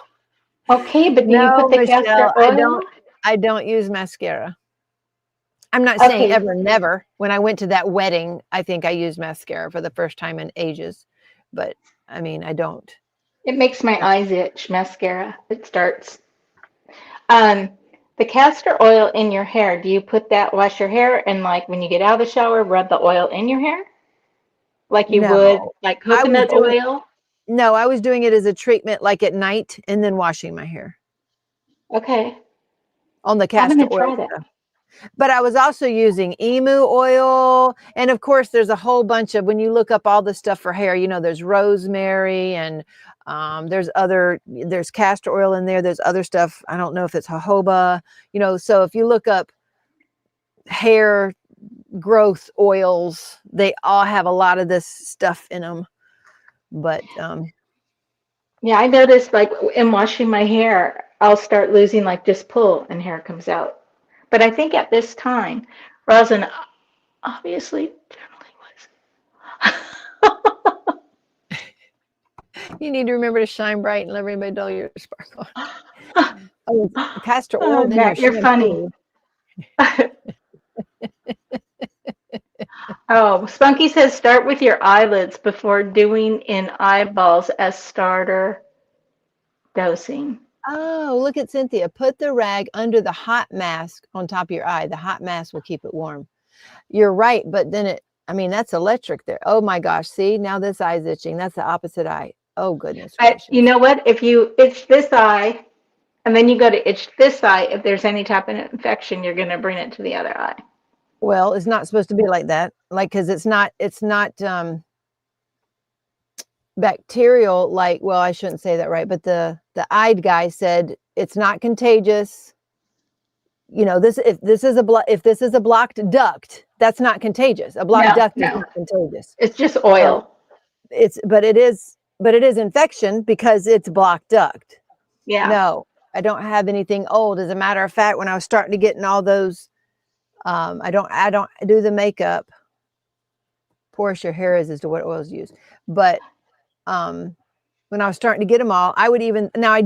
Okay, but do you put the
Michelle,
castor oil?
I don't use mascara. I'm not saying ever, never. When I went to that wedding, I think I used mascara for the first time in ages. But I mean, I don't.
It makes my eyes itch, mascara. It starts. The castor oil in your hair, do you put that, wash your hair, and like when you get out of the shower, rub the oil in your hair? Like you would, like coconut oil?
No, I was doing it as a treatment, like at night, and then washing my hair.
Okay.
On the castor oil stuff. But I was also using emu oil. And of course, there's a whole bunch of, when you look up all the stuff for hair, you know, there's rosemary and there's castor oil in there. There's other stuff. I don't know if it's jojoba, you know, so if you look up hair growth oils, they all have a lot of this stuff in them. But
yeah, I noticed like in washing my hair, I'll start losing like just pull and hair comes out. But I think at this time, rosin obviously generally was.
You need to remember to shine bright and let everybody know your sparkle. Oh, castor oil.
Matt, you're funny. Oh, Spunky says start with your eyelids before doing in eyeballs as starter dosing.
Oh, look at Cynthia. Put the rag under the hot mask on top of your eye. The hot mask will keep it warm. You're right, but then that's electric there. Oh my gosh. See, now this eye's itching. That's the opposite eye. Oh, goodness.
You know what? If you itch this eye and then you go to itch this eye, if there's any type of infection, you're going to bring it to the other eye.
Well, it's not supposed to be like that. Like, because it's not bacterial, like, well, I shouldn't say that, right? But the eyed guy said it's not contagious. You know, if this is a blocked duct, that's not contagious. A blocked duct is not contagious.
It's just oil.
But it is infection because it's blocked duct.
Yeah.
No, I don't have anything old. As a matter of fact, when I was starting to get in all those, I don't do the makeup. Porous your hair is to what oils used. But when I was starting to get them all, I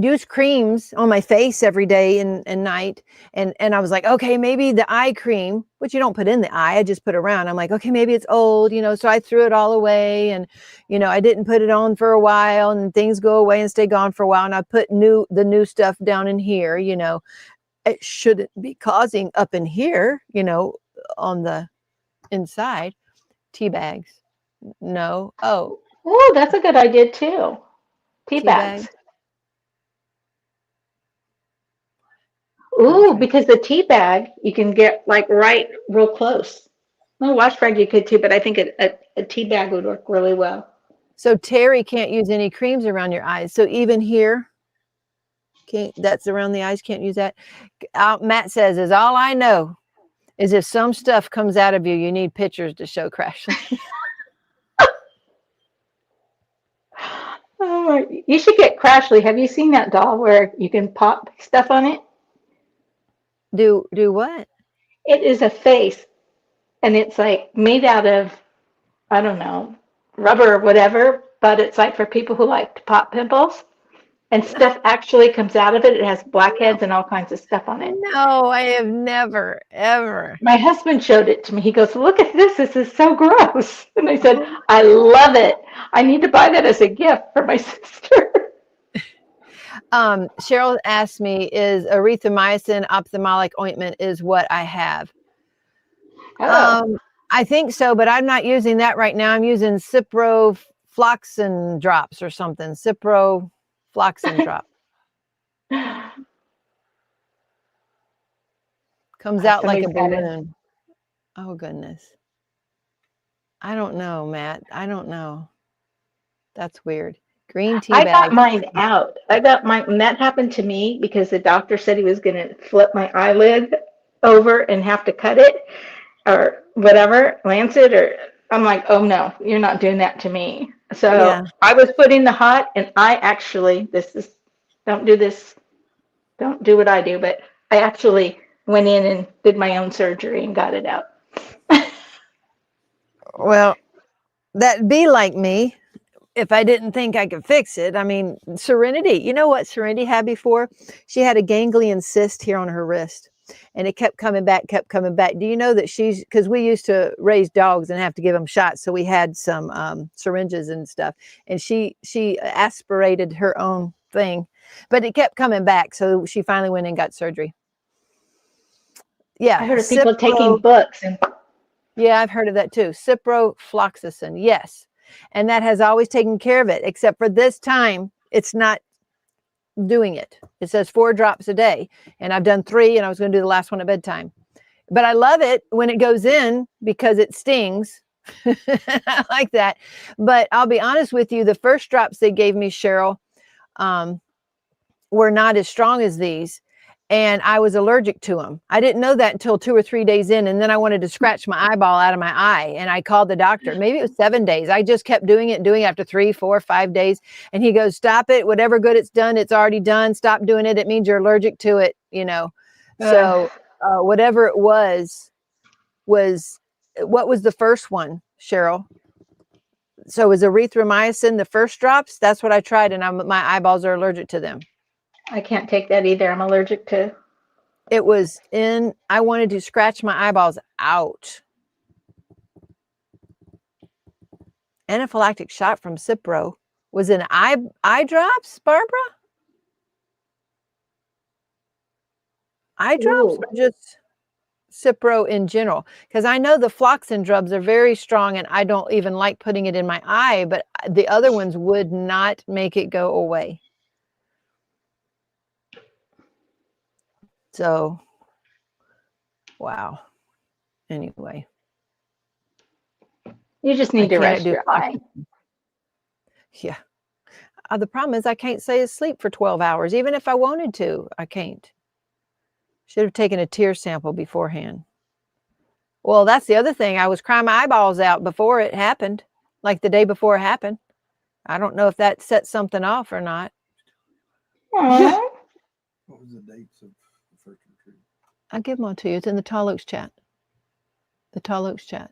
use creams on my face every day and night. And I was like, okay, maybe the eye cream, which you don't put in the eye, I just put around. I'm like, okay, maybe it's old, you know, so I threw it all away and, you know, I didn't put it on for a while and things go away and stay gone for a while. And I put the new stuff down in here, you know, it shouldn't be causing up in here, you know, on the inside. Tea bags. No. Oh,
that's a good idea too. Tea bags. Ooh, because the tea bag you can get like real close. Well, wash rag you could too, but I think a tea bag would work really well.
So Terry can't use any creams around your eyes. So even here, that's around the eyes, can't use that. Matt says, is all I know. is if some stuff comes out of you, you need pictures to show Crashley.
Oh my, you should get Crashley. Have you seen that doll where you can pop stuff on it?
Do what?
It is a face, and it's like made out of, I don't know, rubber or whatever, but it's like for people who like to pop pimples. And stuff actually comes out of it. It has blackheads and all kinds of stuff on it.
No, I have never, ever.
My husband showed it to me. He goes, look at this. This is so gross. And I said, I love it. I need to buy that as a gift for my sister.
Cheryl asked me, is erythromycin ophthalmic ointment is what I have?
Oh.
I think so, but I'm not using that right now. I'm using ciprofloxacin drops or something. Ciprofloxacin drop. Comes out like a balloon. Oh, goodness. I don't know, Matt. I don't know. That's weird. Green tea
I
bag.
got mine out. I got mine, and that happened to me because the doctor said he was going to flip my eyelid over and have to cut it or whatever, lance it, or I'm like, oh no, you're not doing that to me. So
Yeah.
I was put in the hot, and I actually, don't do this, don't do what I do, but I actually went in and did my own surgery and got it out.
Well, that'd be like me if I didn't think I could fix it. I mean, Serenity, you know what Serenity had before? She had a ganglion cyst here on her wrist, and it kept coming back. Do you know that because we used to raise dogs and have to give them shots, so we had some syringes and stuff, and she aspirated her own thing, but it kept coming back, so she finally went and got surgery. Yeah,
I heard of people taking books and.
Yeah, I've heard of that too. Ciprofloxacin, yes. And that has always taken care of it, except for this time, it's not doing it. It says 4 drops a day, and I've done 3, and I was going to do the last one at bedtime. But I love it when it goes in because it stings. I like that. But I'll be honest with you, the first drops they gave me, Cheryl, were not as strong as these. And I was allergic to them. I didn't know that until 2 or 3 days in. And then I wanted to scratch my eyeball out of my eye. And I called the doctor. Maybe it was 7 days. I just kept doing it after 3, 4, 5 days. And he goes, stop it. Whatever good it's done, it's already done. Stop doing it. It means you're allergic to it, you know. So whatever it was, what was the first one, Cheryl? So was erythromycin the first drops? That's what I tried. And my eyeballs are allergic to them.
I can't take that either. I'm allergic to.
It was I wanted to scratch my eyeballs out. Anaphylactic shot from Cipro. Was it eye drops, Barbara? Eye drops or just Cipro in general? Because I know the Floxin drops are very strong and I don't even like putting it in my eye, but the other ones would not make it go away. So, wow. Anyway.
You just need to rest your eye.
Yeah. The problem is I can't stay asleep for 12 hours. Even if I wanted to, I can't. Should have taken a tear sample beforehand. Well, that's the other thing. I was crying my eyeballs out before it happened, like the day before it happened. I don't know if that set something off or not.
Aww.
What was the dates of the first retreat?
I'll give them all to you. It's in the Tall Oaks chat. The Tall Oaks chat.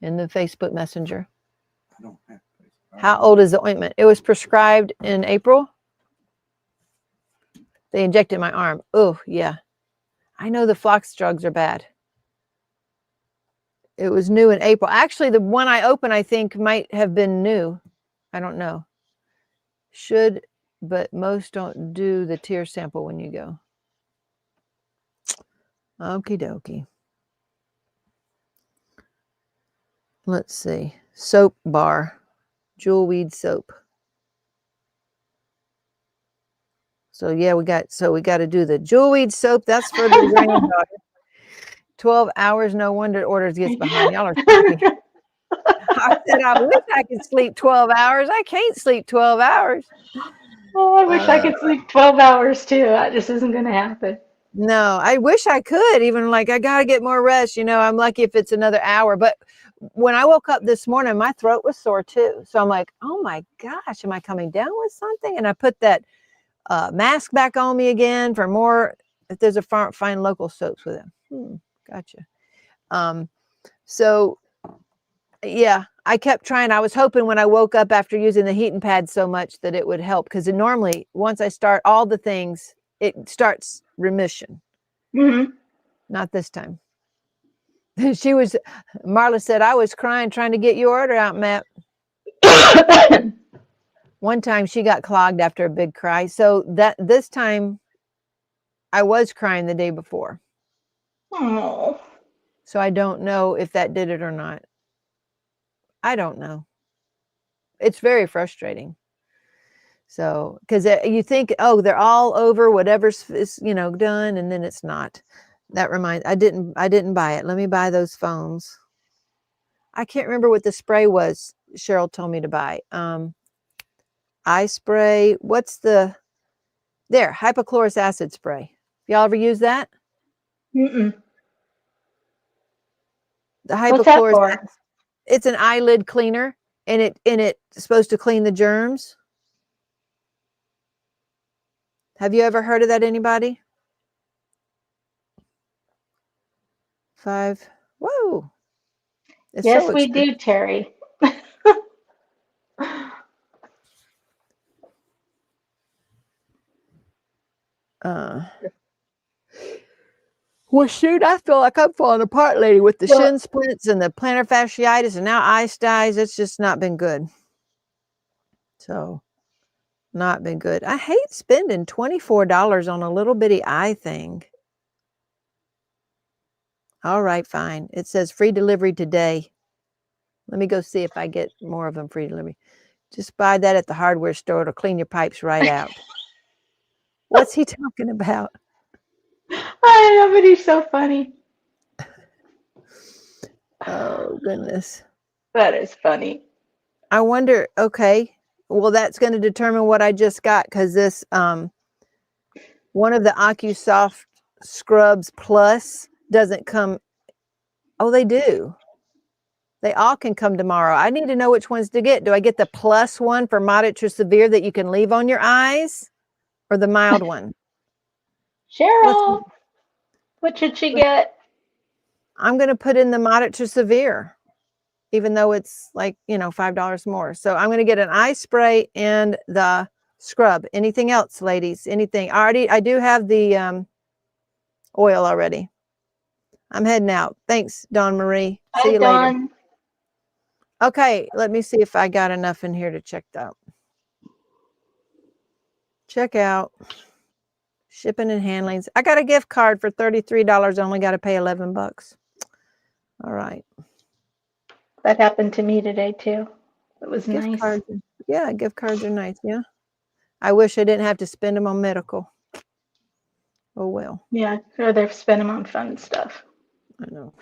In the Facebook Messenger.
I don't have Facebook.
How old is the ointment? It was prescribed in April. They injected my arm. Oh, yeah. I know the Flox drugs are bad. It was new in April. Actually, the one I opened, I think, might have been new. I don't know. Should, but most don't do the tear sample when you go. Okie dokie. Let's see. Soap bar. Jewelweed soap. So yeah, we got to do the Jewelweed soap. That's for the granddaughter. 12 hours, no wonder orders gets behind. Y'all are sleepy. I said I wish I could sleep 12 hours. I can't sleep 12 hours.
Oh, I wish I could sleep 12 hours too. That just isn't going to happen.
No, I wish I could. Even like I gotta get more rest. I'm lucky if it's another hour. But when I woke up this morning, my throat was sore too. So I'm like, oh my gosh, am I coming down with something? And I put that mask back on me again for more. If there's a find local soaps with it. Gotcha. So yeah, I kept trying. I was hoping when I woke up after using the heating pad so much that it would help, because normally once I start all the things, it starts remission.
Mm-hmm.
Not this time. Marla said, I was crying trying to get your order out, Matt. One time she got clogged after a big cry. So this time I was crying the day before.
Oh.
So I don't know if that did it or not. I don't know. It's very frustrating. So, because you think, oh, they're all over, whatever's is, done, and then it's not. That reminds, I didn't buy it. Let me buy those phones. I can't remember what the spray was Cheryl told me to buy. Eye spray. What's hypochlorous acid spray. Y'all ever use that?
Mm-mm.
The
What's that
hypochlorous
for?
It's an eyelid cleaner, and it's supposed to clean the germs. Have you ever heard of that, anybody? 5. Whoa. It's
Yes,
so
we
expensive.
do, Terry.
Well, shoot, I feel like I'm falling apart, lady, with the shin splints and the plantar fasciitis and now eye styes. It's just not been good. So, not been good. I hate spending $24 on a little bitty eye thing. All right, fine. It says free delivery today. Let me go see if I get more of them free delivery. Just buy that at the hardware store. It'll clean your pipes right out. What's he talking about?
I know, but he's so funny.
Oh, goodness.
That is funny.
I wonder, okay, well, that's going to determine what I just got, because this, one of the AccuSoft Scrubs Plus doesn't come. Oh, they do. They all can come tomorrow. I need to know which ones to get. Do I get the plus one for moderate to severe that you can leave on your eyes, or the mild one?
Cheryl, what should she get?
I'm going to put in the moderate to severe, even though it's like, $5 more. So I'm going to get an eye spray and the scrub. Anything else, ladies? Anything? I do have the oil already. I'm heading out. Thanks, Dawn Marie. See you later. Okay, let me see if I got enough in here to check out. Check out. Shipping and handlings. I got a gift card for $33. I only got to pay $11. All right.
That happened to me today too. It was
Gift
nice.
cards. Yeah, gift cards are nice. Yeah. I wish I didn't have to spend them on medical. Oh, well.
Yeah, or they've spent them on fun stuff.
I know.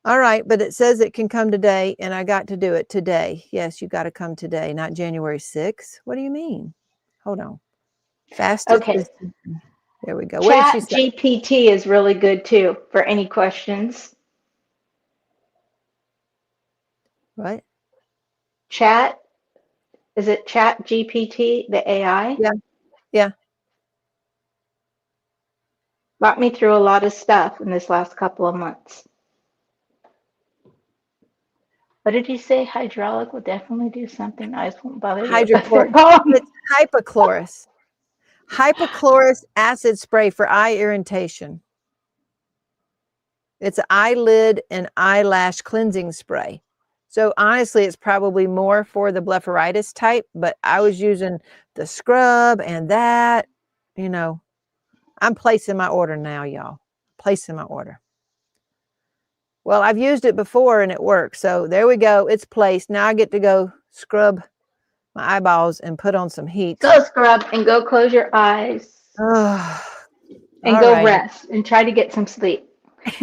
All right, but it says it can come today, and I got to do it today. Yes, you got to come today, not January 6th. What do you mean? Hold on. Fastest.
Okay.
There we go.
Chat GPT is really good too for any questions.
What?
Chat? Is it Chat GPT, the AI?
Yeah. Yeah.
Got me through a lot of stuff in this last couple of months. What did you say? Hydraulic will definitely do something. I just won't bother you.
It's hypochlorous. Hypochlorous acid spray for eye irritation. It's an eyelid and eyelash cleansing spray. So honestly, it's probably more for the blepharitis type, but I was using the scrub and that, I'm placing my order now, y'all. Placing my order. Well, I've used it before and it works. So there we go. It's placed. Now I get to go scrub my eyeballs and put on some heat.
Go scrub and go close your eyes. And go rest and try to get some sleep.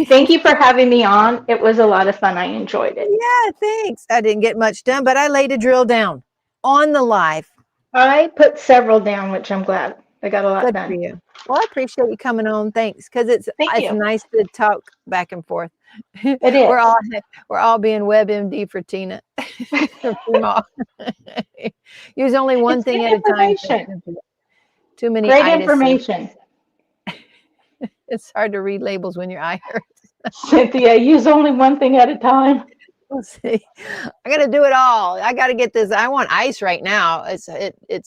Thank you for having me on. It was a lot of fun. I enjoyed it.
Yeah, thanks. I didn't get much done, but I laid a drill down on the live.
I put several down, which I'm glad. I got a lot
Good for
done.
you. Well, I appreciate you coming on. Thanks, because it's
Thank you.
nice to talk back and forth.
It is.
We're all being WebMD for Tina. For Teemaw. Use only one
It's
thing
good
at a time.
information.
Too many
Great
itises.
information.
It's hard to read labels when your eye hurts.
Cynthia, use only one thing at a time.
We'll see. I got to do it all. I got to get this. I want ice right now. It's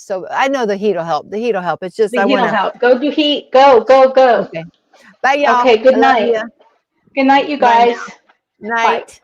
so. I know the heat will help. The heat will help. It's just
The
I
heat
want
will
to.
help. Go do heat. Go, go, go.
Okay. Bye, y'all.
Okay, good
I love
night.
ya.
Good night, you
Bye
guys.
now. Night.